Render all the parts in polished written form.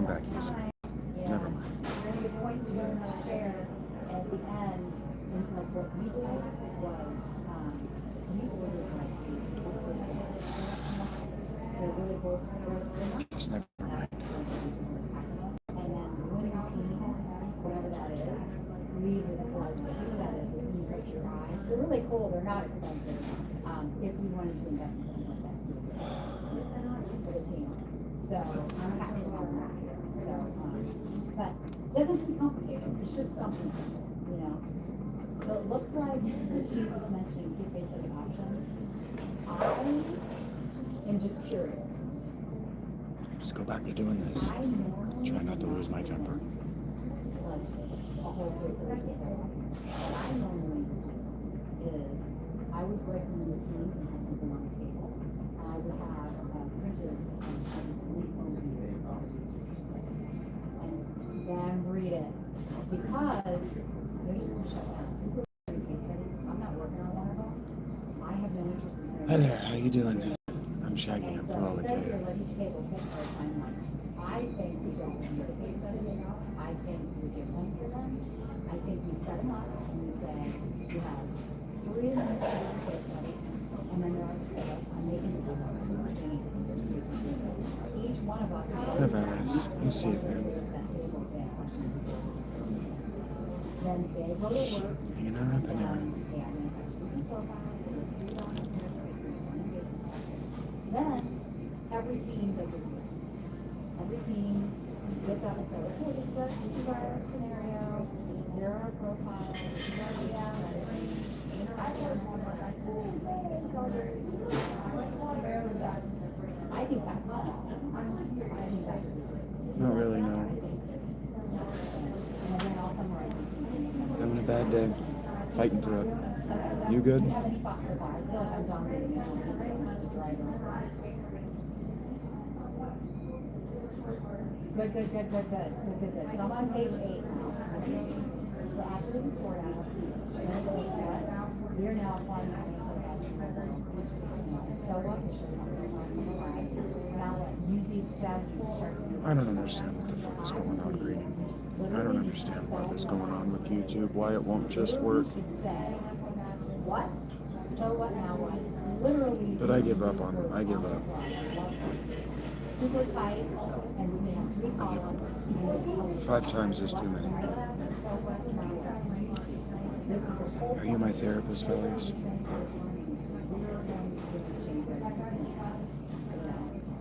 Welcome back, user. Never mind. Really good points to use another chair at the end. And like what we did was we ordered like they're really both Just never mind. and then the winning team, whatever that is, leaves with a prize. Whatever that is, we can break your eye. They're really cool. They're not expensive. If we wanted to invest in something like that to do for the team. So I'm happy to have that too. So, but it doesn't have to be complicated. It's just something simple, you know. So it looks like she was mentioning two basic options. I am just curious. Just go back to doing this. Try not to lose my temper. Like a whole basic what I normally do is I would break them into teams and have something on the table. And I would have printed and then read it because they're just going to shut down. I'm not working on one of them. I have no interest in hearing. Hi there, how you doing? I'm Shaggy, I'm from Tabernacle. I think we don't need the case studies. I think we give them to them. I think we set them up and we say, you have 3 minutes to do the case study, and then there are 3 of us. I'm making this up. Each one of us. Hi, Valis. You see it, man. Then they go to work. Hanging out up in there. Then every team does review. Every team gets up and says, okay, this is our scenario, here are our profiles, this is our reality. I think that's awesome. Not really, no. And then I'll summarize these. Having a bad day. Fighting through it. You good? Do you have any thoughts so far? I feel like I'm dominating you. Good. So I'm on page 8 now. So after the report out, we are now applying that. So what? Now use these strategies. I don't understand what the fuck is going on, Green. I don't understand what is going on with YouTube, why it won't just work. What? So what now? What? Literally. But I give up. Super tight, and we have 3 columns. 5 times is too many. Are you my therapist, fellas?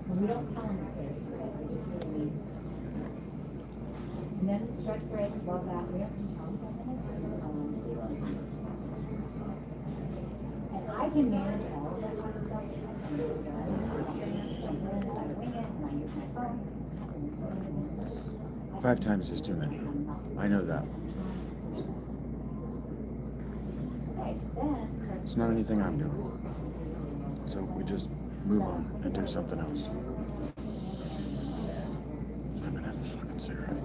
We don't tell them it's phase 3. We just really leave. And then stretch break, love that. We have to tell them something. And I can manage all of that kind of stuff. I wing it, and I use my phone. 5 times is too many. I know that. It's not anything I'm doing. So we just move on and do something else. I'm gonna have a fucking cigarette.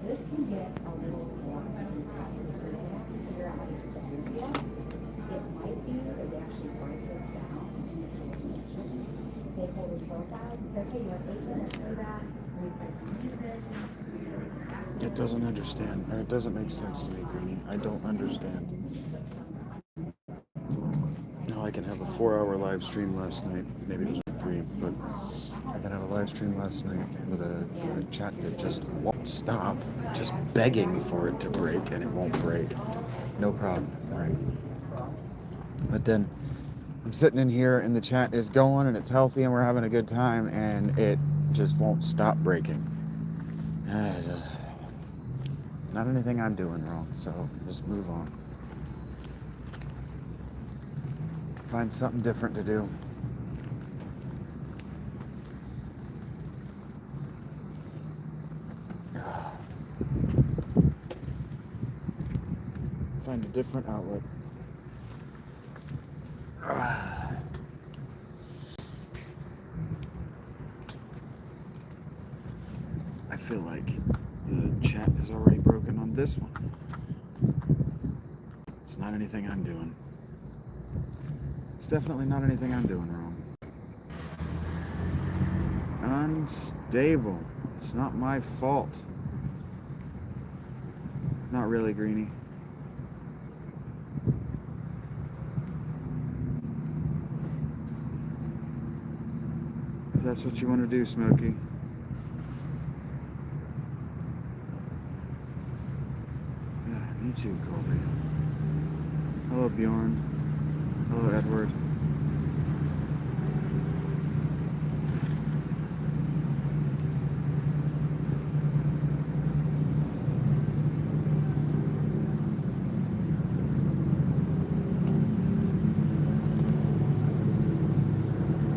This can get a little more figure out how to do it. It might be that they actually write this down in the stakeholder profiles. It's okay, you have 8 minutes to do that. We play some music. It doesn't understand, or it doesn't make sense to me, Greenie. I don't understand. Now I can have a 4-hour live stream last night. Maybe it was 3, but I can have a live stream last night with a chat that just won't stop, just begging for it to break, and it won't break. No problem, all right? But then I'm sitting in here, and the chat is going, and it's healthy, and we're having a good time, and it just won't stop breaking. Not anything I'm doing wrong, so just move on. Find something different to do. Find a different outlet. I feel like the chat is already broken on this one. It's not anything I'm doing. It's definitely not anything I'm doing wrong. unstable. It's not my fault. Not really, Greenie. If that's what you want to do, Smokey. Yeah, me too, Colby. Hello, Bjorn. Hello, Edward.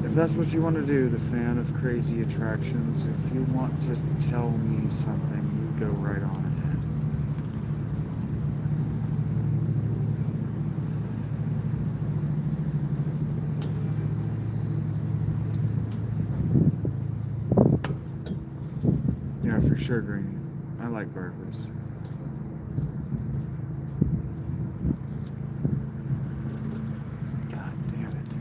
If that's what you want to do, the fan of crazy attractions, if you want to tell me something, you go right on ahead. Yeah, for sure, Greenie. I like burgers. God damn it.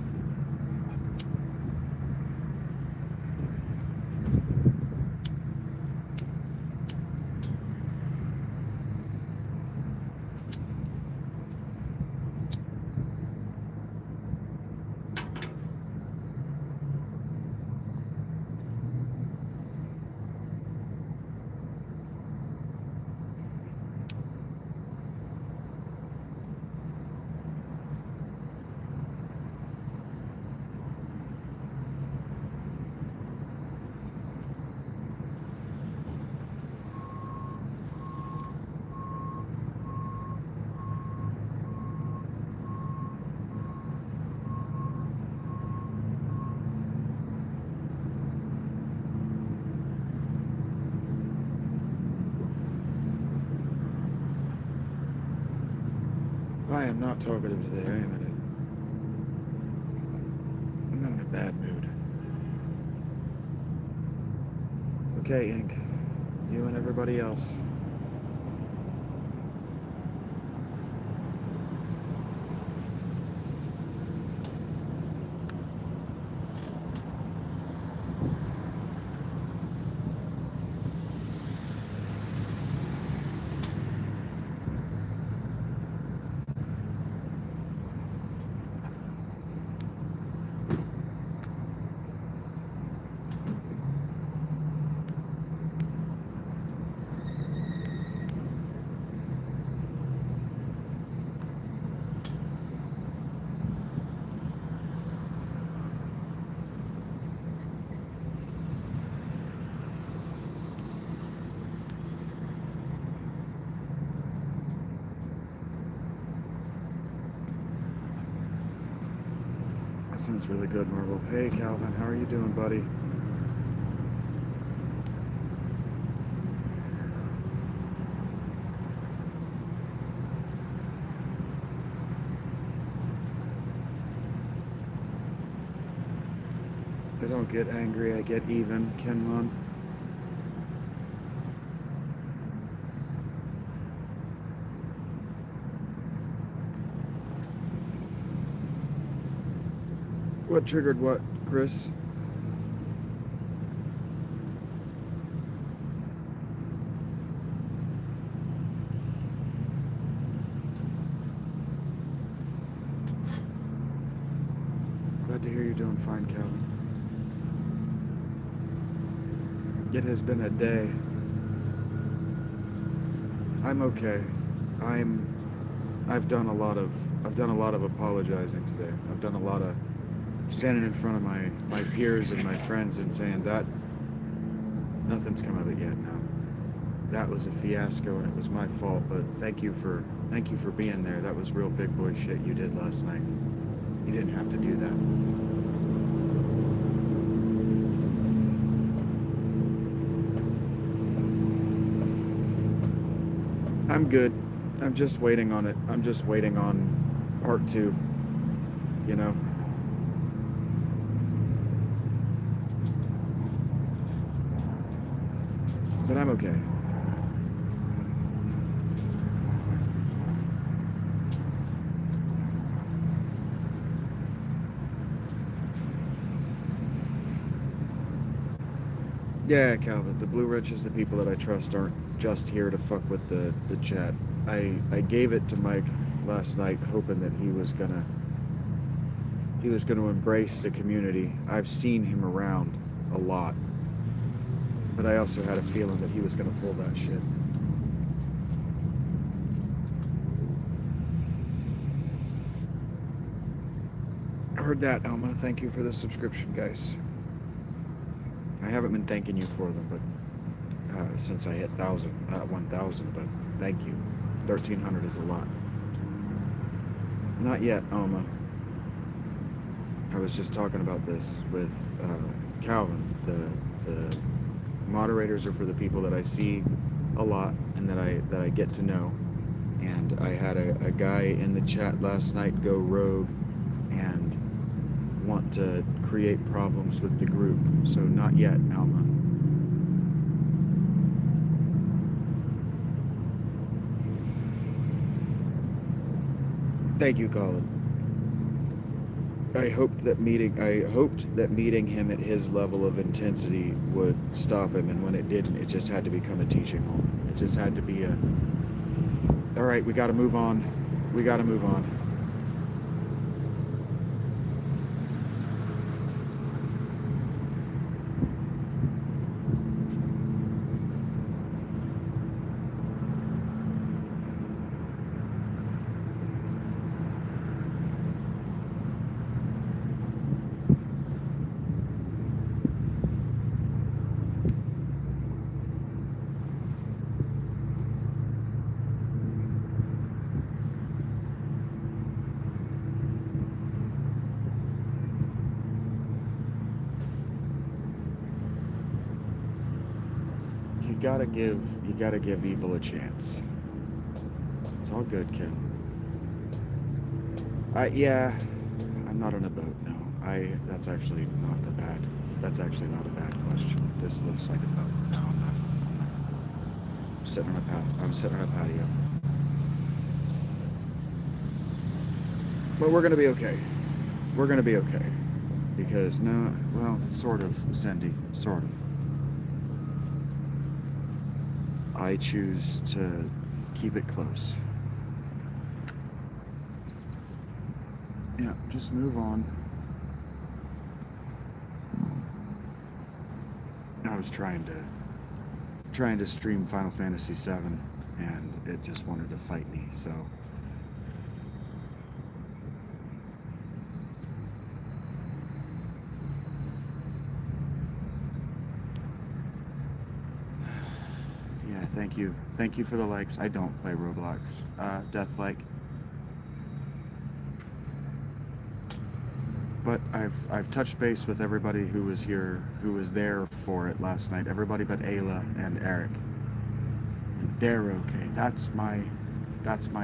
I am not talkative today. I'm in a bad mood. Okay, Ink. You and everybody else. That sounds really good, Marble. Hey, Calvin, how are you doing, buddy? I don't get angry, I get even, Kenmon. What triggered what, Chris? Glad to hear you're doing fine, Calvin. It has been a day. I'm okay. I've done a lot of apologizing today. I've done a lot of standing in front of my peers and my friends and saying that nothing's come of it yet. No, that was a fiasco and it was my fault. But thank you for being there. That was real big boy shit you did last night. You didn't have to do that. I'm good. I'm just waiting on it. I'm just waiting on part 2. You know. But I'm okay. Yeah, Calvin, the Blue Riches, the people that I trust aren't just here to fuck with the chat. I gave it to Mike last night hoping that he was gonna embrace the community. I've seen him around a lot, but I also had a feeling that he was gonna pull that shit. Heard that, Alma. Thank you for the subscription, guys. I haven't been thanking you for them, but since I hit 1,000, but thank you. 1,300 is a lot. Not yet, Alma. I was just talking about this with Calvin. The moderators are for the people that I see a lot and that I get to know. And I had a guy in the chat last night go rogue and want to create problems with the group. So not yet, Alma. Thank you, Colin. I hoped that meeting him at his level of intensity would stop him, and when it didn't, it just had to become a teaching moment. It just had to be all right, we got to move on. We got to move on. You gotta give evil a chance. It's all good, kid. Yeah, I'm not on a boat. No, That's actually not a bad. That's actually not a bad question. This looks like a boat. No, I'm not. I'm not on a boat. I'm sitting on a patio. But we're gonna be okay. We're gonna be okay. Because no, well, sort of, Cindy, sort of. I choose to keep it close. Yeah, just move on. I was trying to stream Final Fantasy VII, and it just wanted to fight me, so. Yeah, thank you. Thank you for the likes. I don't play Roblox. Deathlike. But I've touched base with everybody who was here, who was there for it last night. Everybody but Ayla and Eric. And they're okay. That's my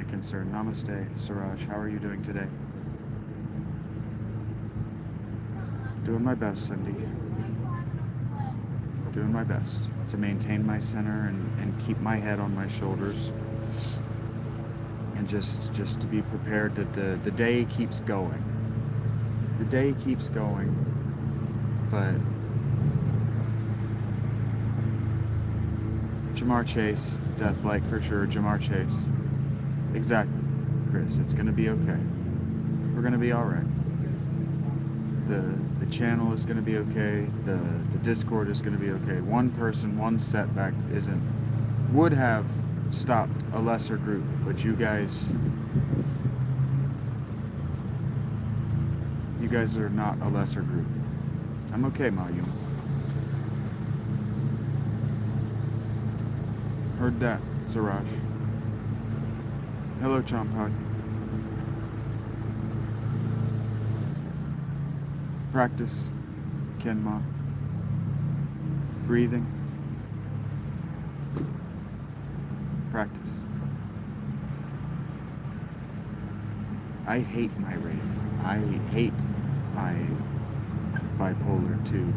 concern. Namaste, Suraj. How are you doing today? Doing my best, Cindy. Doing my best to maintain my center and keep my head on my shoulders. And just to be prepared that the day keeps going. The day keeps going, but Jamar Chase, Deathlike for sure, Jamar Chase. Exactly, Chris, it's gonna be okay. We're gonna be alright. The channel is gonna be okay, the Discord is gonna be okay. One person, one setback would have stopped a lesser group, but you guys are not a lesser group. I'm okay, Mayum. Heard that, Suraj. Hello, Champak. Practice, Kenma. Breathing. Practice. I hate my raving. I hate my bipolar 2.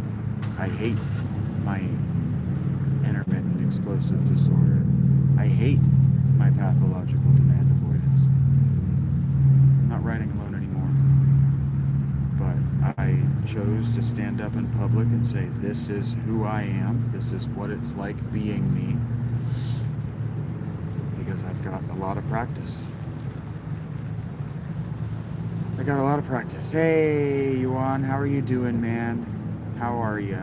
I hate my intermittent explosive disorder. I hate my pathological demand avoidance. I'm not riding alone anymore, but I chose to stand up in public and say, this is who I am. This is what it's like being me. Because I've got a lot of practice. I got a lot of practice. Hey, Yuan, how are you doing, man? How are you?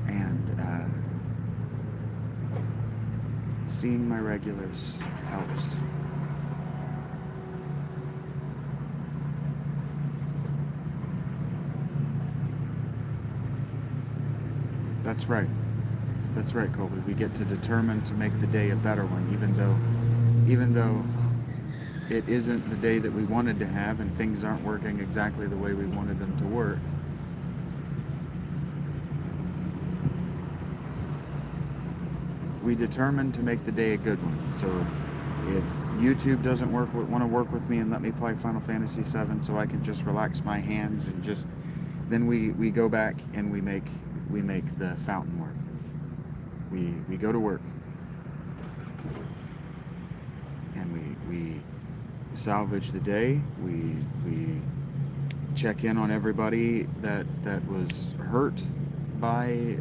And seeing my regulars helps. That's right. That's right, Colby. We get to determine to make the day a better one, even though it isn't the day that we wanted to have and things aren't working exactly the way we wanted them to work. We determine to make the day a good one. So if YouTube doesn't want to work with me and let me play Final Fantasy VII so I can just relax my hands and just, then we go back and we make the fountain work. We go to work and we salvage the day. We check in on everybody that was hurt by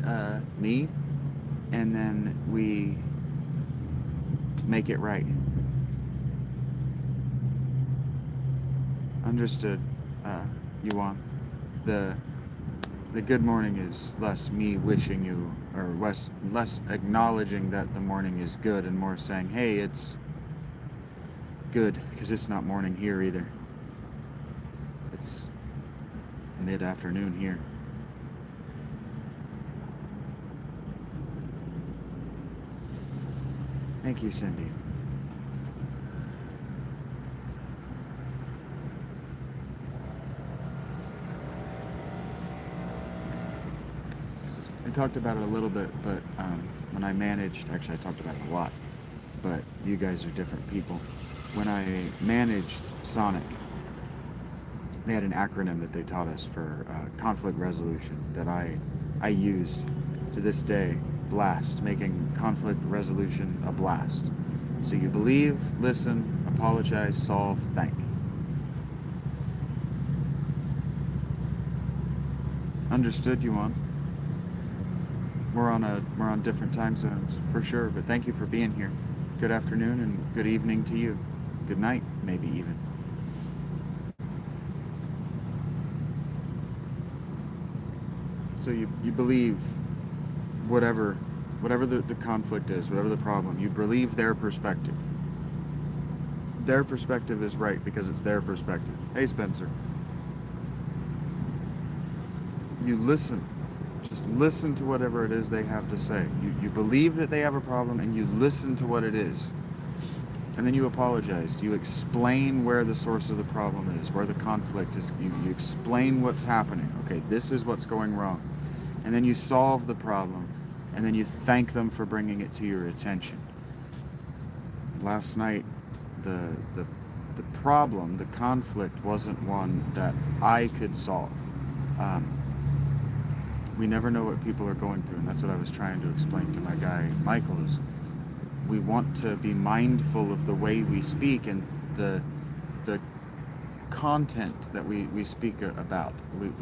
me, and then we make it right. Understood, Yuan. The good morning is less me wishing you, or less acknowledging that the morning is good and more saying, hey, it's good, because it's not morning here either. It's mid-afternoon here. Thank you, Cindy. I talked about it a little bit, but when I managed, actually I talked about it a lot, but you guys are different people. When I managed Sonic, they had an acronym that they taught us for conflict resolution that I use to this day. Blast, making conflict resolution a blast. So you believe, listen, apologize, solve, thank. Understood, Yuan? We're on different time zones for sure, but thank you for being here. Good afternoon and good evening to you. Good night, maybe even. So you believe whatever the conflict is, whatever the problem, you believe their perspective. Their perspective is right because it's their perspective. Hey, Spencer. You listen. Just listen to whatever it is they have to say. You believe that they have a problem and you listen to what it is. And then you apologize. You explain where the source of the problem is, where the conflict is. You explain what's happening. Okay, this is what's going wrong. And then you solve the problem. And then you thank them for bringing it to your attention. Last night, the problem, the conflict, wasn't one that I could solve. We never know what people are going through, and that's what I was trying to explain to my guy, Michael, is we want to be mindful of the way we speak and the content that we speak about,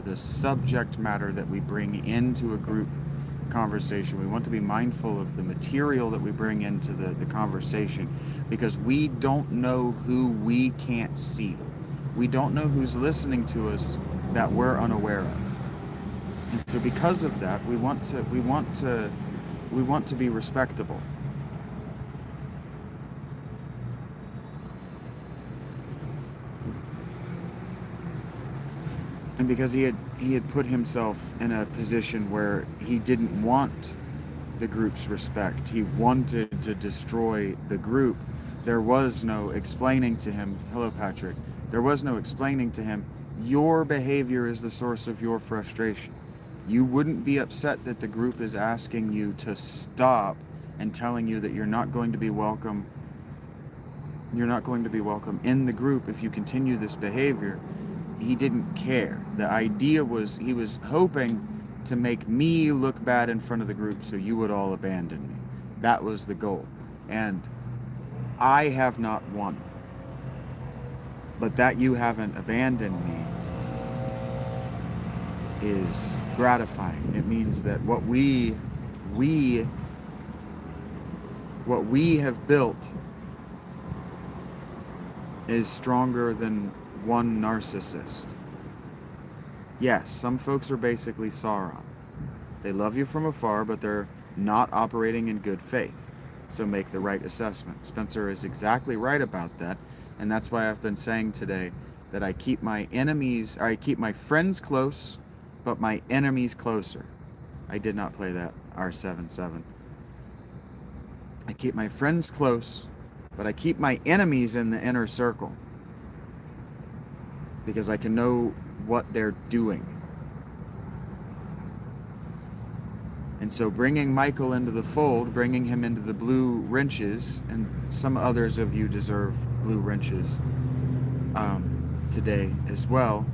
the subject matter that we bring into a group conversation. We want to be mindful of the material that we bring into the conversation, because we don't know who we can't see. We don't know who's listening to us that we're unaware of. And so because of that, we want to be respectable. And because he had put himself in a position where he didn't want the group's respect, he wanted to destroy the group, there was no explaining to him, hello Patrick, there was no explaining to him, your behavior is the source of your frustration. You wouldn't be upset that the group is asking you to stop and telling you that you're not going to be welcome in the group if you continue this behavior. He didn't care. The idea was he was hoping to make me look bad in front of the group so you would all abandon me. That was the goal. And I have not won. But that you haven't abandoned me is gratifying. It means that what we have built is stronger than one narcissist. Yes, some folks are basically Sauron. They love you from afar, but they're not operating in good faith. So make the right assessment. Spencer is exactly right about that, and that's why I've been saying today that I keep my friends close, but my enemies closer. I did not play that R77. I keep my friends close, but I keep my enemies in the inner circle because I can know what they're doing. And so bringing Michael into the fold, bringing him into the blue wrenches, and some others of you deserve blue wrenches today as well.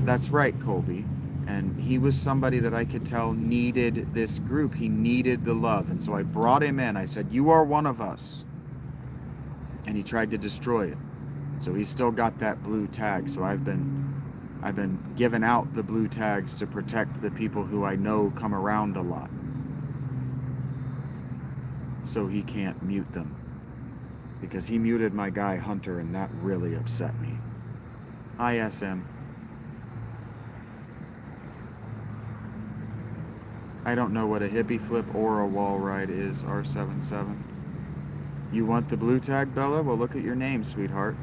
That's right, Colby. And he was somebody that I could tell needed this group. He needed the love. And so I brought him in. I said, you are one of us. And he tried to destroy it. So he's still got that blue tag. So I've been giving out the blue tags to protect the people who I know come around a lot. So he can't mute them. Because he muted my guy Hunter, and that really upset me. ISM. I don't know what a hippie flip or a wall ride is, R77. You want the blue tag, Bella? Well, look at your name, sweetheart.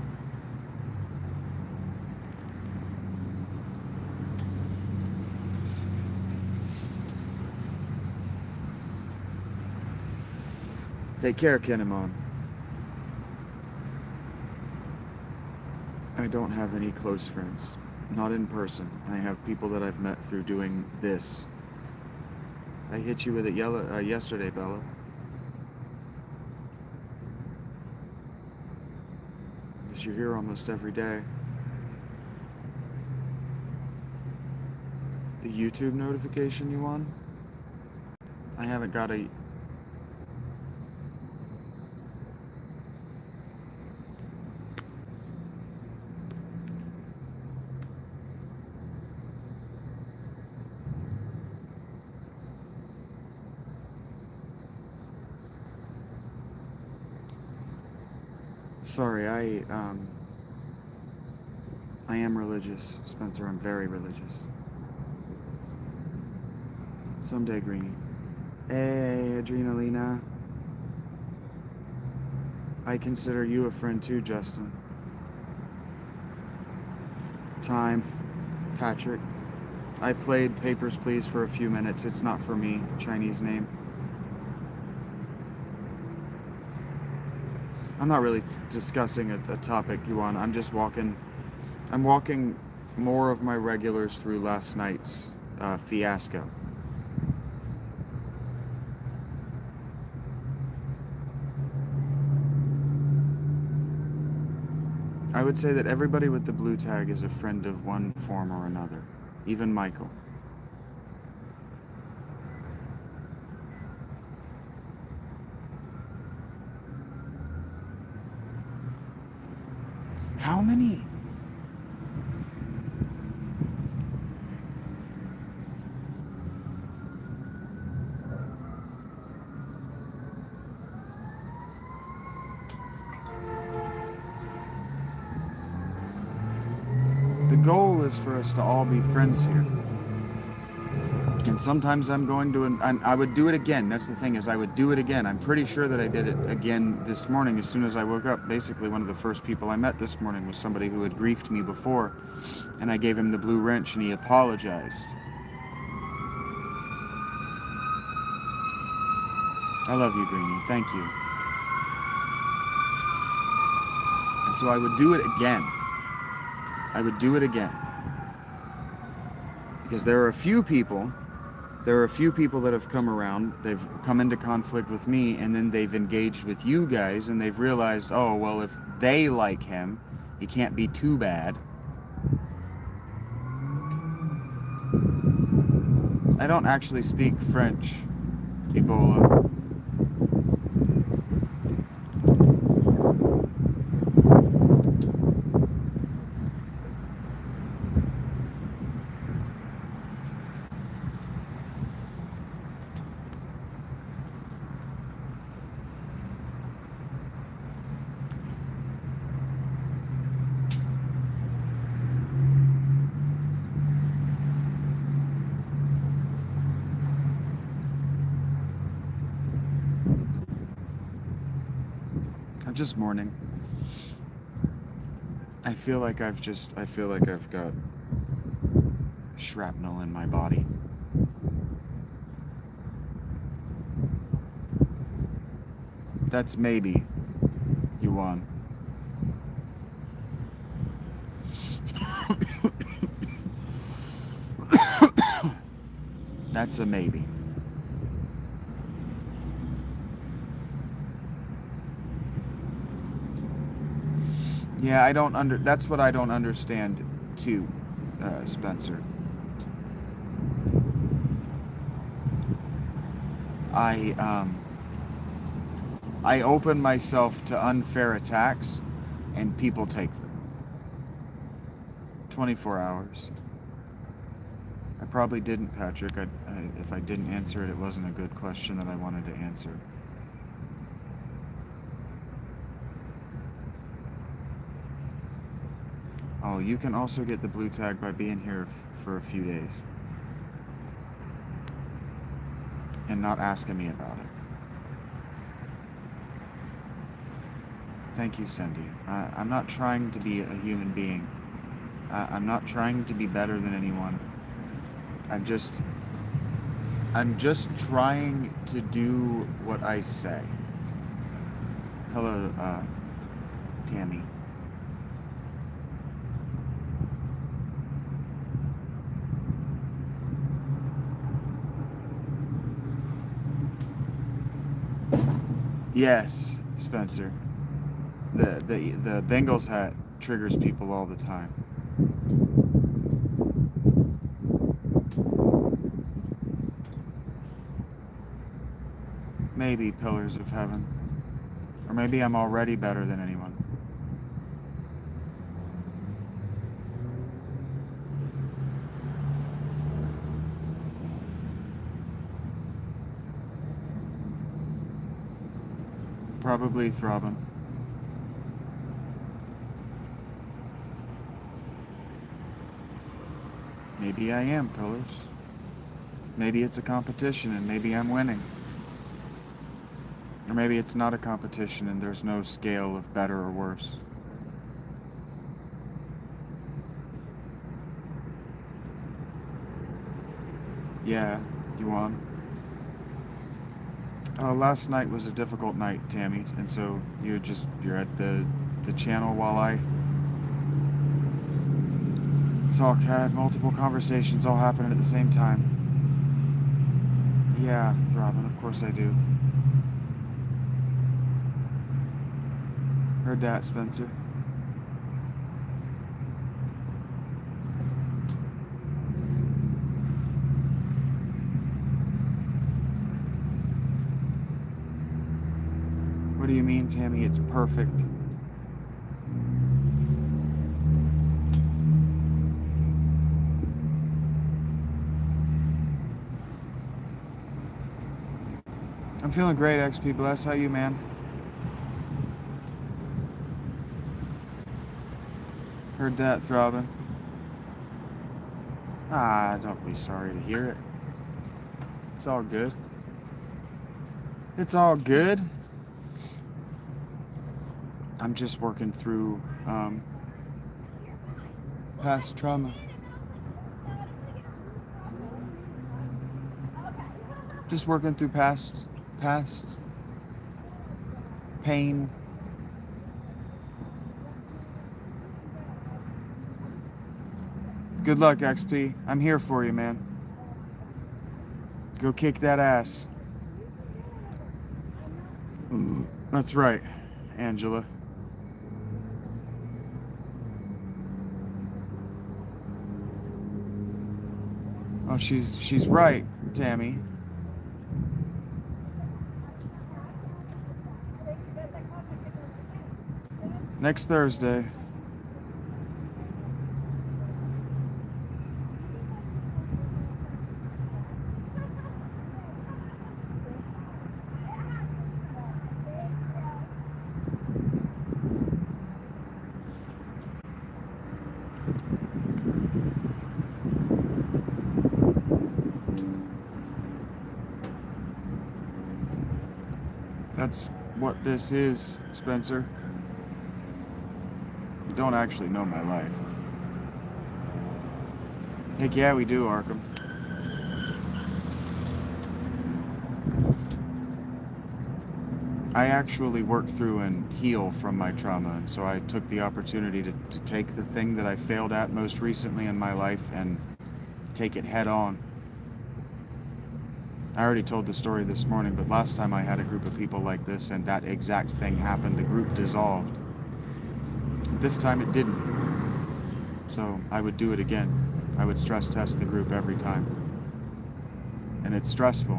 Take care, Kinemon. I don't have any close friends. Not in person. I have people that I've met through doing this. I hit you with it yesterday, Bella. Because you're here almost every day. The YouTube notification you want? I haven't got a... Sorry, I am religious, Spencer. I'm very religious. Someday, Greenie. Hey, Adrenalina. I consider you a friend too, Justin. Time. Patrick. I played Papers, Please for a few minutes. It's not for me. Chinese name. I'm not really discussing a topic, Yuan. I'm just walking... I'm walking more of my regulars through last night's fiasco. I would say that everybody with the blue tag is a friend of one form or another. Even Michael. How many? The goal is for us to all be friends here. And sometimes I'm going to, I would do it again. That's the thing, is I would do it again. I'm pretty sure that I did it again this morning as soon as I woke up. Basically, one of the first people I met this morning was somebody who had griefed me before, and I gave him the blue wrench, and he apologized. I love you, Greenie. Thank you. And so I would do it again. I would do it again. Because there are a few people that have come around, they've come into conflict with me, and then they've engaged with you guys, and they've realized, oh, well, if they like him, he can't be too bad. I don't actually speak French, Ebola. just mourning. I feel like I've got shrapnel in my body. That's maybe, Yuan. That's a maybe. Yeah, that's what I don't understand too, Spencer. I open myself to unfair attacks, and people take them. 24 hours. I probably didn't, Patrick. If I didn't answer it, it wasn't a good question that I wanted to answer. Oh, you can also get the blue tag by being here for a few days. And not asking me about it. Thank you, Cindy. I'm not trying to be a human being. I'm not trying to be better than anyone. I'm just trying to do what I say. Hello, Tammy. Yes, Spencer. The Bengals hat triggers people all the time. Maybe Pillars of Heaven. Or maybe I'm already better than anyone. Probably throbbing. Maybe I am, Pillars. Maybe it's a competition and maybe I'm winning. Or maybe it's not a competition and there's no scale of better or worse. Yeah, Yuan. Last night was a difficult night, Tammy, and so you're at the channel while I talk, have multiple conversations all happening at the same time. Yeah, throbbing, of course I do. Heard that, Spencer. What do you mean, Tammy? It's perfect. I'm feeling great, XP Bless. How you, man? Heard that, throbbing. Don't be sorry to hear it. It's all good. It's all good. I'm just working through past trauma. Just working through past pain. Good luck, XP. I'm here for you, man. Go kick that ass. That's right, Angela. Oh, she's right, Tammy. Next Thursday. what this is, Spencer. You don't actually know my life. Heck yeah, we do, Arkham. I actually work through and heal from my trauma, and so I took the opportunity to take the thing that I failed at most recently in my life and take it head on. I already told the story this morning, but last time I had a group of people like this and that exact thing happened, the group dissolved. This time it didn't. So I would do it again. I would stress test the group every time. And it's stressful.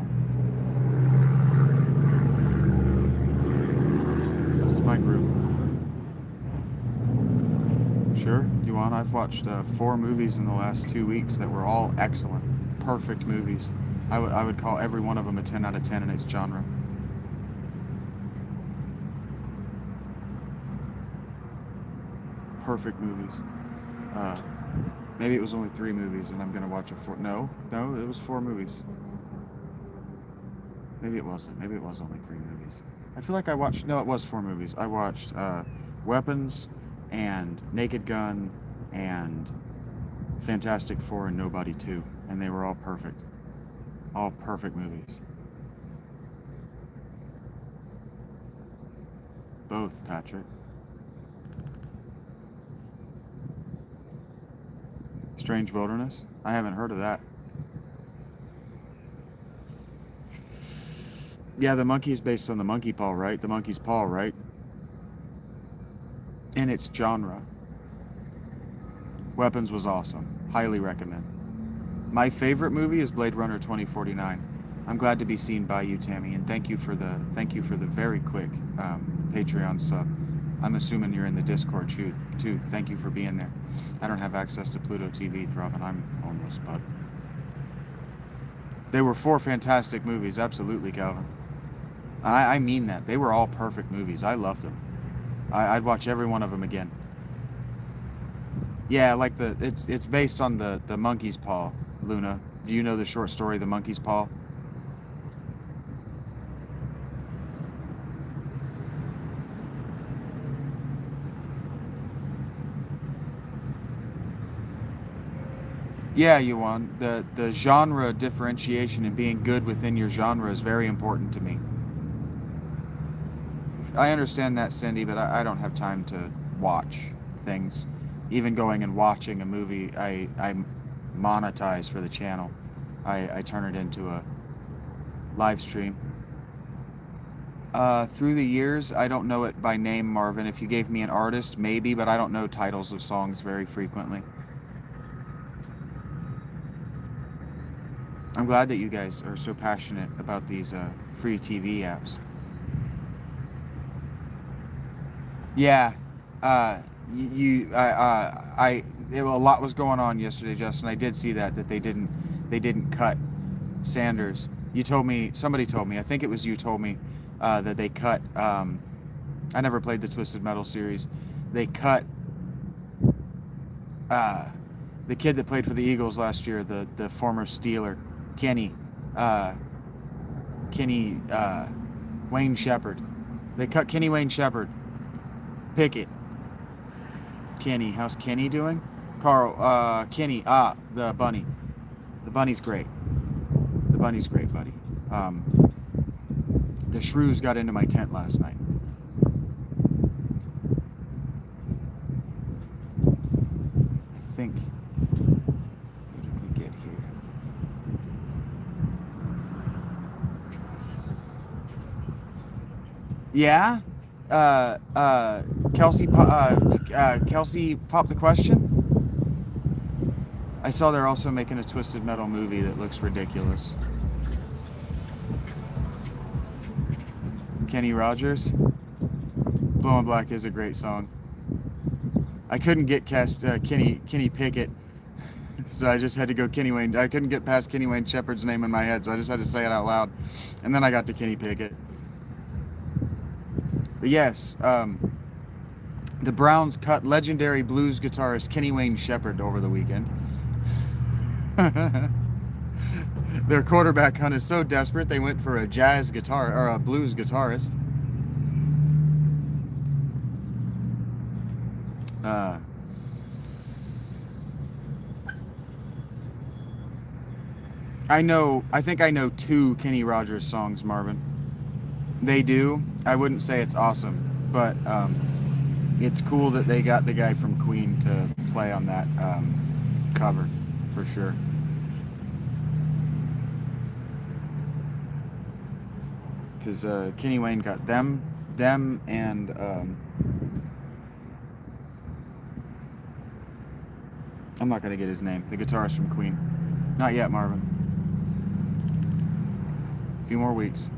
But it's my group. Sure, you want? I've watched 4 movies in the last 2 weeks that were all excellent. Perfect movies. I would call every one of them a 10 out of 10 in its genre. Perfect movies. Maybe it was only 3 movies and I'm going to watch a 4. No, it was 4 movies. Maybe it wasn't. Maybe it was only 3 movies. I feel like I watched... No, it was 4 movies. I watched Weapons and Naked Gun and Fantastic Four and Nobody 2. And they were all perfect. All perfect movies. Both, Patrick. Strange Wilderness? I haven't heard of that. Yeah, the monkey is based on the monkey paw, right? The monkey's paw, right? And its genre. Weapons was awesome. Highly recommend. My favorite movie is Blade Runner 2049. I'm glad to be seen by you, Tammy, and thank you for the very quick Patreon sub. I'm assuming you're in the Discord too. Thank you for being there. I don't have access to Pluto TV, Throbbing. I'm homeless, but they were 4 fantastic movies. Absolutely, Calvin. I mean that. They were all perfect movies. I loved them. I'd watch every one of them again. Yeah, like it's based on the monkey's paw, Luna. Do you know the short story, The Monkey's Paw? Yeah, Yuan. The genre differentiation and being good within your genre is very important to me. I understand that, Cindy, but I don't have time to watch things. Even going and watching a movie, I monetize for the channel. I turn it into a live stream. Through the years, I don't know it by name, Marvin. If you gave me an artist, maybe, but I don't know titles of songs very frequently. I'm glad that you guys are so passionate about these free TV apps. Yeah, a lot was going on yesterday, Justin. I did see that they didn't cut Sanders. Somebody told me, I think it was you told me, that they cut, I never played the Twisted Metal series. They cut, the kid that played for the Eagles last year, the former Steeler, Kenny, Wayne Shepherd. They cut Kenny Wayne Shepherd. Pickett. Kenny. How's Kenny doing? Carl, Kenny. The bunny. The bunny's great. The bunny's great, buddy. The shrews got into my tent last night. I think. How did we get here? Yeah? Kelsey popped the question? I saw they're also making a Twisted Metal movie that looks ridiculous. Kenny Rogers? Blowin' Black is a great song. I couldn't get Kenny Pickett, so I just had to go Kenny Wayne. I couldn't get past Kenny Wayne Shepherd's name in my head, so I just had to say it out loud. And then I got to Kenny Pickett. But yes, the Browns cut legendary blues guitarist Kenny Wayne Shepherd over the weekend. Their quarterback hunt is so desperate they went for a jazz guitar or a blues guitarist. Uh, I think I know 2 Kenny Rogers songs, Marvin. They do. I wouldn't say it's awesome, but it's cool that they got the guy from Queen to play on that cover, for sure. Because Kenny Wayne got them, and I'm not gonna get his name. The guitarist from Queen. Not yet, Marvin. A few more weeks.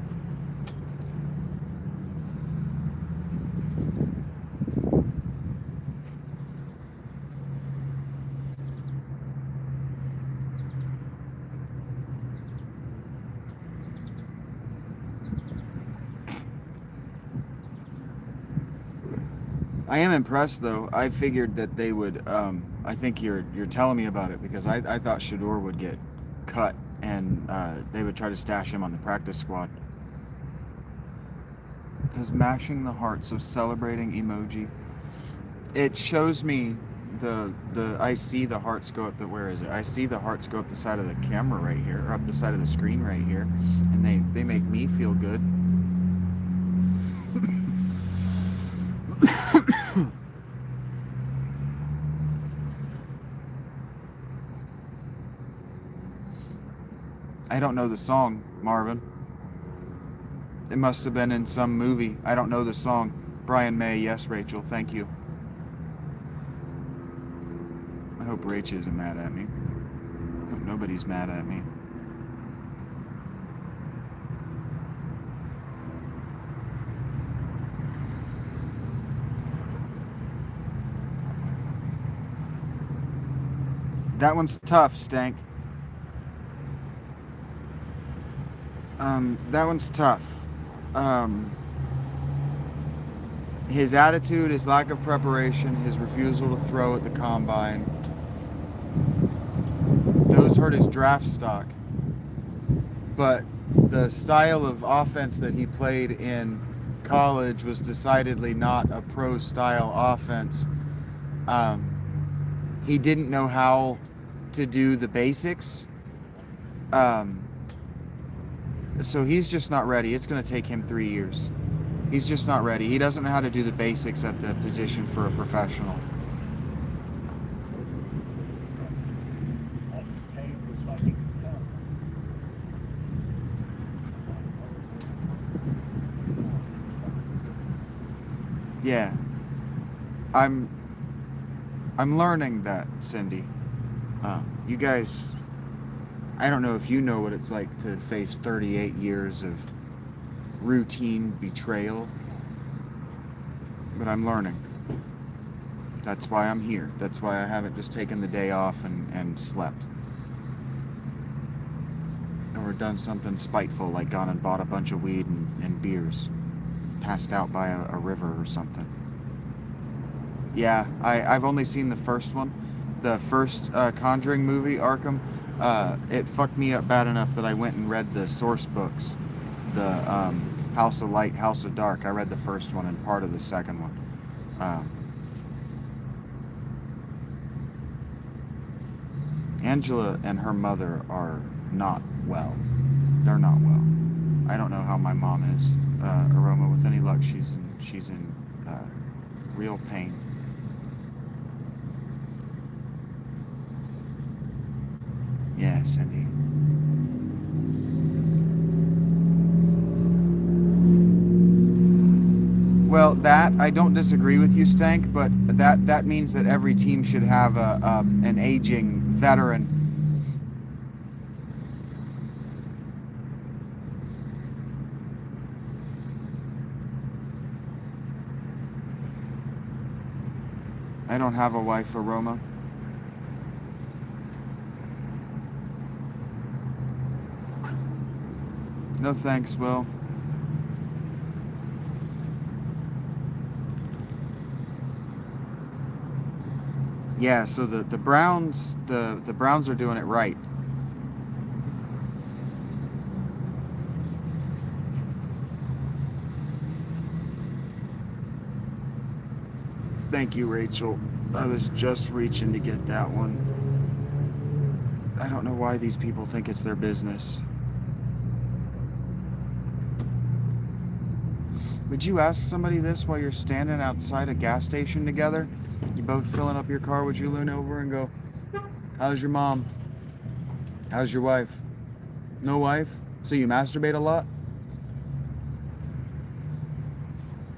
I am impressed, though. I figured that they would. I think you're telling me about it because I thought Shador would get cut and they would try to stash him on the practice squad. Does mashing the heart, so celebrating emoji. It shows me the I see the hearts go up the where is it? I see the hearts go up the side of the camera right here, or up the side of the screen right here, and they make me feel good. I don't know the song, Marvin. It must have been in some movie. I don't know the song. Brian May, yes, Rachel, thank you. I hope Rach isn't mad at me. I hope nobody's mad at me. That one's tough, Stank. That one's tough. His attitude, his lack of preparation, his refusal to throw at the combine, those hurt his draft stock. But the style of offense that he played in college was decidedly not a pro style offense. He didn't know how to do the basics. So he's just not ready. It's going to take him 3 years. He's just not ready. He doesn't know how to do the basics at the position for a professional. Yeah. I'm learning that, Cindy. You guys, I don't know if you know what it's like to face 38 years of routine betrayal, but I'm learning. That's why I'm here. That's why I haven't just taken the day off and slept. Or done something spiteful like gone and bought a bunch of weed and beers. Passed out by a river or something. Yeah, I've only seen the first one. The first Conjuring movie, Arkham. It fucked me up bad enough that I went and read the source books. The House of Light, House of Dark. I read the first one and part of the second one. Angela and her mother are not well. They're not well. I don't know how my mom is. Aroma, with any luck, she's in real pain. Yeah, Cindy. Well, that I don't disagree with you, Stank, but that means that every team should have an aging veteran. I don't have a wife, Aroma. No thanks, Will. Yeah, so the Browns the Browns are doing it right. Thank you, Rachel. I was just reaching to get that one. I don't know why these people think it's their business. Would you ask somebody this while you're standing outside a gas station together? You both filling up your car, would you lean over and go, how's your mom? How's your wife? No wife? So you masturbate a lot?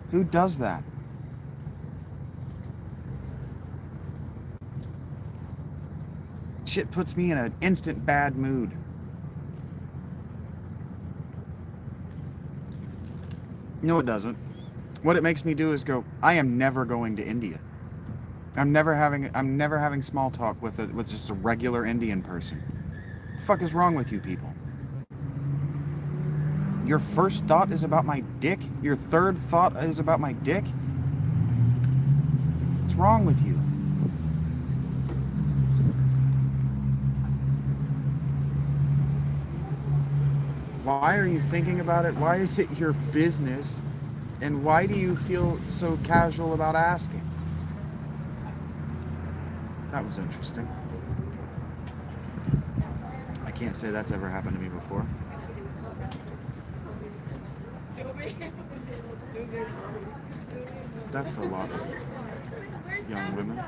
Who does that? Shit puts me in an instant bad mood. No, it doesn't. What it makes me do is go, I am never going to India. I'm never having small talk with just a regular Indian person. What the fuck is wrong with you people? Your first thought is about my dick? Your third thought is about my dick? What's wrong with you? Why are you thinking about it? Why is it your business? And why do you feel so casual about asking? That was interesting. I can't say that's ever happened to me before. That's a lot of young women.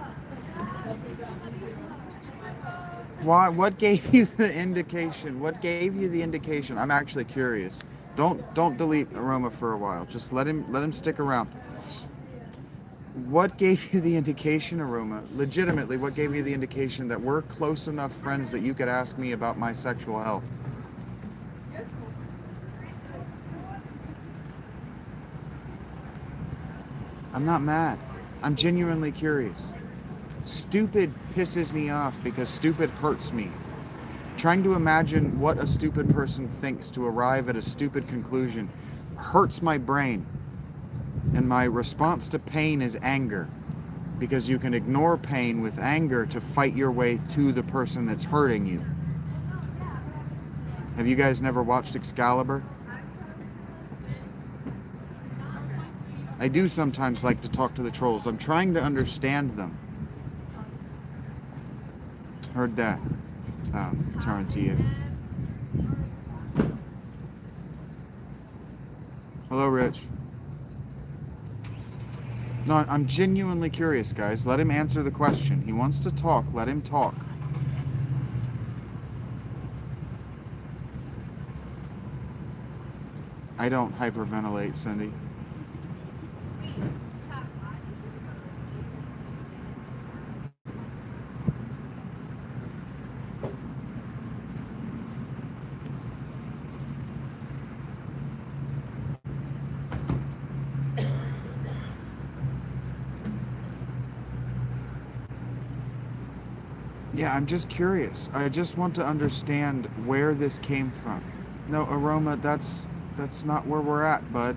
Why? What gave you the indication? What gave you the indication? I'm actually curious. Don't delete Aroma for a while. Just let him stick around. What gave you the indication, Aroma? Legitimately, what gave you the indication that we're close enough friends that you could ask me about my sexual health? I'm not mad. I'm genuinely curious. Stupid pisses me off because stupid hurts me. Trying to imagine what a stupid person thinks to arrive at a stupid conclusion hurts my brain. And my response to pain is anger. Because you can ignore pain with anger to fight your way to the person that's hurting you. Have you guys never watched Excalibur? I do sometimes like to talk to the trolls. I'm trying to understand them. Heard that. Turn to you. Hello, Rich. No, I'm genuinely curious, guys. Let him answer the question. He wants to talk. Let him talk. I don't hyperventilate, Cindy. Yeah, I'm just curious. I just want to understand where this came from. No, Aroma, that's not where we're at, bud.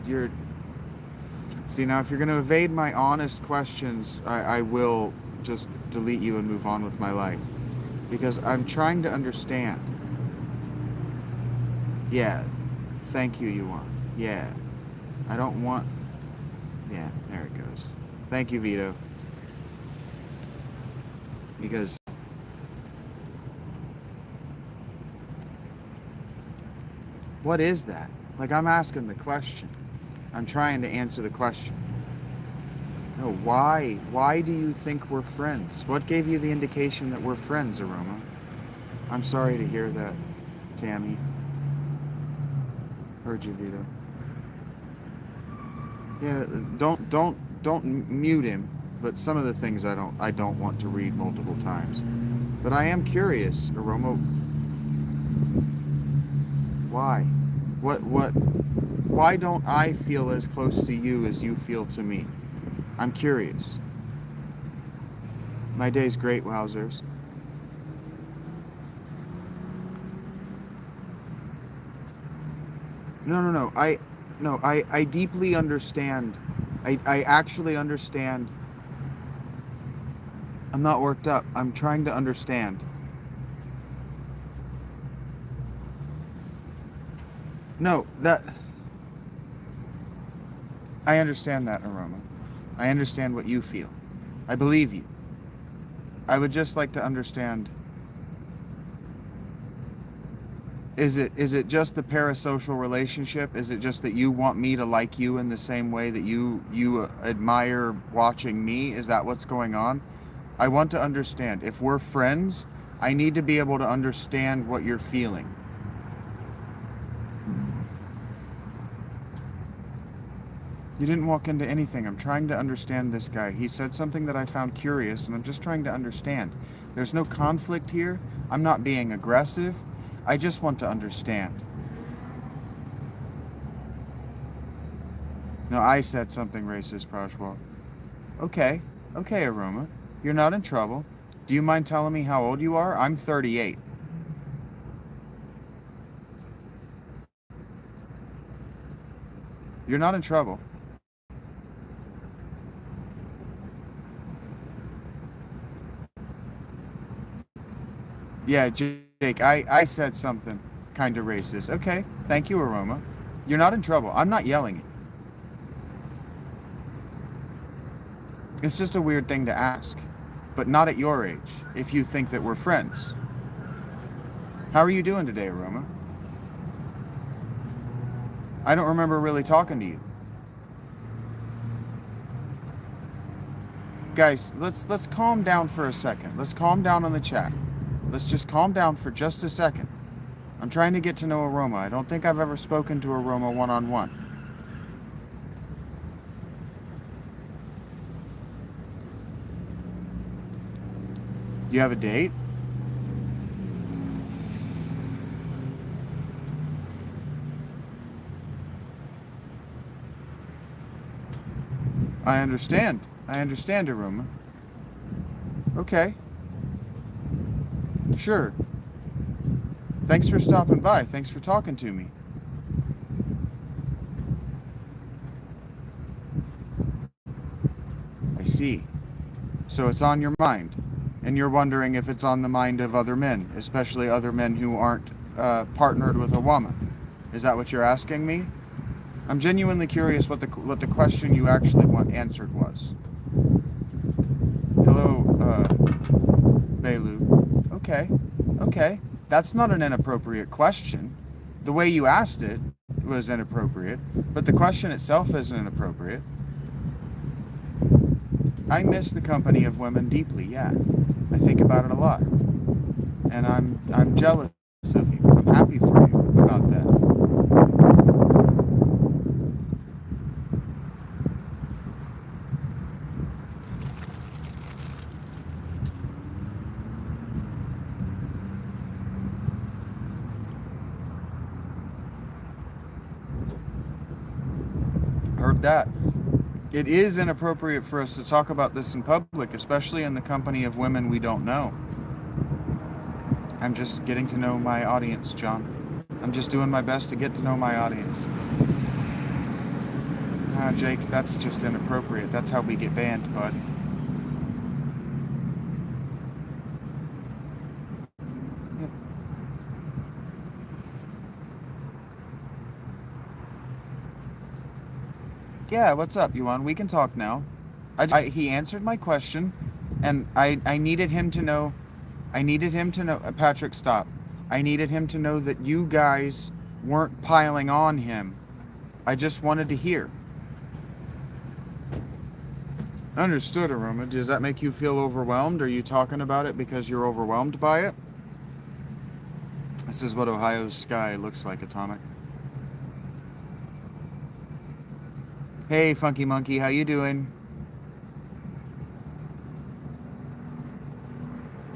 See, now if you're going to evade my honest questions, I will just delete you and move on with my life. Because I'm trying to understand. Yeah, thank you, Yuan. Yeah, I don't want... Yeah, there it goes. Thank you, Vito. Because... What is that? Like, I'm asking the question. I'm trying to answer the question. No, why? Why do you think we're friends? What gave you the indication that we're friends, Aroma? I'm sorry to hear that, Tammy. Heard you, Vito. Yeah, don't mute him. But some of the things I don't want to read multiple times. But I am curious, Aroma. Why? Why don't I feel as close to you as you feel to me? I'm curious. My day's great, wowzers. No. I deeply understand. I actually understand. I'm not worked up. I'm trying to understand. No, I understand that, Aroma. I understand what you feel. I believe you. I would just like to understand, is it just the parasocial relationship? Is it just that you want me to like you in the same way that you admire watching me? Is that what's going on? I want to understand. If we're friends, I need to be able to understand what you're feeling. You didn't walk into anything. I'm trying to understand this guy. He said something that I found curious, and I'm just trying to understand. There's no conflict here. I'm not being aggressive. I just want to understand. No, I said something racist, Prajwal. Okay. Okay, Aroma. You're not in trouble. Do you mind telling me how old you are? I'm 38. You're not in trouble. Yeah, Jake, I said something kind of racist. Okay, thank you, Aroma. You're not in trouble. I'm not yelling at you. It's just a weird thing to ask, but not at your age, if you think that we're friends. How are you doing today, Aroma? I don't remember really talking to you. Guys, let's calm down for a second. Let's calm down on the chat. Let's just calm down for just a second. I'm trying to get to know Aroma. I don't think I've ever spoken to Aroma one-on-one. Do you have a date? I understand. I understand, Aroma. Okay. Sure. Thanks for stopping by. Thanks for talking to me. I see. So it's on your mind. And you're wondering if it's on the mind of other men, especially other men who aren't partnered with a woman. Is that what you're asking me? I'm genuinely curious what the question you actually want answered was. Hello, Belu. Okay. Okay. That's not an inappropriate question. The way you asked it was inappropriate, but the question itself isn't inappropriate. I miss the company of women deeply, yeah. I think about it a lot. And I'm jealous of you. I'm happy for you about that. Heard that. It is inappropriate for us to talk about this in public, especially in the company of women we don't know. I'm just getting to know my audience, John. I'm just doing my best to get to know my audience. Jake, that's just inappropriate. That's how we get banned, bud. Yep. Yeah, what's up, Yuan? We can talk now. He answered my question, and I needed him to know. Patrick, stop. I needed him to know that you guys weren't piling on him. I just wanted to hear. Understood, Aroma. Does that make you feel overwhelmed? Are you talking about it because you're overwhelmed by it? This is what Ohio's sky looks like, Atomic. Hey, Funky Monkey, how you doing?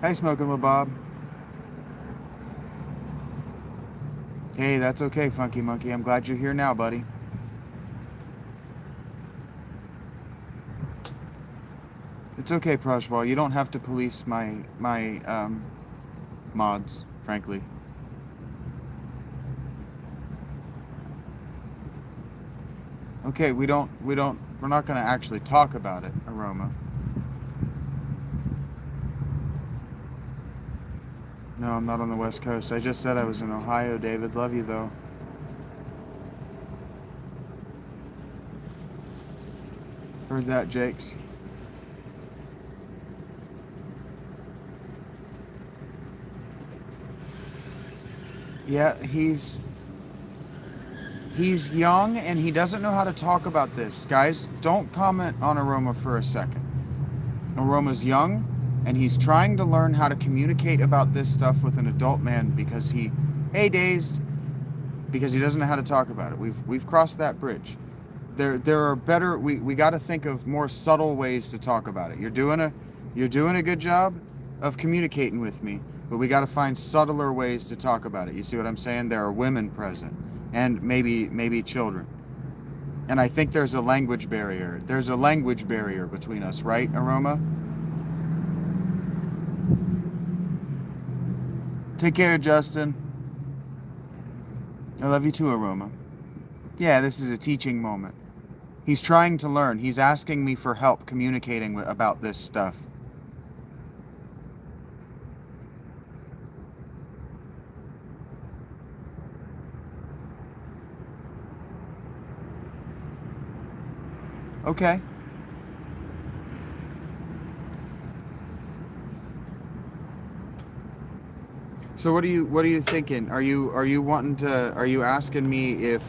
Hi, Smoking with Bob. Hey, that's okay, Funky Monkey. I'm glad you're here now, buddy. It's okay, Prajwal. You don't have to police my mods, frankly. Okay, we're not gonna actually talk about it, Aroma. No, I'm not on the West Coast. I just said I was in Ohio, David. Love you, though. Heard that, Jakes. Yeah, he's young and he doesn't know how to talk about this. Guys, don't comment on Aroma for a second. Aroma's young and he's trying to learn how to communicate about this stuff with an adult man because dazed, because he doesn't know how to talk about it. We've crossed that bridge. There are better, we got to think of more subtle ways to talk about it. You're doing a good job of communicating with me, but we got to find subtler ways to talk about it. You see what I'm saying? There are women present and maybe children. And I think there's a language barrier. There's a language barrier between us, right, Aroma? Take care, Justin. I love you too, Aroma. Yeah, this is a teaching moment. He's trying to learn. He's asking me for help communicating about this stuff. Okay. So what are you thinking? Are you asking me if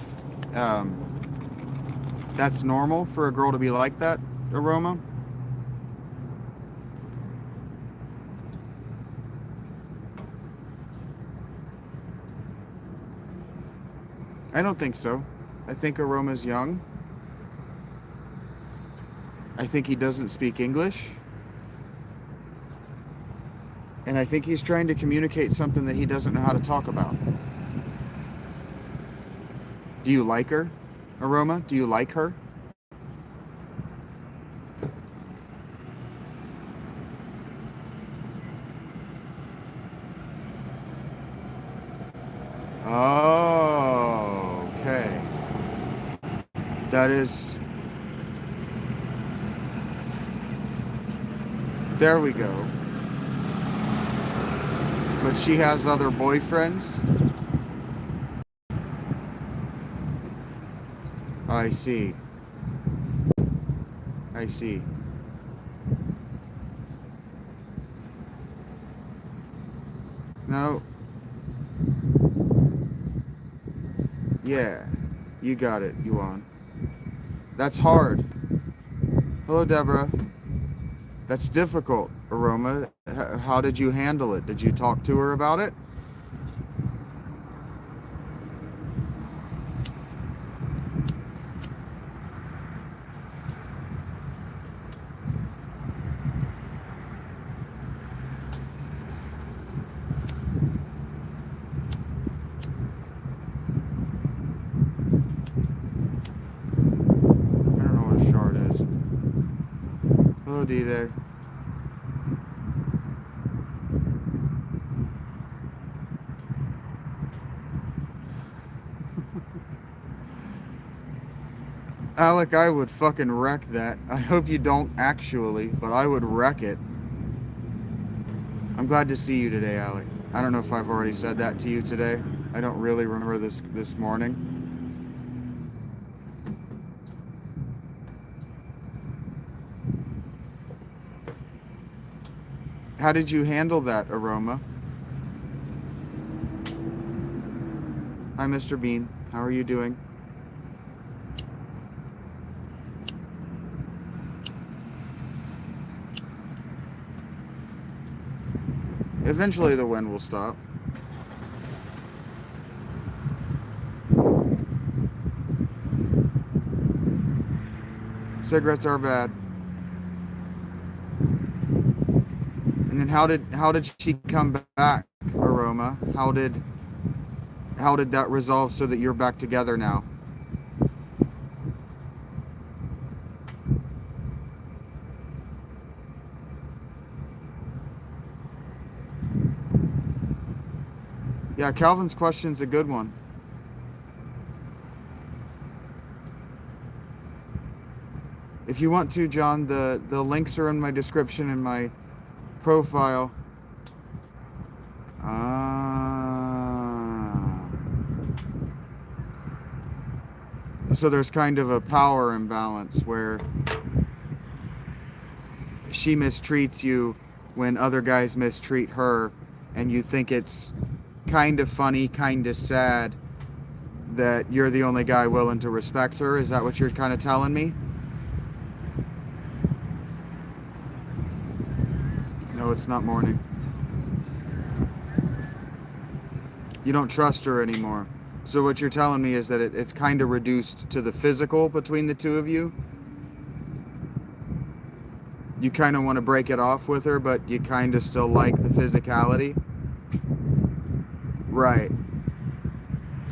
that's normal for a girl to be like that, Aroma? I don't think so. I think Aroma's young. I think he doesn't speak English. And I think he's trying to communicate something that he doesn't know how to talk about. Do you like her, Aroma? Do you like her? Oh, okay. That is... There we go. But she has other boyfriends? I see. I see. No. Yeah. You got it, Yuan. That's hard. Hello, Deborah. That's difficult, Aroma. How did you handle it? Did you talk to her about it? I don't know what a shard is. Hello, D-Day. Alec, I would fucking wreck that. I hope you don't actually, but I would wreck it. I'm glad to see you today, Alec. I don't know if I've already said that to you today. I don't really remember this morning. How did you handle that, Aroma? Hi, Mr. Bean. How are you doing? Eventually the wind will stop. Cigarettes are bad. And then how did she come back, Aroma? How did that resolve so that you're back together now? Yeah, Calvin's question's a good one. If you want to, John, the links are in my description in my profile. So there's kind of a power imbalance where she mistreats you when other guys mistreat her, and you think it's kind of funny, kind of sad that you're the only guy willing to respect her. Is that what you're kind of telling me? No, it's not morning. You don't trust her anymore. So what you're telling me is that it's kind of reduced to the physical between the two of you. You kind of want to break it off with her, but you kind of still like the physicality. Right.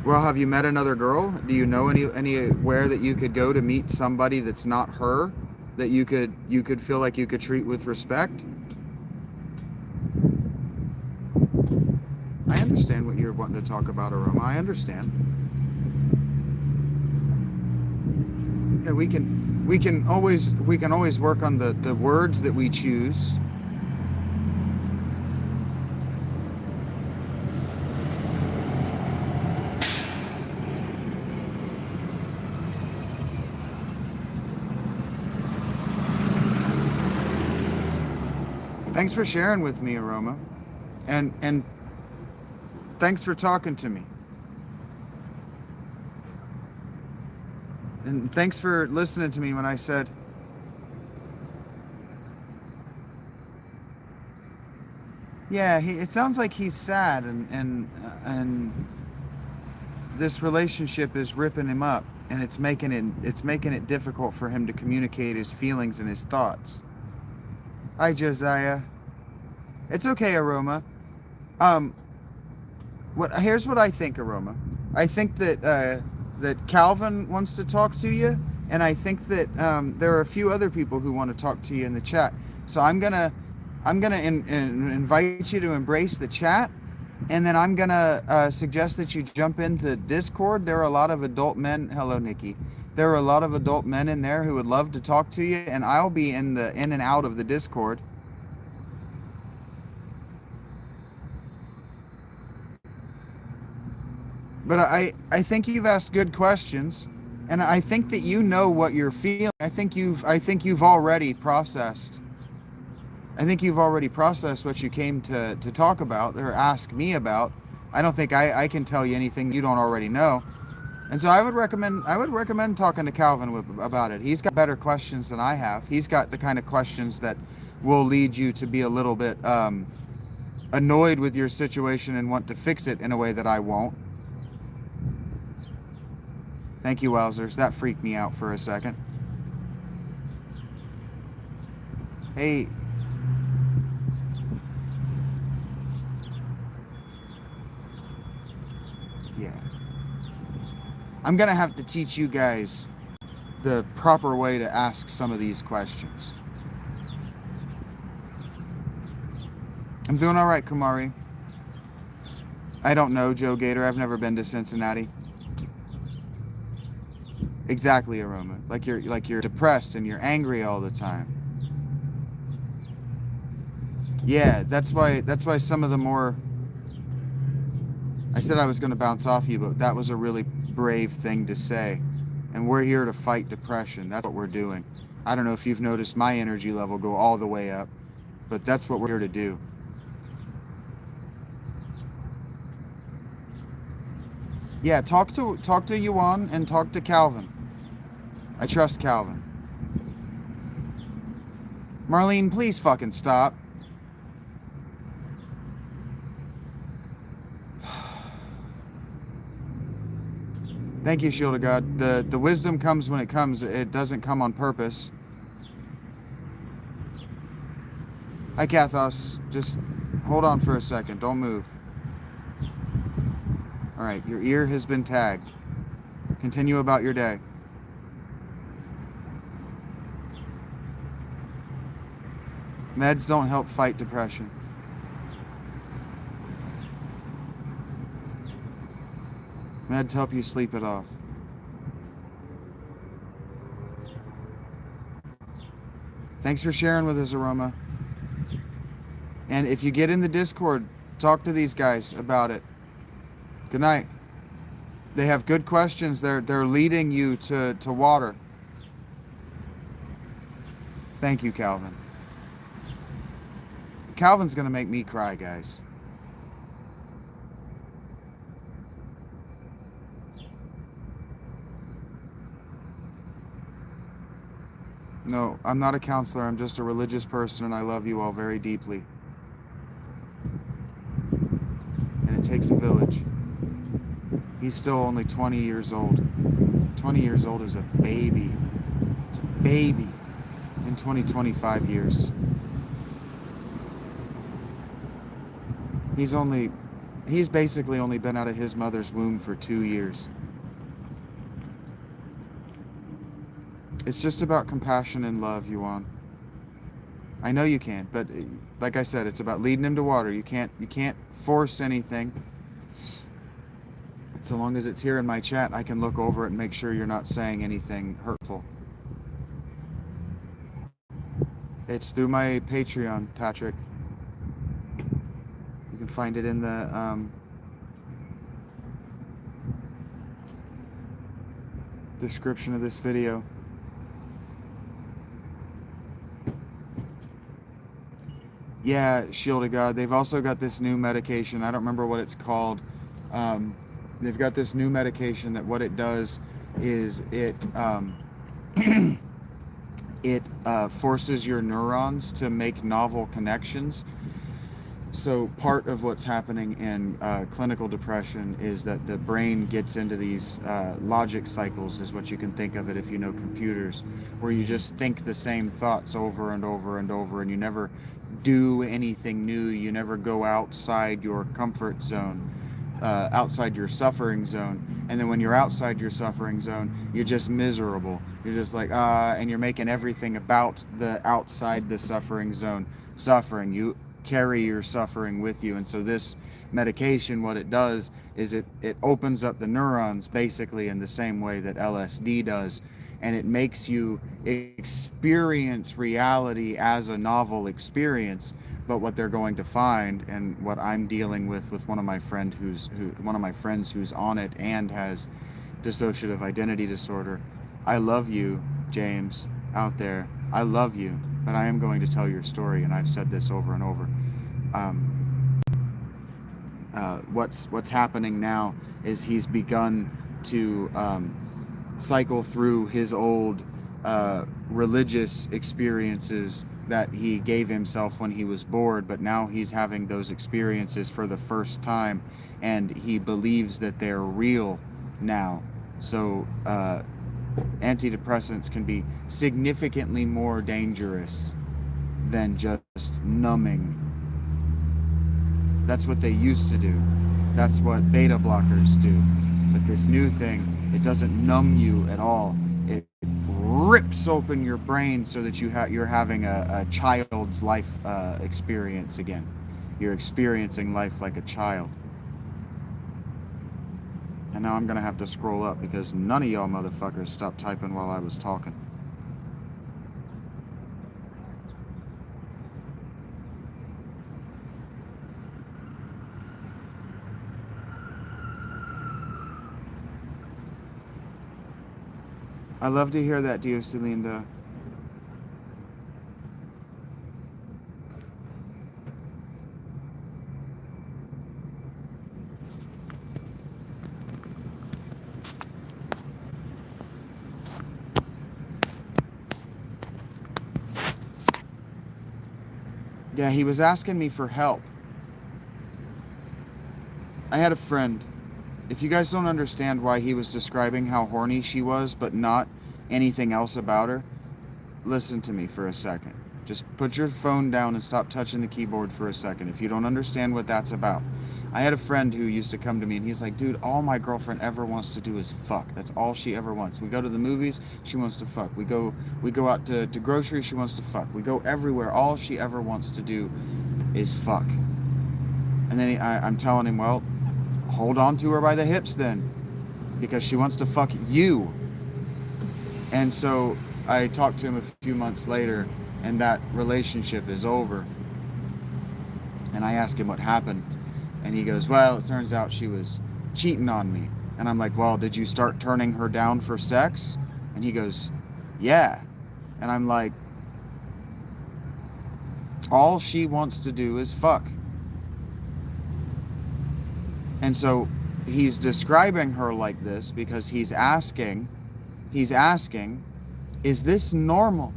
Well, have you met another girl? Do you know anywhere that you could go to meet somebody that's not her, that you could feel like you could treat with respect? I understand what you're wanting to talk about, Aroma. I understand. Yeah, we can always work on the words that we choose. Thanks for sharing with me, Aroma. And thanks for talking to me. And thanks for listening to me when I said, yeah, it sounds like he's sad and this relationship is ripping him up, and it's making it difficult for him to communicate his feelings and his thoughts. Hi, Josiah. It's okay, Aroma. Here's what I think, Aroma. I think that Calvin wants to talk to you, and I think that there are a few other people who want to talk to you in the chat. So I'm gonna invite you to embrace the chat, and then I'm gonna suggest that you jump into Discord. There are a lot of adult men. Hello, Nikki. There are a lot of adult men in there who would love to talk to you, and I'll be in and out of the Discord. But I think you've asked good questions, and I think that you know what you're feeling. I think you've already processed. I think you've already processed what you came to talk about or ask me about. I don't think I can tell you anything you don't already know. And so I would recommend talking to Calvin about it. He's got better questions than I have. He's got the kind of questions that will lead you to be a little bit annoyed with your situation and want to fix it in a way that I won't. Thank you, Wowzers. That freaked me out for a second. Hey. Yeah. I'm gonna have to teach you guys the proper way to ask some of these questions. I'm doing all right, Kumari. I don't know, Joe Gator. I've never been to Cincinnati. Exactly, Aroma. Like you're depressed and you're angry all the time. Yeah, that's why some of the more... I said I was going to bounce off you, but that was a really brave thing to say. And we're here to fight depression. That's what we're doing. I don't know if you've noticed my energy level go all the way up, but that's what we're here to do. Yeah, talk to Yuan and talk to Calvin. I trust Calvin. Marlene, please fucking stop. Thank you, Shield of God. The wisdom comes when it comes. It doesn't come on purpose. Hi, Kathos. Just hold on for a second. Don't move. Alright, your ear has been tagged. Continue about your day. Meds don't help fight depression. Meds help you sleep it off. Thanks for sharing with us, Aroma. And if you get in the Discord, talk to these guys about it. Good night. They have good questions. They're leading you to water. Thank you, Calvin. Calvin's gonna make me cry, guys. No, I'm not a counselor. I'm just a religious person, and I love you all very deeply. And it takes a village. He's still only 20 years old. 20 years old is a baby. It's a baby in 25 years. He's basically only been out of his mother's womb for 2 years. It's just about compassion and love, Yuan. I know you can, but like I said, it's about leading him to water. You can't force anything. So long as it's here in my chat, I can look over it and make sure you're not saying anything hurtful. It's through my Patreon, Patrick. You can find it in the description of this video. Yeah, Shield of God. They've also got this new medication. I don't remember what it's called. They've got this new medication that what it does is it it forces your neurons to make novel connections. So part of what's happening in clinical depression is that the brain gets into these logic cycles, is what you can think of it if you know computers, where you just think the same thoughts over and over and over, and you never do anything new. You never go outside your comfort zone, outside your suffering zone. And then when you're outside your suffering zone, you're just miserable. You're just like, and you're making everything about the outside the suffering zone suffering. You carry your suffering with you. And so this medication, what it does is it opens up the neurons basically in the same way that LSD does, and it makes you experience reality as a novel experience. But what they're going to find, and what I'm dealing with one of my friends who's on it and has dissociative identity disorder. I love you, James, out there. I love you, but I am going to tell your story, and I've said this over and over. What's happening now is he's begun to cycle through his old religious experiences that he gave himself when he was bored, but now he's having those experiences for the first time, and he believes that they're real now. So antidepressants can be significantly more dangerous than just numbing. That's what they used to do. That's what beta blockers do. But this new thing, it doesn't numb you at all. It rips open your brain so that you're having a child's life experience again. You're experiencing life like a child. And now I'm gonna have to scroll up because none of y'all motherfuckers stopped typing while I was talking. I love to hear that, Diocelinda. Yeah, he was asking me for help. I had a friend. If you guys don't understand why he was describing how horny she was, but not anything else about her, listen to me for a second. Just put your phone down and stop touching the keyboard for a second if you don't understand what that's about. I had a friend who used to come to me and he's like, dude, all my girlfriend ever wants to do is fuck. That's all she ever wants. We go to the movies, she wants to fuck. We go out to groceries, she wants to fuck. We go everywhere. All she ever wants to do is fuck. And then I'm telling him, well, hold on to her by the hips then, because she wants to fuck you. And so I talked to him a few months later, and that relationship is over. And I asked him what happened, and he goes, well, it turns out she was cheating on me. And I'm like, well, did you start turning her down for sex? And he goes, yeah. And I'm like, all she wants to do is fuck. And so he's describing her like this because he's asking, is this normal?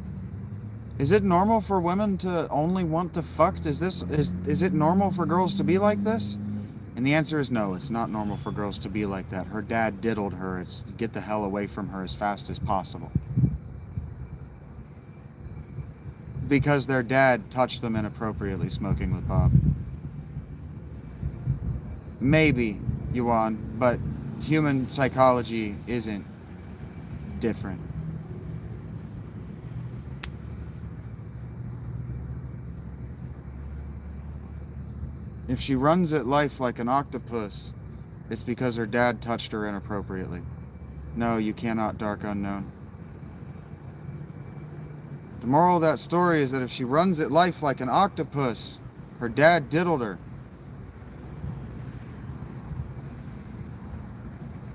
Is it normal for women to only want to fuck? Is it normal for girls to be like this? And the answer is no, it's not normal for girls to be like that. Her dad diddled her. It's get the hell away from her as fast as possible. Because their dad touched them inappropriately smoking with Bob. Maybe, Yuan, but human psychology isn't different. If she runs at life like an octopus, it's because her dad touched her inappropriately. No, you cannot, Dark Unknown. The moral of that story is that if she runs at life like an octopus, her dad diddled her.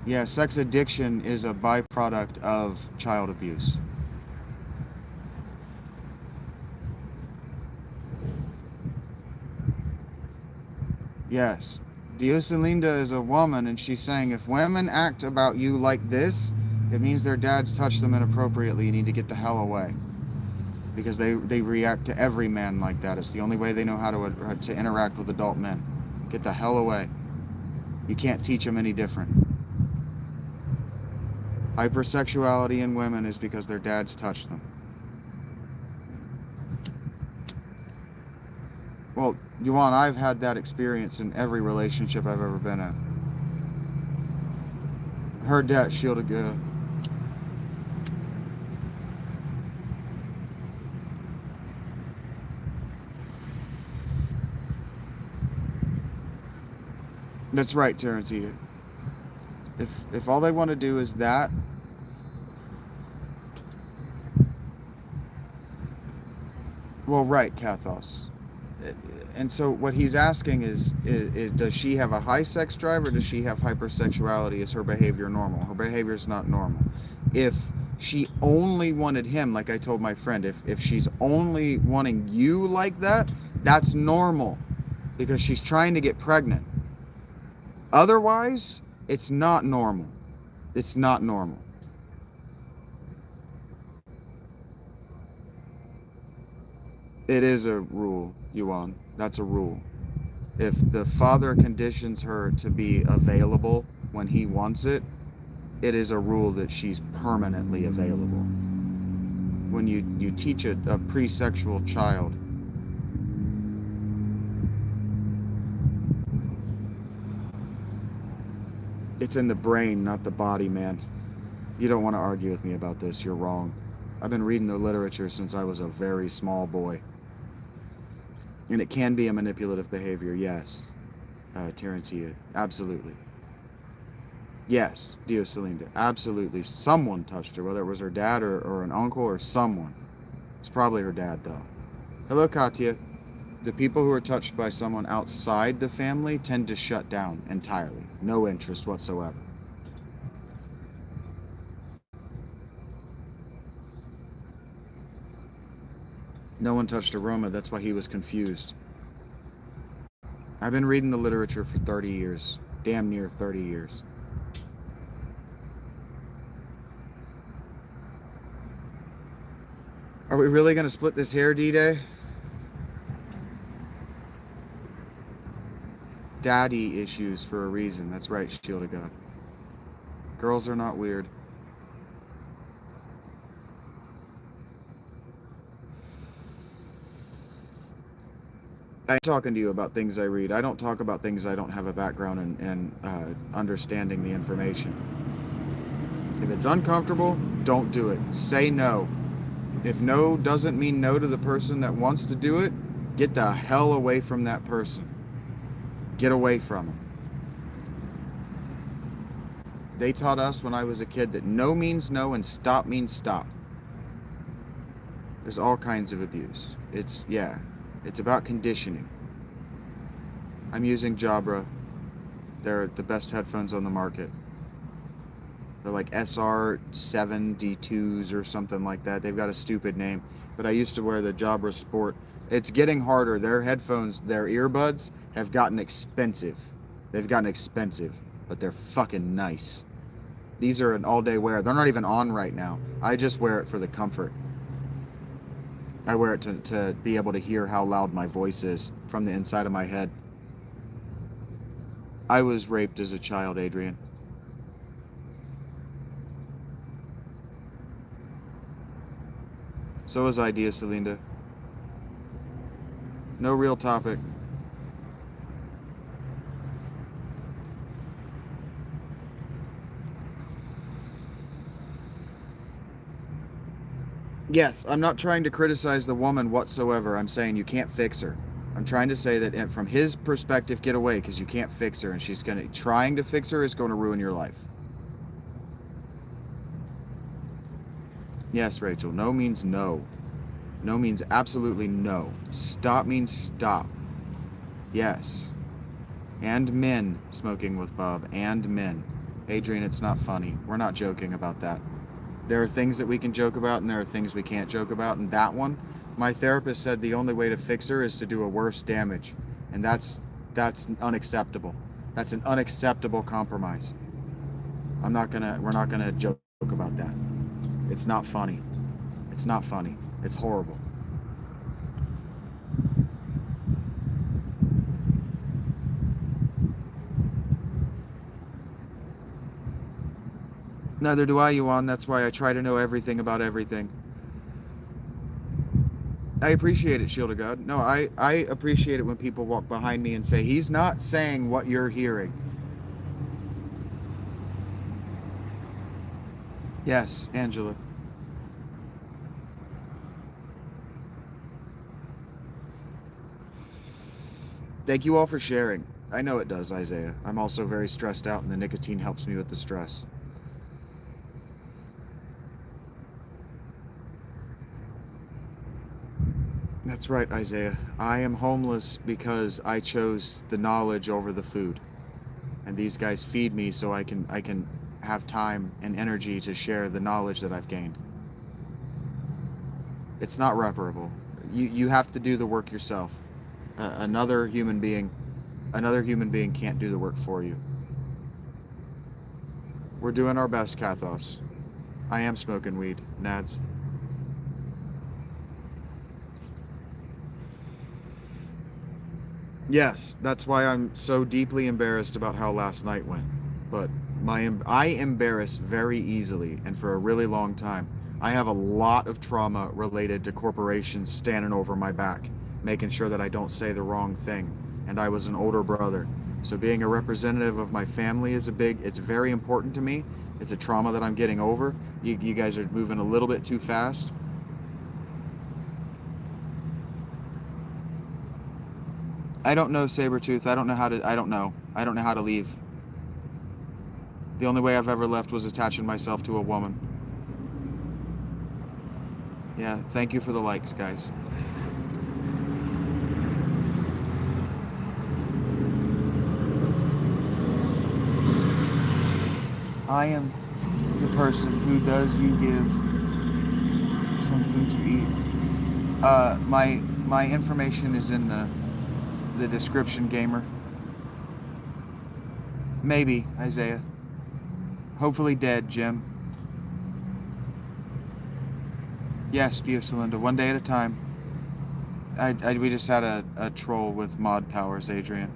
Yeah, sex addiction is a byproduct of child abuse. Yes, Diosalinda is a woman, and she's saying if women act about you like this, it means their dads touched them inappropriately. You need to get the hell away. Because they react to every man like that. It's the only way they know how to interact with adult men. Get the hell away. You can't teach them any different. Hypersexuality in women is because their dads touched them. Well, Yuan, I've had that experience in every relationship I've ever been in. Heard that, shielded good. That's right, Terrence Eda. If all they want to do is that, well, right, Kathos. And so what he's asking is does she have a high sex drive or does she have hypersexuality? Is her behavior normal? Her behavior is not normal. If she only wanted him, like I told my friend, if she's only wanting you like that, that's normal because she's trying to get pregnant. Otherwise, it's not normal. It's not normal. It is a rule, Yuan. That's a rule. If the father conditions her to be available when he wants it, it is a rule that she's permanently available. When you teach a pre-sexual child it's in the brain, not the body, man. You don't want to argue with me about this. You're wrong. I've been reading the literature since I was a very small boy. And it can be a manipulative behavior, yes. Terrence Eda, absolutely. Yes, Diosalinda, absolutely. Someone touched her, whether it was her dad or an uncle or someone. It's probably her dad, though. Hello, Katya. The people who are touched by someone outside the family tend to shut down entirely. No interest whatsoever. No one touched Aroma, that's why he was confused. I've been reading the literature for 30 years. Damn near 30 years. Are we really going to split this hair, D-Day? Daddy issues for a reason. That's right, Shield of God. Girls are not weird. I'm talking to you about things I read. I don't talk about things I don't have a background in understanding the information. If it's uncomfortable, don't do it. Say no. If no doesn't mean no to the person that wants to do it, get the hell away from that person. Get away from them. They taught us when I was a kid that no means no and stop means stop. There's all kinds of abuse. It's about conditioning. I'm using Jabra. They're the best headphones on the market. They're like SR7D2s or something like that. They've got a stupid name. But I used to wear the Jabra Sport. It's getting harder. Their headphones, their earbuds have gotten expensive. They've gotten expensive, but they're fucking nice. These are an all-day wear. They're not even on right now. I just wear it for the comfort. I wear it to be able to hear how loud my voice is from the inside of my head. I was raped as a child, Adrian. So was I, Celinda. No real topic. Yes, I'm not trying to criticize the woman whatsoever. I'm saying you can't fix her. I'm trying to say that from his perspective, get away, because you can't fix her, and trying to fix her is going to ruin your life. Yes, Rachel. No means no. No means absolutely no. Stop means stop. Yes. And men smoking with Bob. And men. Adrian, it's not funny. We're not joking about that. There are things that we can joke about, and there are things we can't joke about. And that one, my therapist said the only way to fix her is to do a worse damage. And that's unacceptable. That's an unacceptable compromise. We're not gonna joke about that. It's not funny. It's not funny. It's horrible. Neither do I, Yuan. That's why I try to know everything about everything. I appreciate it, Shield of God. No, I appreciate it when people walk behind me and say, he's not saying what you're hearing. Yes, Angela. Thank you all for sharing. I know it does, Isaiah. I'm also very stressed out, and the nicotine helps me with the stress. That's right, Isaiah. I am homeless because I chose the knowledge over the food. And these guys feed me so I can have time and energy to share the knowledge that I've gained. It's not reparable. You have to do the work yourself. Another human being can't do the work for you. We're doing our best, Kathos. I am smoking weed, Nads. Yes, that's why I'm so deeply embarrassed about how last night went. But I embarrass very easily, and for a really long time. I have a lot of trauma related to corporations standing over my back, making sure that I don't say the wrong thing. And I was an older brother. So being a representative of my family it's very important to me. It's a trauma that I'm getting over. You guys are moving a little bit too fast. I don't know, Sabretooth. I don't know how to leave. The only way I've ever left was attaching myself to a woman. Yeah, thank you for the likes, guys. I am the person who does you give some food to eat. My information is in the description, gamer. Maybe, Isaiah. Hopefully dead, Jim. Yes, Celinda. One day at a time. We just had a troll with mod powers, Adrian.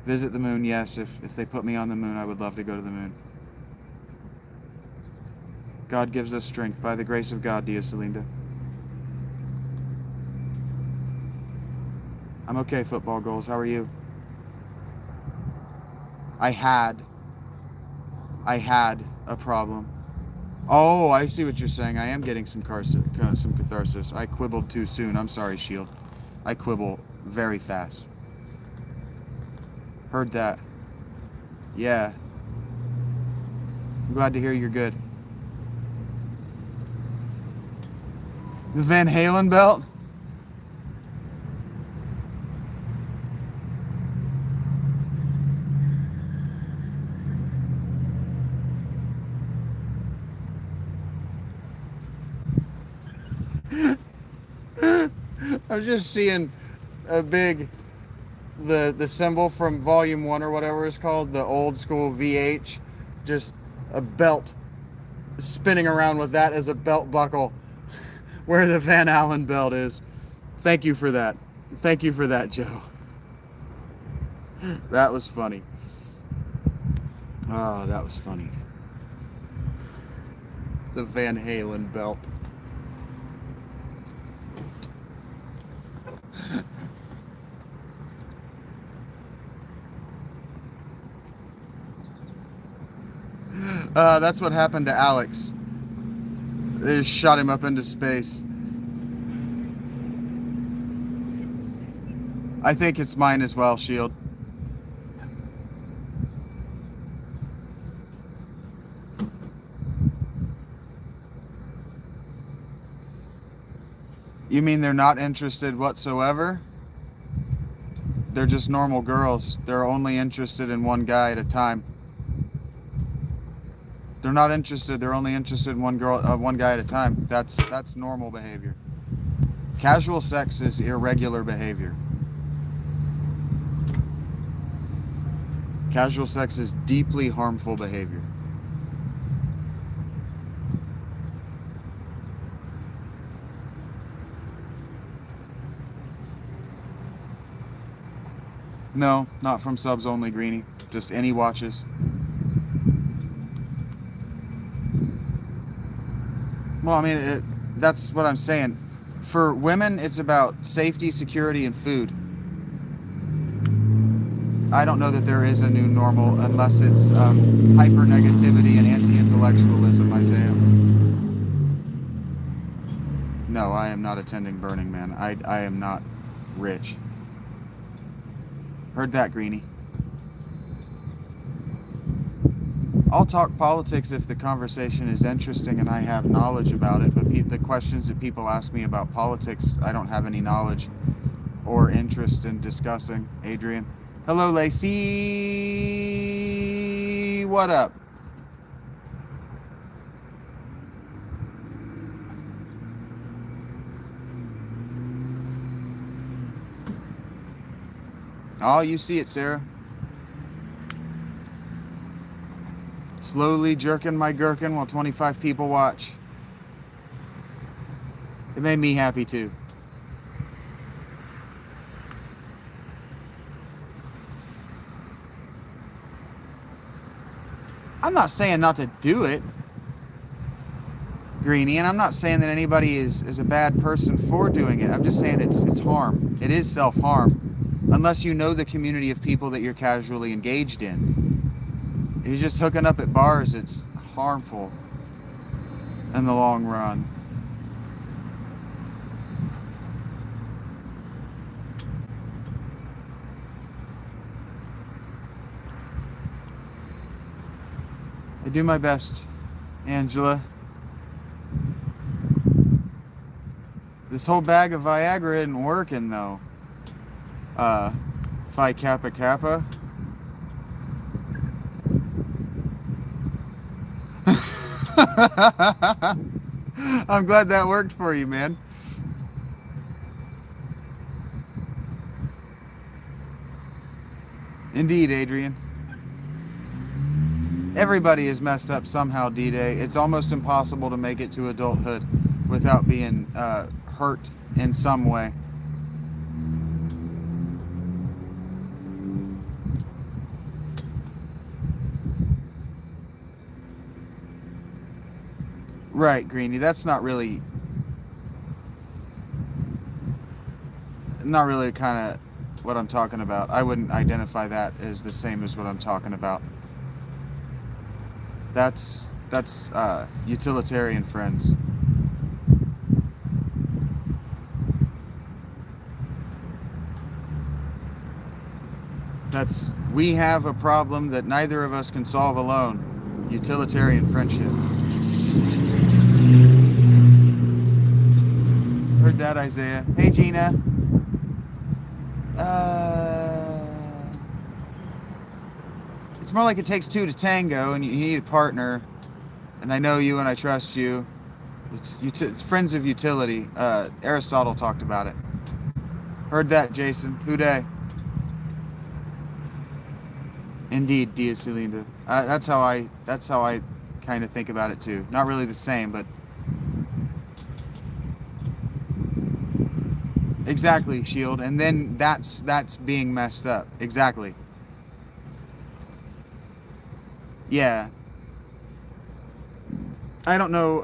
Visit the moon, yes. If they put me on the moon, I would love to go to the moon. God gives us strength by the grace of God, Celinda. I'm okay, football goals. How are you? I had a problem. Oh, I see what you're saying. I am getting some catharsis. I quibbled too soon. I'm sorry, Shield. I quibble very fast. Heard that. Yeah. I'm glad to hear you're good. The Van Halen belt? I'm just seeing a big the symbol from volume 1 or whatever it's called, the old school VH, just a belt spinning around with that as a belt buckle where the Van Allen belt is. Thank you for that. Thank you for that, Joe. That was funny. Oh, that was funny. The Van Halen belt. That's what happened to Alex. They just shot him up into space. I think it's mine as well, Shield. You mean they're not interested whatsoever? They're just normal girls. They're only interested in one guy at a time. They're not interested. They're only interested in one guy at a time. That's normal behavior. Casual sex is irregular behavior. Casual sex is deeply harmful behavior. No, not from subs only, Greenie. Just any watches. Well, I mean, that's what I'm saying. For women, it's about safety, security, and food. I don't know that there is a new normal unless it's hyper-negativity and anti-intellectualism, Isaiah. No, I am not attending Burning Man. I am not rich. Heard that, Greenie. I'll talk politics if the conversation is interesting and I have knowledge about it, but the questions that people ask me about politics, I don't have any knowledge or interest in discussing. Adrian. Hello, Lacey. What up? Oh, you see it, Sarah. Slowly jerking my gherkin while 25 people watch. It made me happy too. I'm not saying not to do it, Greenie, and I'm not saying that anybody is a bad person for doing it. I'm just saying it's harm. It is self-harm, unless you know the community of people that you're casually engaged in. If you're just hooking up at bars, it's harmful in the long run. I do my best, Angela. This whole bag of Viagra isn't working though. Phi Kappa Kappa. I'm glad that worked for you, man. Indeed, Adrian. Everybody is messed up somehow, D-Day. It's almost impossible to make it to adulthood without being hurt in some way. Right, Greenie. That's not really kind of what I'm talking about. I wouldn't identify that as the same as what I'm talking about. That's utilitarian friends. We have a problem that neither of us can solve alone. Utilitarian friendship. Heard that, Isaiah. Hey, Gina. It's more like it takes two to tango, and you need a partner. And I know you, and I trust you. It's friends of utility. Aristotle talked about it. Heard that, Jason. Who day? Indeed, Dia Celinda. That's how I kind of think about it too. Not really the same, but Exactly, Shield. And then that's being messed up. Exactly. Yeah. I don't know,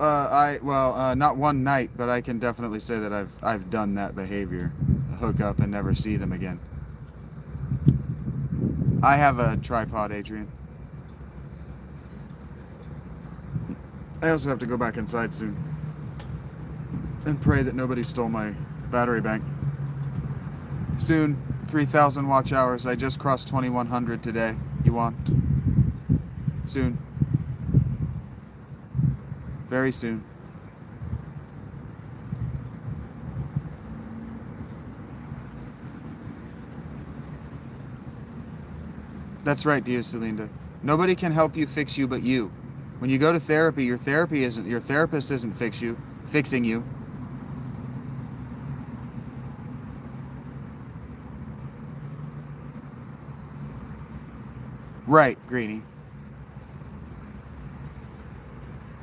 not one night, but I can definitely say that I've done that behavior. Hook up and never see them again. I have a tripod, Adrian. I also have to go back inside soon and pray that nobody stole my battery bank. Soon, 3,000 watch hours. I just crossed 2,100 today. You want? Soon. Very soon. That's right, dear Celinda. Nobody can help you fix you but you. When you go to therapy, your therapist isn't fixing you. Right, Greenie.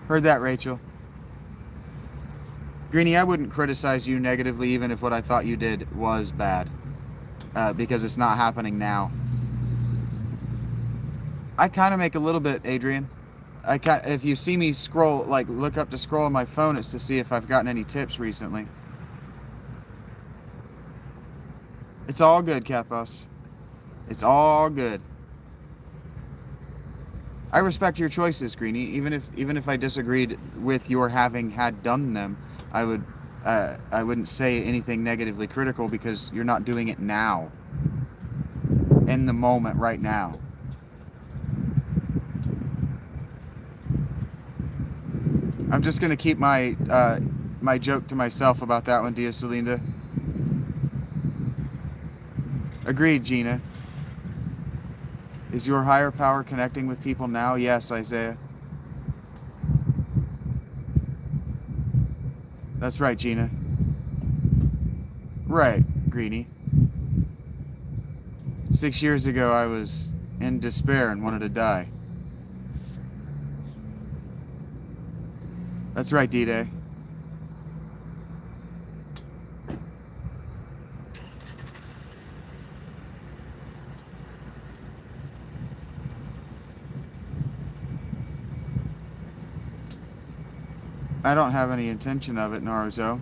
Heard that, Rachel. Greenie, I wouldn't criticize you negatively even if what I thought you did was bad. Because it's not happening now. I kind of make a little bit, Adrian. If you see me scroll, like look up to scroll on my phone, it's to see if I've gotten any tips recently. It's all good, Kathos. It's all good. I respect your choices, Greenie. Even if I disagreed with your having had done them, I wouldn't say anything negatively critical because you're not doing it now. In the moment, right now. I'm just gonna keep my my joke to myself about that one, Dia Celinda. Agreed, Gina. Is your higher power connecting with people now? Yes, Isaiah. That's right, Gina. Right, Greenie. 6 years ago, I was in despair and wanted to die. That's right, D-Day. I don't have any intention of it, Naruto.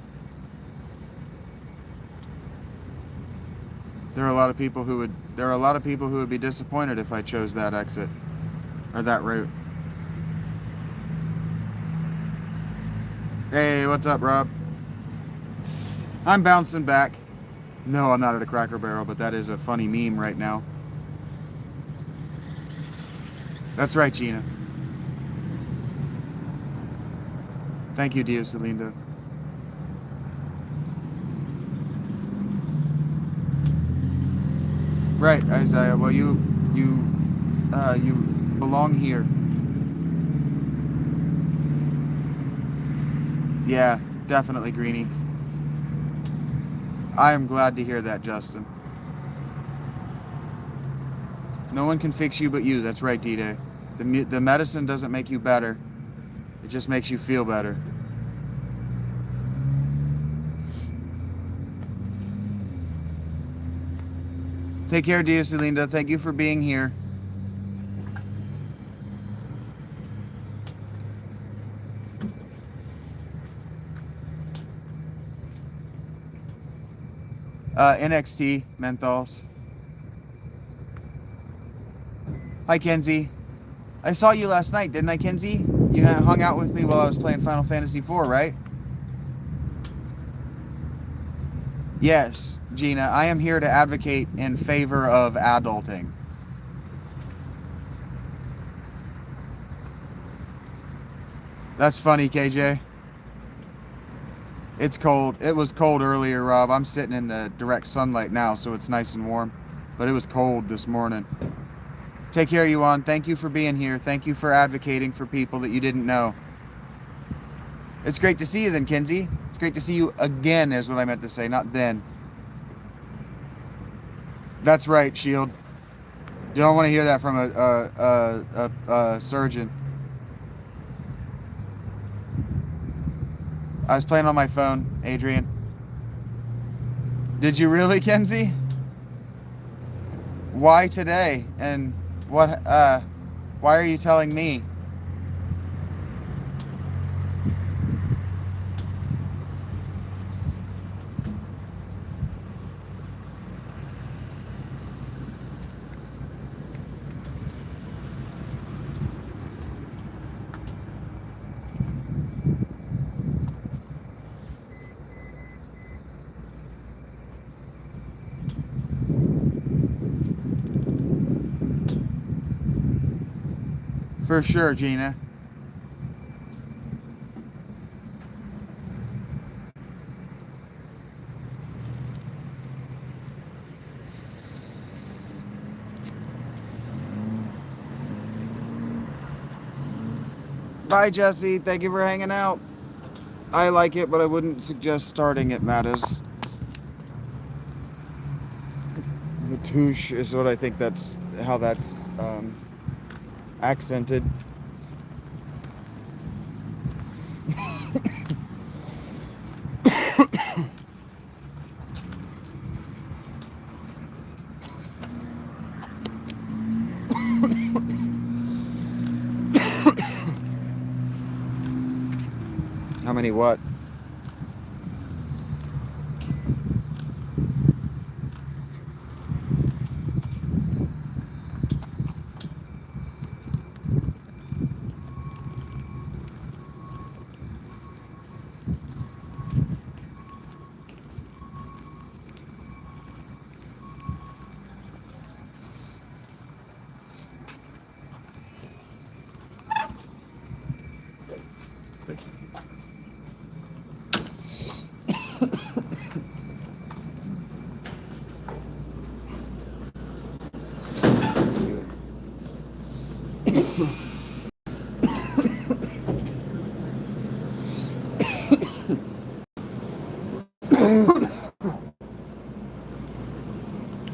There are a lot of people who would be disappointed if I chose that exit or that route. Hey, what's up, Rob? I'm bouncing back. No, I'm not at a Cracker Barrel, but that is a funny meme right now. That's right, Gina. Thank you, Dia Celinda. Right, Isaiah. Well, you belong here. Yeah, definitely, Greenie. I am glad to hear that, Justin. No one can fix you but you. That's right, D-Day. The medicine doesn't make you better. It just makes you feel better. Take care, Dia Celinda. Thank you for being here. NXT menthols. Hi, Kenzie. I saw you last night, didn't I, Kenzie? You hung out with me while I was playing Final Fantasy IV, right? Yes, Gina. I am here to advocate in favor of adulting. That's funny, KJ. It's cold. It was cold earlier, Rob. I'm sitting in the direct sunlight now, so it's nice and warm. But it was cold this morning. Take care, Yuan. Thank you for being here. Thank you for advocating for people that you didn't know. It's great to see you then, Kenzie. It's great to see you again, is what I meant to say, not then. That's right, Shield. You don't want to hear that from a surgeon. I was playing on my phone, Adrian. Did you really, Kenzie? Why today? And what, why are you telling me? For sure, Gina. Bye, Jesse. Thank you for hanging out. I like it, but I wouldn't suggest starting it, Mattis. The touche is what I think that's how that's accented. How many what?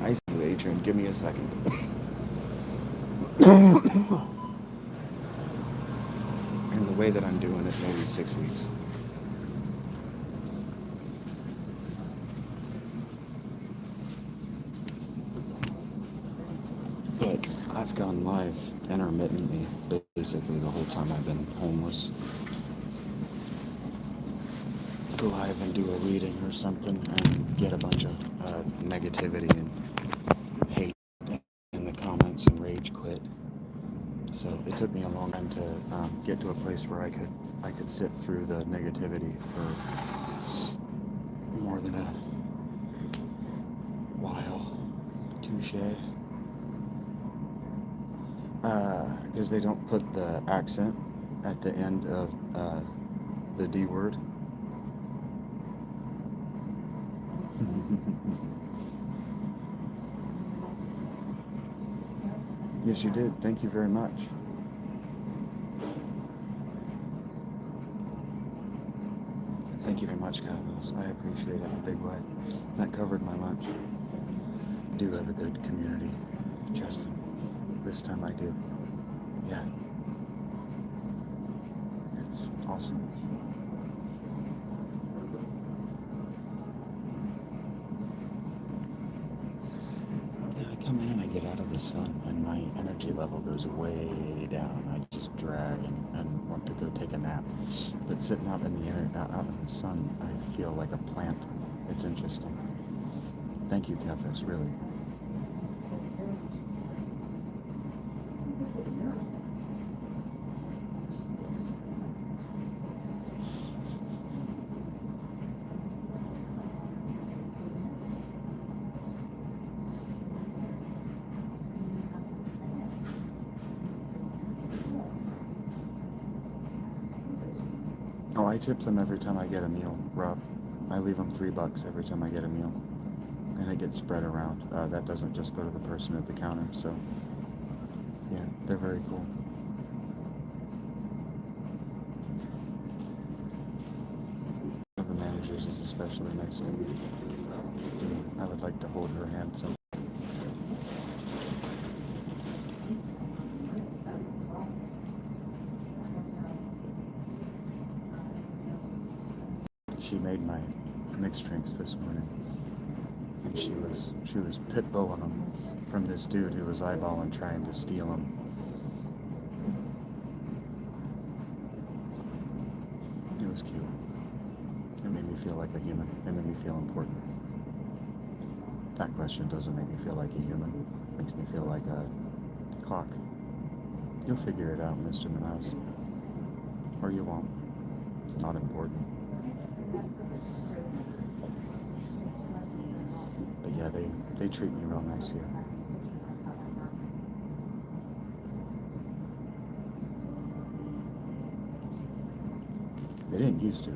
I see you, Adrian. Give me a second. And the way that I'm doing it, maybe 6 weeks. But I've gone live intermittently, basically the whole time I've been homeless. Go live and do a reading or something and get a bunch of negativity and hate in the comments and rage quit. So it took me a long time to get to a place where I could sit through the negativity for more than a while. Touche. Because they don't put the accent at the end of the D word. Yes, you did. Thank you very much. Thank you very much, Carlos. I appreciate it in a big way. That covered my lunch. Do have a good community, Justin. This time I do. Yeah. It's awesome. Yeah, I come in and I get out of the sun and my energy level goes way down. I just drag and want to go take a nap. But sitting out in the sun, I feel like a plant. It's interesting. Thank you, Kathos, really. Oh, I tip them every time I get a meal, Rob. I leave them $3 every time I get a meal. And it gets spread around. That doesn't just go to the person at the counter, so yeah, they're very cool. One of the managers is especially nice to me. I would like to hold her hand some. She made my mixed drinks this morning. She was pit bulling him from this dude who was eyeballing trying to steal him. It was cute. It made me feel like a human. It made me feel important. That question doesn't make me feel like a human. It makes me feel like a clock. You'll figure it out, Mr. Manaus. Or you won't. It's not important. But yeah, they treat me real nice here. They didn't used to,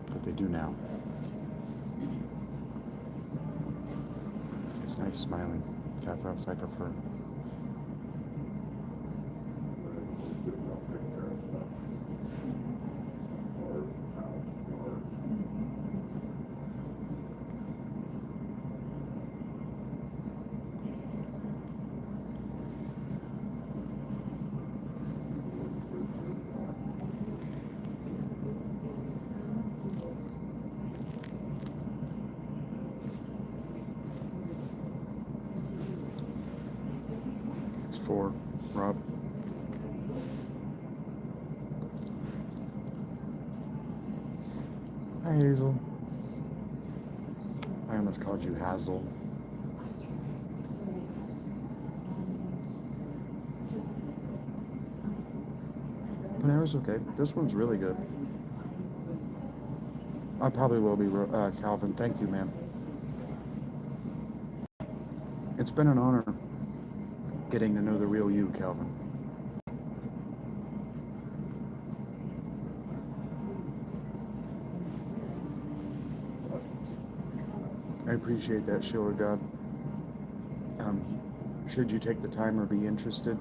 but they do now. It's nice smiling. Cathos I prefer. It's 4, Rob. Hi, Hazel. I almost called you Hazel. Panera's okay. This one's really good. I probably will be, Calvin. Thank you, man. It's been an honor getting to know the real you, Calvin. I appreciate that, Show of God. Should you take the time or be interested,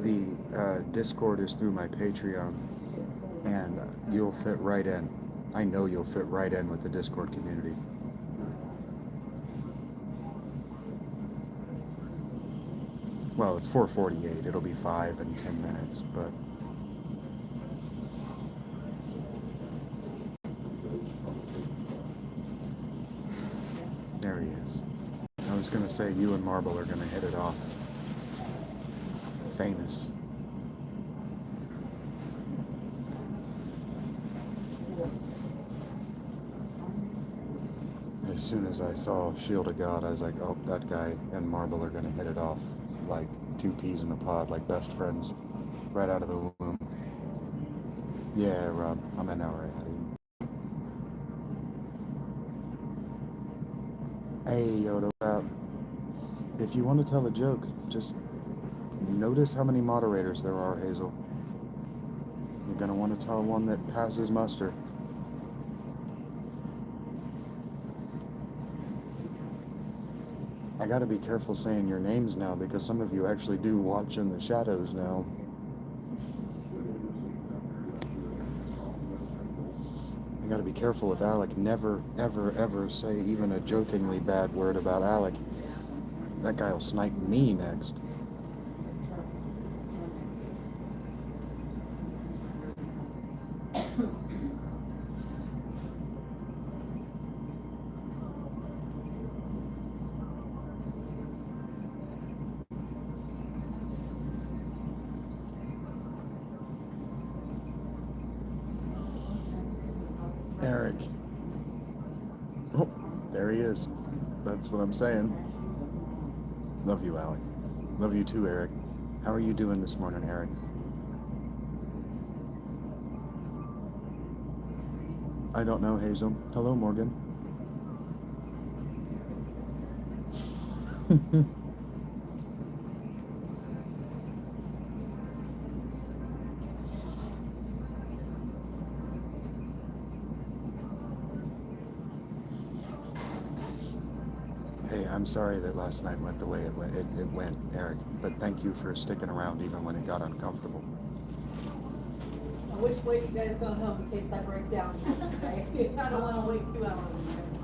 the Discord is through my Patreon, and you'll fit right in. I know you'll fit right in with the Discord community. Well, it's 4:48. It'll be 5 in 10 minutes, but there he is. I was going to say you and Marble are going to hit it off. Famous. As soon as I saw Shield of God, I was like, oh, that guy and Marble are going to hit it off like 2 peas in a pod, like best friends, right out of the womb. Yeah, Rob, I'm an hour ahead of you. Hey, Yoda, what up? If you want to tell a joke, just notice how many moderators there are, Hazel. You're going to want to tell one that passes muster. I gotta be careful saying your names now because some of you actually do watch in the shadows now. I gotta be careful with Alec. Never, ever, ever say even a jokingly bad word about Alec. That guy will snipe me next. Eric. Oh, there he is. That's what I'm saying. Love you, Alec. Love you too, Eric. How are you doing this morning, Eric? I don't know, Hazel. Hello, Morgan. Hey, I'm sorry that last night went the way it went, Eric. But thank you for sticking around even when it got uncomfortable. Which way you guys gonna help in case I break down? Okay? I don't wanna wait 2 hours.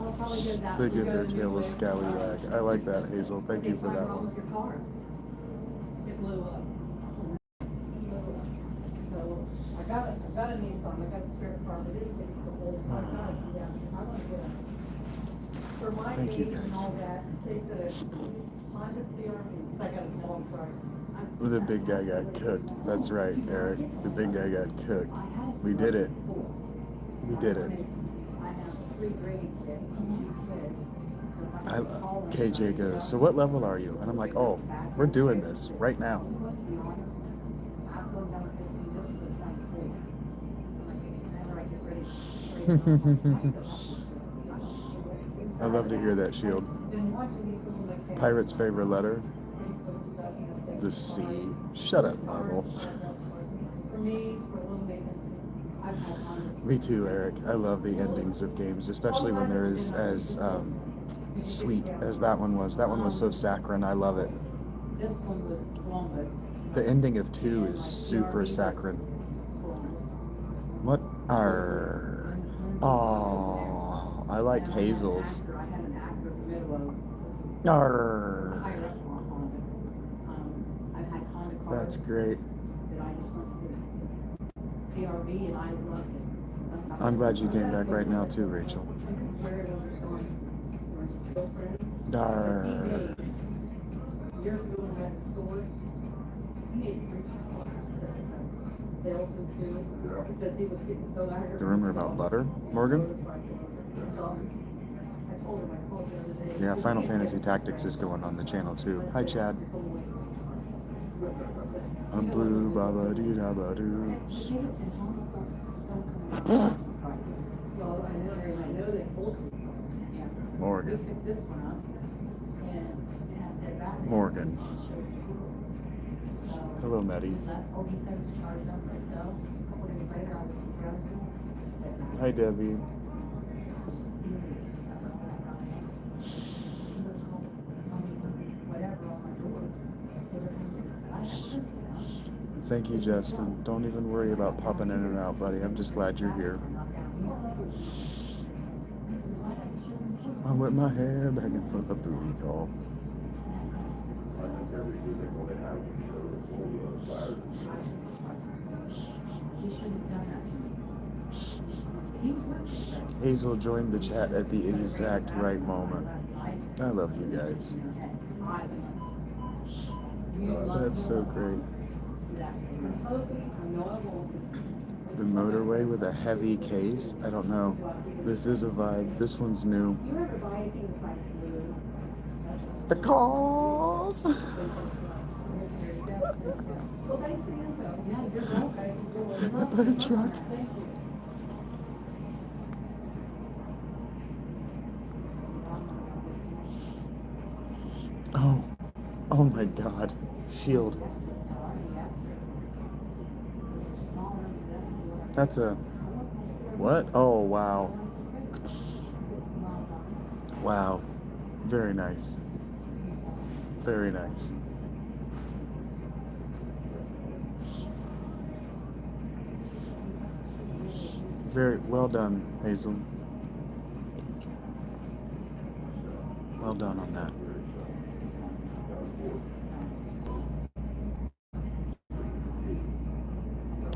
I'll probably go that They way. give their tail a scallywag. I like that, Hazel. Thank you for that What's one. with your car? It blew up. So I got a Nissan. I got a spare car, but it's the whole. I want to get a For my Thank you, age and guys. all that, they said Honda CRV, because I gotta tell them first. The big guy got cooked. That's right, Eric. The big guy got cooked. We did it. We did it. I have 3 grandkids, 2 kids. So if I could call them, KJ goes, so what level are you? And I'm like, oh, we're doing this right now. to be honest, after I'm done with this, this is a 24. Whenever I get ready I love to hear that, Shield. Been watching these little like. Pirate's favorite letter? Facebook stuff, you know, say The C. Shut up, Marvel. For me, for little babies, I've had Hondas. Me too, Eric. I love the endings of games, especially when they're as sweet as that one was. That one was so saccharine. I love it. This one was Columbus. The ending of 2 is super saccharine. What are... Oh, I liked Hazel's. I had an actor Midlow. Arr. I've had Honda cars. That's great. That I just went to CRV and I loved it. I'm glad you came back right now too, Rachel. Darr. Years ago when I had the store, he ate salesman too, because he was getting so angry. The rumor about butter, Morgan? I told him, I called the other day. Yeah, Final Fantasy Tactics is going on the channel too. Hi, Chad. I'm blue, baba dee da ba doo. Well, I know they told me. Morgan. Picked this one up and their battery. Morgan. So Hello, Maddie. he left, oh, he said it was charged up, let go. A couple days later, I was in Dresden. Hi, Debbie. Thank you, Justin. Don't even worry about popping in and out, buddy. I'm just glad you're here. I'm with my hair begging for the booty call. Hazel joined the chat at the exact right moment. I love you guys. That's so great. The motorway with a heavy case? I don't know. This is a vibe. This one's new. You ever buy anything besides food? The calls! Well, thanks for the info. Yeah, you're welcome. I bought a truck. Oh. Oh my god. Shield. That's a... What? Oh, wow. Wow. Very nice. Very nice. Very well done, Hazel. Well done on that.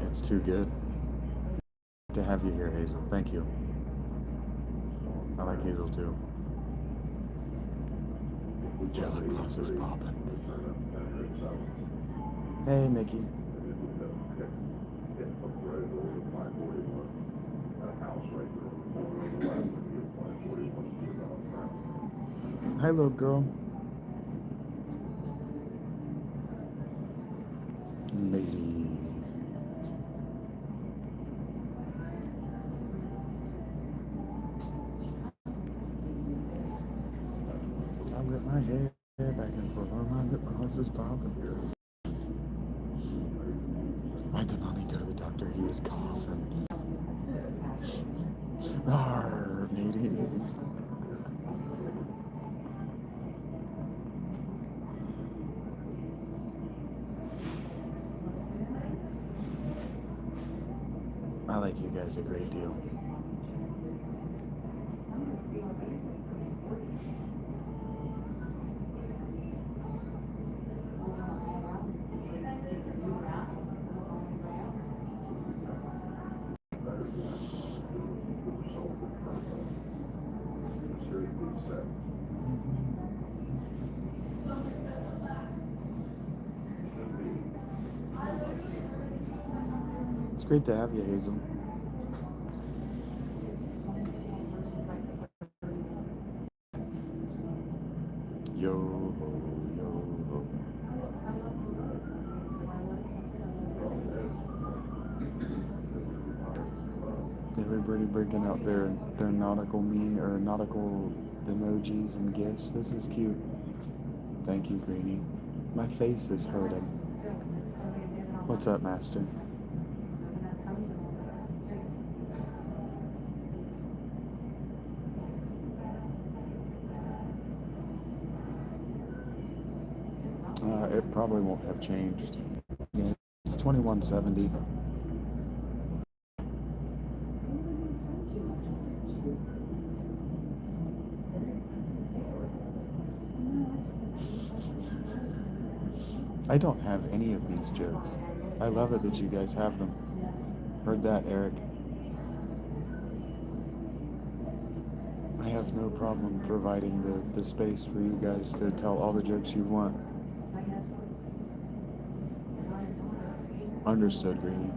It's too good to have you here, Hazel. Thank you. I like Hazel too. Yeah, the glass is popping. Hey, Mickey. Hi, little girl. Lady. I whip my hair back and forth on my lip gloss is popping. Why'd the mommy go to the doctor? He was coughing. Arr, mateys. I like you guys a great deal. It's great to have you, Hazel. Yo ho, yo ho. Everybody breaking out their nautical nautical emojis and gifts. This is cute. Thank you, Greenie. My face is hurting. What's up, Master? It probably won't have changed. Yeah, it's 2170. I don't have any of these jokes. I love it that you guys have them. Heard that, Eric. I have no problem providing the space for you guys to tell all the jokes you want. Understood, Greenie.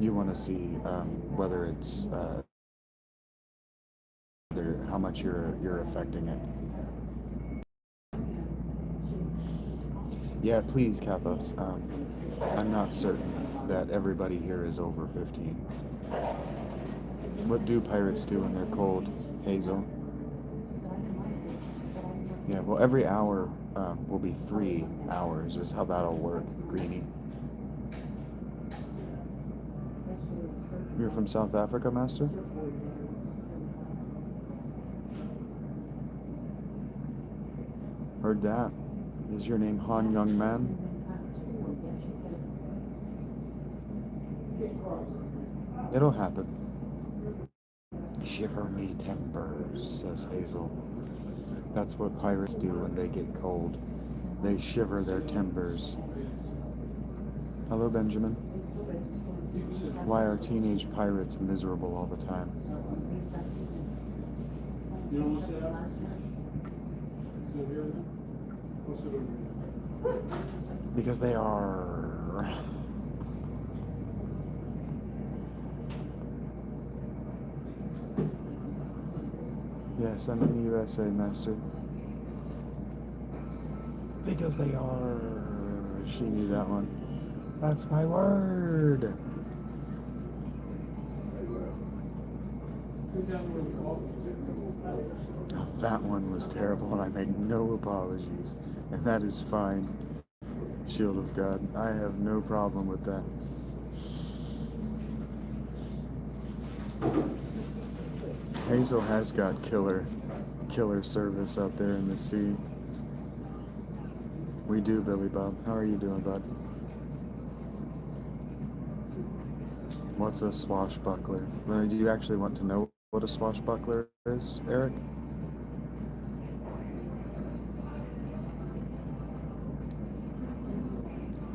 You want to see whether it's how much you're affecting it. Yeah, please, Kathos. I'm not certain that everybody here is over 15. What do pirates do when they're cold, Hazel? Yeah, well, every hour will be 3 hours, is how that'll work, Greenie. You're from South Africa, Master? Heard that. Is your name Han, young man? It'll happen. Shiver me timbers, says Hazel. That's what pirates do when they get cold. They shiver their timbers. Hello, Benjamin. Why are teenage pirates miserable all the time? Because they are... Yes, I'm in the USA, Master. Because they are... She knew that one. That's my word! Oh, that one was terrible, and I make no apologies. And that is fine. Shield of God. I have no problem with that. Hazel has got killer service out there in the sea. We do, Billy Bob. How are you doing, bud? What's a swashbuckler? Well, do you actually want to know what a swashbuckler is, Eric?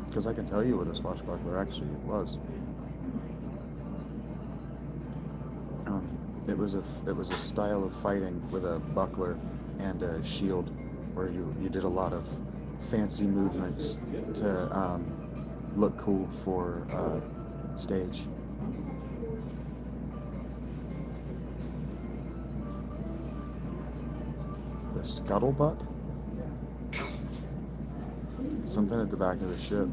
Because I can tell you what a swashbuckler actually was. It was a style of fighting with a buckler and a shield, where you did a lot of fancy movements to look cool for stage. The scuttlebutt? Something at the back of the ship.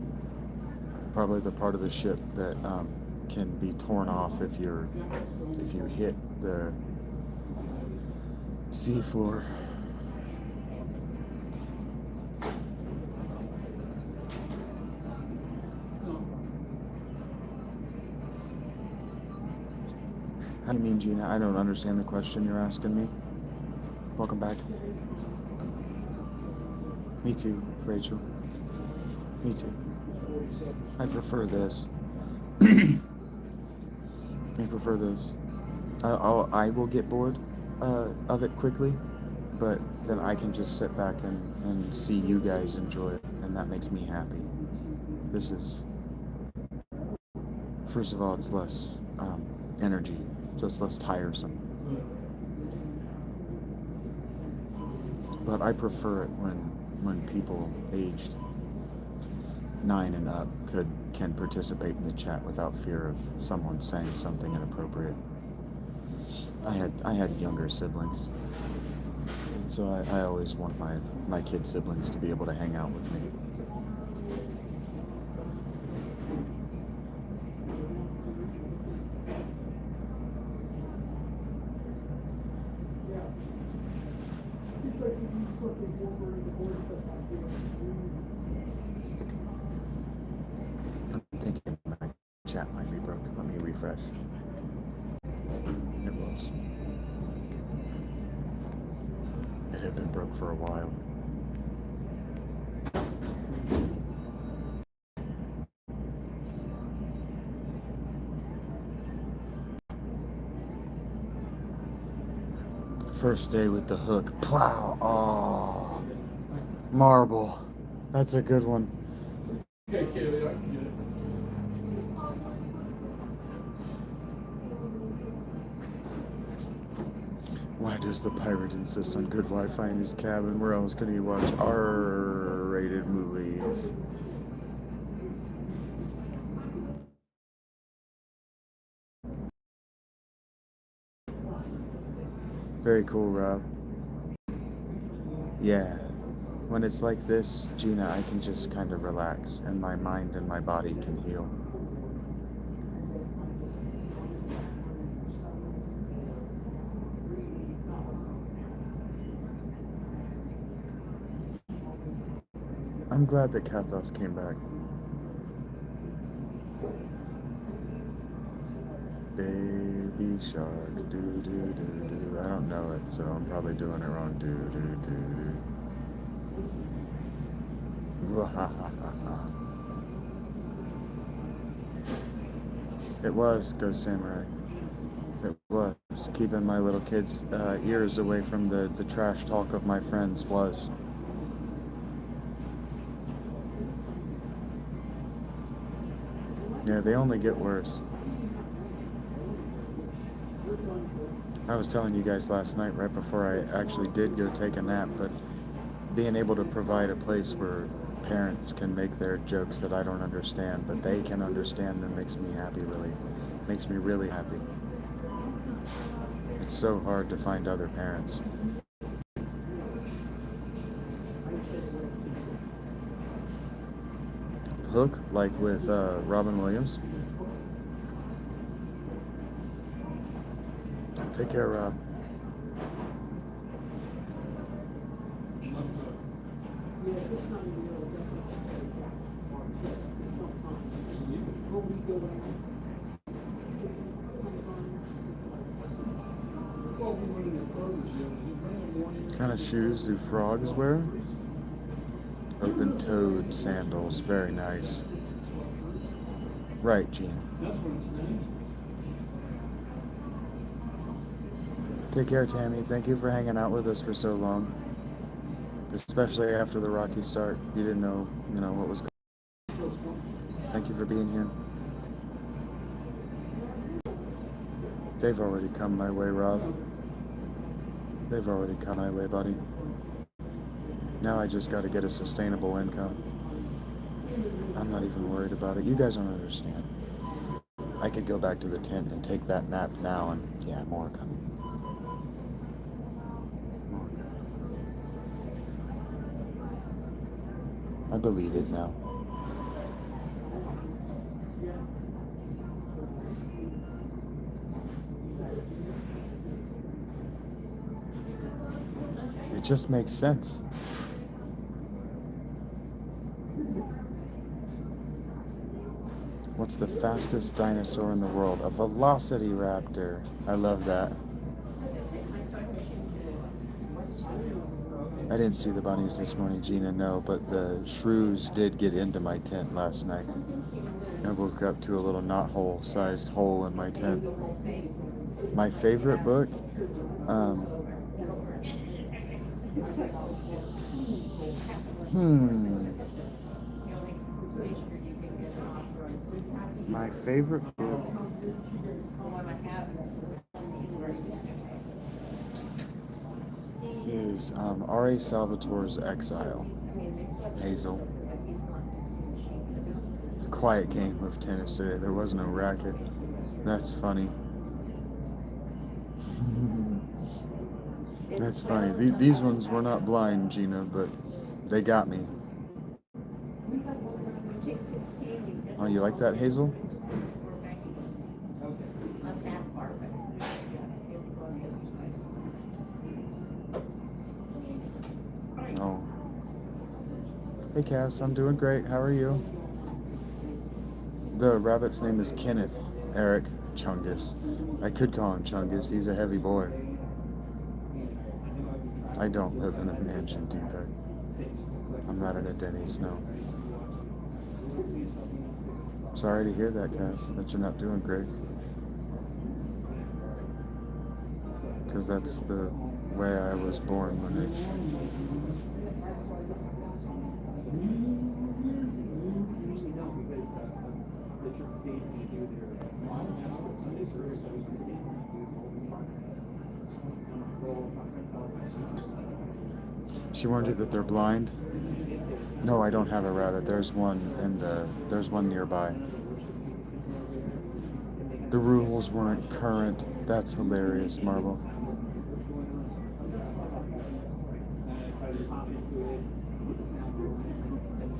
Probably the part of the ship that can be torn off if you hit the sea floor. How do you mean, Gina? I don't understand the question you're asking me. Welcome back. Me too, Rachel. Me too. I prefer this. I prefer this. I will get bored of it quickly, but then I can just sit back and see you guys enjoy it, and that makes me happy. This is, first of all, it's less energy, so it's less tiresome. But I prefer it when people aged 9 and up can participate in the chat without fear of someone saying something inappropriate. I had younger siblings, so I always want my kid siblings to be able to hang out with me. I'm thinking my chat might be broken. Let me refresh. It was. It had been broke for a while. First day with the hook. Plow. Oh. Marble. That's a good one. Okay, Kaylee, I can get it. Why does the pirate insist on good Wi-Fi in his cabin? Where else can he watch R-rated movies? Very cool, Rob. Yeah. When it's like this, Gina, I can just kind of relax, and my mind and my body can heal. I'm glad that Kathos came back. Baby shark, do do do do. I don't know it, so I'm probably doing it wrong. Do do do do. It was Ghost Samurai. It was. Keeping my little kids' ears away from the trash talk of my friends was. Yeah, they only get worse. I was telling you guys last night, right before I actually did go take a nap, but being able to provide a place where parents can make their jokes that I don't understand, but they can understand them, makes me happy, really. Makes me really happy. It's so hard to find other parents. Hook, like with Robin Williams. Take care, Rob. What kind of shoes do frogs wear? Open-toed sandals, very nice. Right, Gene. Take care, Tammy. Thank you for hanging out with us for so long. Especially after the rocky start. You didn't know, what was going on. Thank you for being here. They've already come my way, Rob. They've already come my way, buddy. Now I just got to get a sustainable income. I'm not even worried about it. You guys don't understand. I could go back to the tent and take that nap now, and yeah, more coming. More coming. I believe it now. It just makes sense. What's the fastest dinosaur in the world? A velociraptor. I love that. I didn't see the bunnies this morning, Gina, no, but the shrews did get into my tent last night. I woke up to a little knothole-sized hole in my tent. My favorite book? My favorite book is R.A. Salvatore's Exile. Hazel. quiet game of tennis today. There was no racket. That's funny. That's funny. These ones were not blind, Gina, but they got me. Oh, you like that, Hazel? Oh. Hey, Cass, I'm doing great. How are you? The rabbit's name is Kenneth Eric Chungus. I could call him Chungus. He's a heavy boy. I don't live in a mansion, Deepak. I'm not in a Denny's, no. Sorry to hear that, Cass, that you're not doing great. Because that's the way I was born, Manish. She warned you that they're blind? No, I don't have a rabbit. There's one, and there's one nearby. The rules weren't current. That's hilarious, Marble.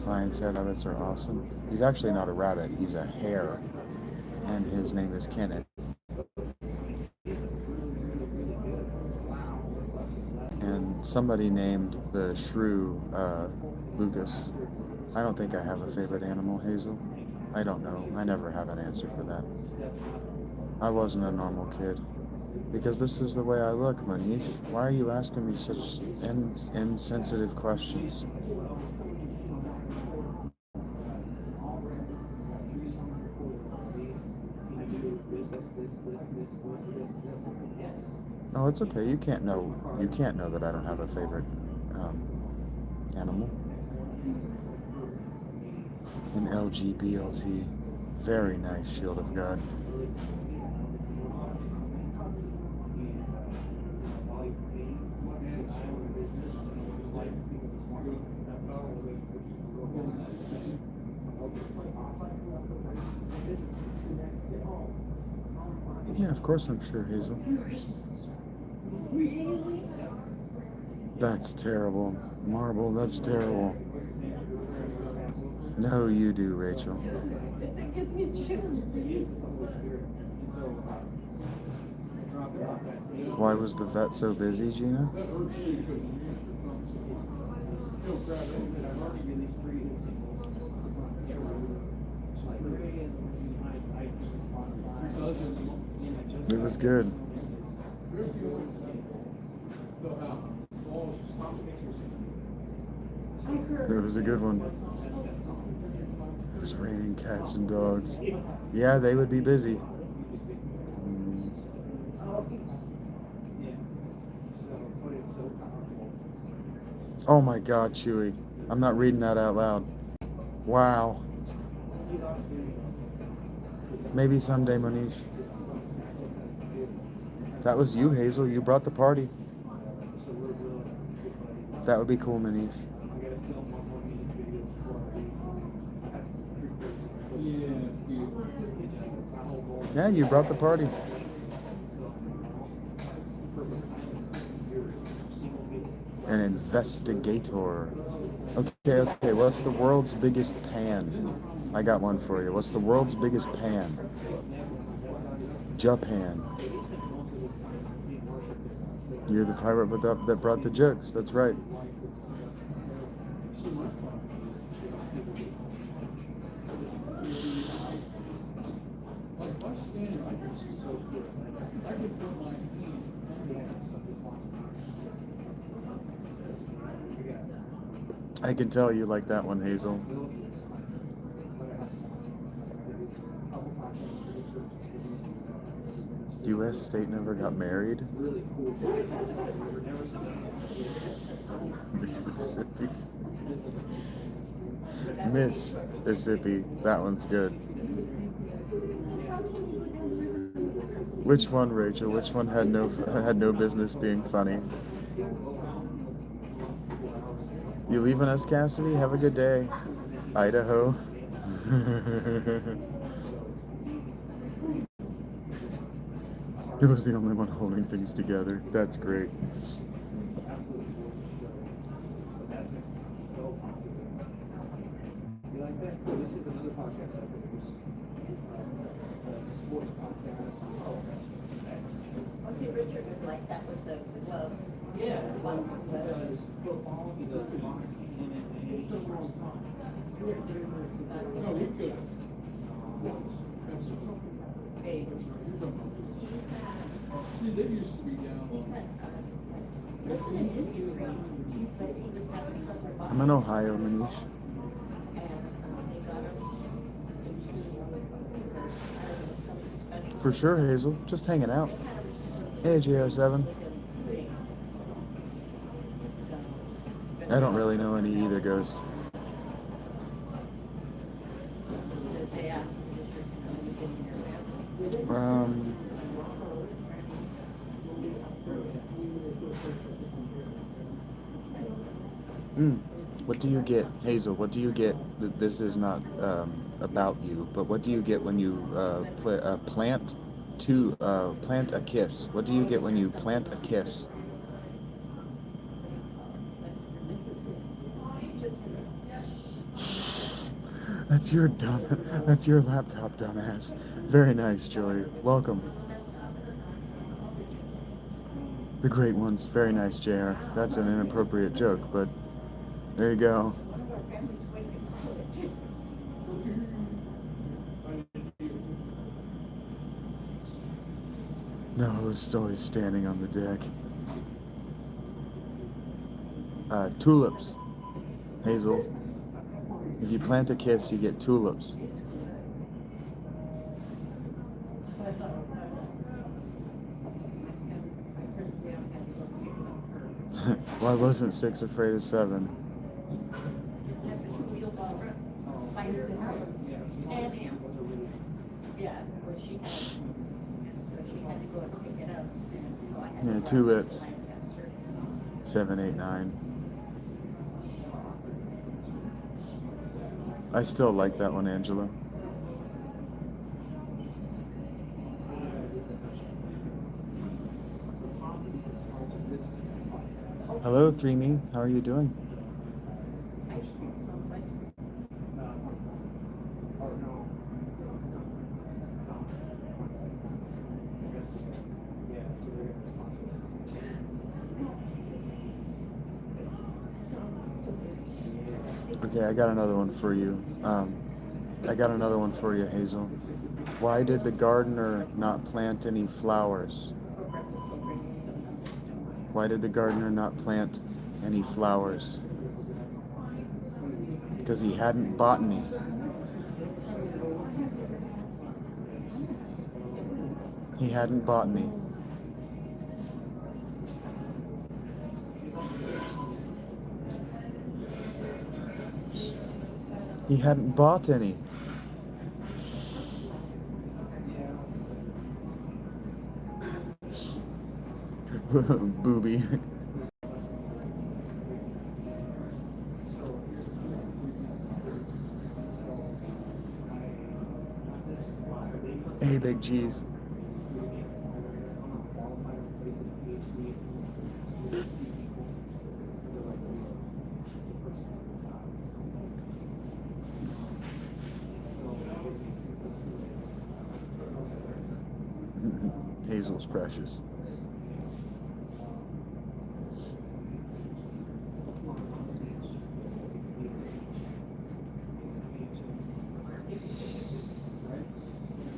Lion said rabbits are awesome. He's actually not a rabbit. He's a hare, and his name is Kenneth. And somebody named the shrew Lucas. I don't think I have a favorite animal, Hazel. I don't know. I never have an answer for that. I wasn't a normal kid. Because this is the way I look, Manish. Why are you asking me such insensitive questions? Oh, it's okay. You can't know. You can't know that I don't have a favorite animal. An LGBLT. Very nice, Shield of God. Yeah, of course I'm sure, Hazel. That's terrible. Marble, that's terrible. No, you do, Rachel. That gives me chills, dude. Why was the vet so busy, Gina? It was good. It was a good one. It was raining cats and dogs. Yeah, they would be busy. Oh my God, Chewy. I'm not reading that out loud. Wow. Maybe someday, Manish. That was you, Hazel. You brought the party. That would be cool, Manish. Yeah, you brought the party. An investigator. Okay. What's the world's biggest pan? I got one for you. What's the world's biggest pan? Japan. You're the pirate that brought the jokes. That's right. I can tell you like that one, Hazel. U.S. state never got married? Mississippi. Mississippi. That one's good. Which one, Rachel? Which one had no business being funny? You leaving us, Cassidy? Have a good day. Idaho. He was the only one holding things together. That's great. You like that? This is another podcast I produce. It's a sports podcast. Okay, Richard would like that with the glove. Yeah, he does football, he does boxing, MMA. No, we could. Hey, See, they used to be down. he had, wasn't an injury, but he was having trouble. I'm in Ohio, Manish. And, they got him into, something special. For sure, Hazel. Just hanging out. They had him Hey, JR7. So, I don't really know any either, Ghost. so they asked him to just, get in your family. What do you get, Hazel? What do you get? This is not about you, but what do you get when you plant a kiss? What do you get when you plant a kiss? That's your laptop, dumbass. Very nice, Joey. Welcome. The great ones. Very nice, JR. That's an inappropriate joke, but there you go. No, Story's standing on the deck. Tulips. Hazel. If you plant a kiss, you get tulips. Why wasn't 6 afraid of 7? Has the two wheels on front, spider and him. Yeah, where she had, and so she had to go and pick it up, and so I had to. Yeah, run tulips. right past her. 7, 8, 9. I still like that one, Angela. Hello, 3Me. How are you doing? Ice cream, smells ice cream. Okay, I got another one for you. Hazel. Why did the gardener not plant any flowers? Why did the gardener not plant any flowers? Because he hadn't bought any. He hadn't bought any. He hadn't bought any. Booby. Hey, Big G's. Hazel's precious.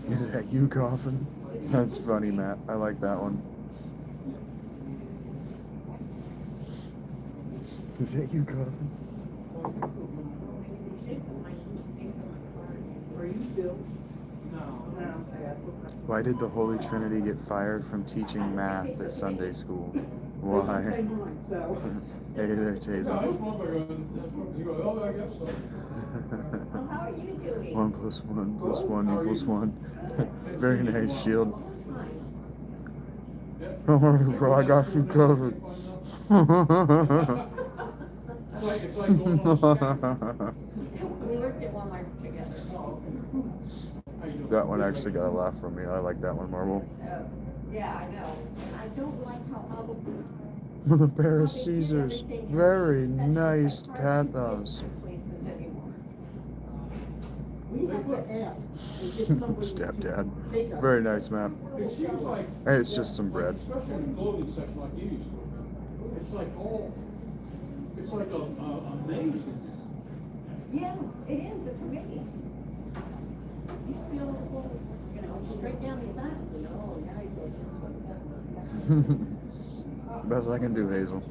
Is that you coughing? That's funny, Matt. I like that one. Is that you coughing? Are you still? No. Why did the Holy Trinity get fired from teaching math at Sunday school? Why? Hey there, Yeah, I Taser. just went by going, you go, oh, I guess so. Well, how are you doing? 1 + 1 + 1 = 1. Very nice, Shield. Don't worry, bro. I got you covered. It's like going on a stack. We were worked at Walmart together. That one actually got a laugh from me. I like that one, Marble. Yeah, I know. I don't like how all With a pair of Caesars. Very nice Cathos. places anymore. We have to ask and get somebody to Stepdad. take us. Very nice map. It seems like. Hey, it's just some bread. Especially in the clothing section like you used to. It's like it's like a maze in there. Yeah, it is. It's a maze. Used to be able to go, straight down these aisles and now you go this way. Best I can do, Hazel.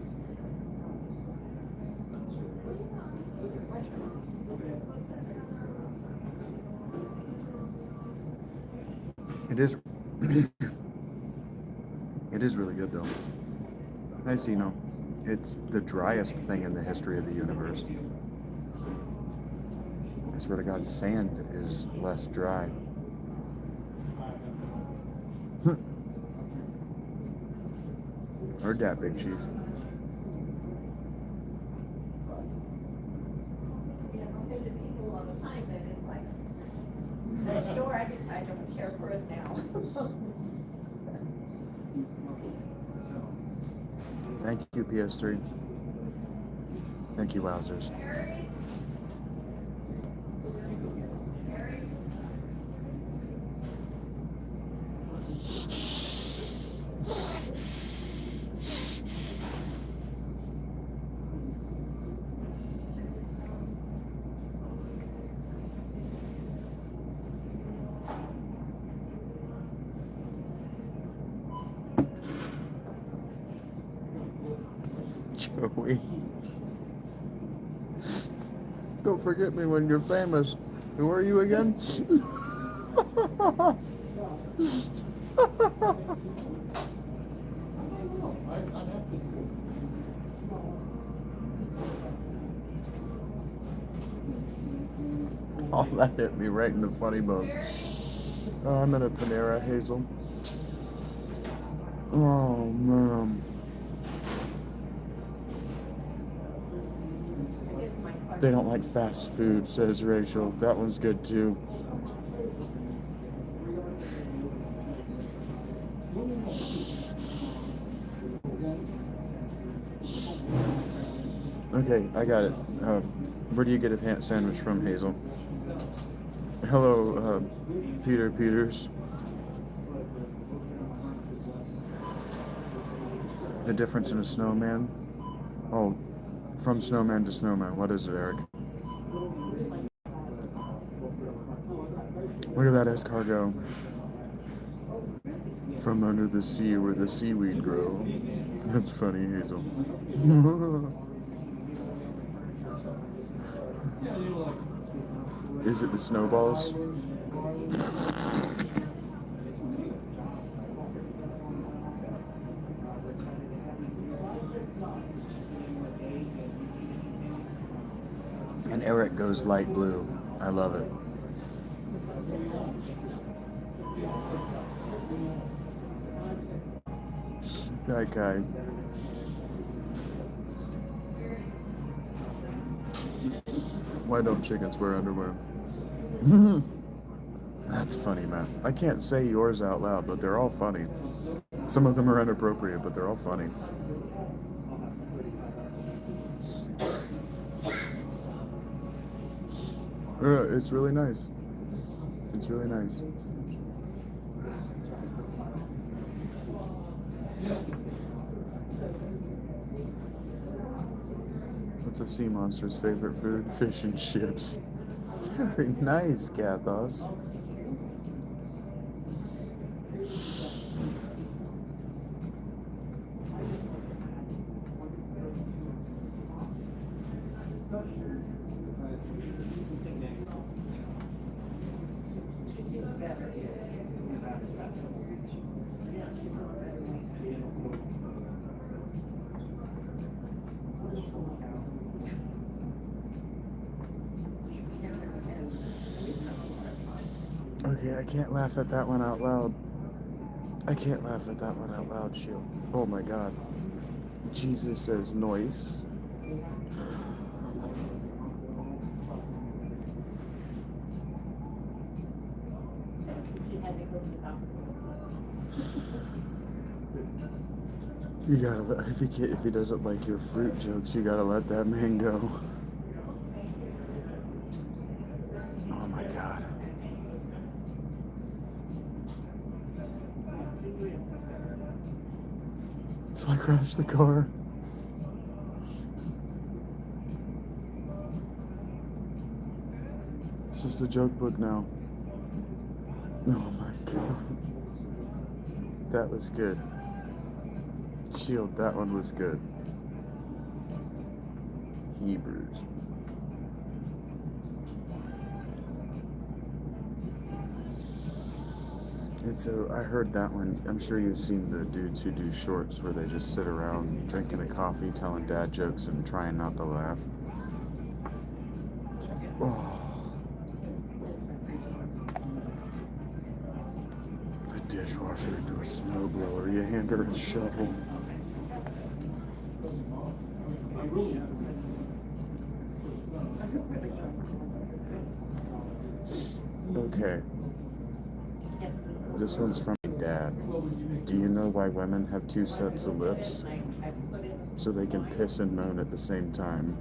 It is. It is really good, though. I see. No, it's the driest thing in the history of the universe. I swear to God, sand is less dry. Heard that, Big Cheese. Yeah, I've been to people all the time, but it's like, that store, I don't care for it now. Thank you, PS3. Thank you, Wowzers. Joey. Don't forget me when you're famous. Who are you again? I'd have to. Oh, that hit me right in the funny bone. Oh, I'm in a Panera, Hazel. Oh, man. They don't like fast food, says Rachel. That one's good, too. Okay, I got it. Where do you get a sandwich from, Hazel? Hello, Peter Peters. The difference in a snowman? Oh, from snowman to snowman. What is it, Eric? Look at that escargot. From under the sea where the seaweed grow. That's funny, Hazel. Is it the snowballs? And Eric goes light blue. I love it. Kai Kai. Why don't chickens wear underwear? That's funny, man. I can't say yours out loud, but they're all funny. Some of them are inappropriate, but they're all funny. It's really nice. It's really nice. What's a sea monster's favorite food? Fish and chips. Very nice, Kathos. She seems better. Yeah, she's all right. Okay, I can't laugh at that one out loud. I can't laugh at that one out loud, Shield. Oh my god. Jesus says noise. had to go to the doctor. You gotta let, if he doesn't like your fruit jokes, you gotta let that man go. Oh my god. So I crashed the car. It's just a joke book now. Oh my god. That was good. Shield, that one was good. Hebrews. And so I heard that one. I'm sure you've seen the dudes who do shorts where they just sit around drinking a coffee, telling dad jokes, and trying not to laugh. Oh, the dishwasher into a snowblower. You hand her a shovel. Okay. This one's from my dad. Do you know why women have two sets of lips? So they can piss and moan at the same time.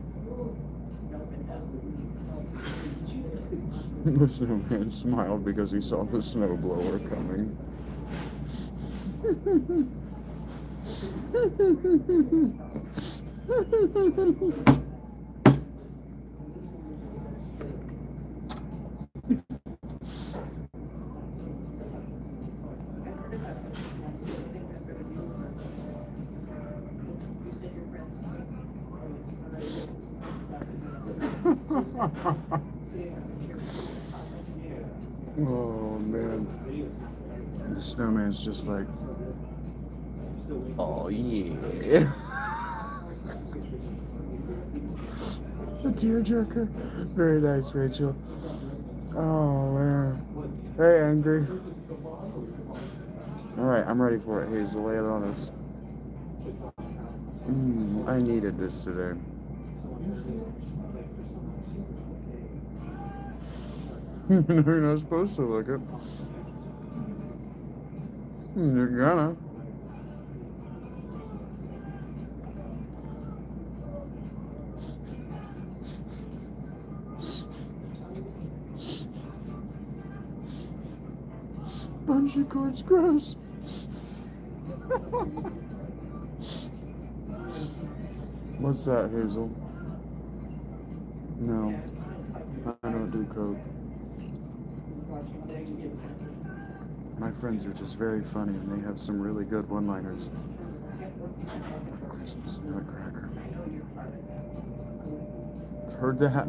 The snowman smiled because he saw the snowblower coming. Oh man. The snowman's just like, oh yeah. A tearjerker. Very nice, Rachel. Oh man. Hey, Angry. Alright, I'm ready for it, Hazel. Lay it on us. I needed this today. You're not supposed to lick it. You're gonna. Bungee cord's gross. What's that, Hazel? No, I don't do coke. My friends are just very funny and they have some really good one-liners. Christmas nutcracker. Heard that?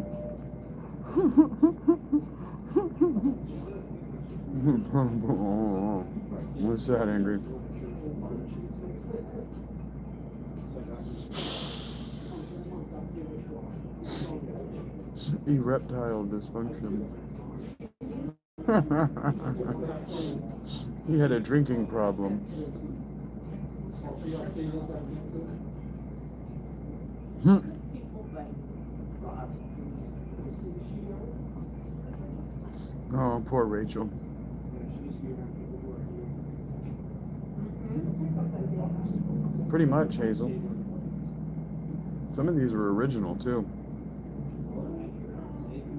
What's that, Angry? Erectile dysfunction. He had a drinking problem. Oh, poor Rachel. Pretty much, Hazel. Some of these were original, too.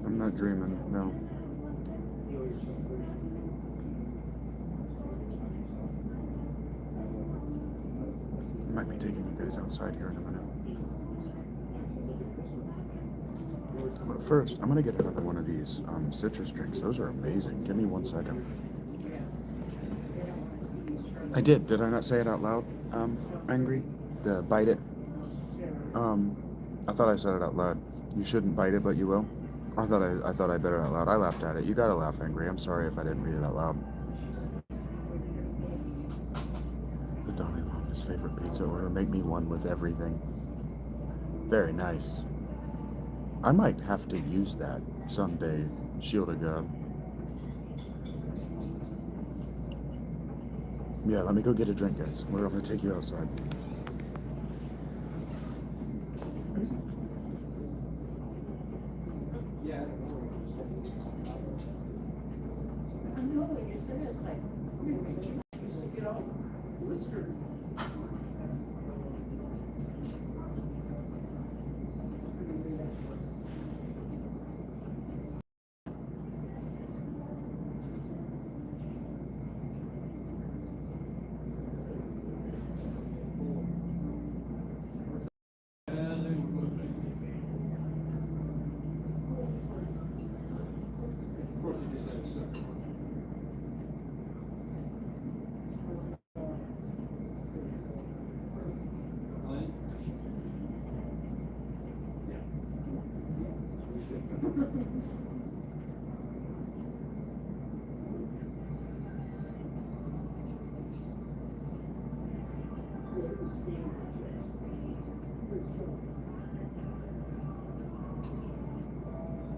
I'm not dreaming, no. I might be taking you guys outside here in a minute. But first, I'm going to get another one of these citrus drinks. Those are amazing. Give me 1 second. I did. Did I not say it out loud? Angry? Bite it. I thought I said it out loud. You shouldn't bite it, but you will. I thought I better out loud. I laughed at it. You gotta laugh, Angry. I'm sorry if I didn't read it out loud. The Dalai Lama's favorite pizza order. Make me one with everything. Very nice. I might have to use that someday. Shield of God. Yeah, let me go get a drink, guys. We're gonna take you outside. I know, you're Listen, it's like, I used to get all blistered. And then of course, you just had a second one. Elaine?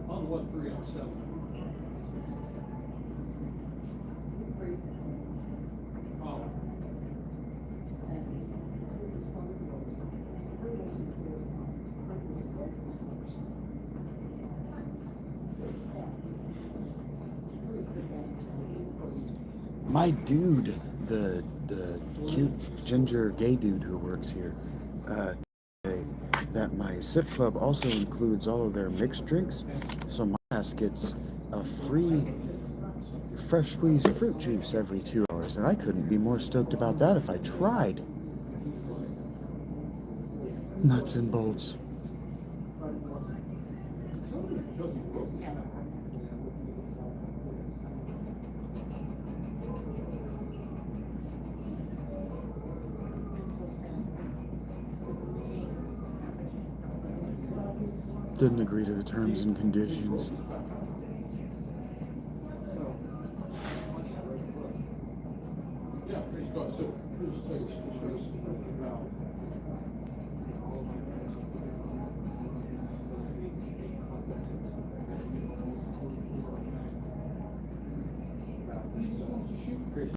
On what, 3 on 7? Oh. My dude, the cute ginger gay dude who works here, that my sip club also includes all of their mixed drinks, so my ass gets a free fresh squeezed fruit juice every 2 hours, and I couldn't be more stoked about that if I tried. Nuts and bolts. Didn't agree to the terms and conditions. Yeah, praise God. So, please tell you stories about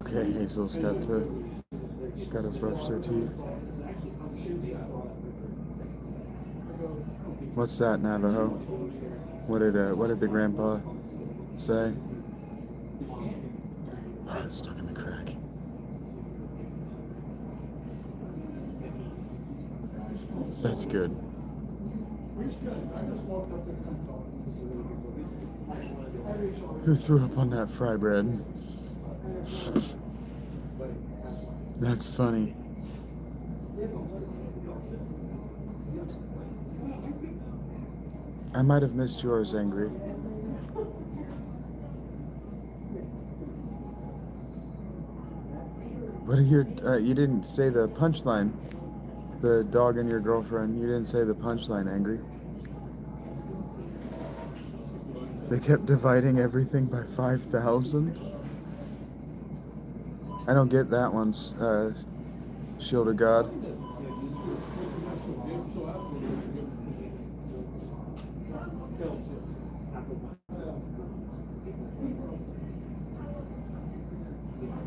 Okay, Hazel's got to brush their teeth. What's that, Navajo? What did the grandpa say? Oh, it's stuck in the crack. That's good. I just walked up there and come talking. Who threw up on that fry bread? That's funny. I might have missed yours, Angry. What are your, you didn't say the punchline. The dog and your girlfriend, you didn't say the punchline, Angry. They kept dividing everything by 5,000. I don't get that one's, Shield of God.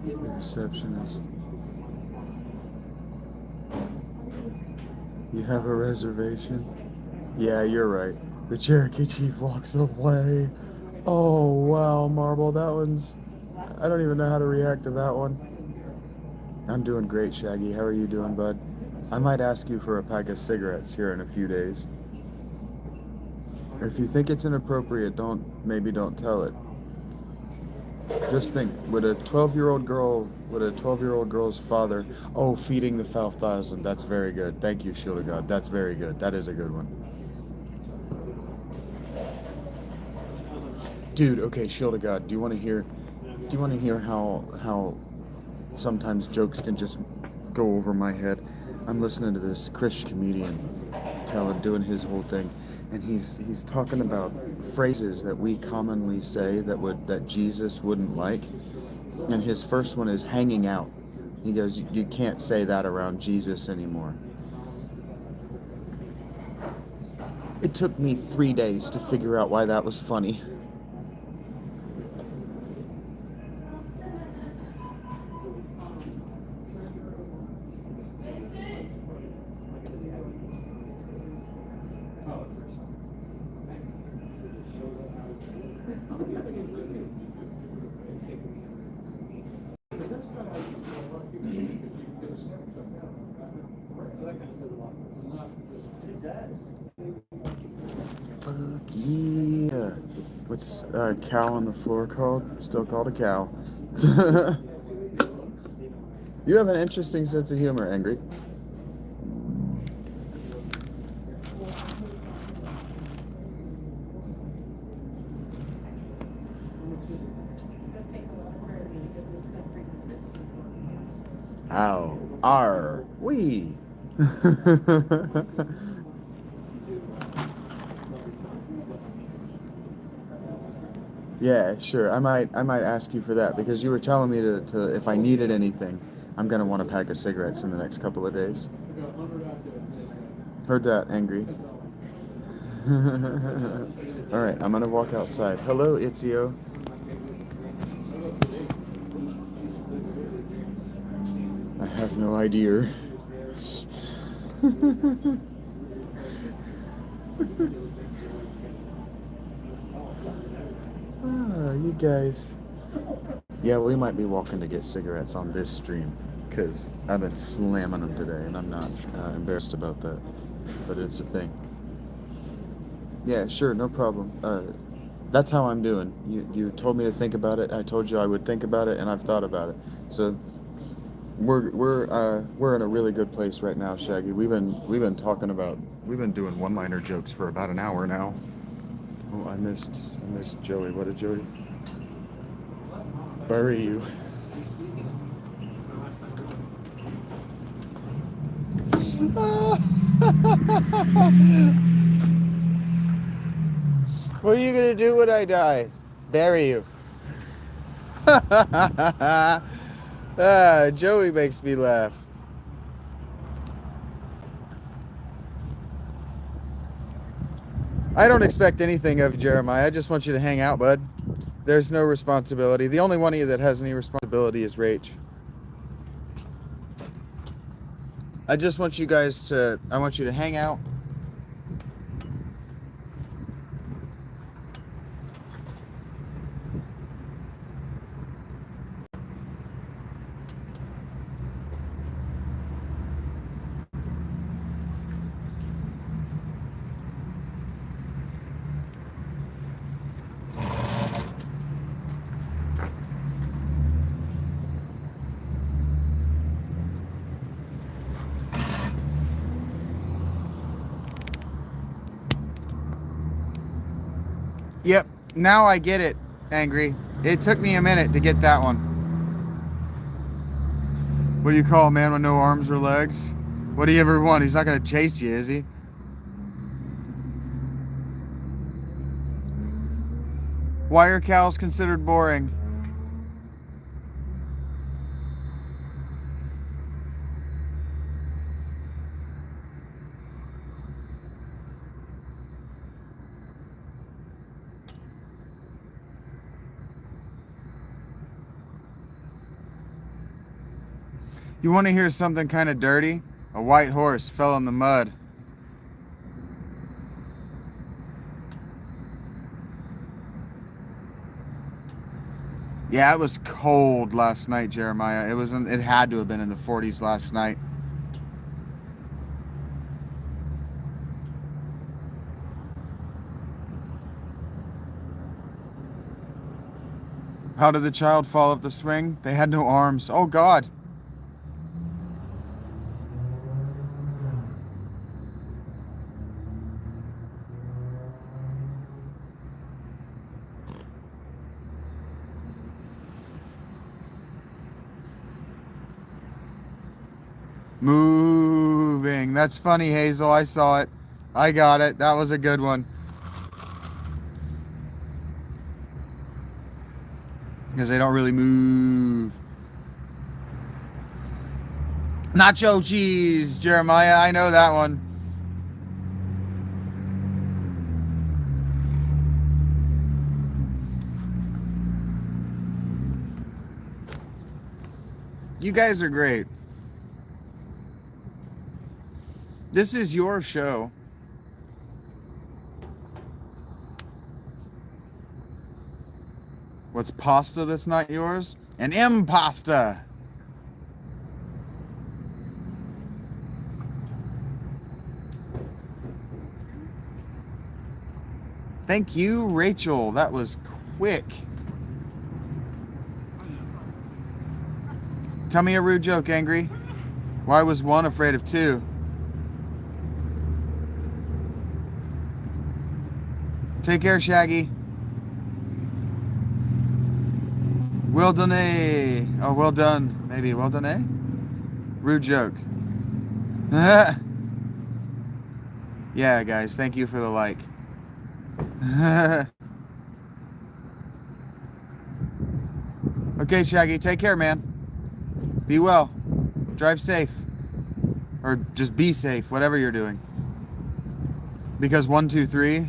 Receptionist. You have a reservation? Yeah, you're right. The Cherokee Chief walks away. Oh, wow, Marble, that one's... I don't even know how to react to that one. I'm doing great, Shaggy. How are you doing, bud? I might ask you for a pack of cigarettes here in a few days. If you think it's inappropriate, maybe don't tell it. Just think, would a 12-year-old girl's father... Oh, feeding the 5,000. That's very good. Thank you, Shield of God. That's very good. That is a good one. Dude, okay, Shield of God, do you want to hear how sometimes jokes can just go over my head? I'm listening to this Christian comedian doing his whole thing, and he's talking about phrases that we commonly say that Jesus wouldn't like. And his first one is hanging out. He goes, you can't say that around Jesus anymore. It took me 3 days to figure out why that was funny. that's kind of like, a lot of people do because you can get a snap tuck out. So that kind of says a lot. It's not just. It does. Fuck yeah. What's a cow on the floor called? Still called a cow. You have an interesting sense of humor, Angry. How are we? Yeah, sure. I might ask you for that because you were telling me to if I needed anything, I'm gonna want a pack of cigarettes in the next couple of days. I got 100 out there. Heard that, Angry. All right, I'm gonna walk outside. Hello, Itzio. I have no idea. You guys. Yeah, we might be walking to get cigarettes on this stream because I've been slamming them today and I'm not embarrassed about that. But it's a thing. Yeah, sure, no problem. That's how I'm doing. You told me to think about it. I told you I would think about it, and I've thought about it. So we're in a really good place right now, Shaggy. We've been doing one-liner jokes for about an hour now. Oh, I missed Joey. What did Joey? Bury you. What are you gonna do when I die? Bury you. Joey makes me laugh. I don't expect anything of you, Jeremiah. I just want you to hang out, bud. There's no responsibility. The only one of you that has any responsibility is Rach. I just want you guys to, I want you to hang out. Yep, now I get it, Angry. It took me a minute to get that one. What do you call a man with no arms or legs? What do you ever want? He's not gonna chase you, is he? Why are cows considered boring? You want to hear something kind of dirty? A white horse fell in the mud. Yeah, it was cold last night, Jeremiah. It had to have been in the 40s last night. How did the child fall off the swing? They had no arms. Oh God. Moving. That's funny, Hazel. I saw it. I got it. That was a good one. Because they don't really move. Nacho cheese, Jeremiah. I know that one. You guys are great. This is your show. What's pasta that's not yours? An impasta. Thank you, Rachel. That was quick. Tell me a rude joke, Angry. Why was one afraid of two? Take care, Shaggy. Well done. Oh, well done. Maybe well done. Rude joke. Yeah, guys. Thank you for the like. Okay, Shaggy. Take care, man. Be well. Drive safe. Or just be safe, whatever you're doing. Because 1, 2, 3.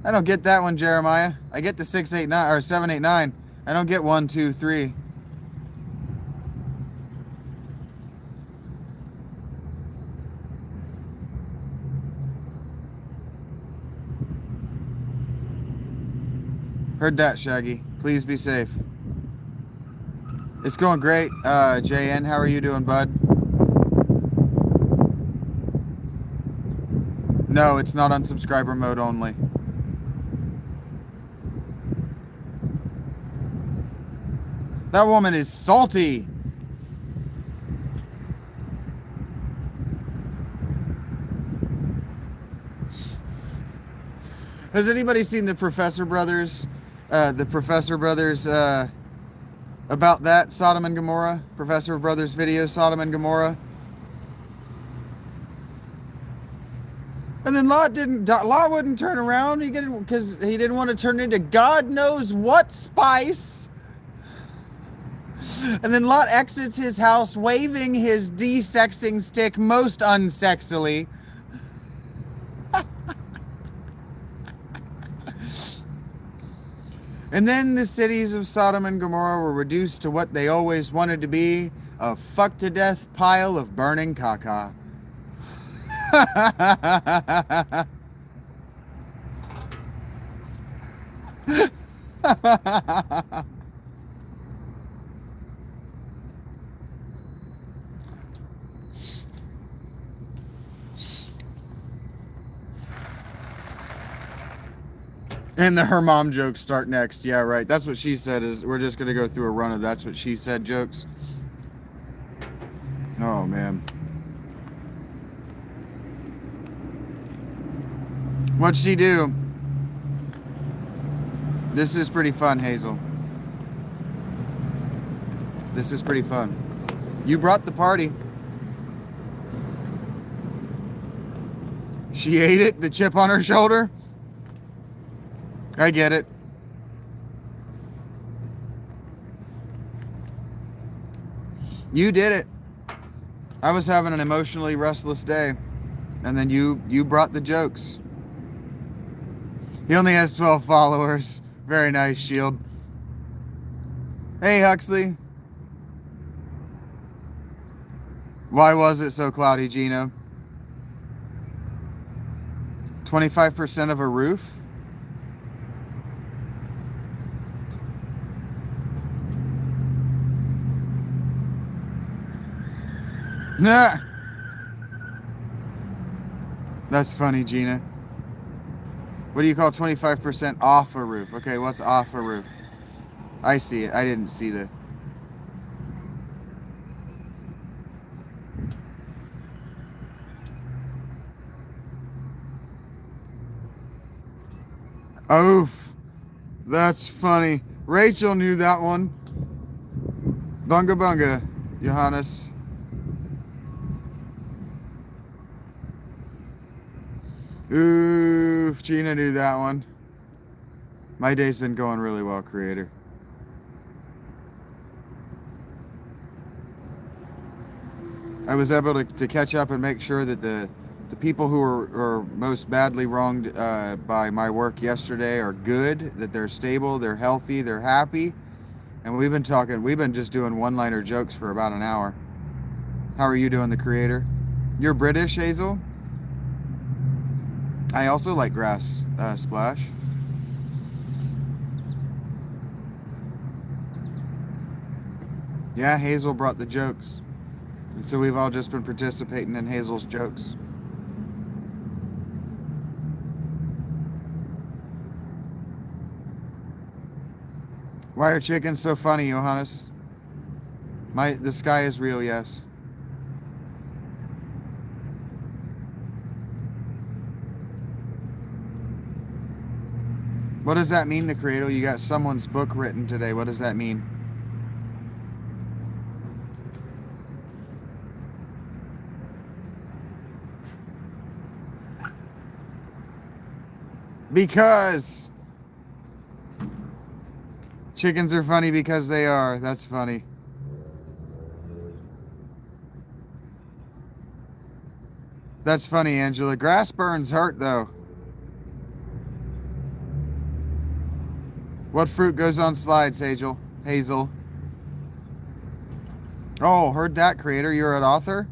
I don't get that one, Jeremiah. I get the 6, 8, 9 or 7, 8, 9. I don't get 1, 2, 3. Heard that, Shaggy. Please be safe. It's going great, JN. How are you doing, bud? No, it's not on subscriber mode only. That woman is salty. Has anybody seen the Professor Brothers? About that, Sodom and Gomorrah? Professor Brothers video, Sodom and Gomorrah? And then Lot wouldn't turn around because he didn't want to turn into God knows what spice. And then Lot exits his house waving his de-sexing stick most unsexily. And then the cities of Sodom and Gomorrah were reduced to what they always wanted to be, a fuck-to-death pile of burning caca. And the her mom jokes start next. Yeah, right. That's what she said. Is we're just gonna go through a run of that's what she said jokes. Oh man. What'd she do? This is pretty fun, Hazel. This is pretty fun. You brought the party. She ate it, the chip on her shoulder. I get it. You did it. I was having an emotionally restless day. And then you brought the jokes. He only has 12 followers. Very nice, Shield. Hey, Huxley. Why was it so cloudy, Gino? 25% of a roof? Nah. That's funny, Gina. What do you call 25% off a roof? Okay, what's off a roof? I see it. I didn't see the... Oof. That's funny. Rachel knew that one. Bunga bunga, Johannes. Oof, Gina knew that one. My day's been going really well, creator. I was able to catch up and make sure that the people who are most badly wronged by my work yesterday are good, that they're stable, they're healthy, they're happy. And we've been just doing one-liner jokes for about an hour. How are you doing, the creator? You're British, Hazel? I also like grass splash. Yeah, Hazel brought the jokes. And so we've all just been participating in Hazel's jokes. Why are chickens so funny, Johannes? The sky is real, yes. What does that mean, the Creator? You got someone's book written today. What does that mean? Because chickens are funny because they are. That's funny. That's funny, Angela. Grass burns hurt, though. What fruit goes on slides, Hazel? Hazel. Oh, heard that, Creator. You're an author?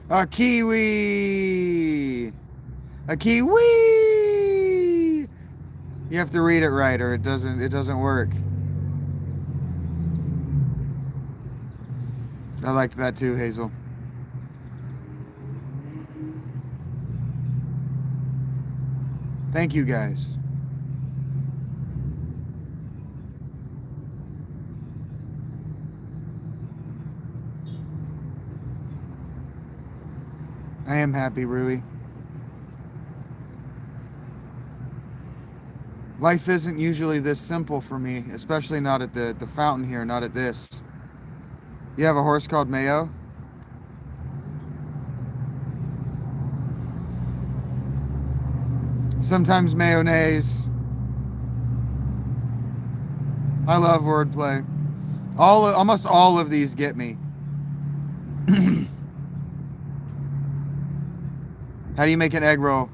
A kiwi! A kiwi! You have to read it right or it doesn't work. I like that too, Hazel. Thank you, guys. I am happy, Rui. Life isn't usually this simple for me, especially not at the fountain here, not at this. You have a horse called Mayo? Sometimes mayonnaise. I love wordplay. Almost all of these get me. How do you make an egg roll,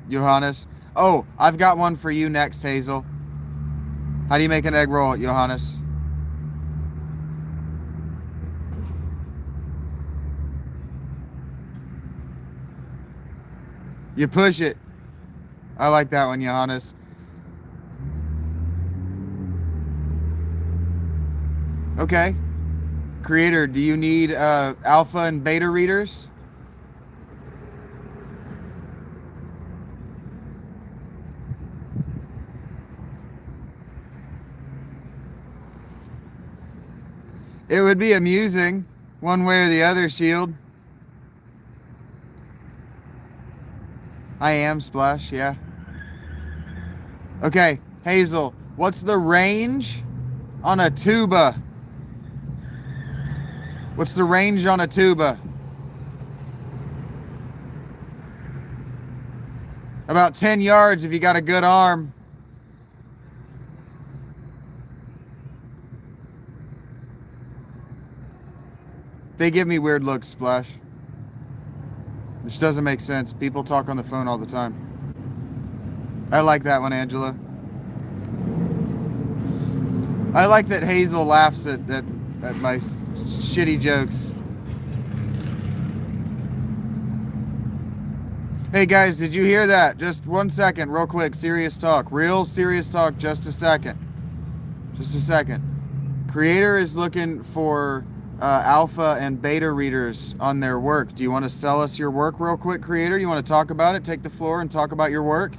Johannes? Oh, I've got one for you next, Hazel. How do you make an egg roll, Johannes? You push it. I like that one, Johannes. Okay. Creator, do you need alpha and beta readers? It would be amusing, one way or the other, Shield. I am, Splash, yeah. Okay, Hazel, what's the range on a tuba? What's the range on a tuba? About 10 yards if you got a good arm. They give me weird looks, Splash. Which doesn't make sense. People talk on the phone all the time. I like that one, Angela. I like that Hazel laughs at my shitty jokes. Hey guys, did you hear that? Just 1 second, real quick. Serious talk. Real serious talk, just a second. Just a second. Creator is looking for alpha and beta readers on their work. Do you want to sell us your work real quick, Creator? Do you want to talk about it? Take the floor and talk about your work?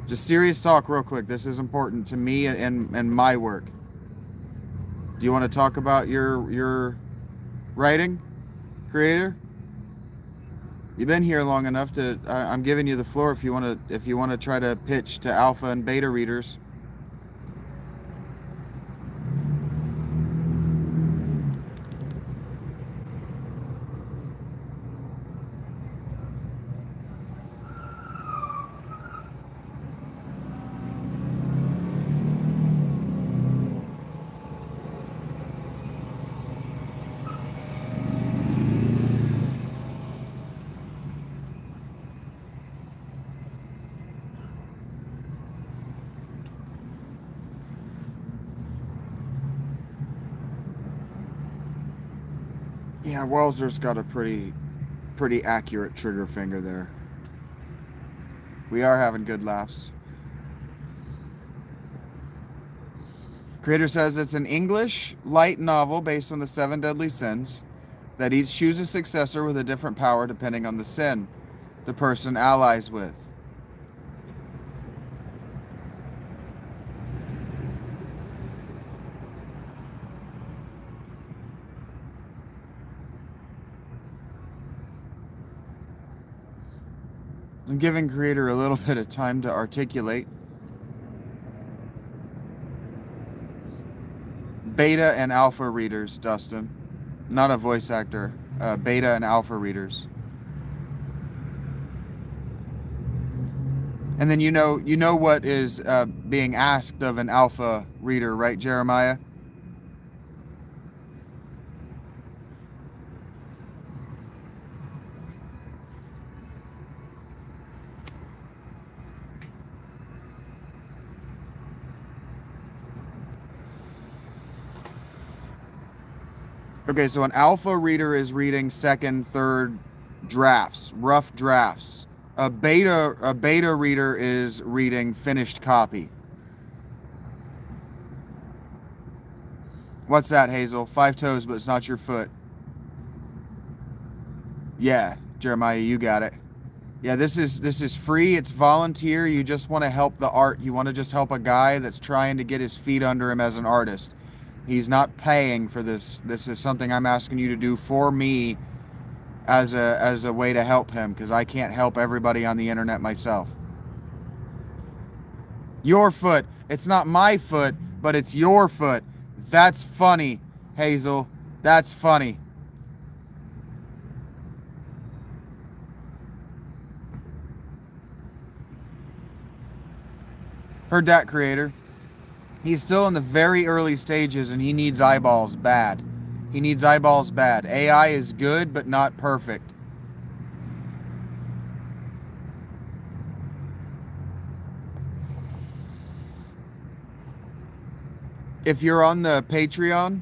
Just serious talk real quick. This is important to me and my work. Do you want to talk about your writing, Creator? You've been here long enough to I'm giving you the floor if you want to try to pitch to alpha and beta readers. Yeah, Welzer's got a pretty accurate trigger finger there. We are having good laughs. Creator says it's an English light novel based on the 7 deadly sins. that each choose a successor with a different power depending on the sin the person allies with. I'm giving creator a little bit of time to articulate. Beta and alpha readers, Dustin. Not a voice actor. Beta and alpha readers. And then you know what is being asked of an alpha reader, right, Jeremiah? Okay, so an alpha reader is reading second, third drafts, rough drafts. A beta reader is reading finished copy. What's that, Hazel? 5 toes, but it's not your foot. Yeah, Jeremiah, you got it. Yeah, this is free. It's volunteer. You just want to help the art. You want to just help a guy that's trying to get his feet under him as an artist. He's not paying for this. This is something I'm asking you to do for me as a way to help him, because I can't help everybody on the internet myself. Your foot. It's not my foot, but it's your foot. That's funny, Hazel. That's funny. Heard that, creator. He's still in the very early stages and he needs eyeballs bad. He needs eyeballs bad. AI is good, but not perfect. If you're on the Patreon,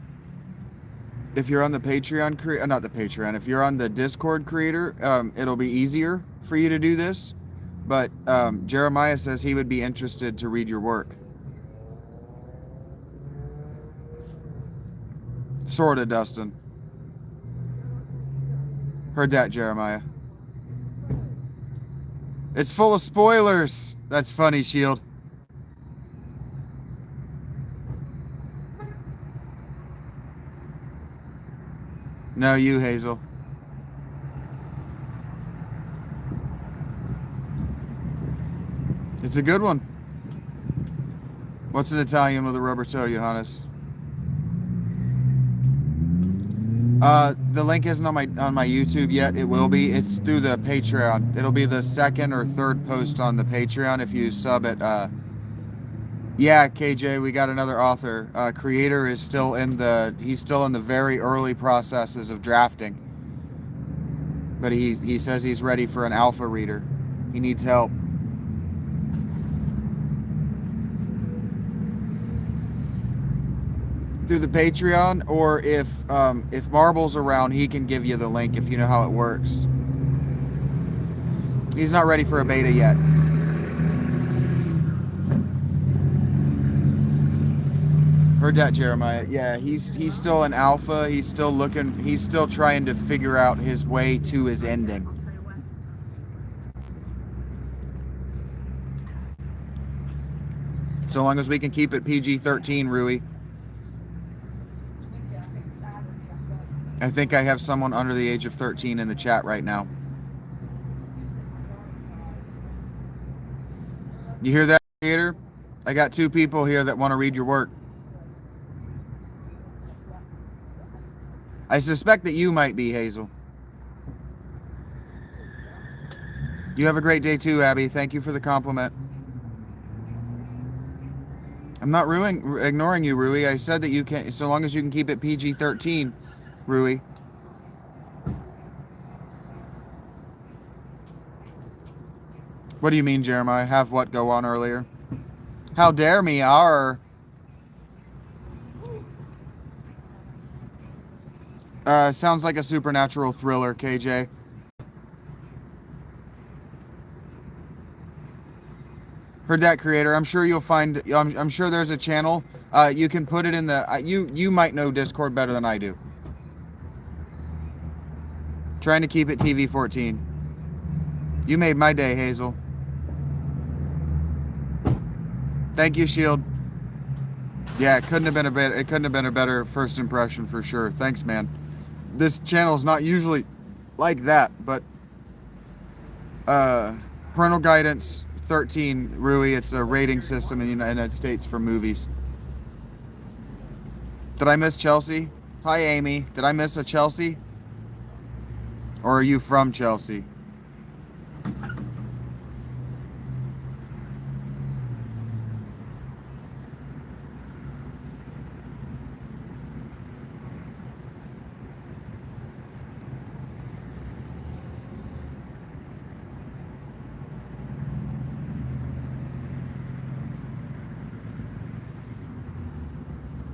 if you're on the Discord creator, it'll be easier for you to do this. But Jeremiah says he would be interested to read your work. Sorta, Dustin. Heard that, Jeremiah. It's full of spoilers. That's funny, Shield. No, you, Hazel. It's a good one. What's an Italian with a rubber toe, Johannes? The link isn't on my YouTube yet. It will be. It's through the Patreon. It'll be the second or third post on the Patreon if you sub at. Yeah, KJ, we got another author. Creator is still in the. He's still in the very early processes of drafting. But he says he's ready for an alpha reader. He needs help. Through the Patreon, or if Marble's around, he can give you the link if you know how it works. He's not ready for a beta yet. Heard that, Jeremiah. Yeah, he's still an alpha. He's still looking. He's still trying to figure out his way to his ending. So long as we can keep it PG-13, Rui. I think I have someone under the age of 13 in the chat right now. You hear that, creator? I got 2 people here that want to read your work. I suspect that you might be, Hazel. You have a great day too, Abby. Thank you for the compliment. I'm not ignoring you, Rui. I said that you can, so long as you can keep it PG-13. Rui. What do you mean, Jeremiah? Have what go on earlier? How dare me, our... sounds like a supernatural thriller, KJ. Heard that, creator. I'm sure you'll find... I'm sure there's a channel. You can put it in the... You might know Discord better than I do. Trying to keep it TV 14. You made my day, Hazel. Thank you, Shield. Yeah, it couldn't have been a better first impression for sure. Thanks, man. This channel is not usually like that, but parental guidance 13, Rui. It's a rating system in the United States for movies. Did I miss Chelsea? Hi, Amy. Did I miss a Chelsea? Or are you from Chelsea?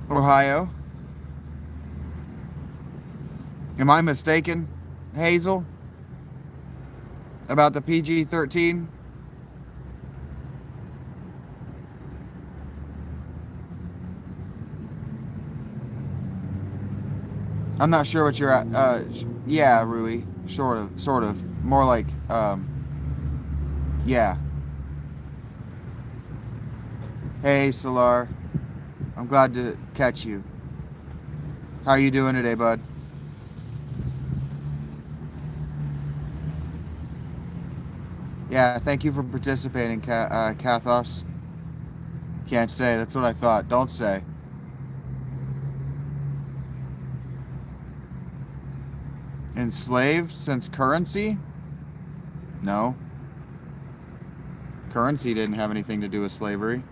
Ohio. Am I mistaken, Hazel, about the PG-13? I'm not sure what you're at. Yeah, Rui. Sort of. More like, yeah. Hey, Solar. I'm glad to catch you. How are you doing today, bud? Yeah, thank you for participating, Kathos. Can't say, that's what I thought. Don't say. Enslaved since currency? No. Currency didn't have anything to do with slavery.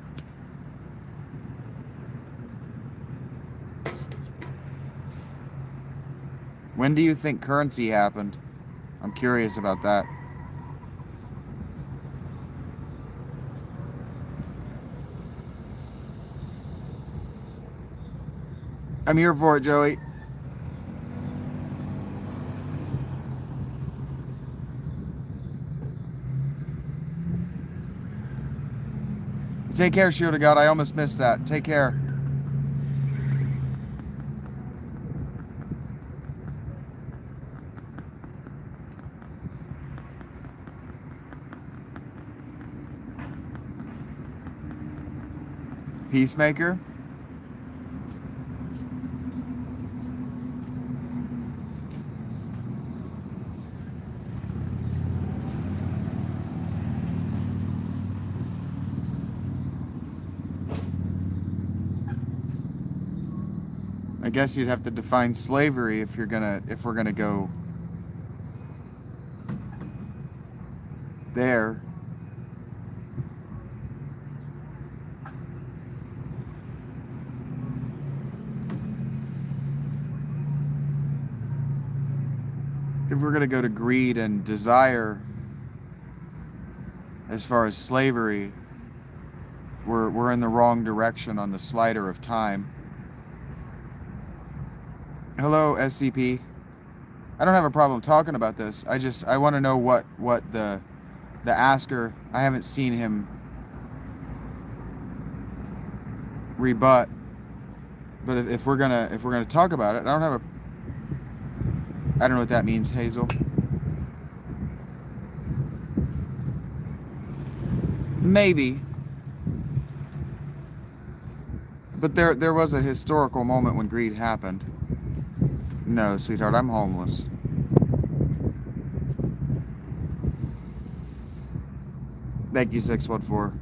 When do you think currency happened? I'm curious about that. I'm here for it, Joey. Take care, Shield of God. I almost missed that. Take care. Peacemaker? I guess you'd have to define slavery if we're gonna go there. If we're gonna go to greed and desire as far as slavery, we're in the wrong direction on the slider of time. Hello, SCP. I don't have a problem talking about this. I want to know what the asker. I haven't seen him rebut. But if we're gonna talk about it, I don't know what that means, Hazel. Maybe. But there was a historical moment when greed happened. No, sweetheart, I'm homeless. Thank you, 614.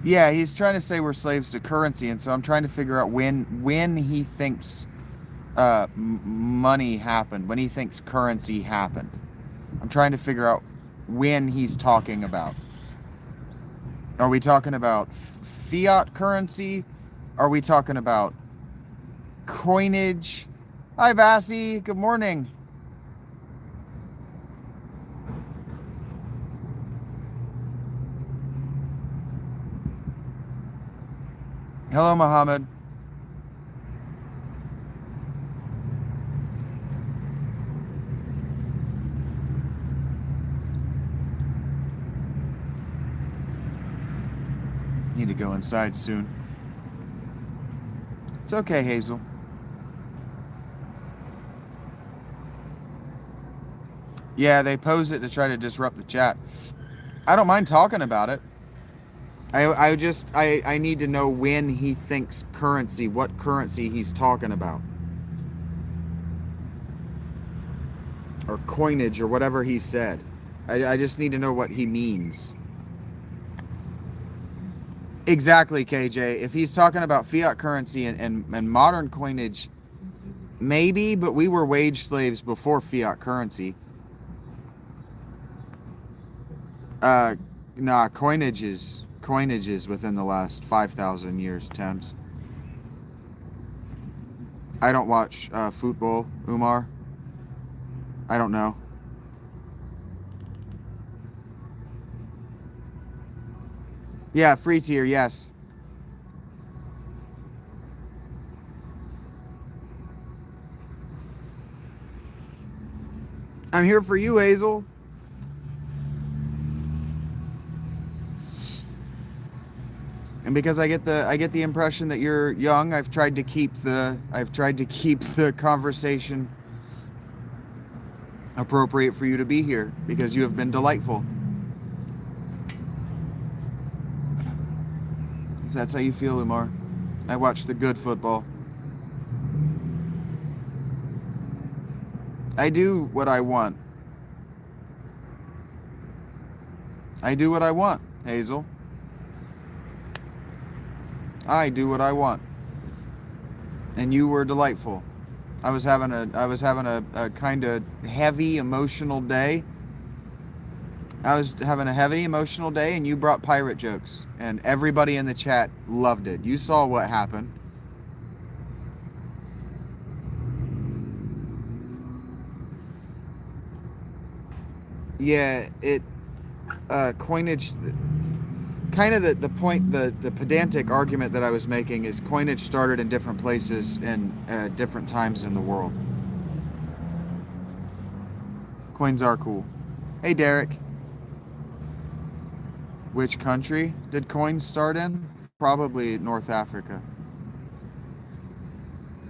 Yeah, he's trying to say we're slaves to currency, and so I'm trying to figure out when he thinks money happened, when he thinks currency happened. I'm trying to figure out when he's talking about. Are we talking about fiat currency? Are we talking about coinage? Hi, Vassie. Good morning. Hello, Mohammed. need to go inside soon. It's okay, Hazel. Yeah, they pose it to try to disrupt the chat. I don't mind talking about it. I need to know when he thinks currency, what currency he's talking about. Or coinage or whatever he said. I just need to know what he means. Exactly, KJ. If he's talking about fiat currency and modern coinage, maybe, but we were wage slaves before fiat currency. Nah, coinage is within the last 5,000 years, Thames. I don't watch football, Umar. I don't know. Yeah, free tier, yes. I'm here for you, Hazel. And because I get the impression that you're young, I've tried to keep the conversation appropriate for you to be here because you have been delightful. If that's how you feel, Umar. I watch the good football. I do what I want. I do what I want, Hazel. I do what I want. And you were delightful. I was having a kind of heavy emotional day. And you brought pirate jokes. And everybody in the chat loved it. You saw what happened. Yeah, coinage, kind of the point, the pedantic argument that I was making is coinage started in different places and different times in the world. Coins are cool. Hey, Derek. Which country did coins start in? Probably North Africa,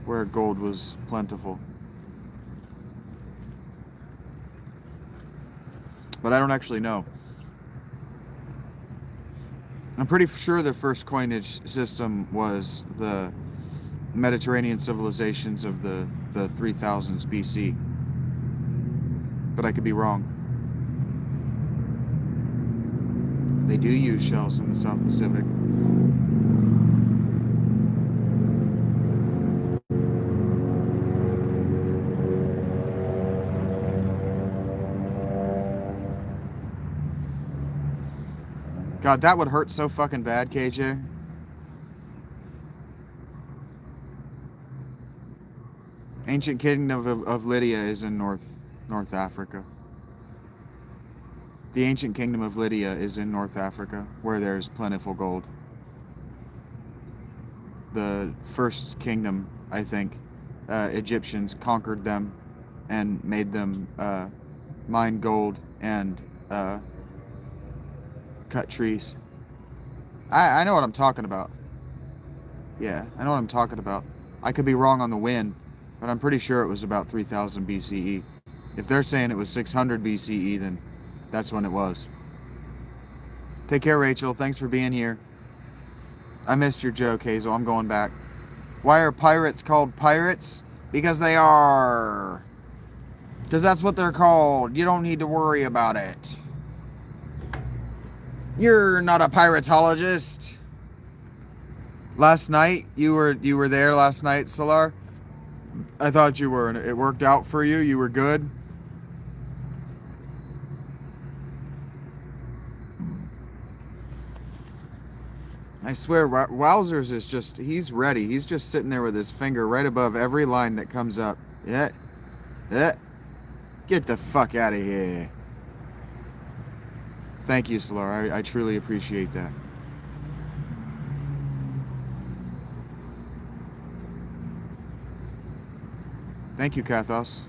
where gold was plentiful. But I don't actually know. I'm pretty sure the first coinage system was the Mediterranean civilizations of the 3000s BC. But I could be wrong. They do use shells in the South Pacific. God, that would hurt so fucking bad, KJ. Ancient Kingdom of Lydia is in North Africa. The ancient kingdom of Lydia is in North Africa, where there's plentiful gold. The first kingdom, I think, Egyptians conquered them and made them mine gold and cut trees. I know what I'm talking about. Yeah, I know what I'm talking about. I could be wrong on the when, but I'm pretty sure it was about 3000 BCE. If they're saying it was 600 BCE, then that's when it was. Take care, Rachel. Thanks for being here. I missed your joke, Hazel. I'm going back. Why are pirates called pirates? Because they are. Because that's what they're called. You don't need to worry about it. You're not a piratologist. Last night, you were there last night, Solar. I thought you were, and it worked out for you. You were good. I swear, Wowzers is just, he's ready. He's just sitting there with his finger right above every line that comes up. Yeah. Get the fuck out of here. Thank you, Solar. I truly appreciate that. Thank you, Kathos.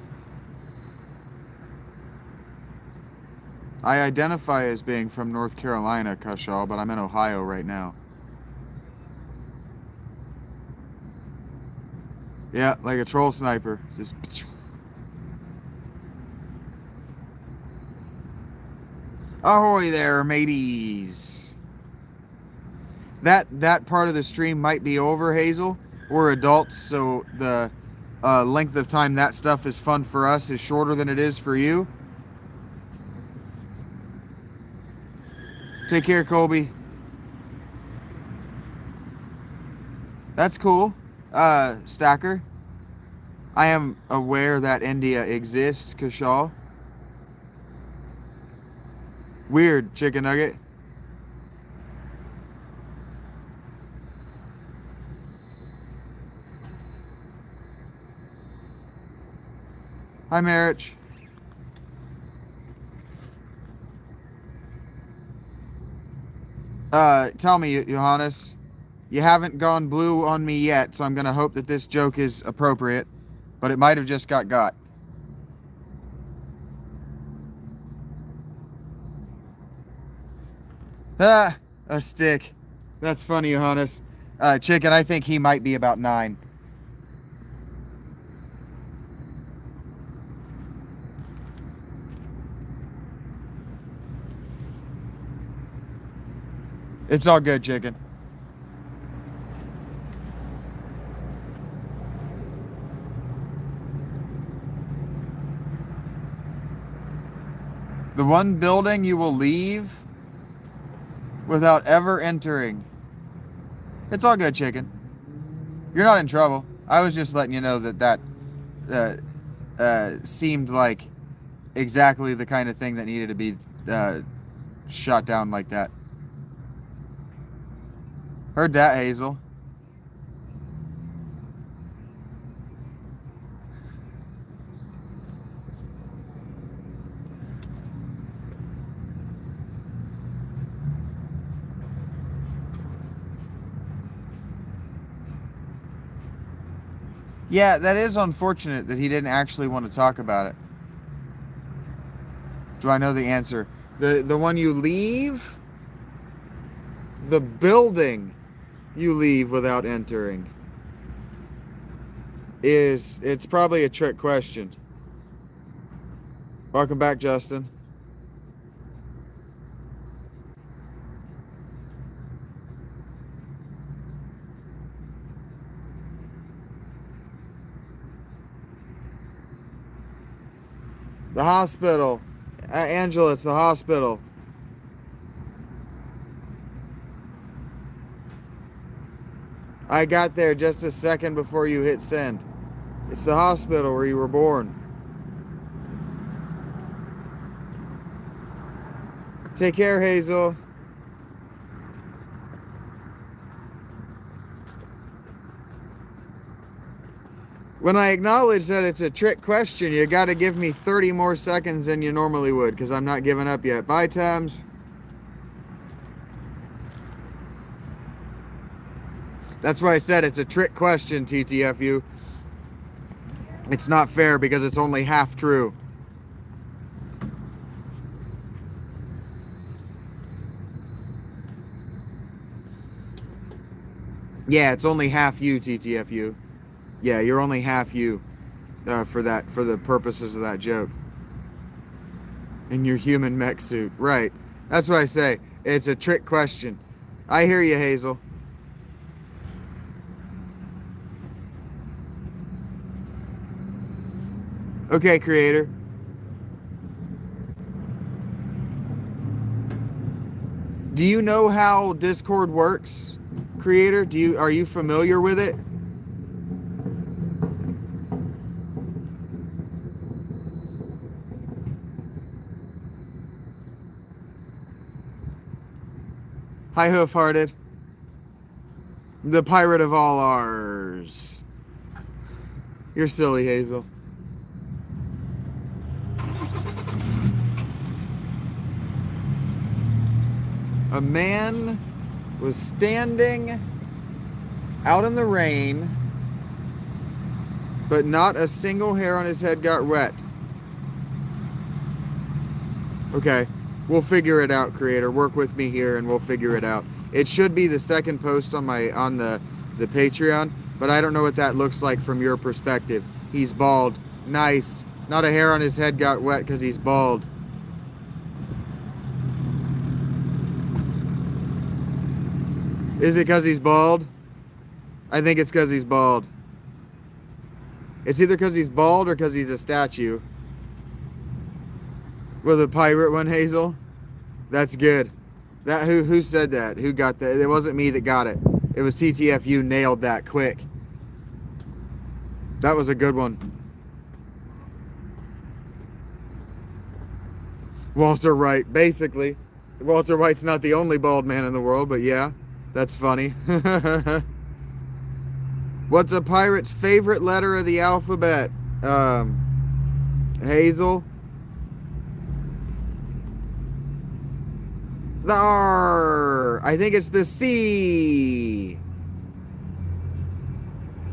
I identify as being from North Carolina, Kushal, but I'm in Ohio right now. Yeah, like a troll sniper. Just. Ahoy there, mateys. That part of the stream might be over, Hazel. We're adults, so the length of time that stuff is fun for us is shorter than it is for you. Take care, Colby. That's cool. Stacker. I am aware that India exists, Kashal. Weird, chicken nugget. Hi, Marich. Tell me, Johannes. You haven't gone blue on me yet, so I'm gonna hope that this joke is appropriate. But it might have just got. Ah, a stick. That's funny, Johannes. Chicken, I think he might be about 9. It's all good, chicken. The one building you will leave without ever entering. It's all good, chicken. You're not in trouble. I was just letting you know that seemed like exactly the kind of thing that needed to be shot down like that. Heard that, Hazel. Yeah, that is unfortunate that he didn't actually want to talk about it. Do I know the answer? The one you leave? The building you leave without entering. It's probably a trick question. Welcome back, Justin. The hospital. Angela, it's the hospital. I got there just a second before you hit send. It's the hospital where you were born. Take care, Hazel. When I acknowledge that it's a trick question, you gotta give me 30 more seconds than you normally would, because I'm not giving up yet. Bye, Tams. That's why I said it's a trick question, TTFU. It's not fair because it's only half true. Yeah, it's only half you, TTFU. Yeah, you're only half you for the purposes of that joke. In your human mech suit. Right. That's what I say. It's a trick question. I hear you, Hazel. Okay, creator. Do you know how Discord works, creator? Are you familiar with it? Hi, Hoofhearted. The pirate of all ours. You're silly, Hazel. A man was standing out in the rain, but not a single hair on his head got wet. Okay, we'll figure it out, creator. Work with me here and we'll figure it out. It should be the second post on the Patreon. but I don't know what that looks like from your perspective. He's bald. Nice. Not a hair on his head got wet because he's bald. Is it because he's bald? I think it's because he's bald. It's either because he's bald or because he's a statue. With a pirate one, Hazel? That's good. That who said that? Who got that? It wasn't me that got it. It was TTF. You nailed that quick. That was a good one. Walter White, basically. Walter White's not the only bald man in the world, but yeah, that's funny. What's a pirate's favorite letter of the alphabet? Hazel? The R. I think it's the C.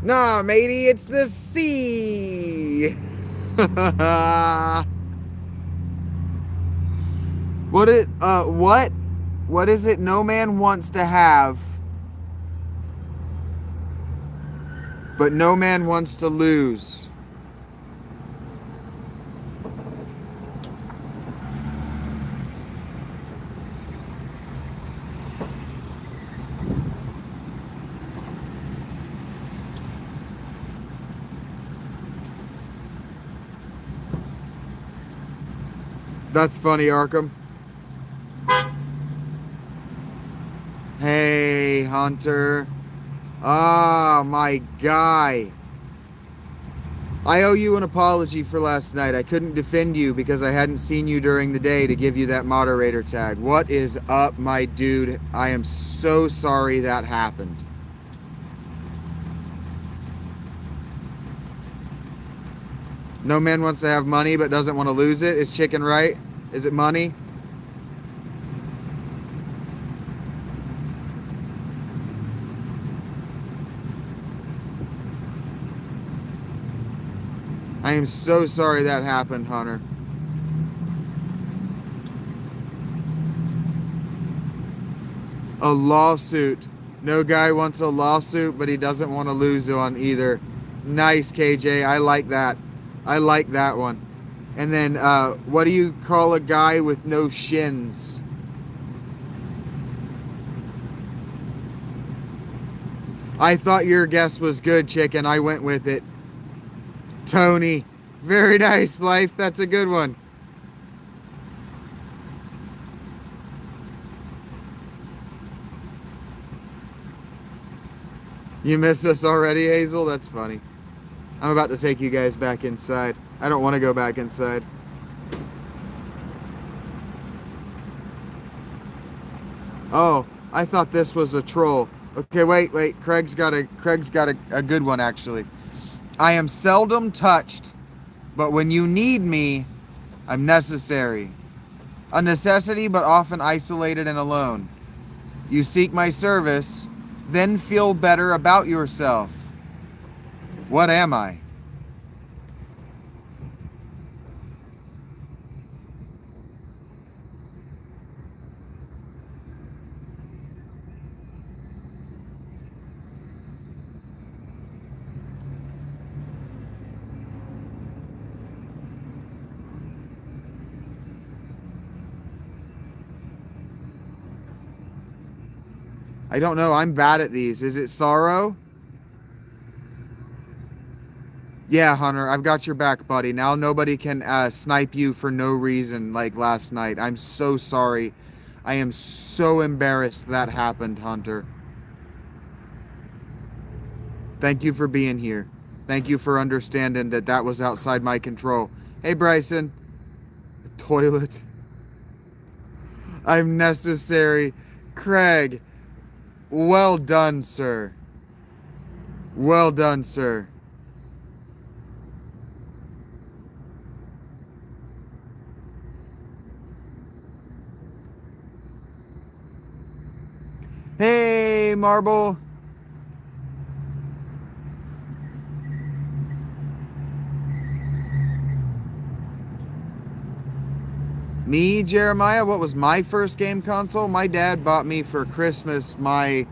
Nah, matey, it's the C. What is it no man wants to have, but no man wants to lose? That's funny, Arkham. Hey, Hunter. Ah, my guy. I owe you an apology for last night. I couldn't defend you because I hadn't seen you during the day to give you that moderator tag. What is up, my dude? I am so sorry that happened. No man wants to have money but doesn't want to lose it. Is chicken right? Is it money? I am so sorry that happened, Hunter. A lawsuit. No guy wants a lawsuit, but he doesn't want to lose on either. Nice, KJ. I like that. I like that one. And then, what do you call a guy with no shins? I thought your guess was good, chicken. I went with it. Tony. Very nice, Life. That's a good one. You miss us already, Hazel? That's funny. I'm about to take you guys back inside. I don't want to go back inside. Oh, I thought this was a troll. Okay, wait. Craig's got a good one, actually. I am seldom touched, but when you need me, I'm necessary. A necessity, but often isolated and alone. You seek my service, then feel better about yourself. What am I? I don't know. I'm bad at these. Is it sorrow? Yeah, Hunter, I've got your back, buddy. Now nobody can snipe you for no reason like last night. I'm so sorry. I am so embarrassed that happened, Hunter. Thank you for being here. Thank you for understanding that that was outside my control. Hey, Bryson. The toilet. I'm necessary. Craig. Well done, sir. Well done, sir. Hey, Marble. Me, Jeremiah? What was my first game console? My dad bought me for Christmas I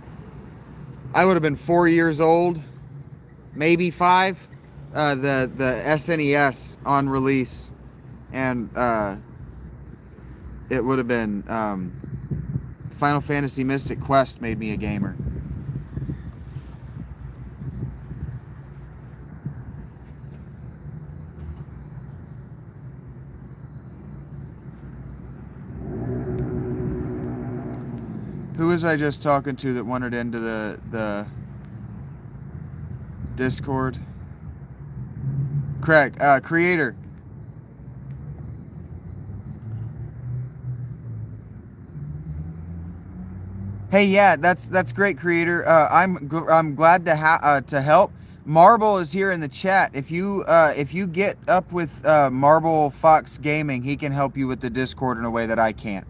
would have been 4 years old. maybe 5, the SNES on release, and it would have been Final Fantasy Mystic Quest made me a gamer. Who was I just talking to that wandered into the Discord? Craig, creator. Hey, yeah, that's great, creator. I'm glad to help. Marble is here in the chat. If you get up with Marble Fox Gaming, he can help you with the Discord in a way that I can't.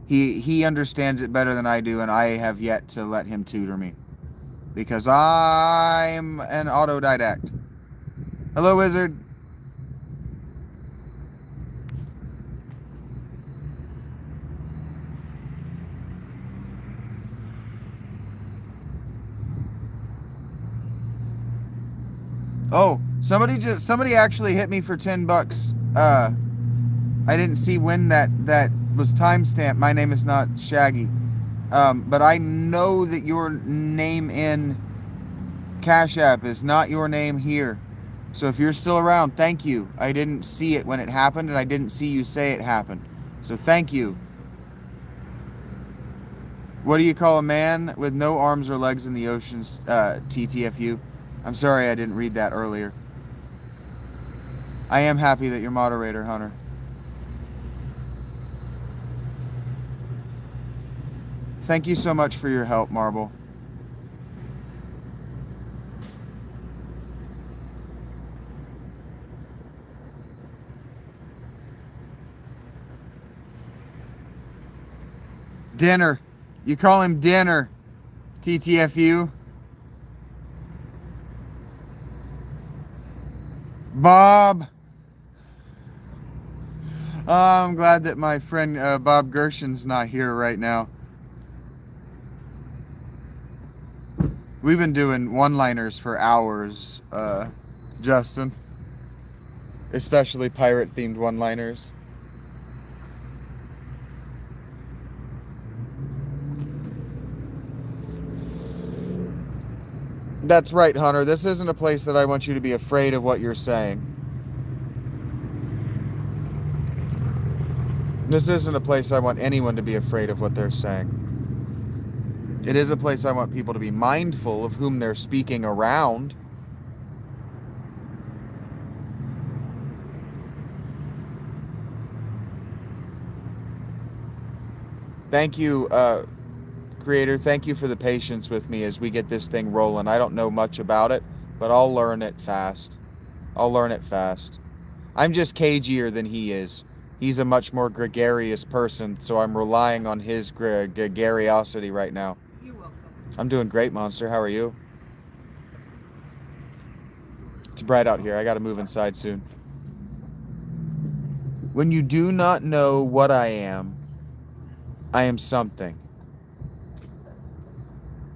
He understands it better than I do, and I have yet to let him tutor me because I'm an autodidact. Hello, Wizard. Oh, somebody actually hit me for $10. I didn't see when that was timestamped. My name is not Shaggy. But I know that your name in CashApp is not your name here. So if you're still around, thank you. I didn't see it when it happened, and I didn't see you say it happened. So thank you. What do you call a man with no arms or legs in the oceans, TTFU? I'm sorry I didn't read that earlier. I am happy that you're moderator, Hunter. Thank you so much for your help, Marble. Dinner. You call him Dinner, TTFU. Bob. Oh, I'm glad that my friend Bob Gershen's not here right now. We've been doing one-liners for hours, Justin. Especially pirate-themed one-liners. That's right, Hunter. This isn't a place that I want you to be afraid of what you're saying. This isn't a place I want anyone to be afraid of what they're saying. It is a place I want people to be mindful of whom they're speaking around. Thank you, Creator. Thank you for the patience with me as we get this thing rolling. I don't know much about it, but I'll learn it fast. I'll learn it fast. I'm just cagier than he is. He's a much more gregarious person, so I'm relying on his gregariosity right now. You're welcome. I'm doing great, Monster. How are you? It's bright out here. I gotta move inside soon. When you do not know what I am something.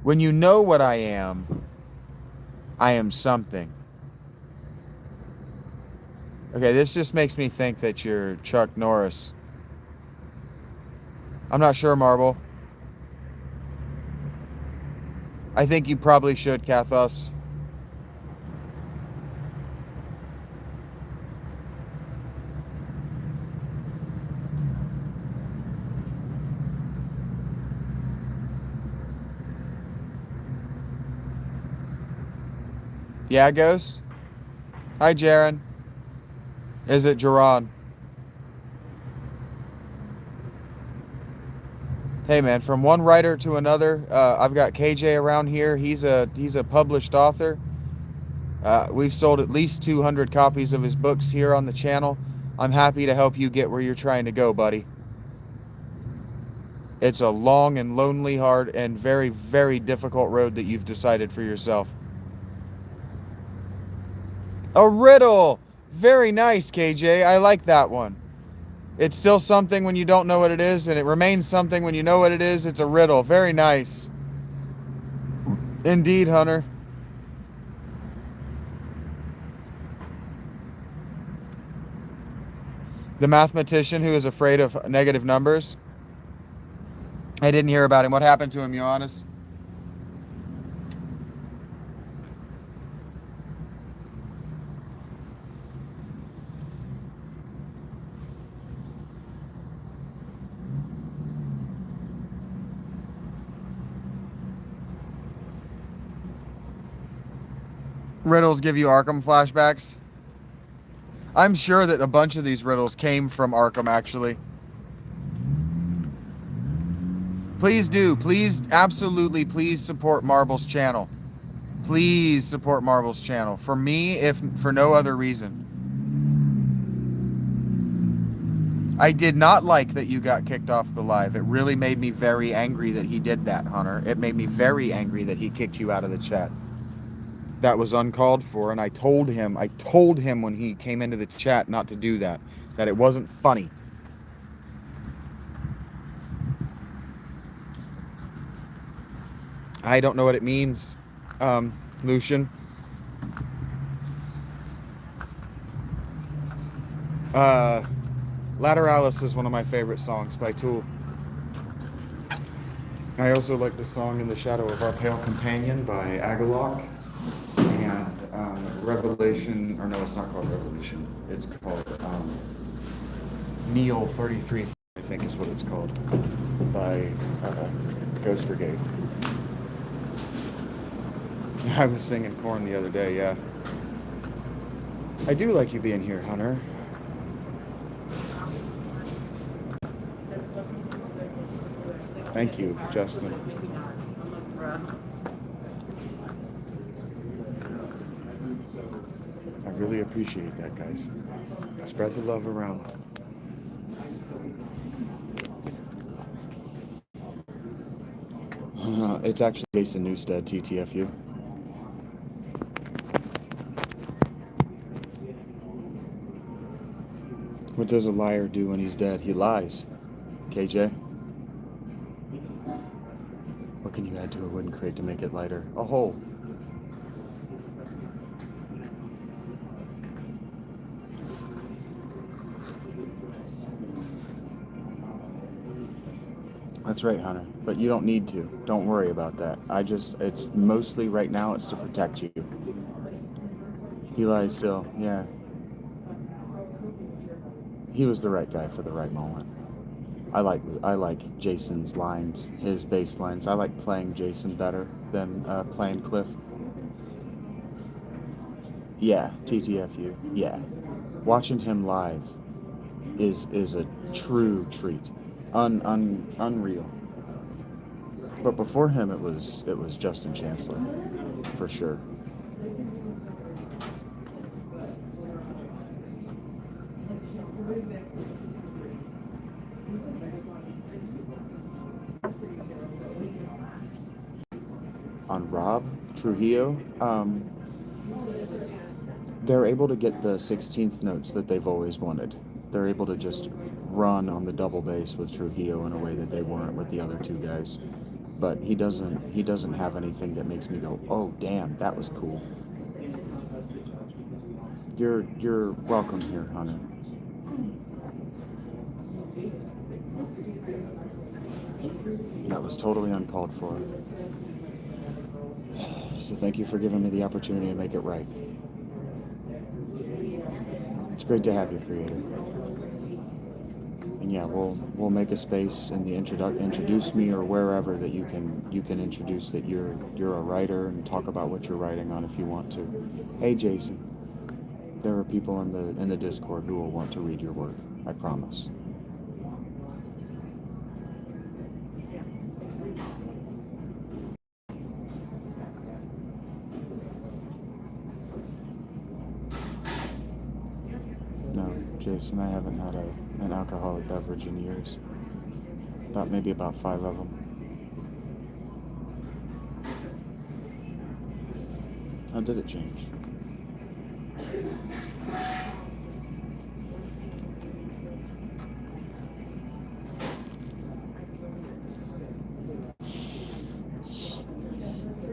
When you know what I am something. Okay, this just makes me think that you're Chuck Norris. I'm not sure, Marble. I think you probably should, Kathos. Yeah, Ghost? Hi, Jaren. Is it Jaron? Hey, man, from one writer to another, I've got KJ around here. He's a published author. We've sold at least 200 copies of his books here on the channel. I'm happy to help you get where you're trying to go, buddy. It's a long and lonely, hard, and very, very difficult road that you've decided for yourself. A riddle! Very nice, KJ. I like that one. It's still something when you don't know what it is, and it remains something when you know what it is. It's a riddle. Very nice. Indeed, Hunter. The mathematician who is afraid of negative numbers. I didn't hear about him. What happened to him, Ioannis? Riddles give you Arkham flashbacks. I'm sure that a bunch of these riddles came from Arkham, actually. Please do. Please, absolutely, please support Marble's channel. Please support Marble's channel. For me, if for no other reason. I did not like that you got kicked off the live. It really made me very angry that he did that, Hunter. It made me very angry that he kicked you out of the chat. That was uncalled for, and I told him when he came into the chat not to do that it wasn't funny. I don't know what it means, Lucian. Lateralis is one of my favorite songs by Tool. I also like the song In the Shadow of Our Pale Companion by Agalok. And Revelation, or no, it's not called Revelation. It's called Neil 33, I think is what it's called, by Ghost Brigade. I was singing Korn the other day, yeah. I do like you being here, Hunter. Thank you, Justin. I really appreciate that, guys. Spread the love around. It's actually Jason Newstead, TTFU. What does a liar do when he's dead? He lies. KJ? What can you add to a wooden crate to make it lighter? A hole. That's right, Hunter. But you don't need to. Don't worry about that. It's mostly right now, it's to protect you. He lies still, yeah. He was the right guy for the right moment. I like Jason's lines, his bass lines. I like playing Jason better than playing Cliff. Yeah, TTFU. Yeah, watching him live is a true treat, unreal. But before him, it was Justin Chancellor, for sure. On Rob Trujillo, they're able to get the 16th notes that they've always wanted. They're able to just run on the double bass with Trujillo in a way that they weren't with the other two guys. But he doesn't have anything that makes me go, oh damn, that was cool. You're welcome here, Hunter. That was totally uncalled for. So thank you for giving me the opportunity to make it right. It's great to have you, Creator. And yeah, we'll make a space in the introduce me or wherever that you can introduce that you're a writer and talk about what you're writing on if you want to. Hey Jason, there are people in the Discord who will want to read your work. I promise. No, Jason, I haven't had an alcoholic beverage in years. Maybe about 5 of them. How did it change?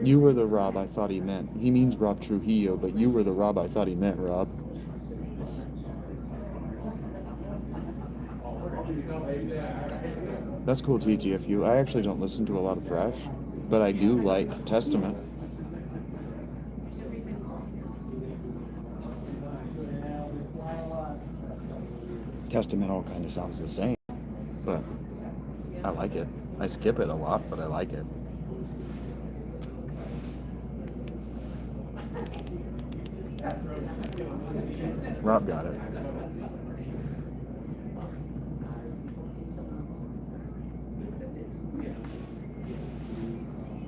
You were the Rob I thought he meant. He means Rob Trujillo, but you were the Rob I thought he meant, Rob. That's cool, TTFU. I actually don't listen to a lot of thrash, but I do like Testament. Testament all kind of sounds the same, but I like it. I skip it a lot, but I like it. Rob got it.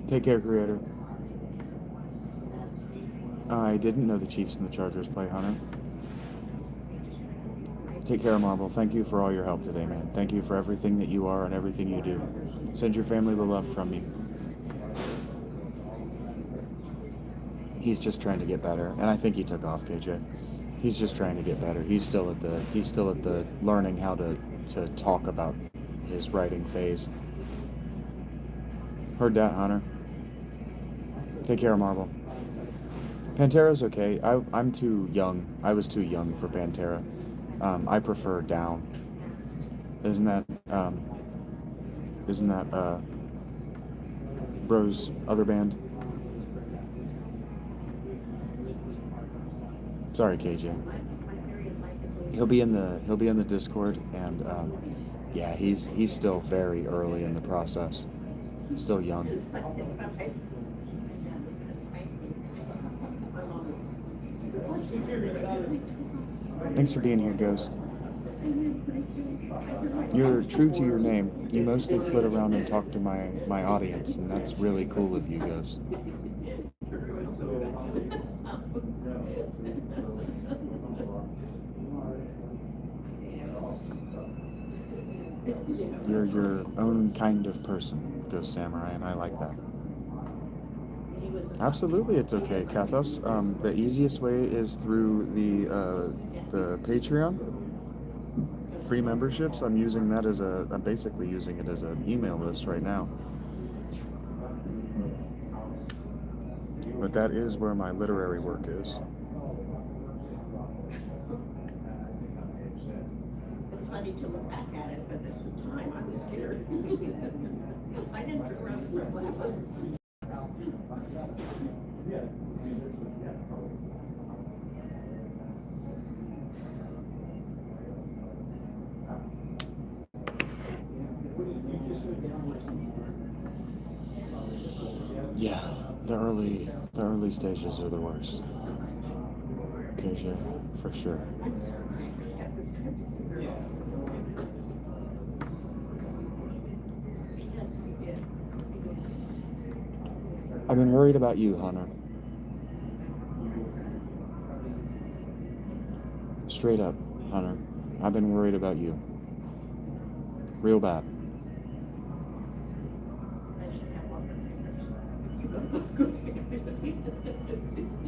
Take care, creator. I didn't know the Chiefs and the Chargers play, Hunter. Take care, Marble. Thank you for all your help today, man. Thank you for everything that you are and everything you do. Send your family the love from me. He's just trying to get better, and I think he took off, KJ. He's just trying to get better. He's still at the learning how to talk about his writing phase. Heard that, Hunter. Take care, Marble. Pantera's okay. I'm too young. I was too young for Pantera. I prefer Down. Isn't that Bro's other band? Sorry, KJ. He'll be in the Discord, and yeah, he's still very early in the process. Still young. Thanks for being here, Ghost. You're true to your name. You mostly flit around and talk to my audience, and that's really cool of you, Ghost. You're your own kind of person, Ghost Samurai, and I like that. Absolutely, it's okay, Kathos. The easiest way is through the Patreon. Free memberships. I'm basically using it as an email list right now. But that is where my literary work is. It's funny to look back at it, but at the time I was scared. I didn't turn around and start laughing. Yeah, the early stages are the worst. KJ, for sure. I'm so glad we had this time together. Yes, we did. I've been worried about you, Hunter. Straight up, Hunter. I've been worried about you. Real bad. I should have longer fingers. You got longer fingers.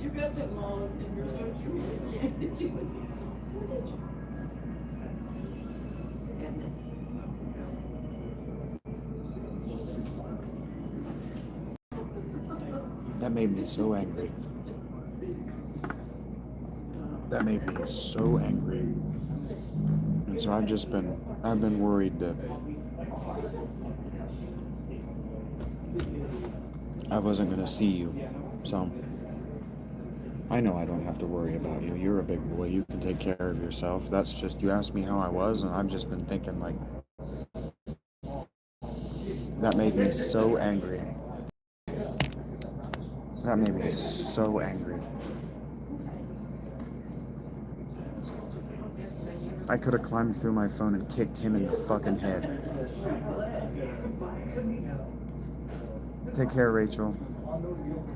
You got them long fingers, don't you? Yeah. What did you? That made me so angry. That made me so angry. And so I've been worried that I wasn't going to see you. So I know I don't have to worry about you. You're a big boy. You can take care of yourself. That's just, you asked me how I was, and I've just been thinking, like, that made me so angry. That made me so angry. I could have climbed through my phone and kicked him in the fucking head. Take care, Rachel.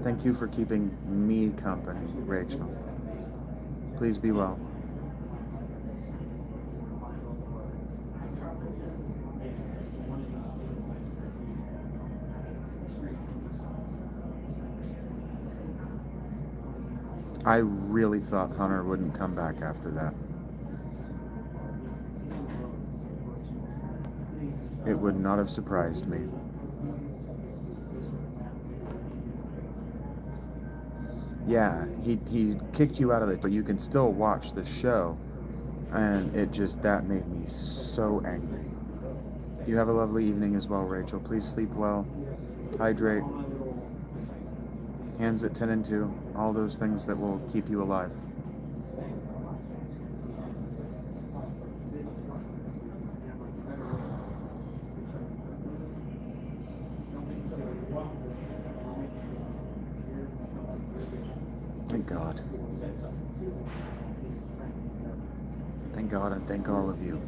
Thank you for keeping me company, Rachel. Please be well. I really thought Hunter wouldn't come back after that. It would not have surprised me. Yeah, he kicked you out of it, but you can still watch the show. And that made me so angry. You have a lovely evening as well, Rachel. Please sleep well, hydrate, hands at 10 and 2, all those things that will keep you alive. Thank God. Thank God and thank all of you.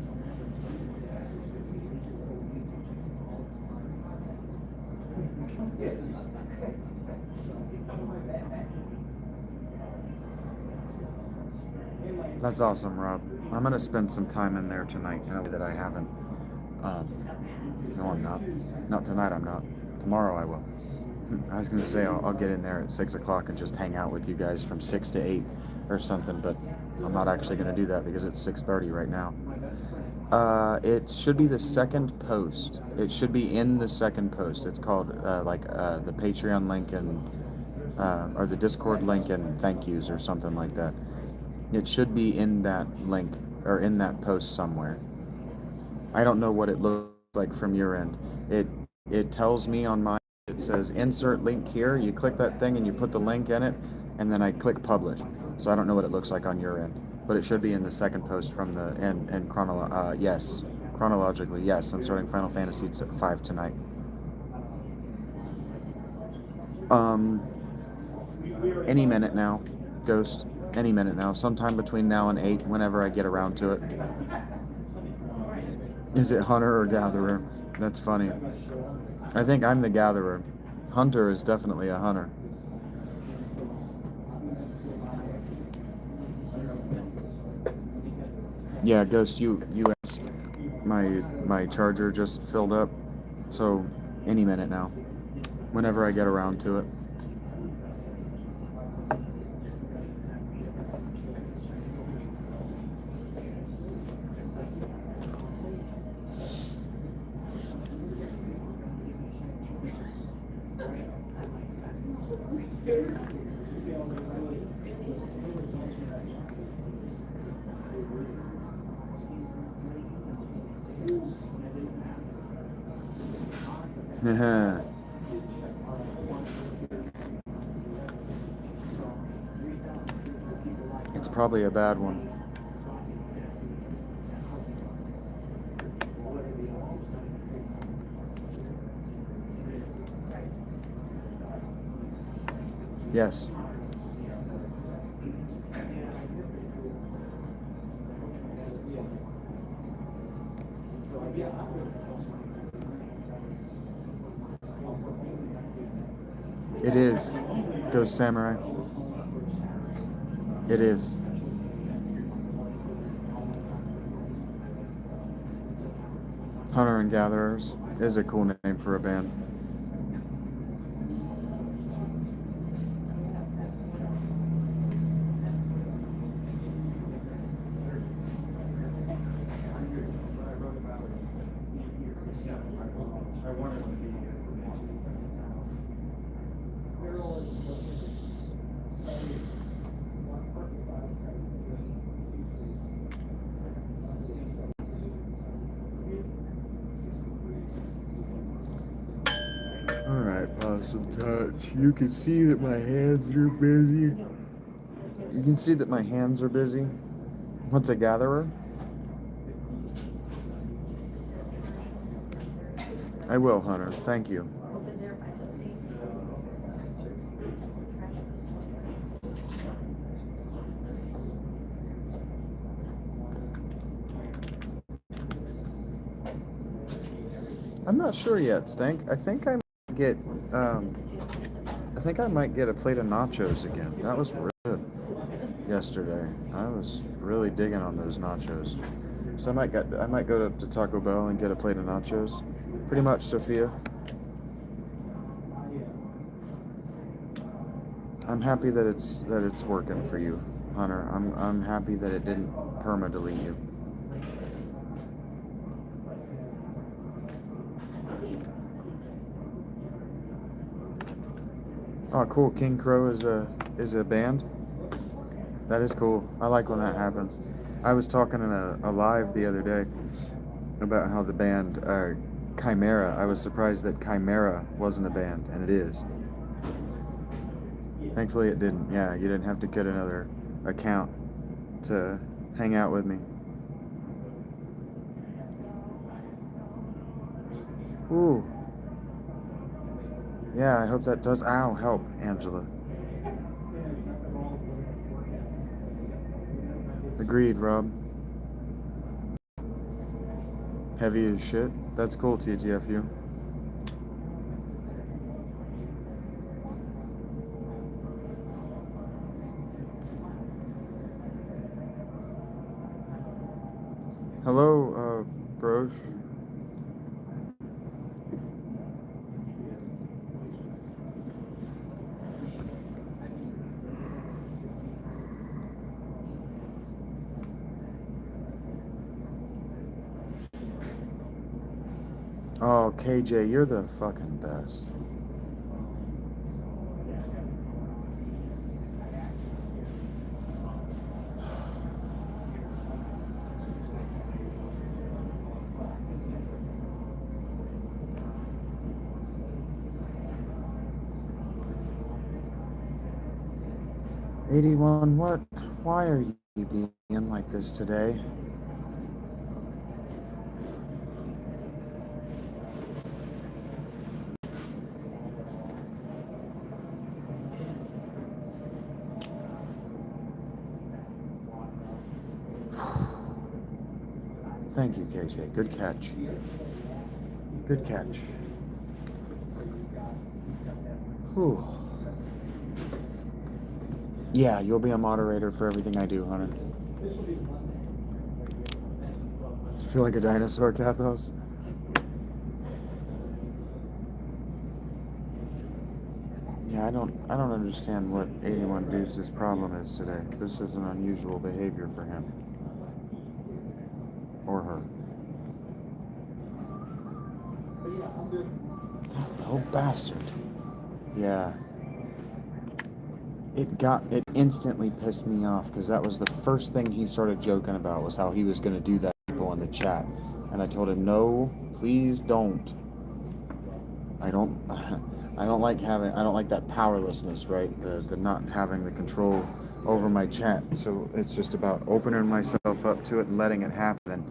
That's awesome, Rob. I'm gonna spend some time in there tonight in a way that I haven't. No, I'm not. Not tonight, I'm not. Tomorrow I will. I was gonna say I'll get in there at 6 o'clock and just hang out with you guys from 6 to 8 or something, but I'm not actually gonna do that because it's 6:30 right now. It should be the second post. It should be in the second post. It's called the Patreon link and or the Discord link and thank yous or something like that. It should be in that link or in that post somewhere. I don't know what it looks like from your end. It tells me on my, it says insert link here. You click that thing and you put the link in it, and then I click publish. So I don't know what it looks like on your end, but it should be in the second post from the yes, chronologically. Yes, I'm starting Final Fantasy 5 tonight. Any minute now, Ghost. Any minute now. Sometime between now and 8, whenever I get around to it. Is it hunter or gatherer? That's funny. I think I'm the gatherer. Hunter is definitely a hunter. Yeah, Ghost, you asked. My charger just filled up. So any minute now. Whenever I get around to it. It's probably a bad one. Yes. It is. Ghost Samurai. It is. Hunter and Gatherers is a cool name for a band. Alright, Possum Touch. You can see that my hands are busy. You can see that my hands are busy. What's a gatherer? I will, Hunter. Thank you. Over there by the sea. I'm not sure yet, Stank. I think I might get a plate of nachos again. That was really good yesterday. I was really digging on those nachos. So I might go to Taco Bell and get a plate of nachos. Pretty much, Sophia. I'm happy that it's working for you, Hunter. I'm happy that it didn't perma-delete you. Oh, cool. King Crow is a band. That is cool. I like when that happens. I was talking in a live the other day about how the band Chimera, I was surprised that Chimera wasn't a band, and it is. Thankfully it didn't. Yeah, you didn't have to get another account to hang out with me. Ooh. Yeah, I hope that does. Ow, help, Angela. Agreed, Rob. Heavy as shit. That's cool, TTFU. Hello, Brosh. Oh, KJ, you're the fucking best. '81, what? Why are you being like this today? Thank you, KJ. Good catch. Good catch. Whew. Yeah, you'll be a moderator for everything I do, Hunter. Feel like a dinosaur, Kathos? Yeah, I don't understand what 81 Deuce's problem is today. This is an unusual behavior for him. Or her. Oh, bastard. Yeah. It instantly pissed me off because that was the first thing he started joking about was how he was going to do that to people in the chat. And I told him, no, please don't. I don't like that powerlessness, right? The not having the control over my chat. So it's just about opening myself up to it and letting it happen. And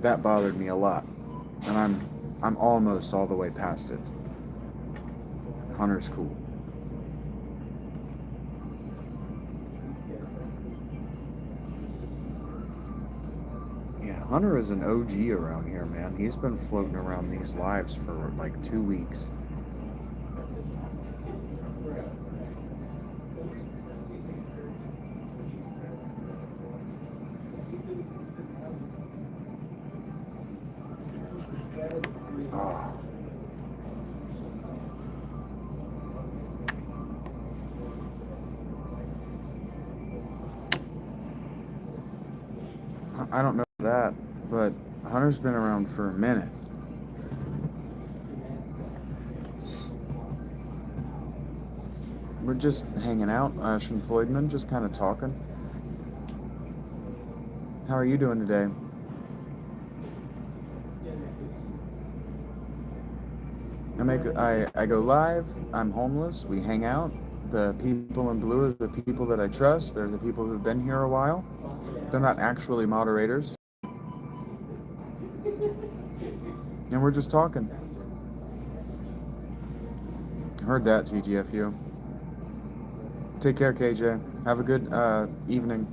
that bothered me a lot. And I'm almost all the way past it. Hunter's cool. Yeah, Hunter is an OG around here, man. He's been floating around these lives for like 2 weeks. Oh. I don't know that, but Hunter's been around for a minute. We're just hanging out, Ash and Floydman, just kind of talking. How are you doing today? I go live, I'm homeless, we hang out. The people in blue are the people that I trust. They're the people who've been here a while. They're not actually moderators. And we're just talking. Heard that, TTFU. Take care, KJ. Have a good evening.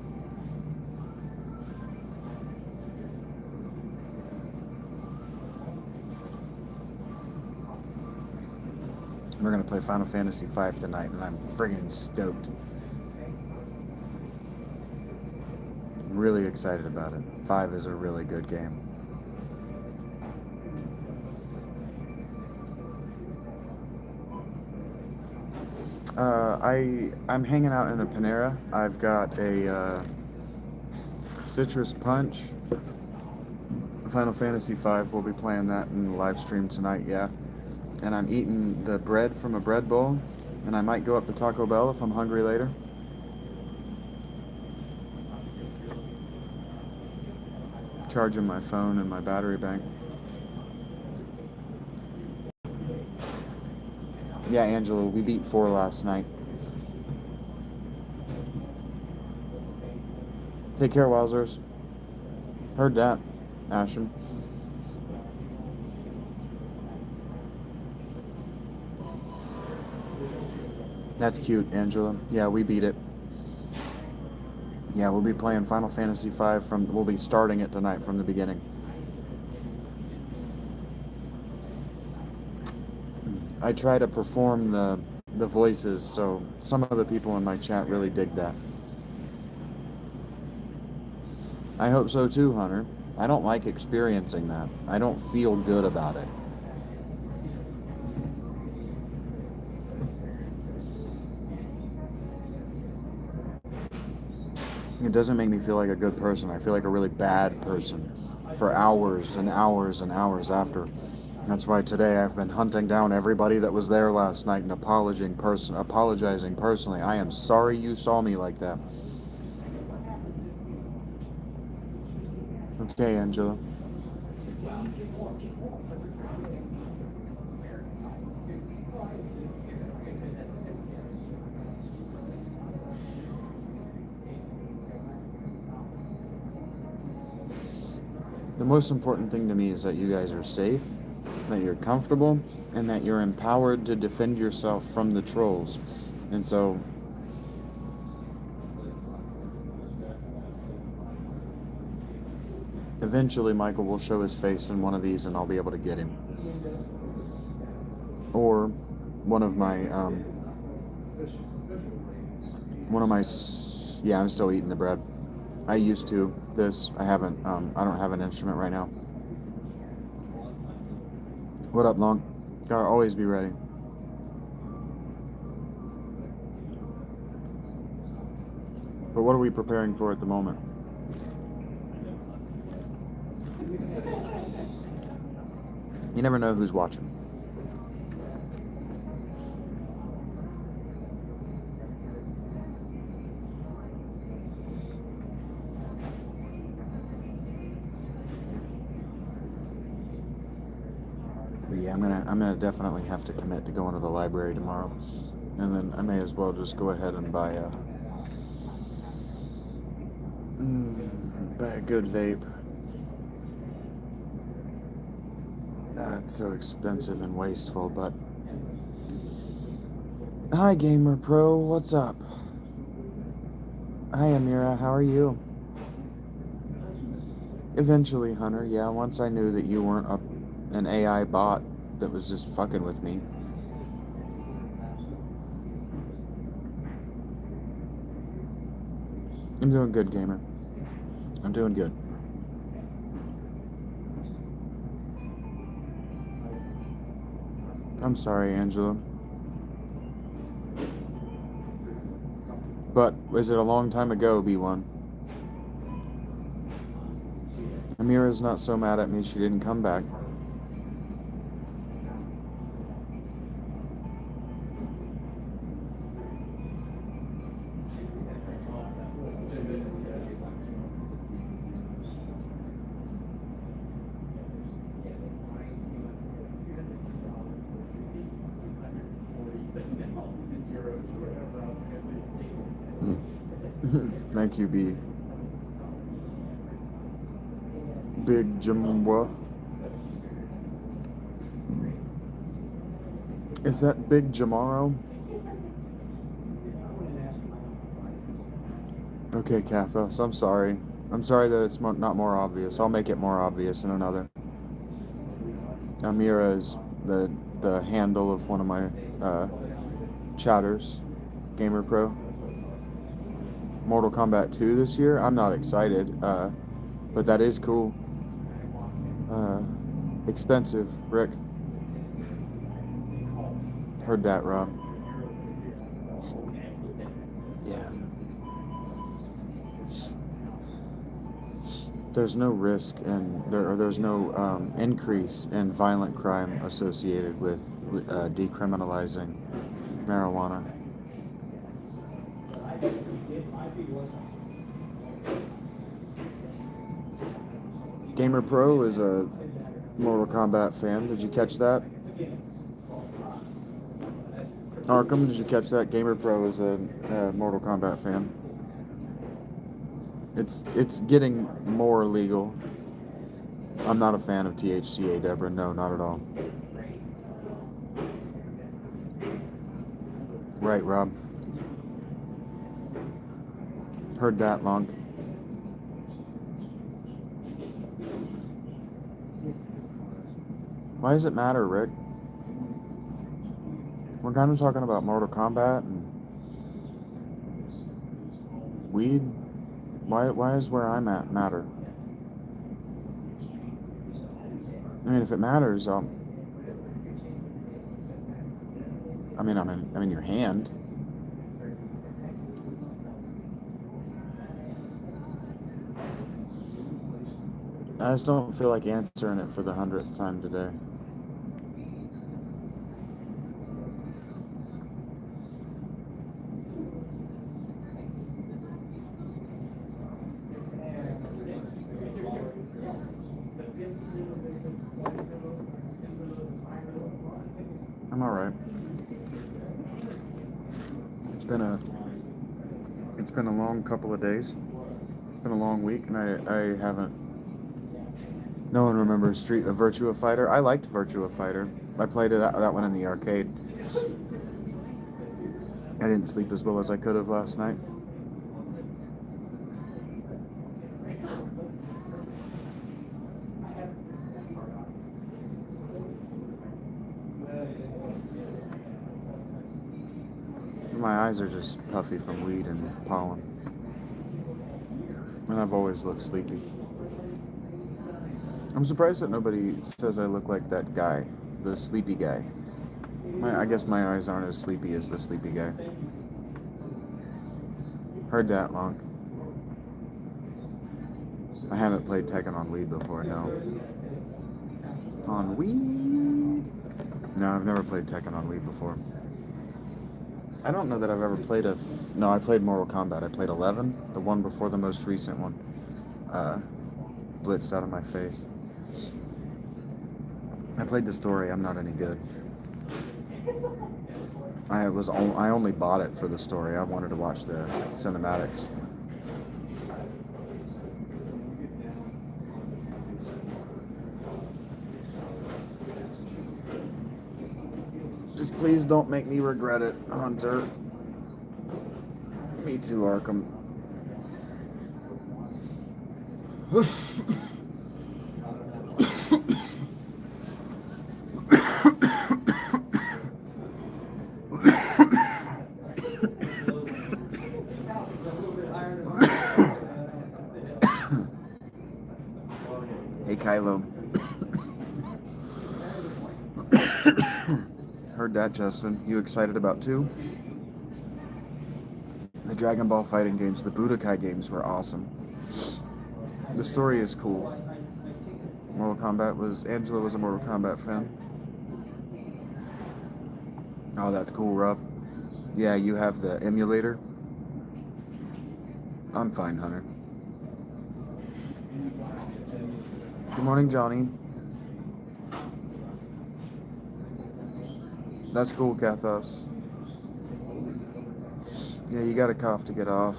We're going to play Final Fantasy V tonight, and I'm friggin' stoked. I'm really excited about it. 5 is a really good game. I'm hanging out in a Panera. I've got a citrus punch. Final Fantasy V, we'll be playing that in the live stream tonight, yeah. And I'm eating the bread from a bread bowl, and I might go up to Taco Bell if I'm hungry later. charging my phone and my battery bank. Yeah, Angela, we beat 4 last night. Take care, Wowzers. Heard that, Asham. That's cute, Angela. Yeah, we beat it. Yeah, we'll be playing Final Fantasy V we'll be starting it tonight from the beginning. I try to perform the voices, so some of the people in my chat really dig that. I hope so too, Hunter. I don't like experiencing that. I don't feel good about it. It doesn't make me feel like a good person. I feel like a really bad person for hours and hours and hours after. That's why today I've been hunting down everybody that was there last night and apologizing personally. I am sorry you saw me like that. Okay, Angela. The most important thing to me is that you guys are safe, that you're comfortable, and that you're empowered to defend yourself from the trolls. And so, eventually Michael will show his face in one of these and I'll be able to get him. Or one of my, yeah, I'm still eating the bread. I used to. I haven't, I don't have an instrument right now. What up, Long? Gotta always be ready. But what are we preparing for at the moment? You never know who's watching. But yeah, I'm gonna definitely have to commit to going to the library tomorrow, and then I may as well just go ahead and buy a good vape. It's so expensive and wasteful, but hi, Gamer Pro. What's up? Hi, Amira. How are you? Eventually, Hunter. Yeah, once I knew that you weren't an AI bot that was just fucking with me. I'm doing good, Gamer. I'm doing good. I'm sorry, Angela. But was it a long time ago, B1? Amira's not so mad at me she didn't come back. Thank you, B. Big Jamwa. Is that Big Jamaro? Okay, Kathos, I'm sorry. I'm sorry that it's not more obvious. I'll make it more obvious in another. Amira is the handle of one of my chatters, Gamer Pro. Mortal Kombat 2 this year? I'm not excited, but that is cool. Expensive, Rick. Heard that, Rob. Yeah. There's no risk and there's no increase in violent crime associated with decriminalizing marijuana. Gamer Pro is a Mortal Kombat fan. Did you catch that? Arkham, did you catch that? Gamer Pro is a Mortal Kombat fan. It's getting more legal. I'm not a fan of THCA, Deborah. No, not at all. Right, Rob. Heard that, Lonk. Why does it matter, Rick? We're kind of talking about Mortal Kombat and weed. Why is where I'm at matter? I mean, if it matters, I'm in your hand. I just don't feel like answering it for the 100th time today. I'm all right. It's been a long couple of days. It's been a long week, and I haven't. No one remembers Virtua Fighter. I liked Virtua Fighter. I played that one in the arcade. I didn't sleep as well as I could have last night. My eyes are just puffy from weed and pollen. And I've always looked sleepy. I'm surprised that nobody says I look like that guy, the sleepy guy. I guess my eyes aren't as sleepy as the sleepy guy. Heard that, Lonk. I haven't played Tekken on weed before, no. On weed? No, I've never played Tekken on weed before. I don't know that I've ever played No, I played Mortal Kombat. I played 11, the one before the most recent one. Blitzed out of my face. I played the story. I'm not any good. I only bought it for the story. I wanted to watch the cinematics. Just please don't make me regret it, Hunter. Me too, Arkham. Hey, Kylo. Heard that, Justin. You excited about 2? The Dragon Ball fighting games, the Budokai games were awesome. The story is cool. Angela was a Mortal Kombat fan. Oh, that's cool, Rob. Yeah, you have the emulator. I'm fine, Hunter. Good morning, Johnny. That's cool, Kathos. Yeah, you gotta cough to get off.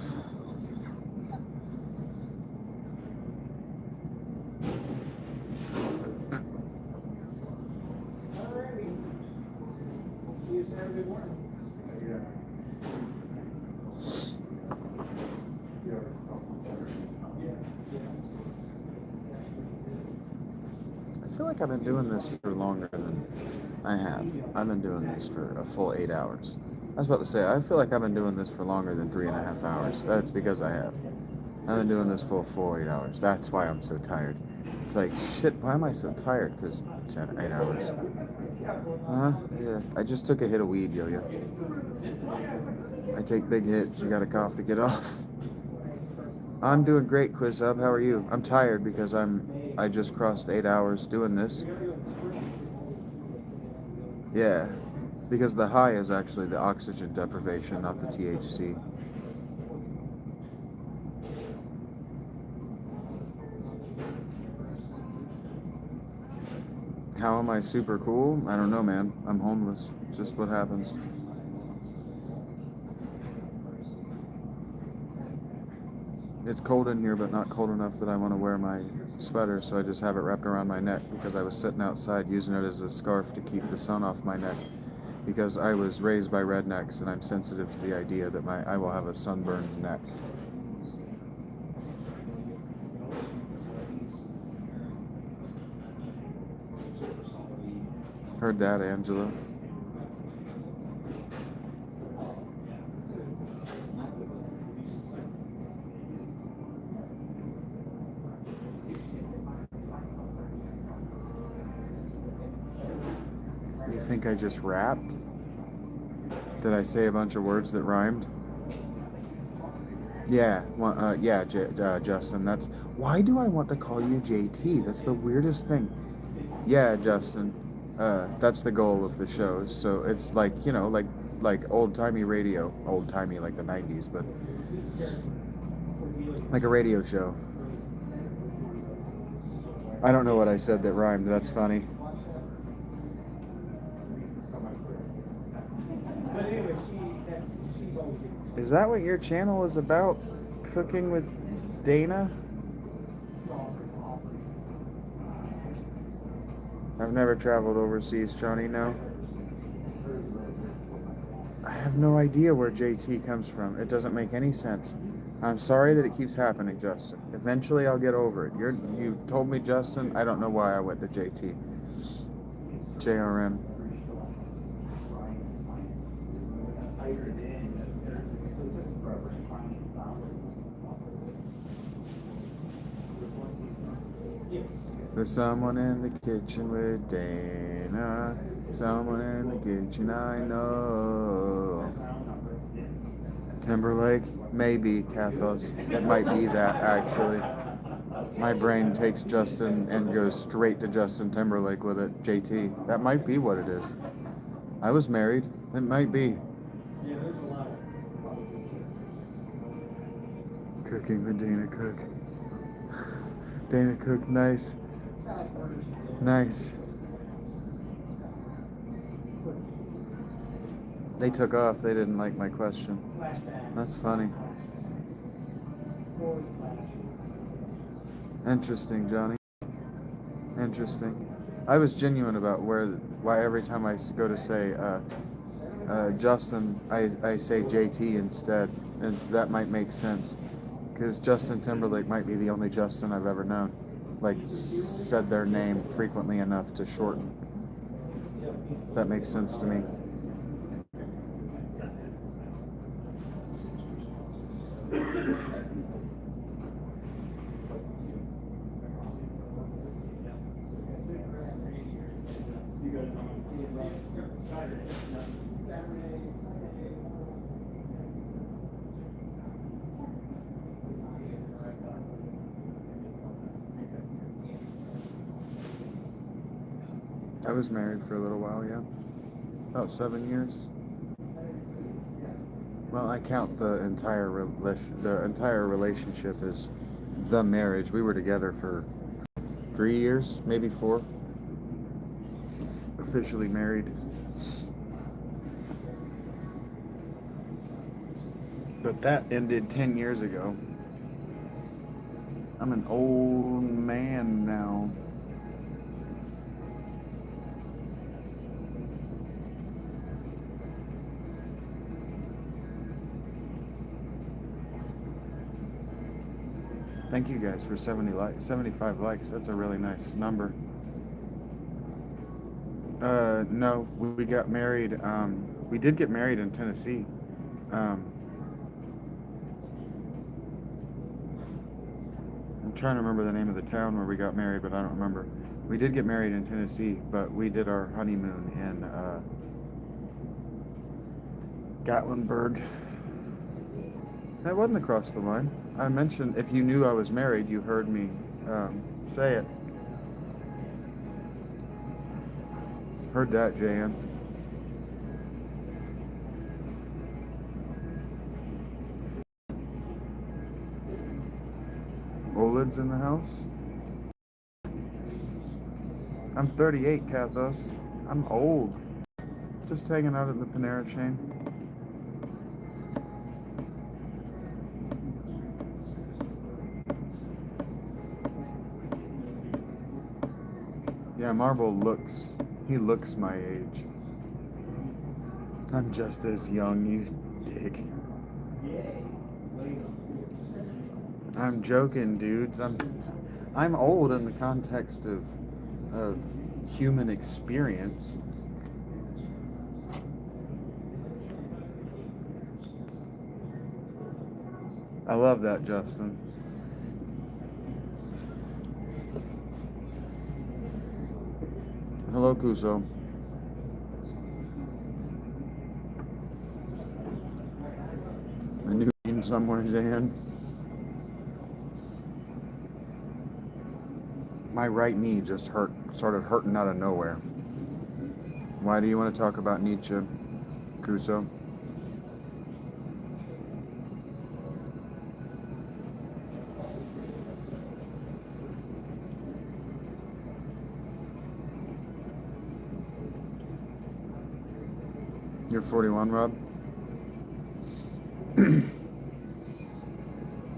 I feel like I've been doing this for longer than I have. I've been doing this for a full 8 hours. I was about to say, I feel like I've been doing this for longer than 3.5 hours. That's because I have. I've been doing this for a full 8 hours. That's why I'm so tired. It's like, shit, why am I so tired? Because 8 hours. Yeah. I just took a hit of weed, yo-yo. I take big hits. You gotta cough to get off. I'm doing great, Quiz Hub. How are you? I'm tired because I just crossed 8 hours doing this. Yeah, because the high is actually the oxygen deprivation, not the THC. How am I super cool? I don't know, man. I'm homeless. It's just what happens. It's cold in here, but not cold enough that I want to wear my sweater, so I just have it wrapped around my neck because I was sitting outside using it as a scarf to keep the sun off my neck because I was raised by rednecks and I'm sensitive to the idea that I will have a sunburned neck. Heard that, Angela. You think I just rapped? Did I say a bunch of words that rhymed? Yeah, well, Justin. That's why do I want to call you JT? That's the weirdest thing. Yeah, Justin. That's the goal of the shows. So it's like like old timey radio, old timey like the '90s, but like a radio show. I don't know what I said that rhymed. That's funny. But anyway, she's always. Is that what your channel is about? Cooking with Dana? I've never traveled overseas, Johnny, no. I have no idea where JT comes from. It doesn't make any sense. I'm sorry that it keeps happening, Justin. Eventually I'll get over it. You told me, Justin, I don't know why I went to JT. JRM. There's someone in the kitchen with Dana. Someone in the kitchen I know. Timberlake? Maybe, Cathos. It might be that, actually. My brain takes Justin and goes straight to Justin Timberlake with it. JT. That might be what it is. I was married. It might be. Yeah, there's a lot of. Cooking with Dana Cook. Dana Cook, nice. Nice. They took off. They didn't like my question. That's funny. Interesting, Johnny. Interesting. I was genuine about why every time I go to say Justin, I say JT instead, and that might make sense, because Justin Timberlake might be the only Justin I've ever known, like said their name frequently enough to shorten. That makes sense to me. I was married for a little while, yeah. About 7 years. Well, I count the entire relationship as the marriage. We were together for 3 years, maybe 4. Officially married. But that ended 10 years ago. I'm an old man now. Thank you guys for 75 likes. That's a really nice number. No, we got married. We did get married in Tennessee. I'm trying to remember the name of the town where we got married, but I don't remember. We did get married in Tennessee, but we did our honeymoon in Gatlinburg. That wasn't across the line. I mentioned if you knew I was married, you heard me say it. Heard that, Jan. OLED's in the house? I'm 38, Kathos. I'm old. Just hanging out at the Panera chain. Yeah, Marble looks, he looks my age. I'm just as young, you dick. I'm joking, dudes. I'm old in the context of human experience. I love that, Justin. Hello, Kuso. A new team somewhere, Jan. My right knee just started hurting out of nowhere. Why do you want to talk about Nietzsche, Kuso? You're 41, Rob?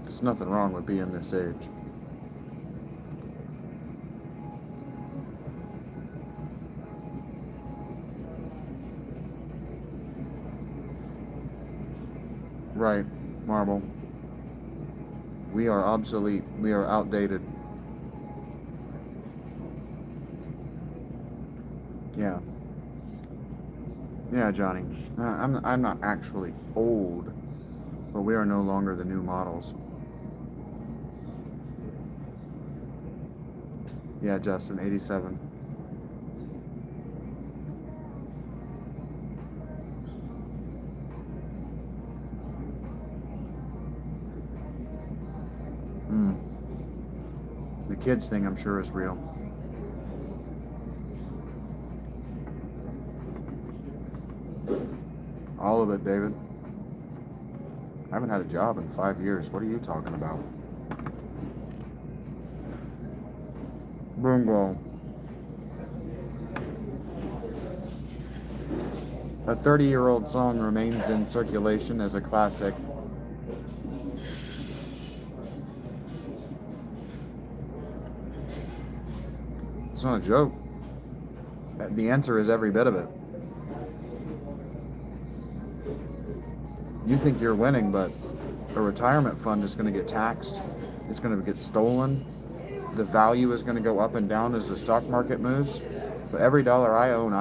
There's nothing wrong with being this age. Right, Marble. We are obsolete. We are outdated. Yeah. Yeah, Johnny. I'm not actually old, but we are no longer the new models. Yeah, Justin, 87. The kids thing, I'm sure, is real. All of it, David. I haven't had a job in 5 years. What are you talking about? Bingo. A 30-year-old song remains in circulation as a classic. It's not a joke. The answer is every bit of it. You think you're winning, but a retirement fund is going to get taxed. It's going to get stolen. The value is going to go up and down as the stock market moves. But every dollar I own.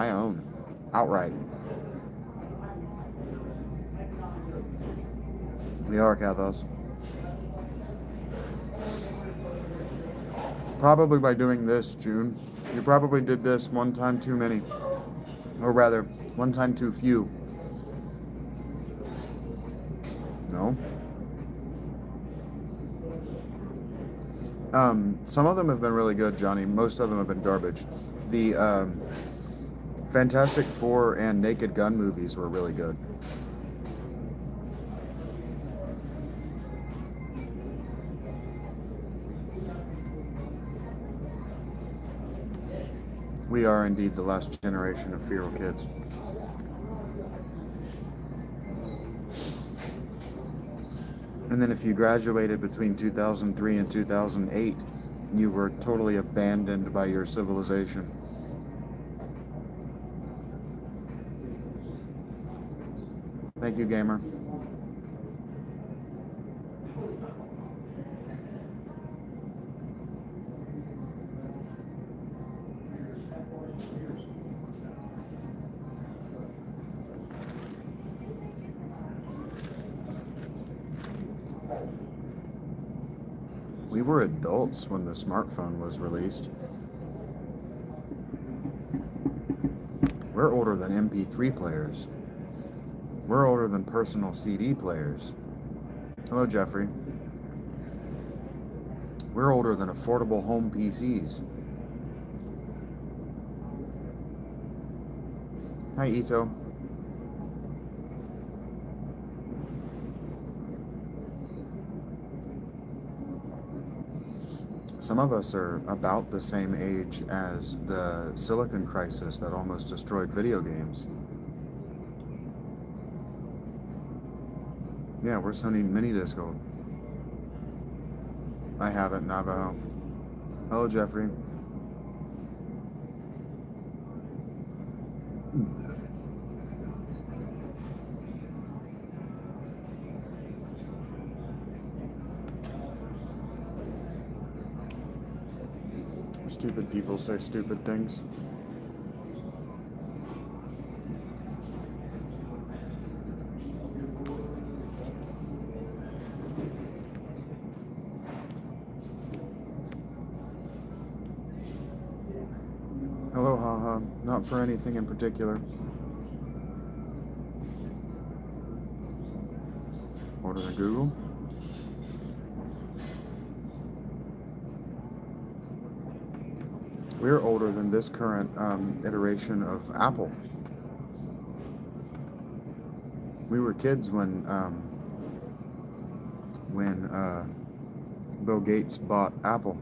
Outright. We are, Kathos. Probably by doing this, June. You probably did this one time too many. Or rather, one time too few. No? Some of them have been really good, Johnny. Most of them have been garbage. The Fantastic Four and Naked Gun movies were really good. We are indeed the last generation of feral kids. And then if you graduated between 2003 and 2008, you were totally abandoned by your civilization. Thank you, gamer. We were adults when the smartphone was released. We're older than MP3 players. We're older than personal CD players. Hello, Jeffrey. We're older than affordable home PCs. Hi, Ito. Some of us are about the same age as the Silicon Crisis that almost destroyed video games. Yeah, we're sending mini disc old. I have it, Navajo. Hello, Jeffrey. Stupid people say stupid things. Hello, haha. Not for anything in particular. Order than Google. We're older than this current iteration of Apple. We were kids when Bill Gates bought Apple.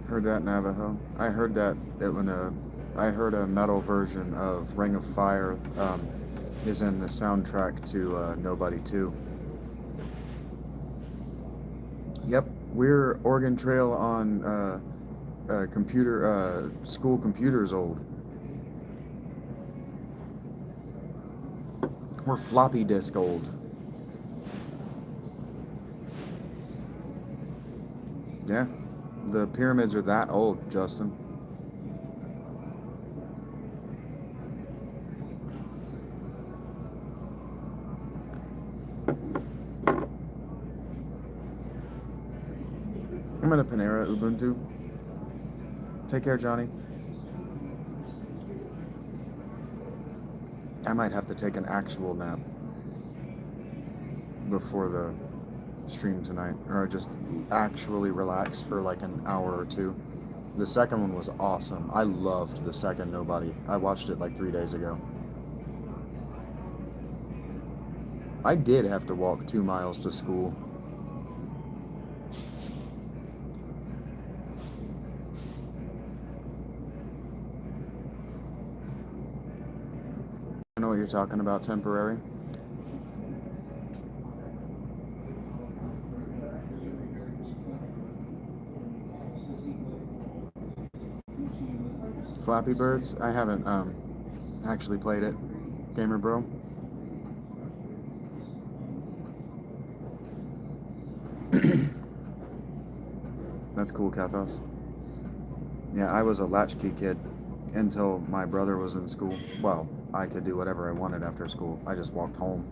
Heard that, Navajo. I heard that I heard a metal version of Ring of Fire is in the soundtrack to Nobody 2. Yep, we're Oregon Trail on computer school computers old. We're floppy disk old. Yeah, the pyramids are that old, Justin. I'm gonna Panera Ubuntu. Take care, Johnny. I might have to take an actual nap before the stream tonight, or just actually relax for like an hour or two. The second one was awesome. I loved the second Nobody. I watched it like 3 days ago. I did have to walk 2 miles to school. I know what you're talking about, temporary. Flappy Birds? I haven't actually played it. Gamer Bro. That's cool, Kathos. Yeah, I was a latchkey kid until my brother was in school. Well, I could do whatever I wanted after school. I just walked home.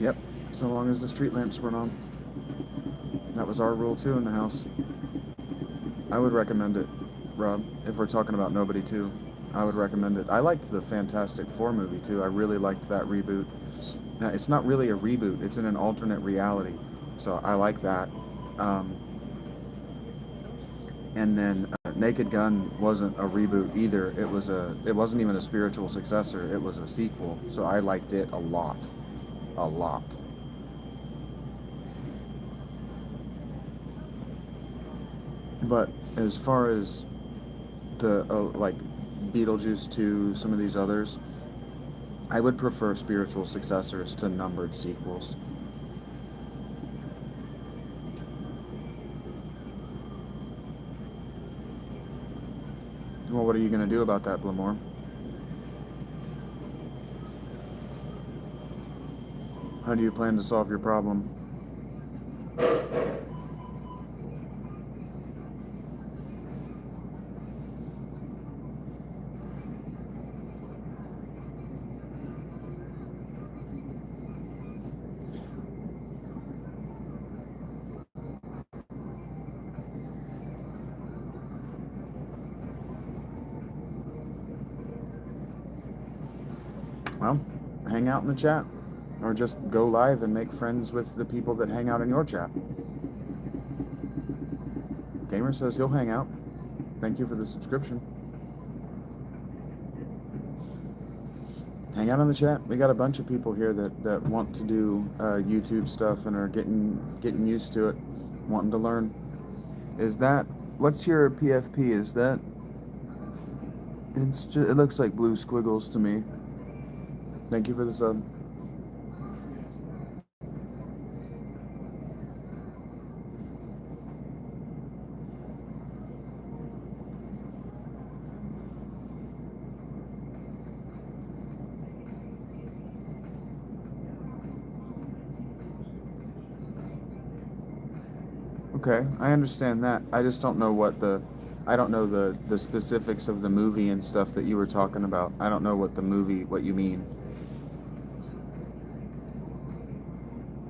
Yep, so long as the street lamps weren't on. That was our rule too in the house. I would recommend it, Rob, if we're talking about Nobody 2. I would recommend it. I liked the Fantastic Four movie too. I really liked that reboot. Now, it's not really a reboot, it's in an alternate reality. So I like that. And then Naked Gun wasn't a reboot either. It wasn't even a spiritual successor. It was a sequel. So I liked it a lot. A lot. But as far as the like Beetlejuice 2, some of these others, I would prefer spiritual successors to numbered sequels. Well, what are you going to do about that, Blamore? How do you plan to solve your problem? Well, hang out in the chat. Or just go live and make friends with the people that hang out in your chat. Gamer says he'll hang out. Thank you for the subscription. Hang out in the chat. We got a bunch of people here that want to do YouTube stuff and are getting used to it, wanting to learn. Is that, what's your PFP? Is that, it looks like blue squiggles to me. Thank you for the sub. Okay, I understand that. I just don't know I don't know the specifics of the movie and stuff that you were talking about. I don't know what you mean.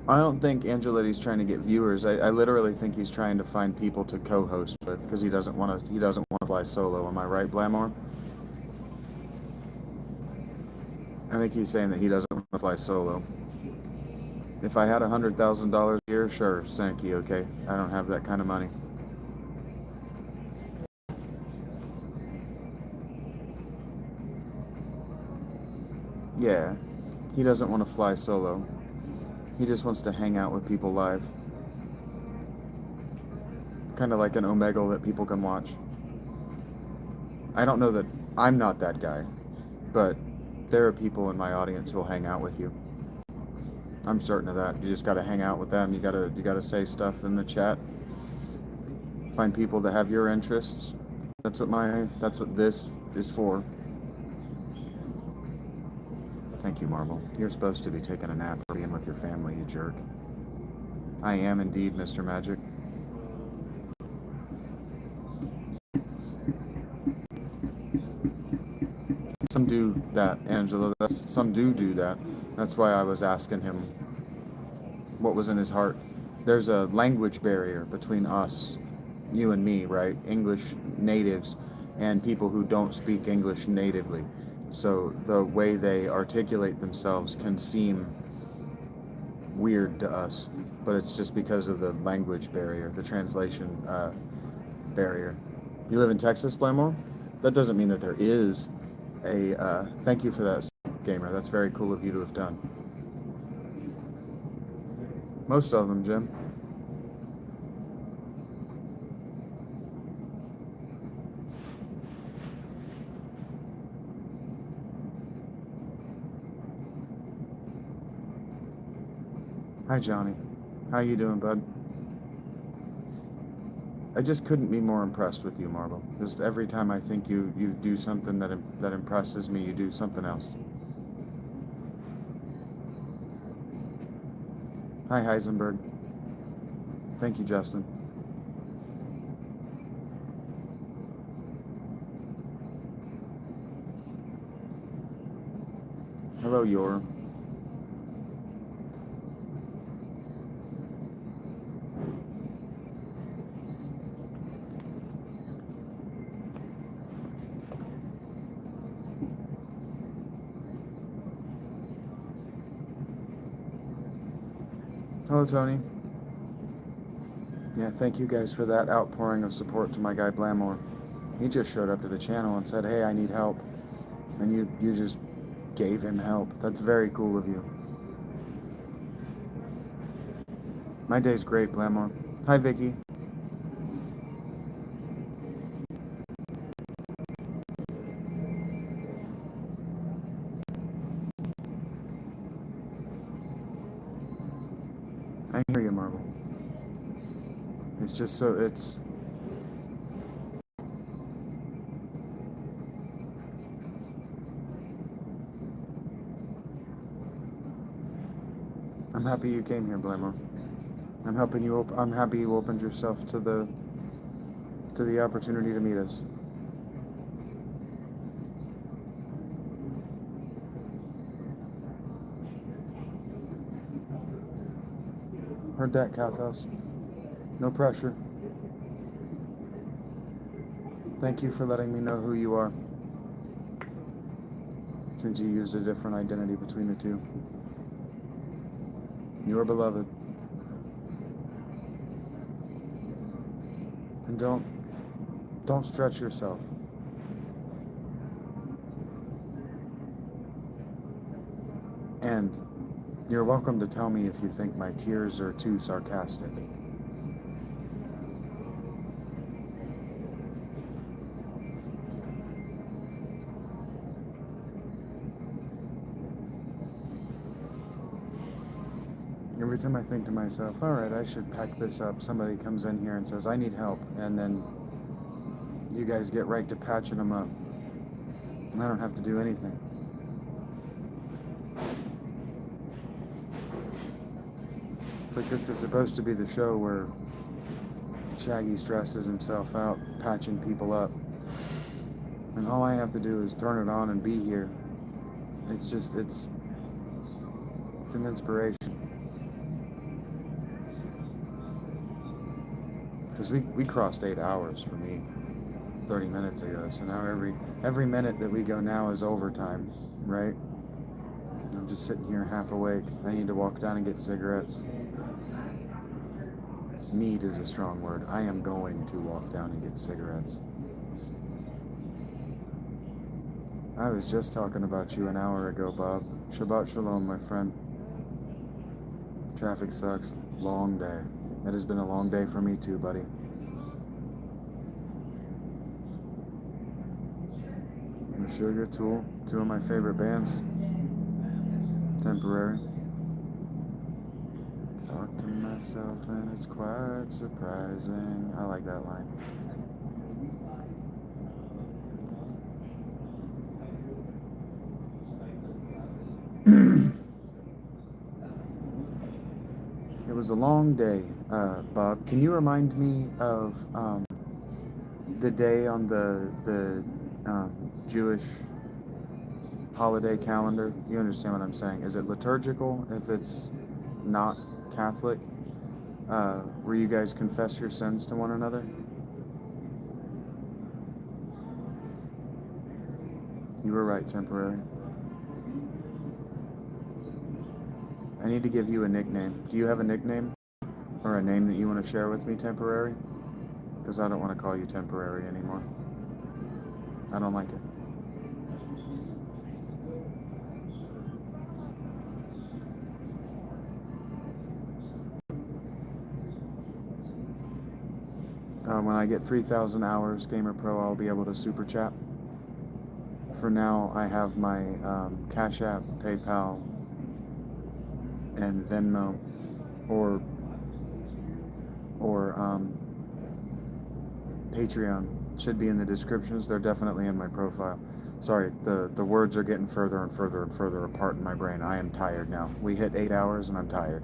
I don't think Angelitti's trying to get viewers. I literally think he's trying to find people to co-host with because he doesn't want to fly solo. Am I right, Blamore? I think he's saying that he doesn't want to fly solo. If I had $100,000 a year, sure, Sankey, okay. I don't have that kind of money. Yeah, he doesn't want to fly solo. He just wants to hang out with people live. Kind of like an Omegle that people can watch. I don't know that I'm not that guy, but there are people in my audience who'll hang out with you. I'm certain of that. You just got to hang out with them. You got to say stuff in the chat. Find people that have your interests. That's what this is for. Thank you, Marvel. You're supposed to be taking a nap or being with your family, you jerk. I am indeed, Mr. Magic. Some do that, Angela. Some do that. That's why I was asking him what was in his heart. There's a language barrier between us, you and me, right? English natives and people who don't speak English natively. So the way they articulate themselves can seem weird to us, but it's just because of the language barrier, the translation barrier. You live in Texas, Blaymore? That doesn't mean that there is a, thank you for that, Gamer. That's very cool of you to have done. Most of them, Jim. Hi, Johnny. How you doing, bud? I just couldn't be more impressed with you, Marble. Just every time I think you do something that impresses me, you do something else. Hi, Heisenberg. Thank you, Justin. Hello, Yor. Hello, Tony. Yeah, thank you guys for that outpouring of support to my guy Blamore. He just showed up to the channel and said, hey, I need help. And you just gave him help. That's very cool of you. My day's great, Blamore. Hi, Vicky. It's just so I'm happy you came here, Blamer. I'm happy you opened yourself to the opportunity to meet us. Heard that, Kathos. No pressure. Thank you for letting me know who you are, since you used a different identity between the two. You are beloved. And don't stretch yourself. And you're welcome to tell me if you think my tears are too sarcastic. Every time I think to myself, all right, I should pack this up, somebody comes in here and says, I need help. And then you guys get right to patching them up. And I don't have to do anything. It's like this is supposed to be the show where Shaggy stresses himself out, patching people up. And all I have to do is turn it on and be here. It's an inspiration. Because we crossed 8 hours for me 30 minutes ago. So now every minute that we go now is overtime, right? I'm just sitting here half awake. I need to walk down and get cigarettes. Need is a strong word. I am going to walk down and get cigarettes. I was just talking about you an hour ago, Bob. Shabbat shalom, my friend. Traffic sucks. Long day. It has been a long day for me too, buddy. Sugar, Tool, two of my favorite bands. Temporary. Talk to myself and it's quite surprising. I like that line. It was a long day, Bob. Can you remind me of the day on the Jewish holiday calendar? You understand what I'm saying? Is it liturgical if it's not Catholic? Where you guys confess your sins to one another? You were right, Temporary. I need to give you a nickname. Do you have a nickname? Or a name that you want to share with me, Temporary? Because I don't want to call you Temporary anymore. I don't like it. When I get 3,000 hours Gamer Pro, I'll be able to super chat. For now, I have my CashApp, PayPal, and Venmo, or Patreon should be in the descriptions. They're definitely in my profile. Sorry, the words are getting further and further and further apart in my brain. I am tired now. We hit 8 hours and I'm tired.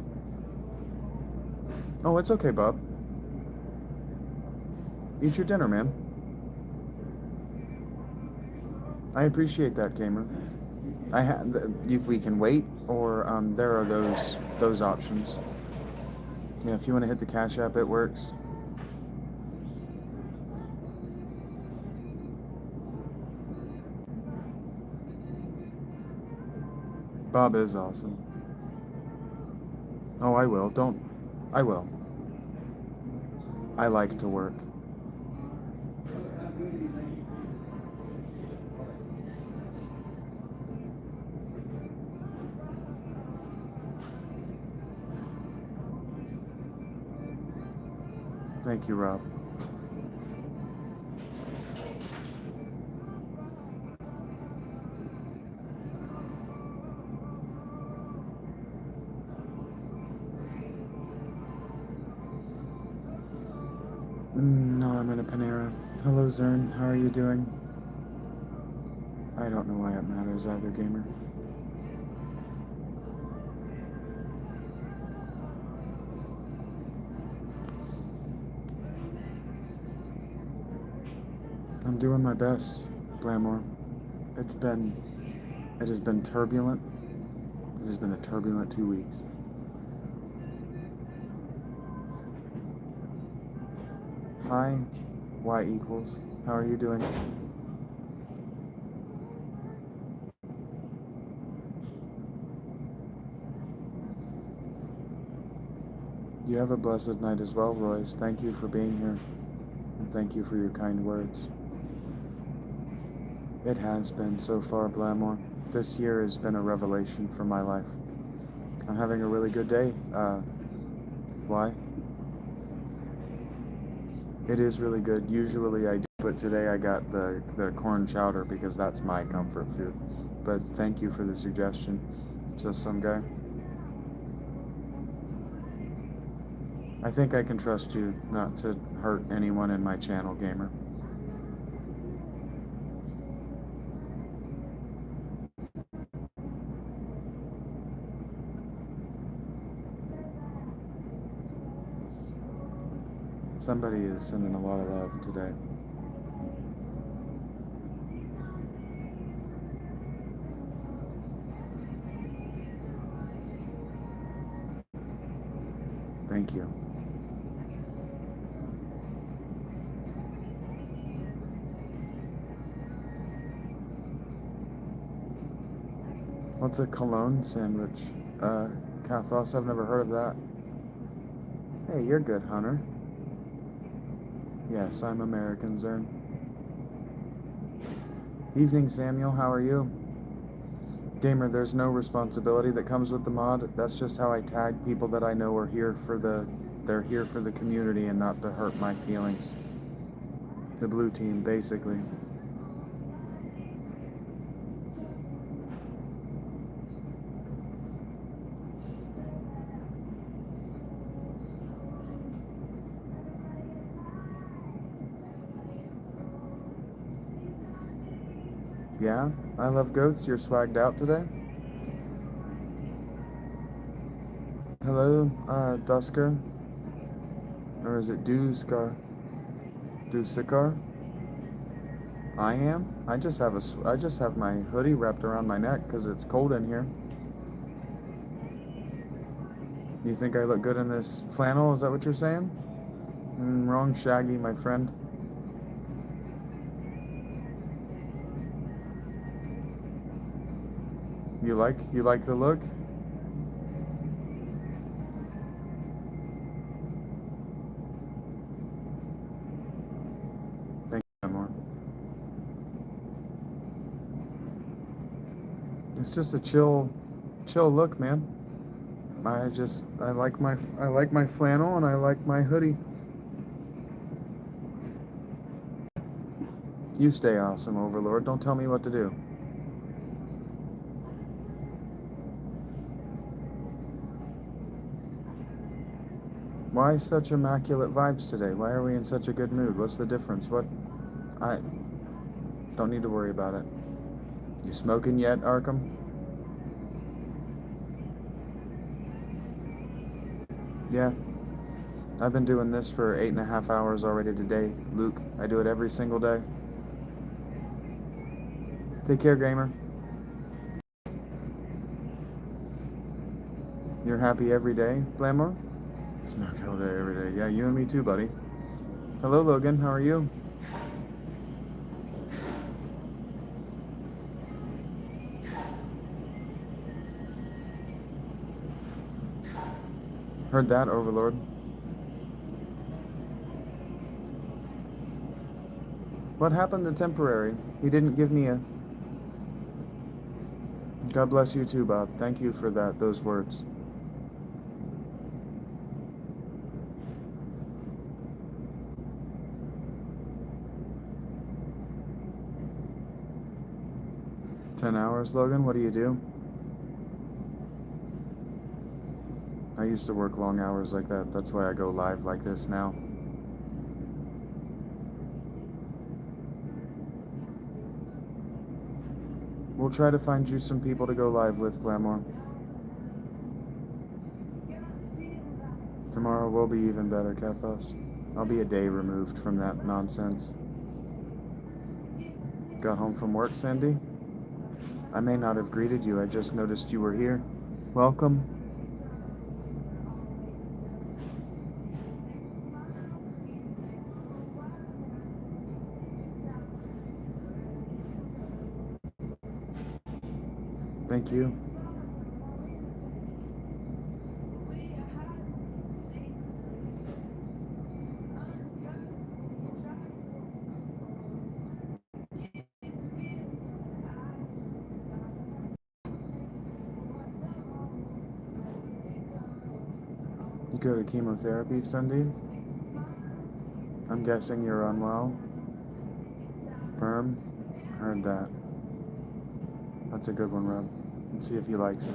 Oh, it's okay, Bob. Eat your dinner, man. I appreciate that, Gamer. We can wait, or there are those options. Yeah, if you want to hit the Cash App, it works. Bob is awesome. Oh, I will. I will. I like to work. Thank you, Rob. No, I'm in a Panera. Hello, Zern. How are you doing? I don't know why it matters either, gamer. I'm doing my best, Blamore. It has been turbulent. It has been a turbulent 2 weeks. Hi, Y equals. How are you doing? You have a blessed night as well, Royce. Thank you for being here. And thank you for your kind words. It has been so far, Blamore. This year has been a revelation for my life. I'm having a really good day. Why? It is really good. Usually I do, but today I got the corn chowder because that's my comfort food. But thank you for the suggestion. Just some guy. I think I can trust you not to hurt anyone in my channel, gamer. Somebody is sending a lot of love today. Thank you. What's a cologne sandwich? Kathos, I've never heard of that. Hey, you're good, Hunter. Yes, I'm American, Zern. Evening, Samuel. How are you? Gamer, there's no responsibility that comes with the mod. That's just how I tag people that I know are here for they're here for the community and not to hurt my feelings. The blue team, basically. Yeah, I love goats. You're swagged out today. Hello, Dusker. Or is it Duskar? Dusikar? I am. I just have my hoodie wrapped around my neck because it's cold in here. You think I look good in this flannel? Is that what you're saying? Wrong, Shaggy, my friend. You like the look? Thank you, Amor. It's just a chill look, man. I like my flannel and I like my hoodie. You stay awesome, Overlord. Don't tell me what to do. Why such immaculate vibes today? Why are we in such a good mood? What's the difference? I don't need to worry about it. You smoking yet, Arkham? Yeah. I've been doing this for 8.5 hours already today, Luke. I do it every single day. Take care, gamer. You're happy every day, Blamor? Smoke all day, every day. Yeah, you and me too, buddy. Hello, Logan. How are you? Heard that, Overlord. What happened to Temporary? He didn't give me a... God bless you too, Bob. Thank you for those words. "10 hours, Logan? What do you do?" I used to work long hours like that. That's why I go live like this now. We'll try to find you some people to go live with, Glamour. Tomorrow will be even better, Kathos. I'll be a day removed from that nonsense. Got home from work, Sandy? I may not have greeted you, I just noticed you were here. Welcome. Thank you. You go to chemotherapy, Cindy? I'm guessing you're unwell? Perm? Heard that. That's a good one, Rob. Let's see if he likes it.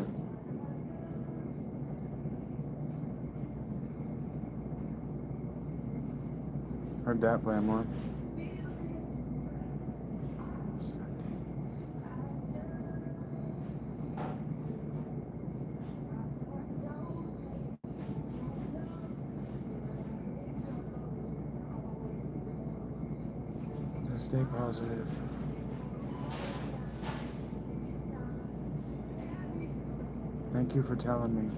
Heard that, Blamore. Stay positive. Thank you for telling me.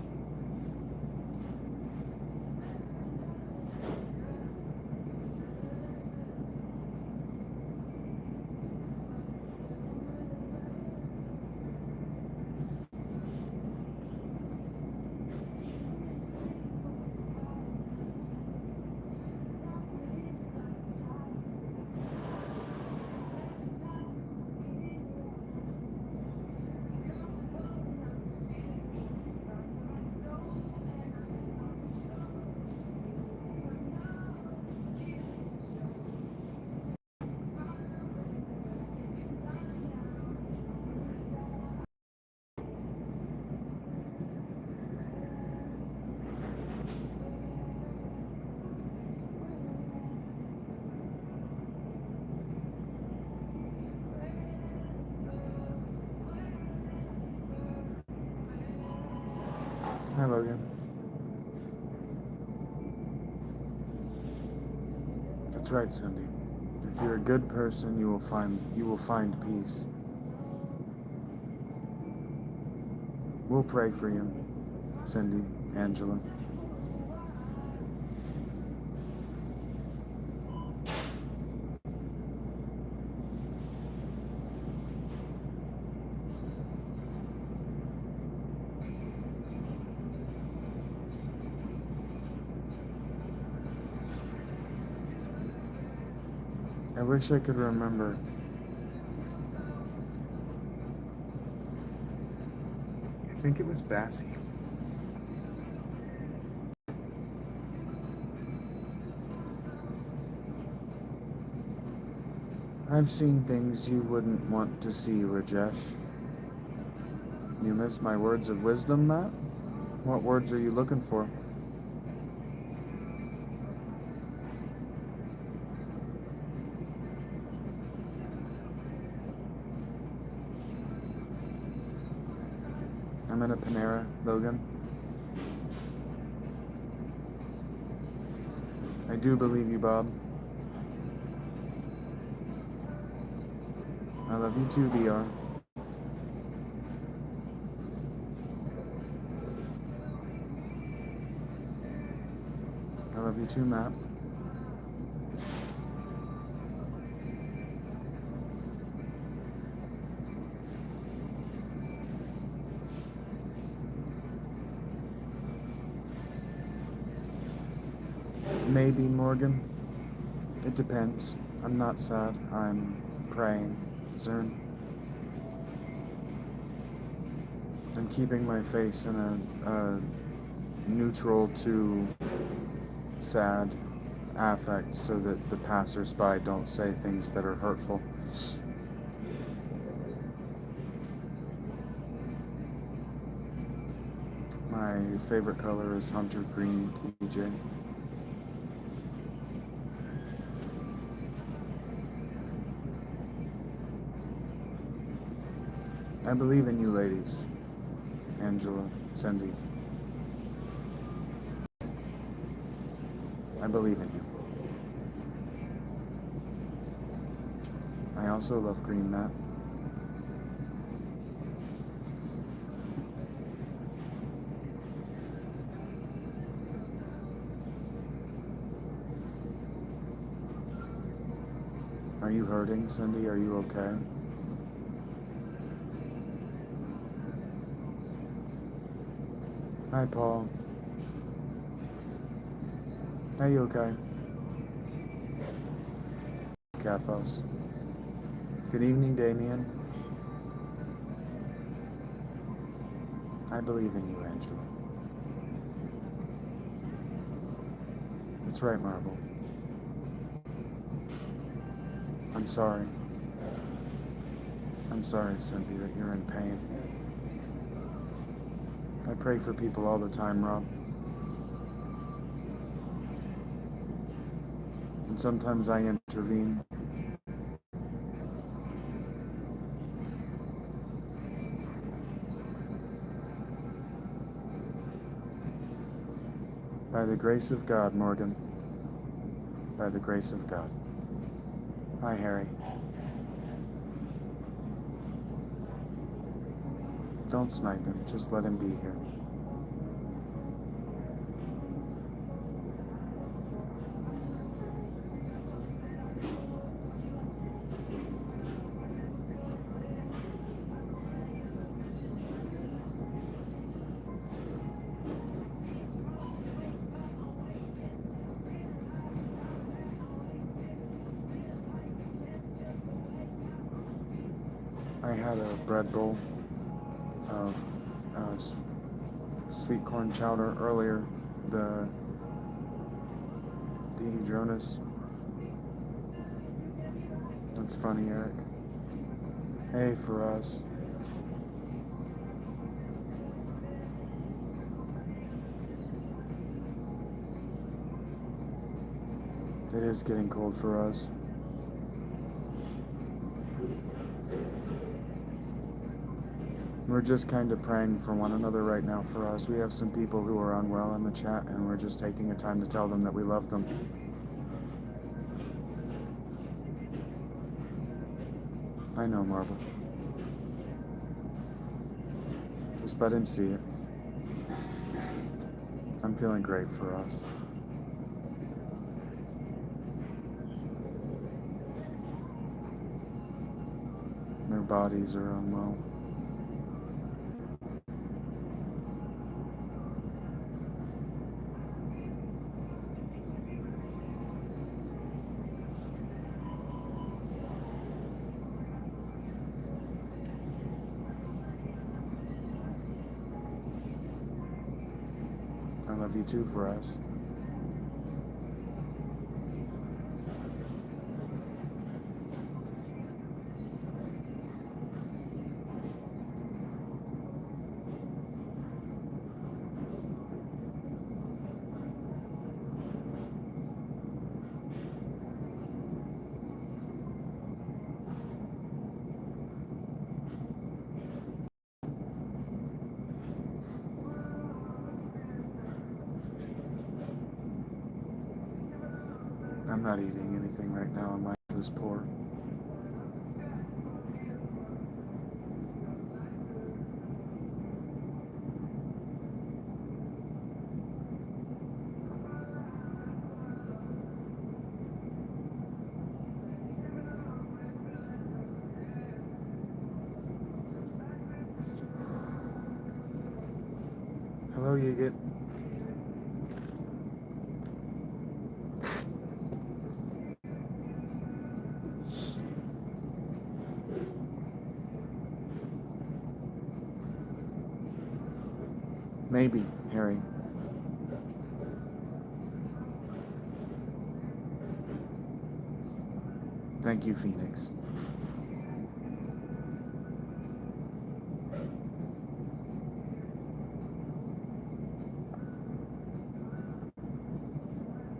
Hi, Logan. That's right, Cindy. If you're a good person, you will find peace. We'll pray for you, Cindy, Angela. I wish I could remember. I think it was Bassie. I've seen things you wouldn't want to see, Rajesh. You missed my words of wisdom, Matt? What words are you looking for? I'm in a Panera, Logan. I do believe you, Bob. I love you too, BR. I love you too, Matt. Maybe, Morgan. It depends. I'm not sad. I'm praying. Zern. I'm keeping my face in a neutral to sad affect so that the passersby don't say things that are hurtful. My favorite color is hunter green, TJ. I believe in you, ladies. Angela, Cindy. I believe in you. I also love Green Mat. Are you hurting, Cindy? Are you okay? Hi, Paul. Are you okay? Cathos. Good evening, Damien. I believe in you, Angela. That's right, Marble. I'm sorry. I'm sorry, Cindy, that you're in pain. I pray for people all the time, Rob. And sometimes I intervene. By the grace of God, Morgan. By the grace of God. Hi, Harry. Don't snipe him. Just let him be here. I had a bread bowl of sweet corn chowder earlier. The Jonas. That's funny, Eric. Hey, for us. It is getting cold for us. We're just kind of praying for one another right now for us. We have some people who are unwell in the chat, and we're just taking a time to tell them that we love them. I know, Marble. Just let him see it. I'm feeling great for us. Their bodies are unwell. I love you too, for us. I'm not eating anything right now, and my health is poor. Hello, Yigit. Maybe, Harry. Thank you, Phoenix.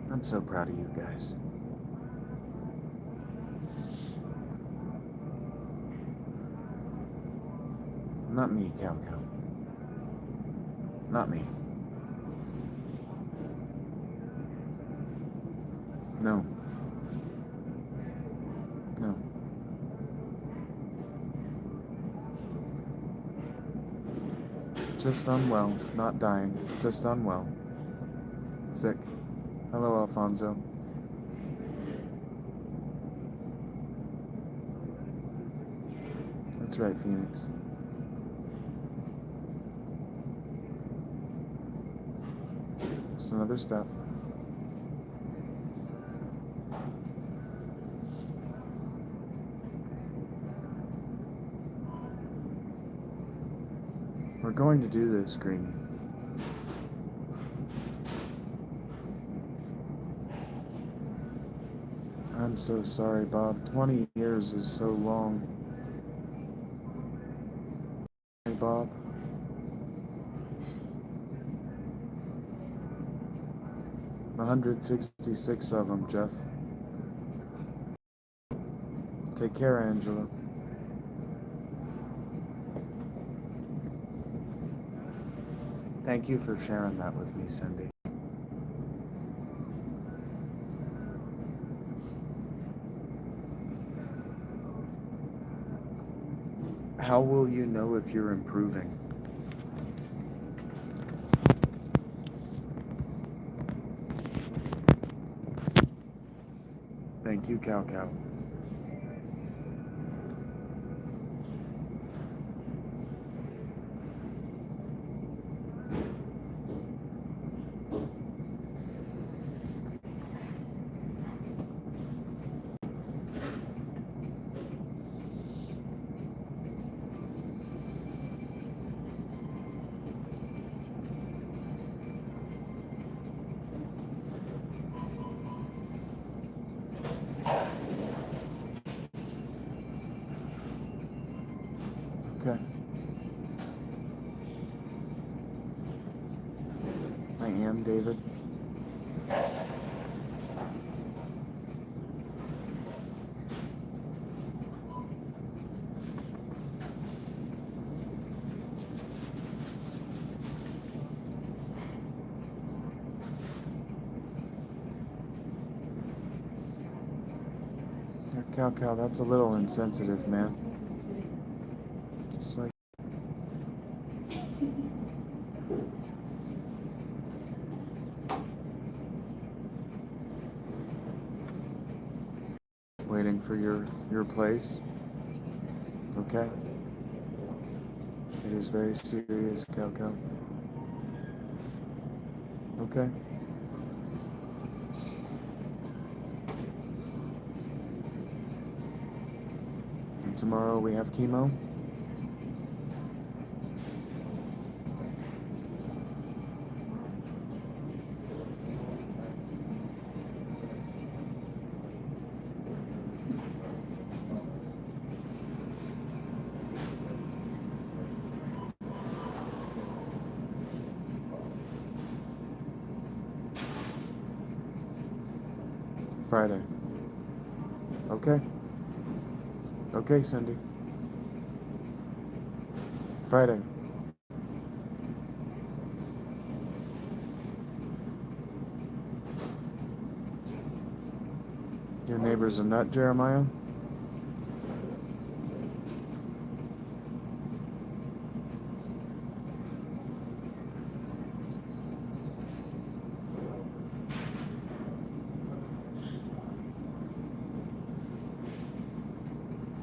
I'm so proud of you guys. Not me, Cow Cow. Not me. No. No. Just unwell, not dying, just unwell. Sick. Hello, Alfonso. That's right, Phoenix. Just another step. We're going to do this, Greenie. I'm so sorry, Bob. 20 years is so long. Hey, Bob. $166 of them, Jeff. Take care, Angela. Thank you for sharing that with me, Cindy. How will you know if you're improving? Thank you, Cow Cow. Okay. I am, David. Cow Cow, that's a little insensitive, man. Just like waiting for your place. Okay. It is very serious, Cow Cow. Okay. And tomorrow we have chemo. Friday. Okay. Okay, Cindy. Friday. Your neighbor's a nut, Jeremiah?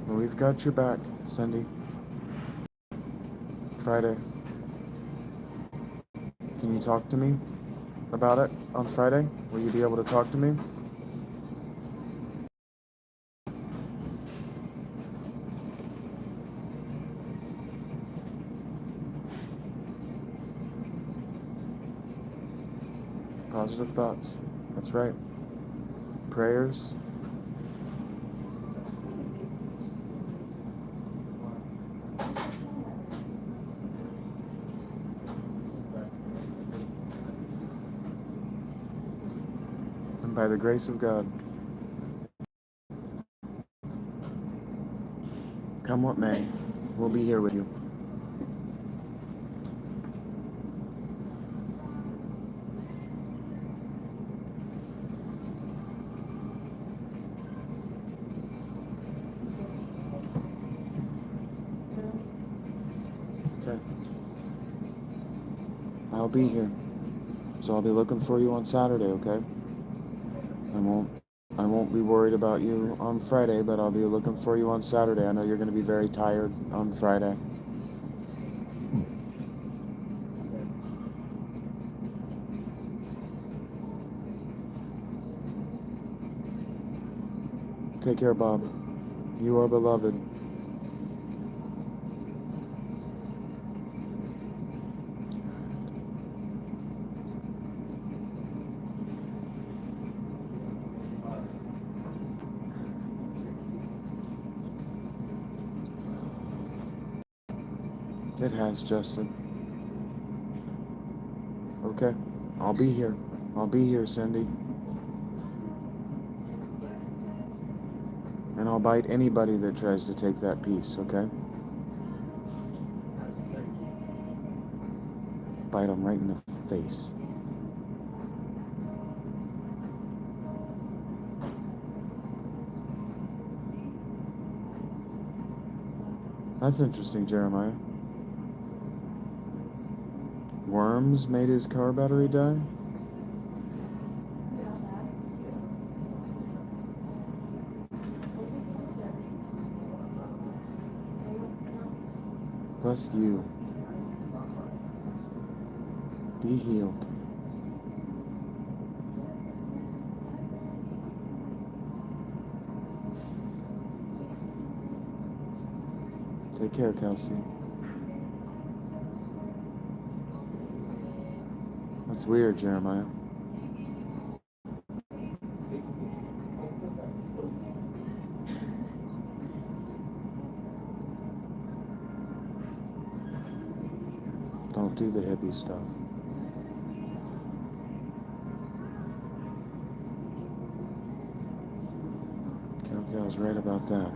Well, we've got your back, Cindy. Friday. Can you talk to me about it on Friday? Will you be able to talk to me? Positive thoughts. That's right. Prayers. And by the grace of God, come what may, we'll be here with you. be here. So I'll be looking for you on Saturday, okay? I won't be worried about you on Friday, but I'll be looking for you on Saturday. I know you're going to be very tired on Friday. Take care, Bob. You are beloved. It has, Justin. Okay. I'll be here. I'll be here, Cindy. And I'll bite anybody that tries to take that piece, okay? Bite them right in the face. That's interesting, Jeremiah. Worms made his car battery die? Bless you. Be healed. Take care, Kelsey. That's weird, Jeremiah. Don't do the hippie stuff. Cal was right about that.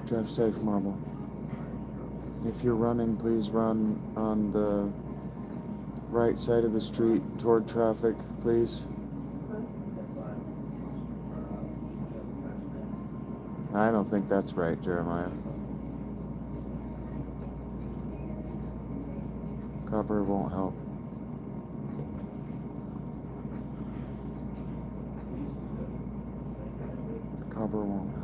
Drive safe, Marble. If you're running, please run on the right side of the street toward traffic, please. I don't think that's right, Jeremiah. Copper won't help. Copper won't help.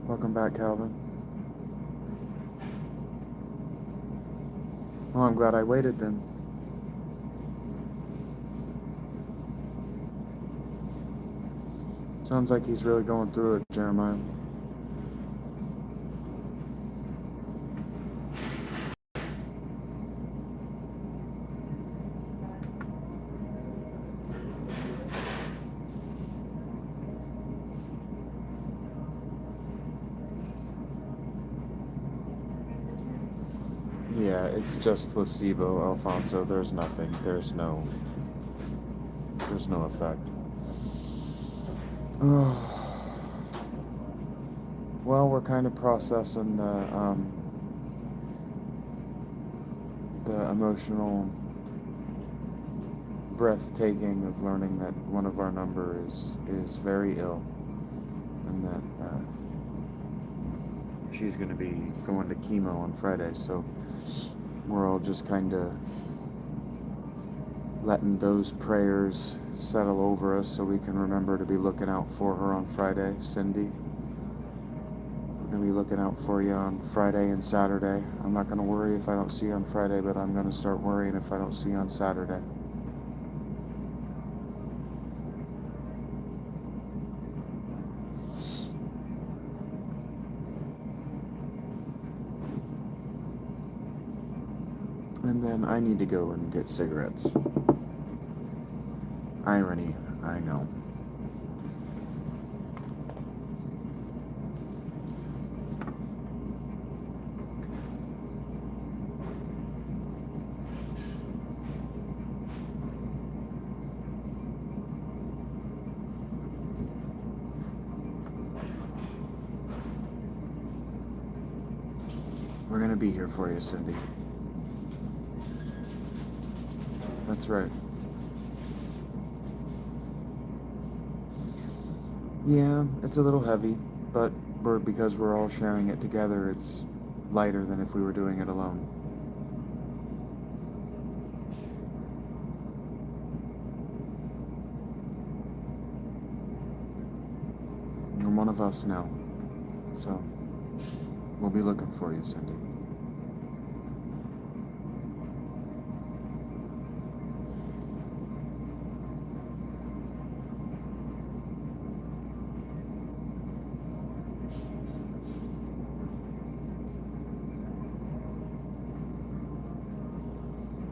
Welcome back, Calvin. Oh, I'm glad I waited then. Sounds like he's really going through it, Jeremiah. Yeah, it's just placebo, Alfonso. There's nothing. There's no effect. Oh. Well, we're kind of processing the emotional breathtaking of learning that one of our number is very ill, and that she's going to be going to chemo on Friday. So we're all just kind of letting those prayers settle over us so we can remember to be looking out for her on Friday. Cindy, we're going to be looking out for you on Friday and Saturday. I'm not going to worry if I don't see you on Friday, but I'm going to start worrying if I don't see you on Saturday. And then I need to go and get cigarettes. Irony, I know. We're gonna be here for you, Cindy. That's right. Yeah, it's a little heavy, but because we're all sharing it together, it's lighter than if we were doing it alone. You're one of us now, so we'll be looking for you, Cindy.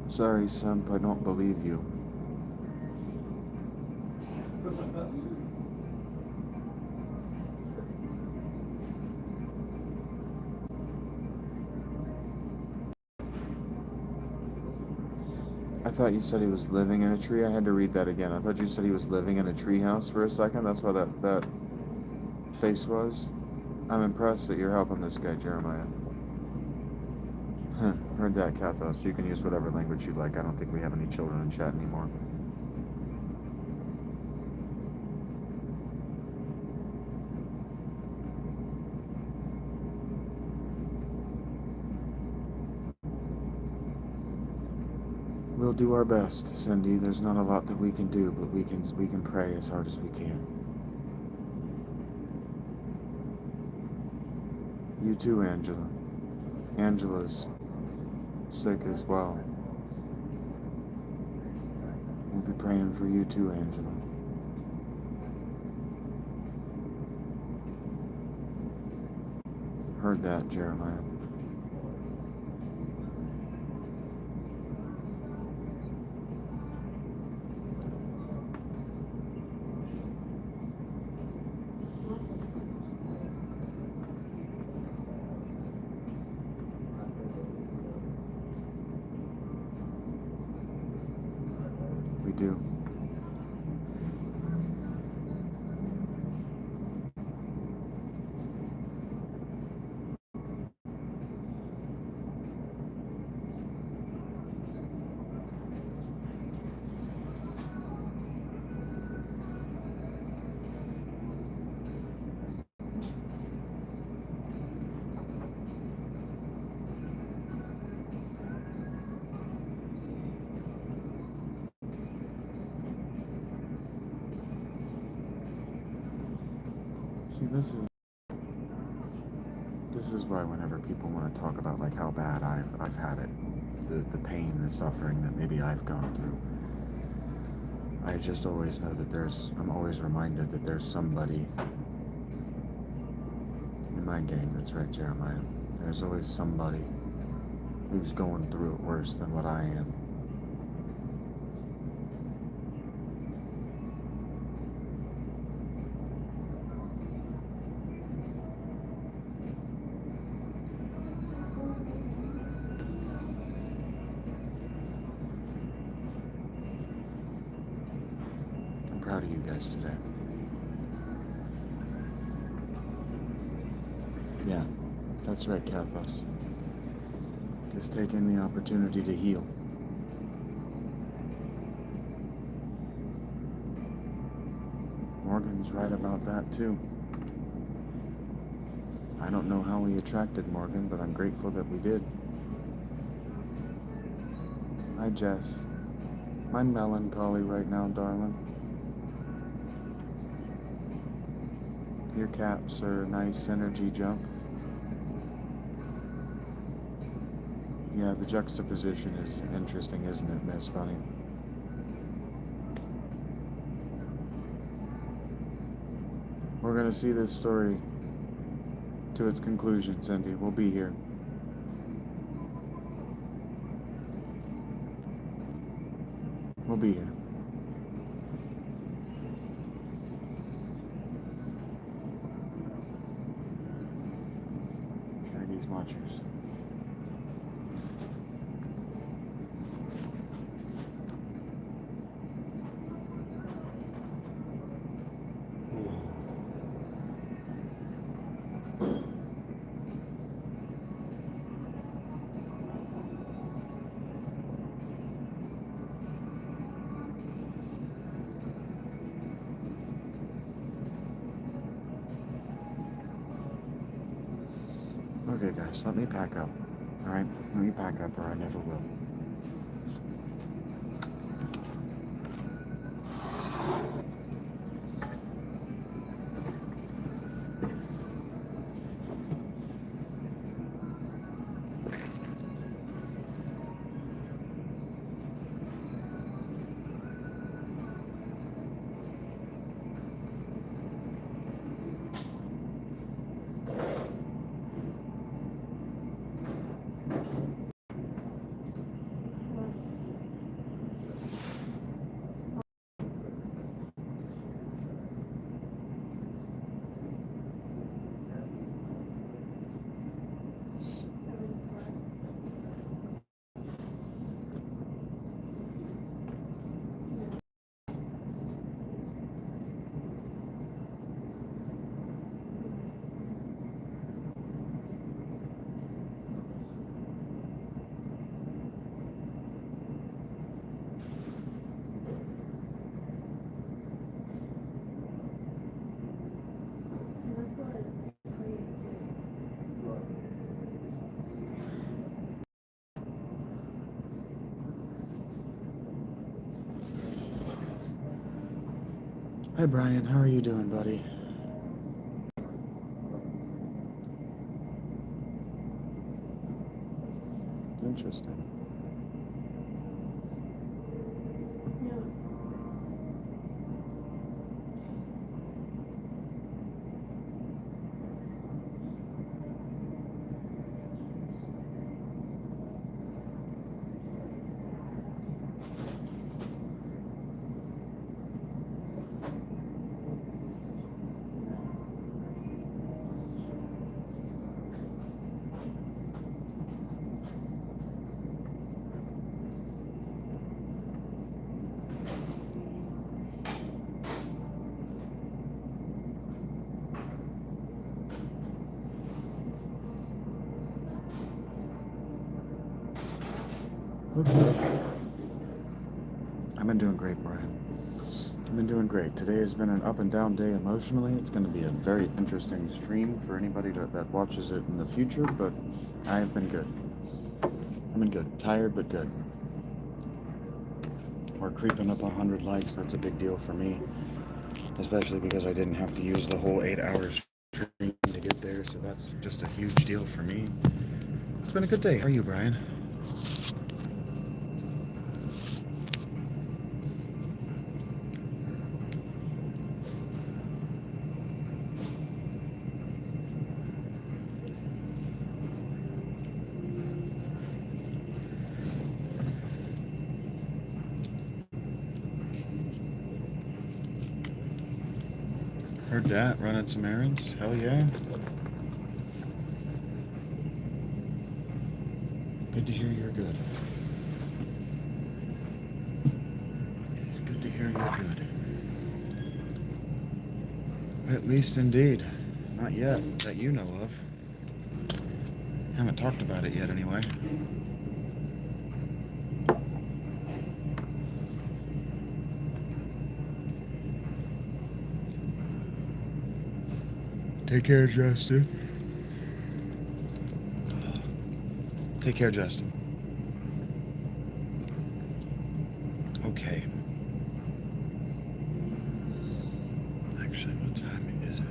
Sorry, Simp, I don't believe you. I thought you said he was living in a tree. I had to read that again. I thought you said he was living in a tree house for a second. That's why that face was. I'm impressed that you're helping this guy, Jeremiah. Huh, heard that, Kathos. You can use whatever language you like. I don't think we have any children in chat anymore. We'll do our best, Cindy. There's not a lot that we can do, but we can pray as hard as we can. You too, Angela. Angela's sick as well. We'll be praying for you too, Angela. Heard that, Jeremiah. We do. See, this is why whenever people want to talk about like how bad I've had it, the pain, the suffering that maybe I've gone through, I just always know that I'm always reminded that there's somebody in my game. That's right, Jeremiah. There's always somebody who's going through it worse than what I am. I'm proud of you guys today. Yeah, that's right, Kathos. Just taking the opportunity to heal. Morgan's right about that too. I don't know how we attracted Morgan, but I'm grateful that we did. Hi, Jess. I'm melancholy right now, darling. Your caps are a nice energy jump. Yeah, the juxtaposition is interesting, isn't it, Miss Bunny? We're gonna see this story to its conclusion, Cindy. We'll be here. We'll be here. these munchers. Okay, guys, let me pack up. All right, let me pack up, or I never will. Hi, Brian. How are you doing, buddy? Interesting. Okay. I've been doing great, Brian. I've been doing great. Today has been an up and down day emotionally. It's going to be a very interesting stream for anybody that watches it in the future, but I have been good. I've been good. Tired, but good. We're creeping up 100 likes. That's a big deal for me, especially because I didn't have to use the whole 8 hours stream to get there, so that's just a huge deal for me. It's been a good day. How are you, Brian? Heard that, running some errands. Hell yeah. Good to hear you're good. It's good to hear you're good. At least indeed. Not yet, that you know of. Haven't talked about it yet anyway. Take care, Justin. Take care, Justin. Okay. Actually, what time is it?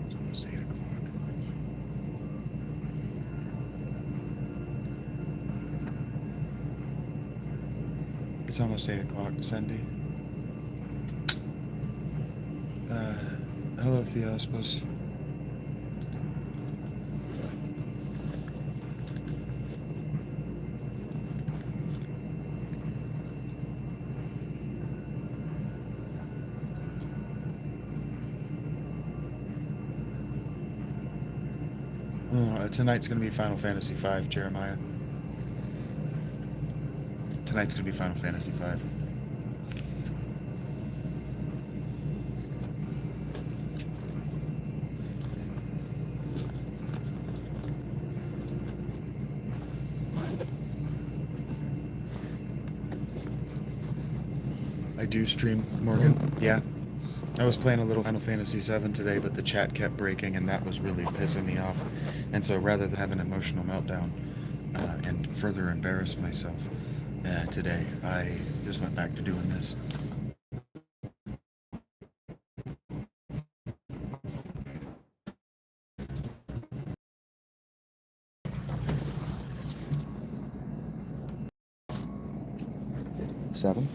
It's almost 8 o'clock. It's almost 8 o'clock, Cindy. Hello, Theospos. Tonight's gonna be Final Fantasy V, Jeremiah. Tonight's gonna be Final Fantasy V. I do stream, Morgan. Yeah. I was playing a little Final Fantasy VII today, but the chat kept breaking, and that was really pissing me off. And so rather than have an emotional meltdown and further embarrass myself today, I just went back to doing this. Seven?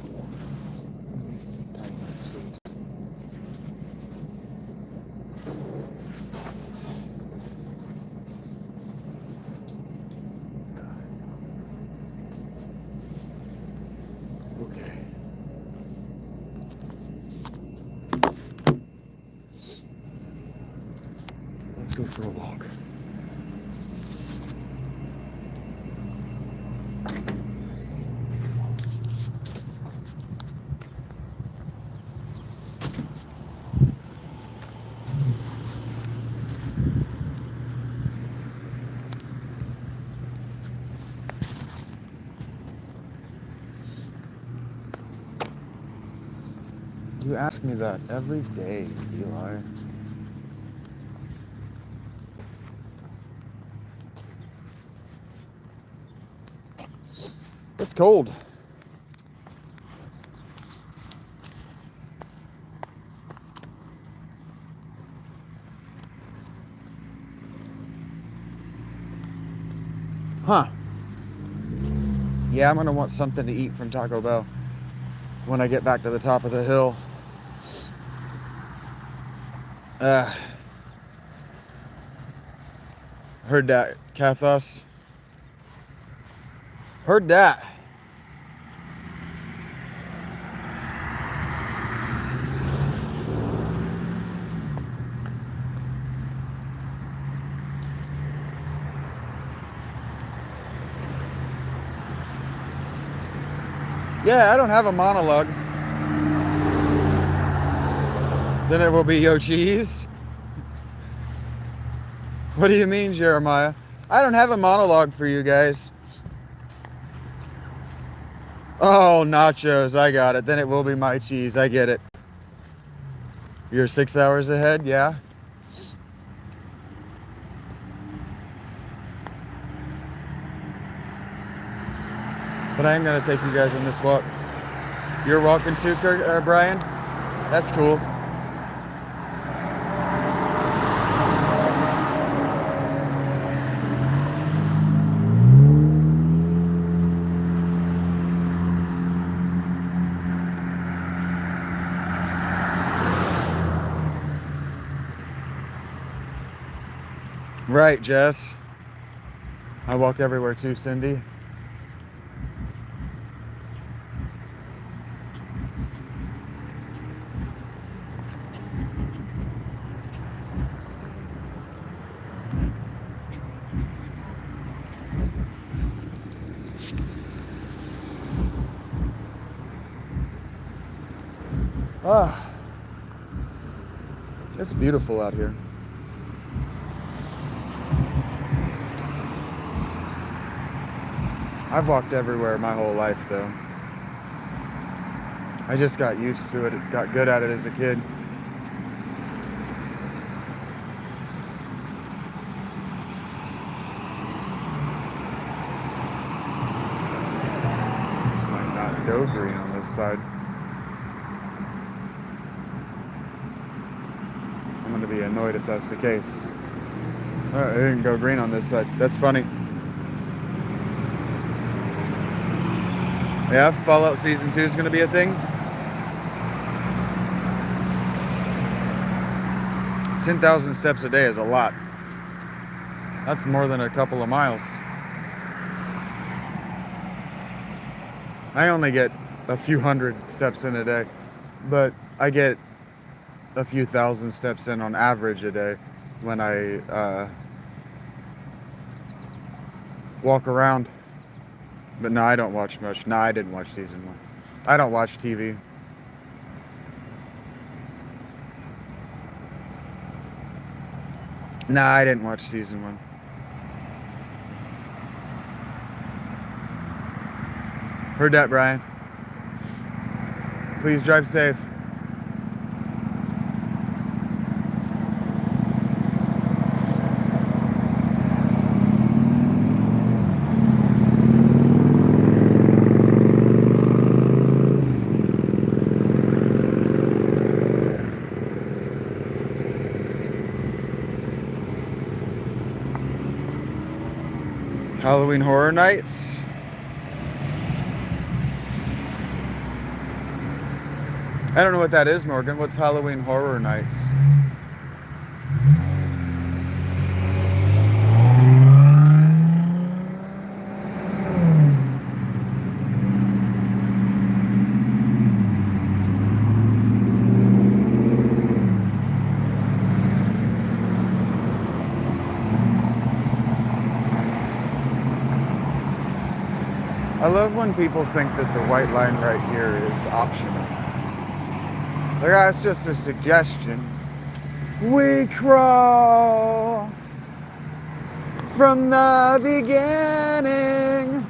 Okay. Let's go for a walk. You ask me that every day, Eli. It's cold. Huh. Yeah, I'm gonna want something to eat from Taco Bell when I get back to the top of the hill. Heard that, Kathos. Heard that. Yeah, I don't have a monologue. Then it will be yo cheese. What do you mean, Jeremiah? I don't have a monologue for you guys. Oh, nachos, I got it. Then it will be my cheese, I get it. You're 6 hours ahead, yeah? But I am gonna take you guys on this walk. You're walking too, Brian? That's cool. Right, Jess. I walk everywhere too, Cindy. Ah, it's beautiful out here. I've walked everywhere my whole life, though. I just got used to it, got good at it as a kid. This might not go green on this side. I'm gonna be annoyed if that's the case. It didn't go green on this side. That's funny. Yeah, Fallout Season 2 is gonna be a thing. 10,000 steps a day is a lot. That's more than a couple of miles. I only get a few hundred steps in a day, but I get a few thousand steps in on average a day when I walk around. But no, I don't watch much. No, I didn't watch season 1. I don't watch TV. No, I didn't watch season 1. Heard that, Brian. Please drive safe. Halloween Horror Nights. I don't know what that is, Morgan. What's Halloween Horror Nights? I love when people think that the white line right here is optional. Like, that's just a suggestion. We crawl from the beginning.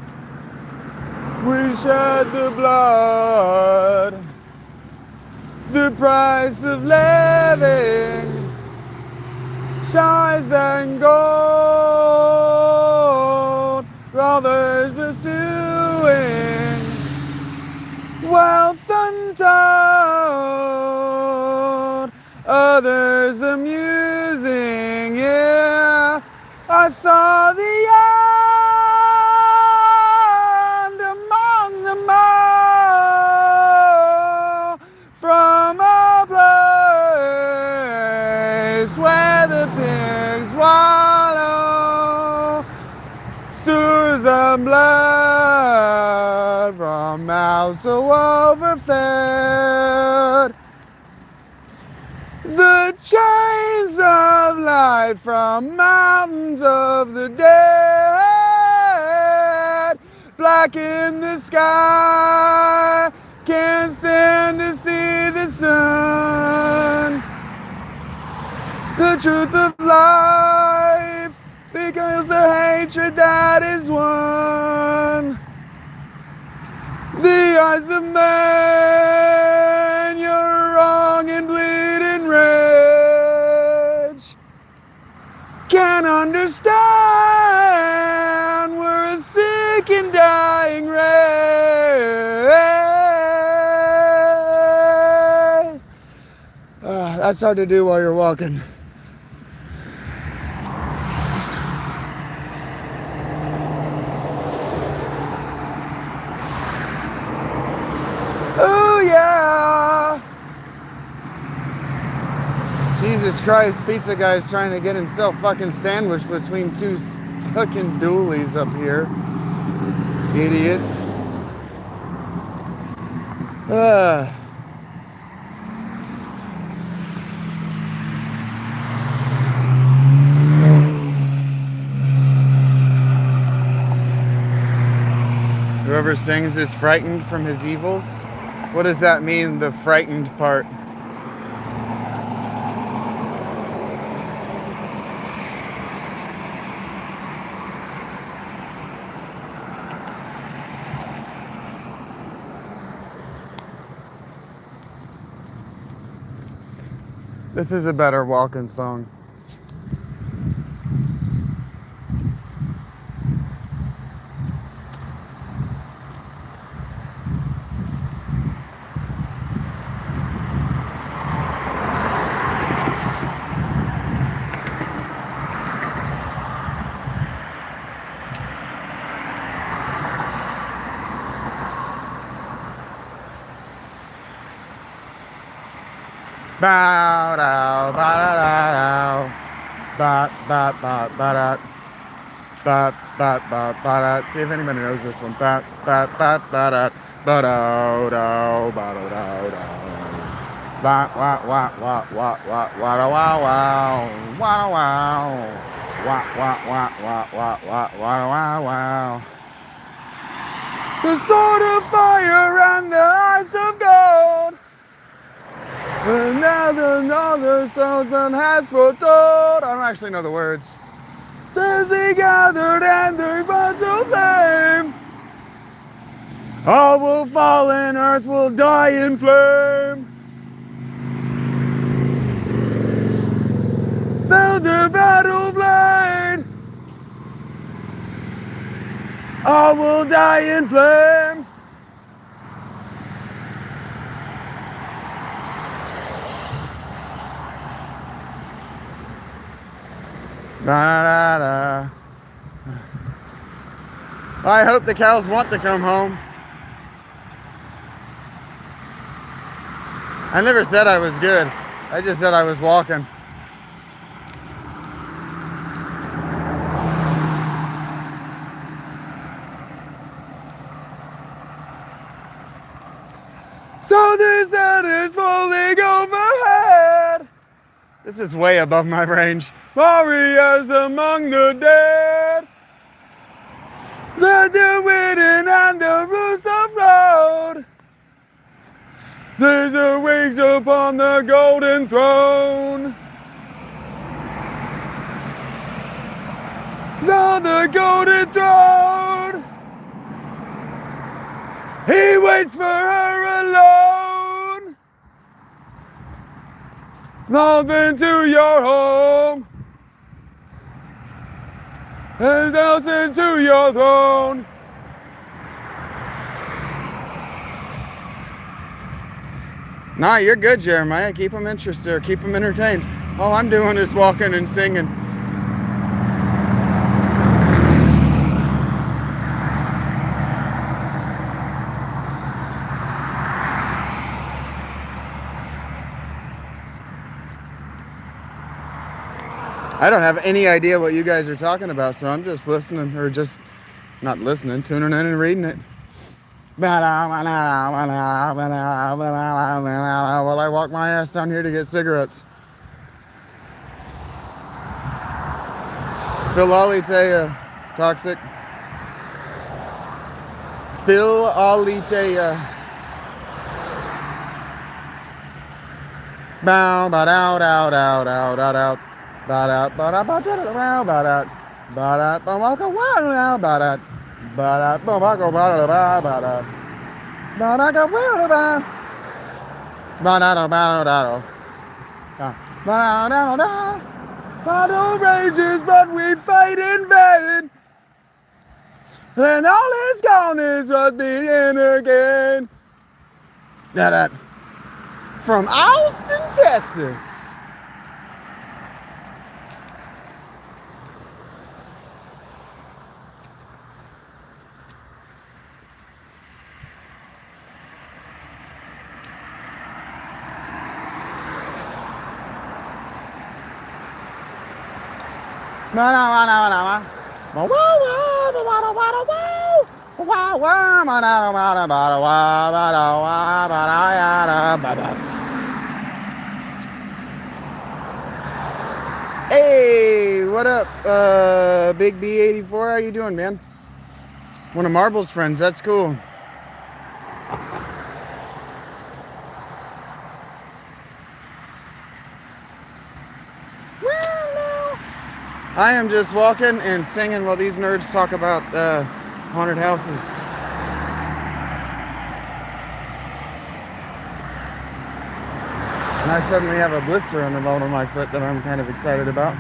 We shed the blood, the price of living, shines and gold, others pursuing wealth untold, others amusing. Yeah, I saw the end among them all, from a place where the pigs wallow, sewers of blood from mouths so overfed. The chains of light from mountains of the dead, black in the sky, can't stand to see the sun. The truth of life because the hatred that is one. The eyes of man, you're wrong and bleeding rage. Can't understand, we're a sick and dying race. That's hard to do while you're walking. Oh yeah! Jesus Christ, pizza guy's trying to get himself fucking sandwiched between two fucking doolies up here. Idiot. Whoever sings is frightened from his evils. What does that mean, the frightened part? This is a better walking song. Bow dow, ba da da dow, ba ba ba ba da, ba ba ba ba da. See if anybody knows this one. Ba ba ba ba da, ba da da, ba da da da. Ba wa wa wa wa wa wa da wow wow, wa da wow. Wow, wow, wow, wow, wow, wow, wow, wow, wow. The sword of fire and the eyes of gold. Another something has foretold. I don't actually know the words. There's the gathered and the bunch of flame. All will fall and earth will die in flame. Build the battle blade. All will die in flame. Da, da, da. I hope the cows want to come home. I never said I was good. I just said I was walking. So the sun is falling overhead. This is way above my range. Warriors among the dead. The wind and the roofs of road. There's the wings upon the golden throne. On the golden throne. He waits for her alone. Love into your home. And else into your throne. Nah, you're good, Jeremiah. Keep them interested or keep them entertained. All I'm doing is walking and singing. I don't have any idea what you guys are talking about, so I'm just listening, or just not listening, tuning in and reading it. While I walk my ass down here to get cigarettes. Philolitea, toxic. Philolitea. Bow, ba dow, dow, dow, dow, dow, dow. Ba-da, ba-da, ba-da, ba-da, ba-da, ba-da, ba-da, ba-da, ba-da, ba-da, ba-da, ba-da, ba-da, ba-da, ba-da, ba-da, ba-da, ba-da, battle rages, but we fight in vain. And all is gone is what begin again. That from Austin, Texas. Hey, what up, Big B84? How you doing, man? One of Marble's friends. That's cool. I am just walking and singing while these nerds talk about haunted houses. And I suddenly have a blister on the bottom of my foot that I'm kind of excited about.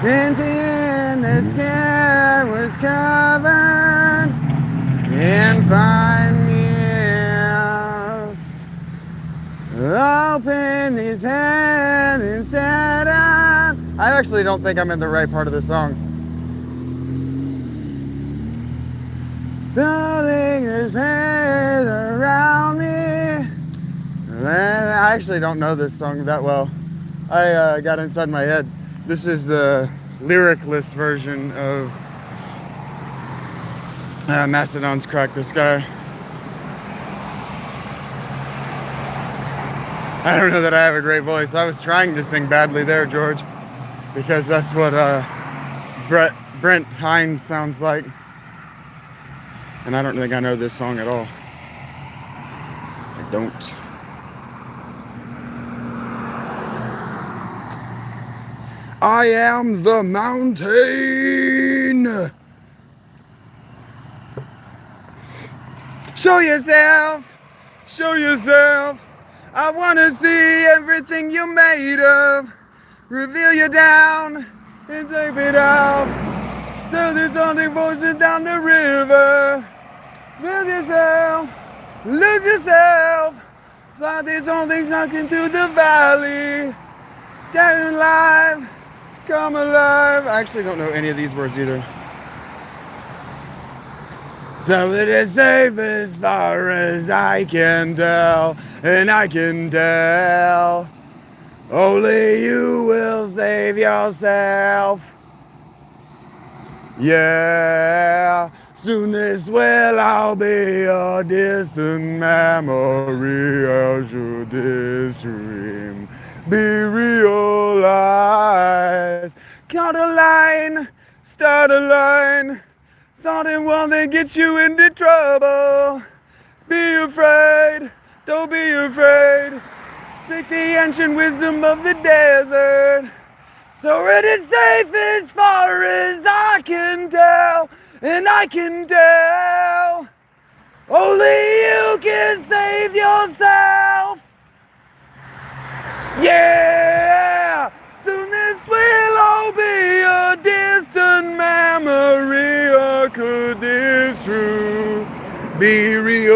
And in the sky was covered in fine mist. Open his hand and sat on. I actually don't think I'm in the right part of the song. Something is made around me. I actually don't know this song that well. I got inside my head. This is the lyricless version of Mastodon's Crack the Sky. I don't know that I have a great voice. I was trying to sing badly there, George, because that's what Brent Hines sounds like. And I don't think I know this song at all. I don't. I am the mountain. Show yourself. Show yourself. I want to see everything you're made of. Reveal you down and take it out. So there's only voices down the river. Build yourself. Lose yourself. Fly these only knocking through the valley. Dead alive. Come alive. I actually don't know any of these words either. So it is safe as far as I can tell, and I can tell. Only you will save yourself. Yeah, soon this will all be a distant memory. How should this dream be realized? Count a line, start a line. Something one that gets you into trouble. Be afraid, don't be afraid. Take the ancient wisdom of the desert. So it is safe as far as I can tell, and I can tell. Only you can save yourself. Yeah, soon this will all be a distant memory. Or could this truth be realized?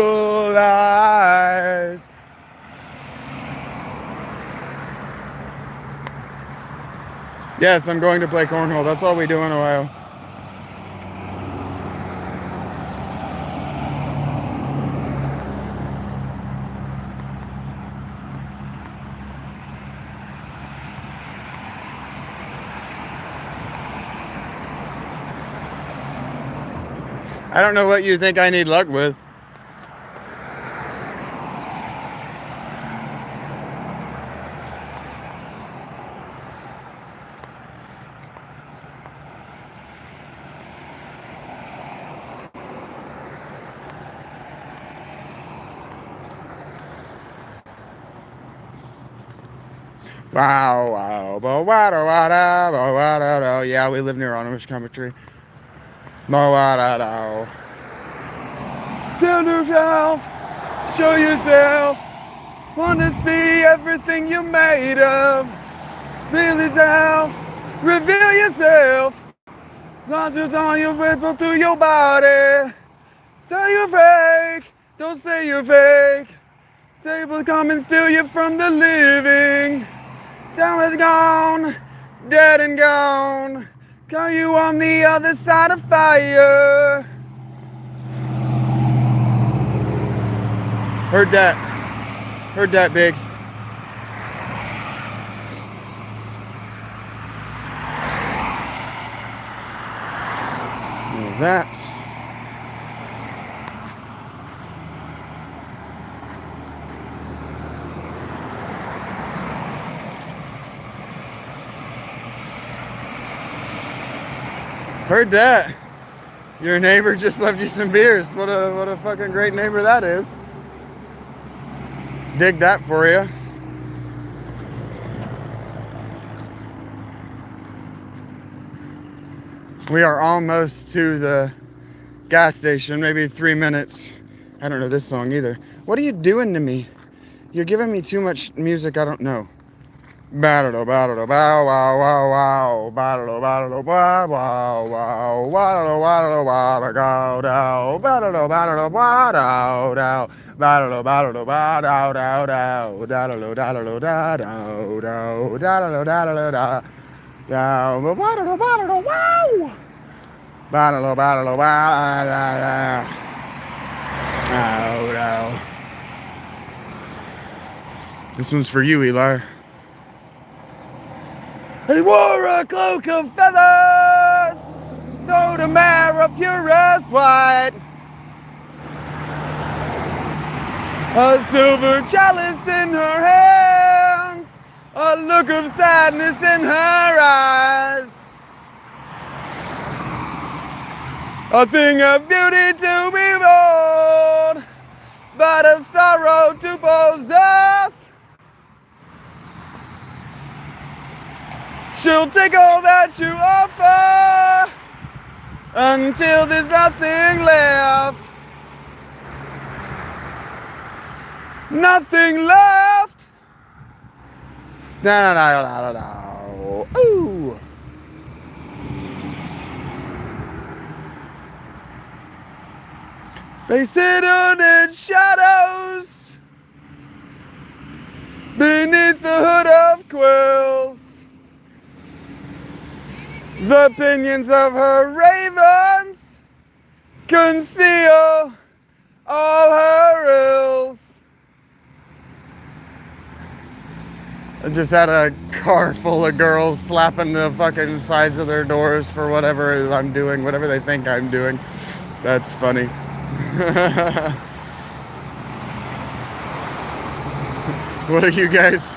Yes, I'm going to play cornhole. That's all we do in Ohio. I don't know what you think I need luck with. Wow, wow, wow, wow, wow, wow, wow. Yeah, we live near Amish Country. Sell yourself, show yourself. Wanna see everything you're made of. Feel it out, reveal yourself. Not just on your ripple through your body. Say you're fake, don't say you're fake. Say will come and steal you from the living. Down and gone, dead and gone. Got you on the other side of fire. Heard that. Heard that, big. That. Heard that. Your neighbor just left you some beers. What a fucking great neighbor that is. Dig that for you. We are almost to the gas station, maybe 3 minutes. I don't know this song either. What are you doing to me? You're giving me too much music I don't know. Battle, battle, bow, wow, wow, wow. Battle, battle, wow, wow, wow. Battle, battle, wow, go down. Battle, battle, wow, down, down. Battle, battle, wow, down, down, down. Battle, battle, down, down, down. Battle, battle, down, down. Battle, battle, wow. Battle, battle, wow, down, down. This one's for you, Eli. He wore a cloak of feathers, though the mare of purest white. A silver chalice in her hand. a look of sadness in her eyes, a thing of beauty to behold, but of sorrow to possess. She'll take all that you offer until there's nothing left. Nothing left. No, no, no, no, no, no. Ooh. Face it in shadows beneath the hood of quills. The pinions of her ravens conceal all her ills. I just had a car full of girls slapping the fucking sides of their doors for whatever I'm doing, whatever they think I'm doing. That's funny. What are you guys?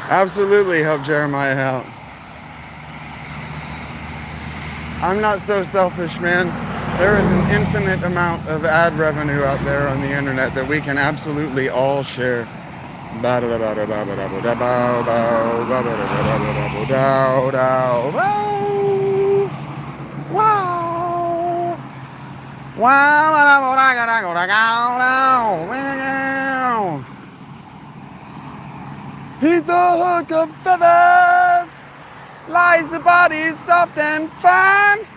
Absolutely help Jeremiah out. I'm not so selfish, man. There is an infinite amount of ad revenue out there on the internet that we can absolutely all share. He's the hook of feathers, lies the body soft and fine.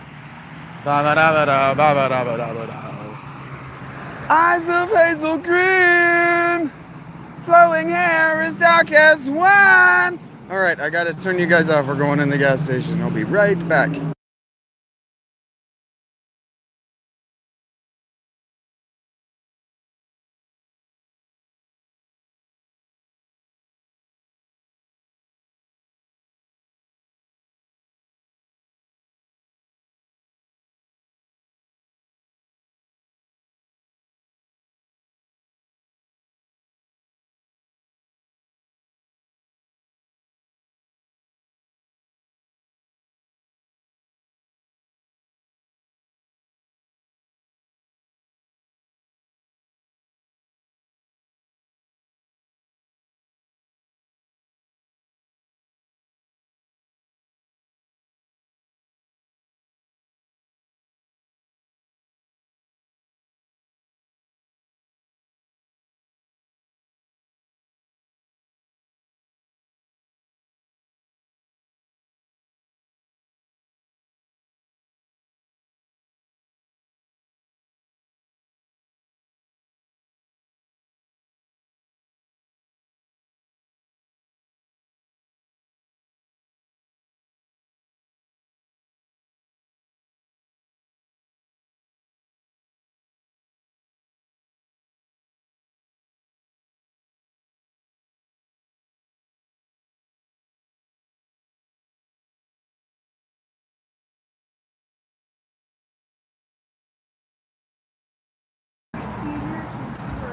Eyes of hazel green, flowing hair as dark as wine. All right, I gotta turn you guys off. We're going in the gas station. I'll be right back.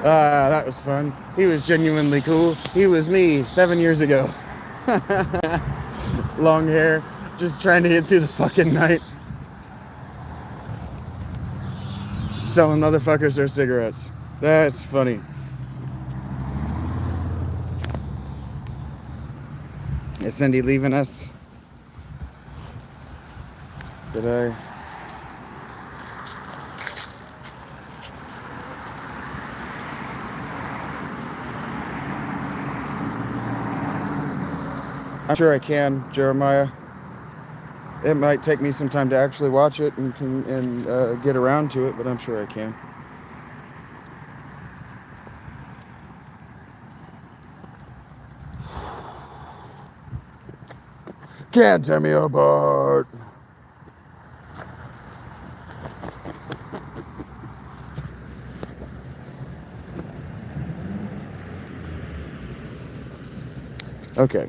That was fun. He was genuinely cool. He was me 7 years ago. Long hair, just trying to get through the fucking night. Selling motherfuckers their cigarettes. That's funny. Is Cindy leaving us today? I'm sure I can, Jeremiah. It might take me some time to actually watch it and get around to it, but I'm sure I can. Can't tear me apart. Okay.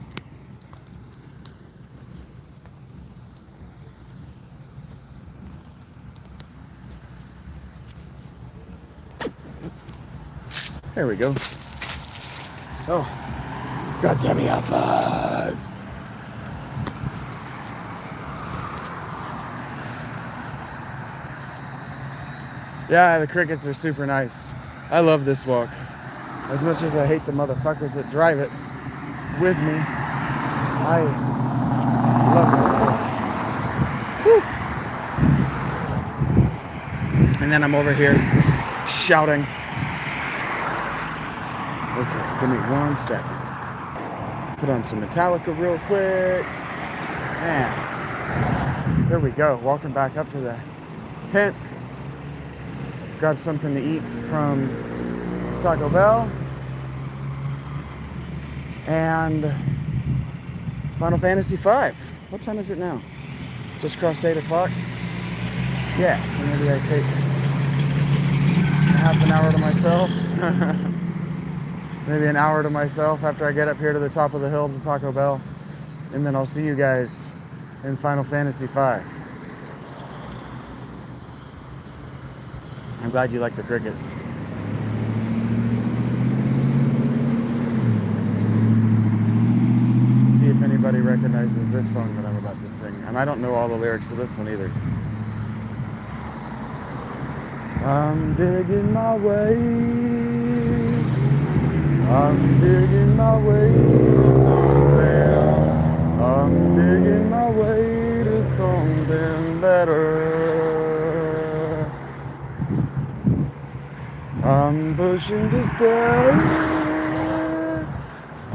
There we go. Oh, God damn me up. Yeah, the crickets are super nice. I love this walk. As much as I hate the motherfuckers that drive it with me, I love this walk. Woo. And then I'm over here shouting. Okay, give me 1 second. Put on some Metallica real quick. And there we go. Walking back up to the tent. Grab something to eat from Taco Bell. And Final Fantasy V. What time is it now? Just crossed 8 o'clock? Yeah, so maybe I take half an hour to myself. Maybe an hour to myself after I get up here to the top of the hill to Taco Bell. And then I'll see you guys in Final Fantasy V. I'm glad you like the crickets. See if anybody recognizes this song that I'm about to sing. And I don't know all the lyrics to this one either. I'm digging my way. I'm digging my way to something. I'm digging my way to something better. I'm pushing to stay.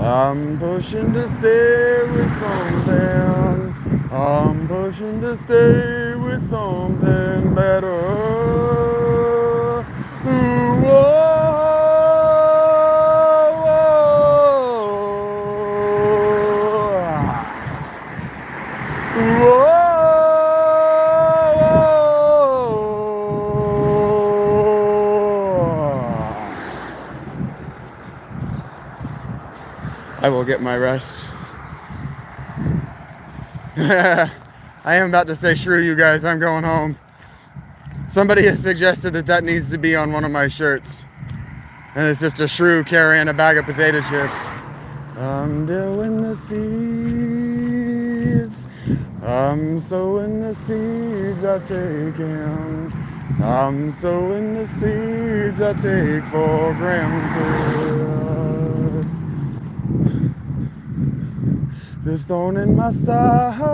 I'm pushing to stay with something. I'm pushing to stay with something better. Ooh, whoa. I will get my rest. I am about to say, shrew you guys, I'm going home. Somebody has suggested that needs to be on one of my shirts. And it's just a shrew carrying a bag of potato chips. I'm doing the seeds. I'm sowing the seeds I take in. I'm sowing the seeds I take for granted. This thorn in my side.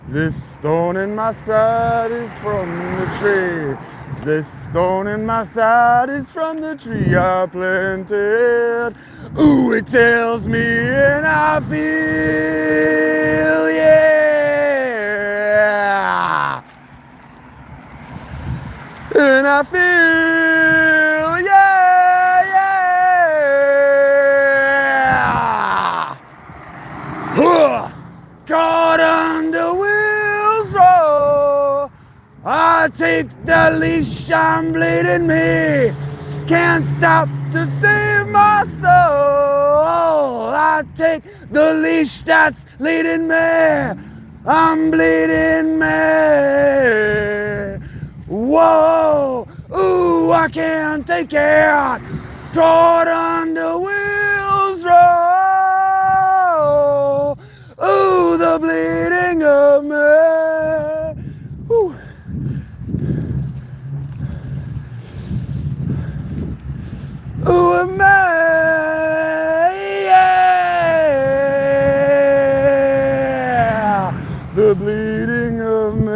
This thorn in my side is from the tree. This thorn in my side is from the tree I planted. Ooh, it tells me and I feel, yeah. And I feel, yeah, yeah. Huh. Caught under wheels, oh. I take the leash, I'm bleeding me. Can't stop to save my soul. I take the leash that's leading me. I'm bleeding me. Whoa, ooh, I can't take it. Caught under wheels, oh. Ooh, the bleeding of me. Ooh. Ooh, of me, yeah. The bleeding of me.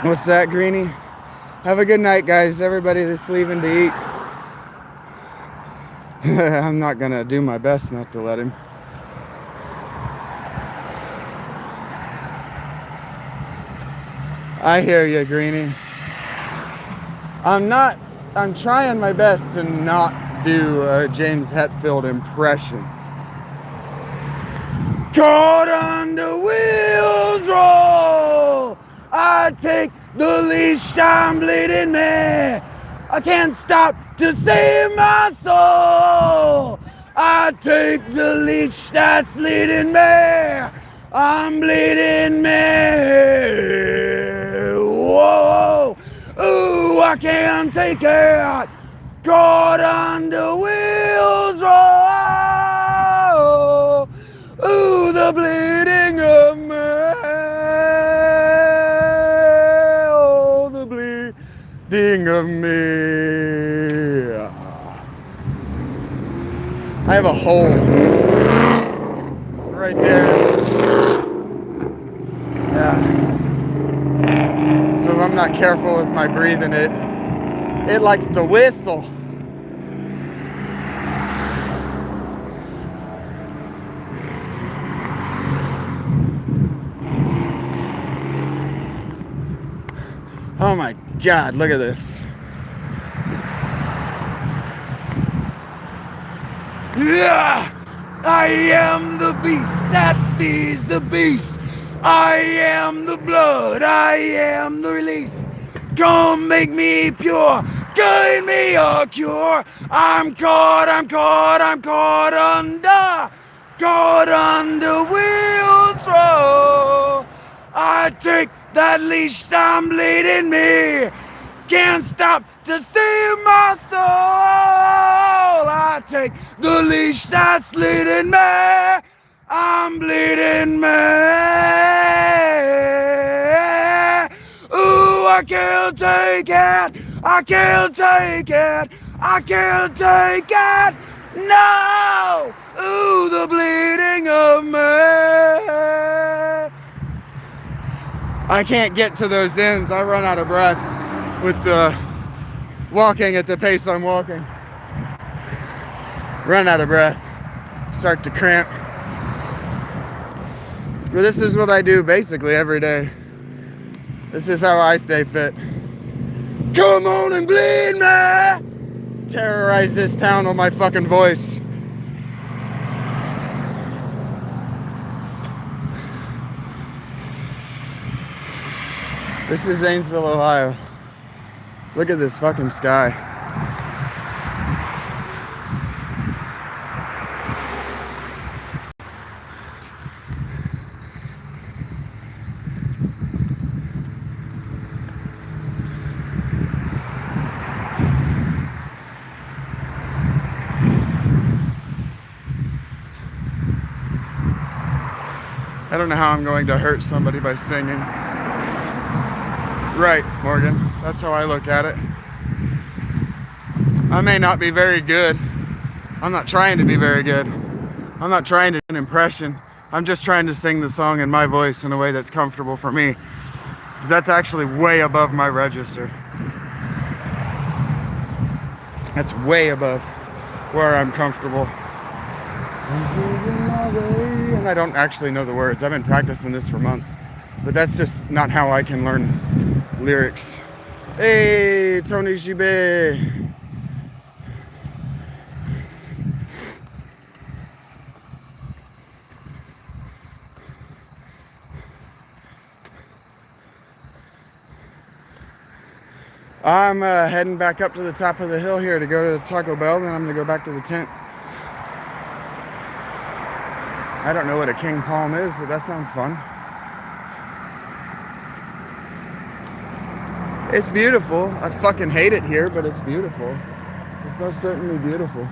What's that, Greenie? Have a good night, guys. Everybody that's leaving to eat. I'm not gonna do my best not to let him. I hear you, Greenie. I'm trying my best to not do a James Hetfield impression. Caught under wheels, roll. I take the leash, I'm bleeding me. I can't stop to save my soul. I take the leash that's leading me. I'm bleeding me. Whoa, ooh, I can't take it. Caught on the wheels. Oh, ooh, the bleeding of me. Oh, the bleeding of me. I have a hole right there. Yeah. So if I'm not careful with my breathing, it likes to whistle. Oh my God, look at this. Yeah! I am the beast that feeds the beast. I am the blood, I am the release. Come make me pure, give me a cure. I'm caught under wheels. Oh, I take that leash, I'm bleeding me. Can't stop to save my soul. I take the leash that's leading me. I'm bleeding me. Ooh, I can't take it. I can't take it. I can't take it. No. Ooh, the bleeding of me. I can't get to those ends. I run out of breath with the walking at the pace I'm walking. Run out of breath. Start to cramp. But this is what I do basically every day. This is how I stay fit. Come on and bleed me! Terrorize this town with my fucking voice. This is Zanesville, Ohio. Look at this fucking sky. I don't know how I'm going to hurt somebody by singing. Right, Morgan. That's how I look at it. I may not be very good. I'm not trying to be very good. I'm not trying to do an impression. I'm just trying to sing the song in my voice in a way that's comfortable for me. Because that's actually way above my register. That's way above where I'm comfortable. And I don't actually know the words. I've been practicing this for months. But that's just not how I can learn lyrics. Hey, Tony Gibe. I'm heading back up to the top of the hill here to go to the Taco Bell, then I'm going to go back to the tent. I don't know what a king palm is, but that sounds fun. It's beautiful. I fucking hate it here, but it's beautiful. It's most certainly beautiful.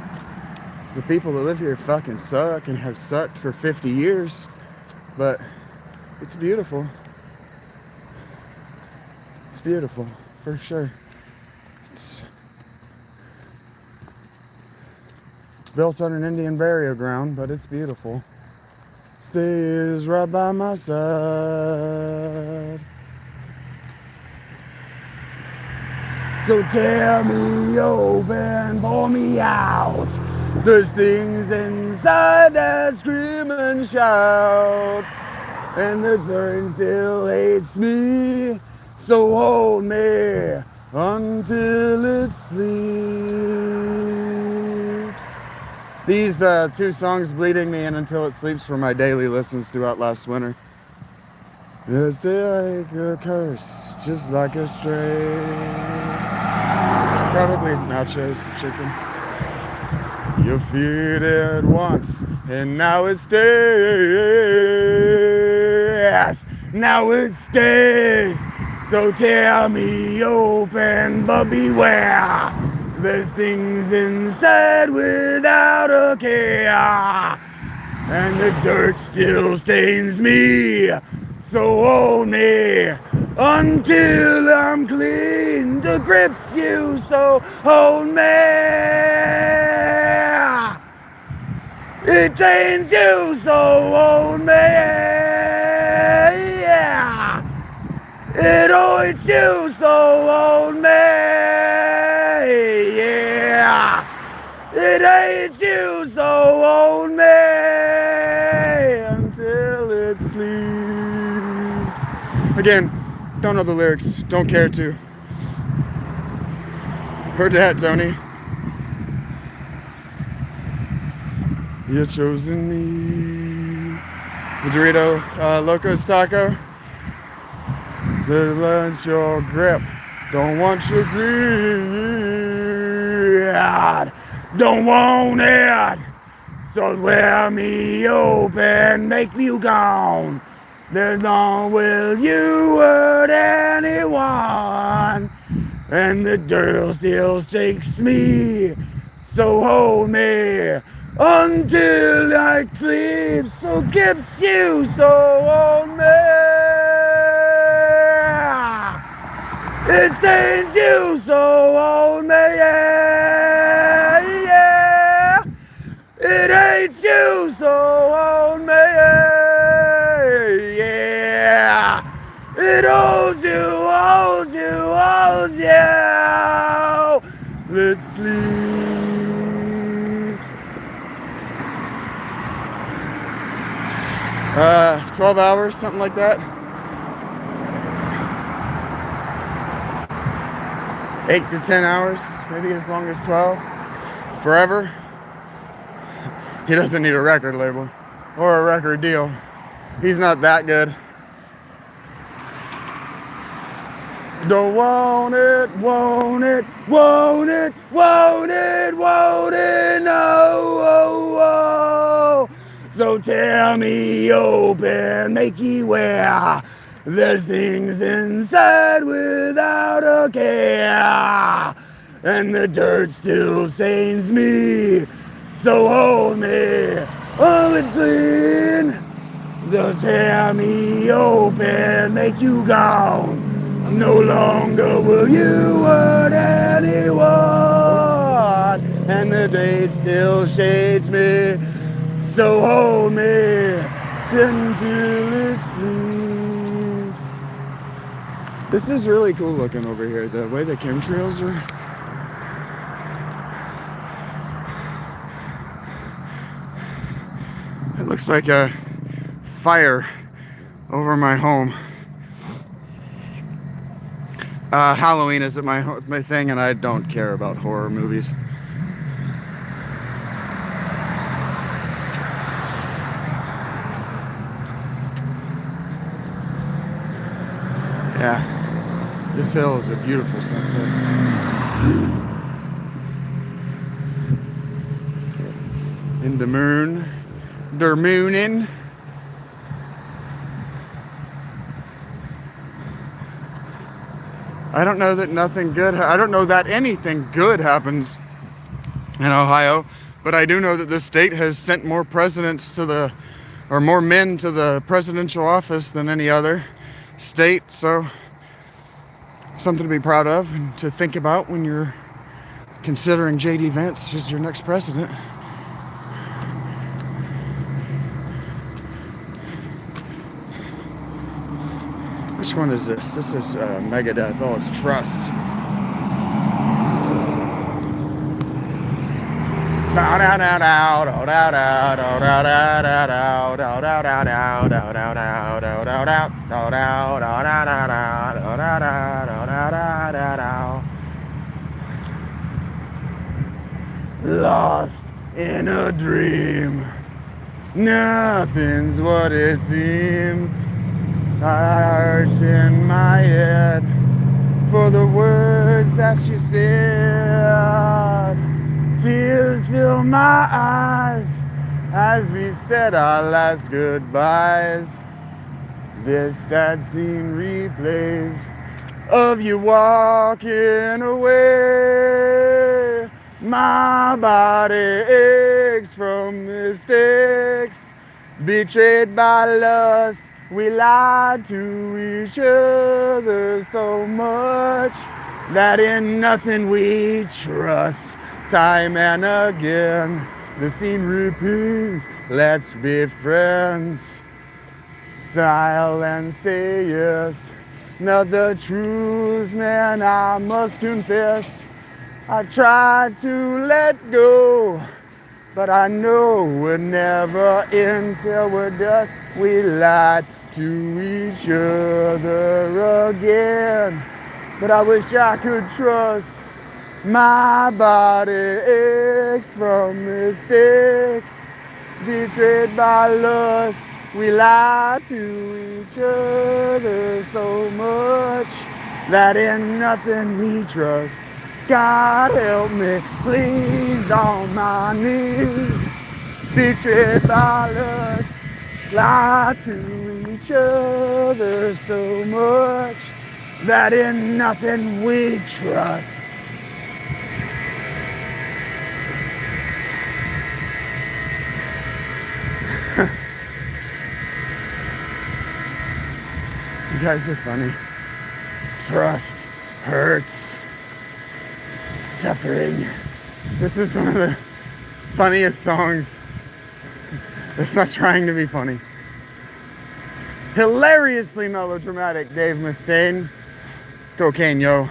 The people that live here fucking suck and have sucked for 50 years, but it's beautiful. It's beautiful, for sure. It's built on an Indian burial ground, but it's beautiful. Stays right by my side. So tear me open, pour me out. There's things inside that scream and shout, and the burn still hates me. So hold me until it sleeps. These two songs, Bleeding Me and Until It Sleeps, were my daily listens throughout last winter. It's like a curse, just like a stray. Probably nachos, chicken. You. You feed it once, and now it stays. yes, now it stays. So tear me open, but beware. There's things inside without a care. And the dirt still stains me. So hold me until I'm clean. The grips you, so hold me. It taints you, so hold me. Yeah. It hates you, so hold me. Yeah. It hates you, so hold me until it sleeps. Again, don't know the lyrics, don't care to. Heard that, Tony. You've chosen me. The Dorito Locos Taco. The lunch your grip. Don't want your greed. Don't want it. So wear me open, make you gone. Then long will you hurt anyone. And the dirt still shakes me. So hold me until I sleep. So gives you, so hold me. It stains you, so hold me. Yeah. It hates you, so hold me. Yeah. It holds you, holds you, holds you. Let's sleep. 12 hours, something like that. 8 to 10 hours, maybe as long as 12. Forever. He doesn't need a record label or a record deal. He's not that good. Don't want it, want it, want it, want it, want it, no. Oh, oh. So tear me open, make you wear. There's things inside without a care. And the dirt still stains me. So hold me, oh it's clean. They'll tear me open, make you gone. No longer will you hurt anyone. And the day still shades me. So hold me until it sleeps. This is really cool looking over here. The way the chemtrails are. It looks like a fire over my home. Halloween isn't my thing, and I don't care about horror movies. Yeah, this hill is a beautiful sunset. In the moon, der moonin'. I don't know that I don't know that anything good happens in Ohio, but I do know that the state has sent more presidents or more men to the presidential office than any other state, so something to be proud of and to think about when you're considering J.D. Vance as your next president. Which one is this? This is Megadeth. Oh, it's Trust. Lost in a dream. Nothing's what it seems. I search in my head for the words that she said. Tears fill my eyes as we said our last goodbyes. This sad scene replays of you walking away. My body aches from mistakes. Betrayed by lust, we lied to each other so much that in nothing we trust. Time and again, the scene repeats. Let's be friends. Smile and say yes. Not the truth, man, I must confess. I tried to let go, but I know we'll never end till we're dust. We lied to each other again, but I wish I could trust. My body aches from mistakes. Betrayed by lust, we lie to each other so much that in nothing we trust. God help me, please, on my knees. Betrayed by lust, lie to each other so much that in nothing we trust. You guys are funny. Trust hurts. Suffering. This is one of the funniest songs. It's not trying to be funny. Hilariously melodramatic, Dave Mustaine. Cocaine, yo.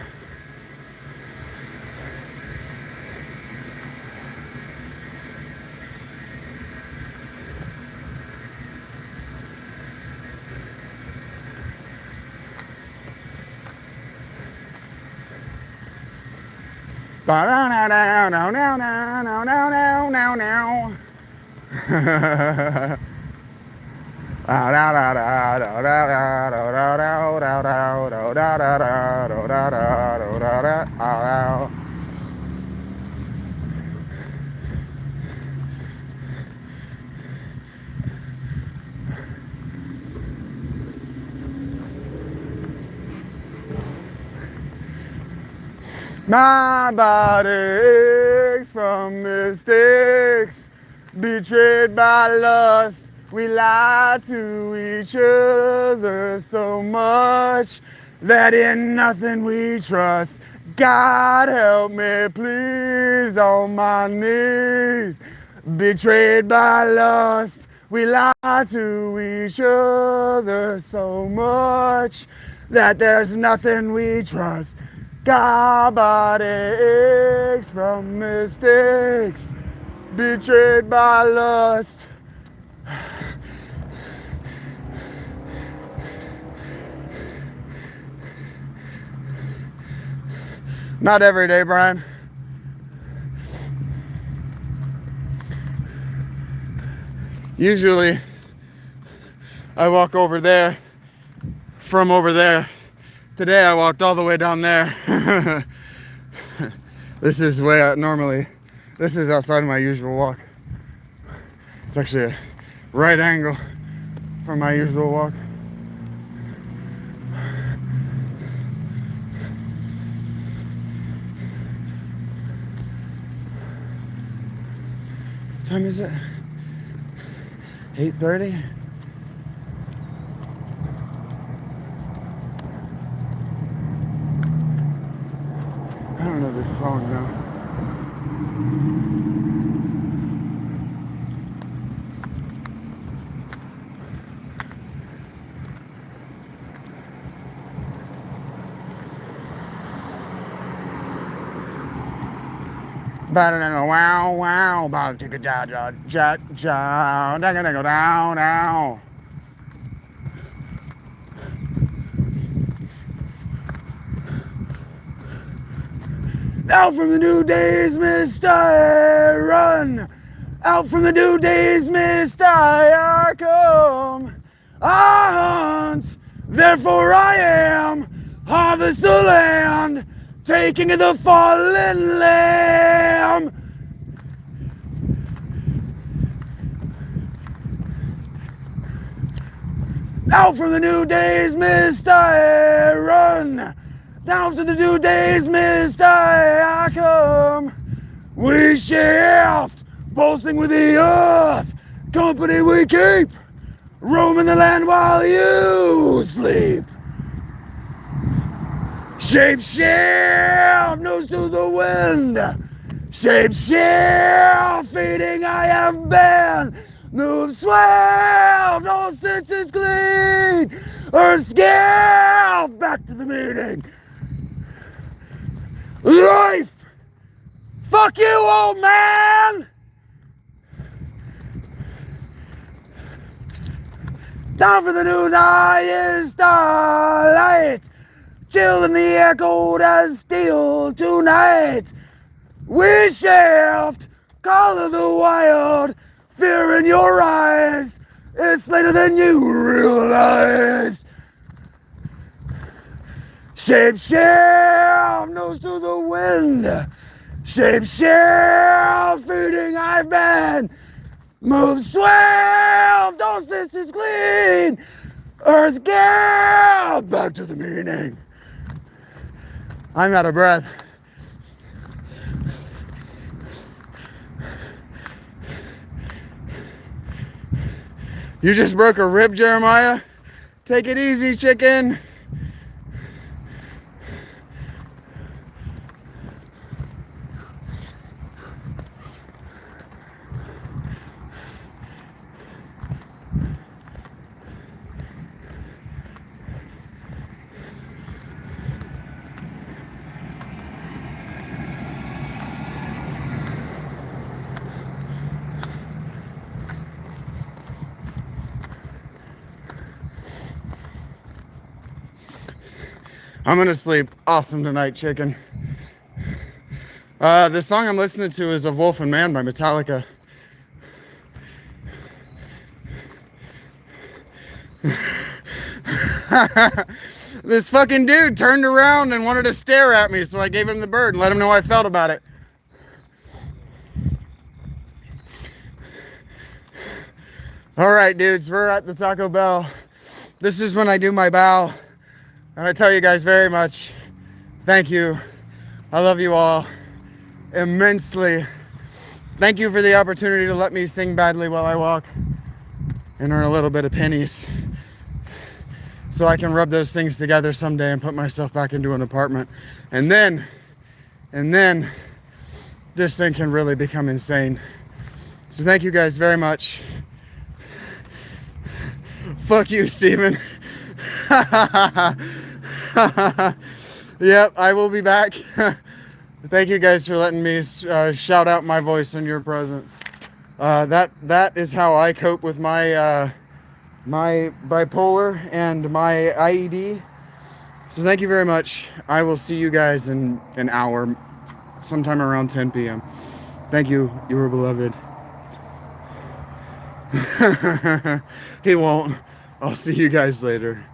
My body aches from mistakes. Betrayed by lust, we lied to each other so much that in nothing we trust. God help me, please, on my knees. Betrayed by lust, we lie to each other so much that there's nothing we trust. God body aches from mistakes. Betrayed by lust. Not every day, Brian. Usually, I walk over there from over there. Today, I walked all the way down there. This is way out normally. This is outside of my usual walk. It's actually a right angle from my usual walk. What time is it? 8:30? I don't know this song now. Wow, wow, wow, take a ja, ja, ja, ja, go down, down. Out from the new days, mist I run. Out from the new days, mist I come. I hunt, therefore I am. Harvest the land, taking the fallen lamb. Out from the new day's mist I run. Down to the new day's mist I come. We shift, pulsing with the earth. Company we keep, roaming the land while you sleep. Shape shift, nose to the wind. Shape shift, feeding I have been. Move swift, all senses clean. Earth scale, back to the meeting. Life, fuck you, old man. Down for the new night is starlight. Chill in the air, cold as steel tonight. We shift, call of the wild. Fear in your eyes, it's later than you realize. Shape shift, nose to the wind. Shape shift, feeding I've been. Move swift, all senses clean. Earth gap, back to the meaning. I'm out of breath. You just broke a rib, Jeremiah? Take it easy, chicken. I'm gonna sleep awesome tonight, chicken. The song I'm listening to is Of Wolf and Man by Metallica. This fucking dude turned around and wanted to stare at me, so I gave him the bird and let him know how I felt about it. Alright, dudes, we're at the Taco Bell. This is when I do my bow. And I tell you guys very much, thank you. I love you all immensely. Thank you for the opportunity to let me sing badly while I walk and earn a little bit of pennies so I can rub those things together someday and put myself back into an apartment. And then this thing can really become insane. So thank you guys very much. Fuck you, Steven. Yep, I will be back. Thank you guys for letting me shout out my voice in your presence. That is how I cope with my my bipolar and my IED. So thank you very much. I will see you guys in an hour, sometime around 10 p.m. Thank you. You were beloved. He won't. I'll see you guys later.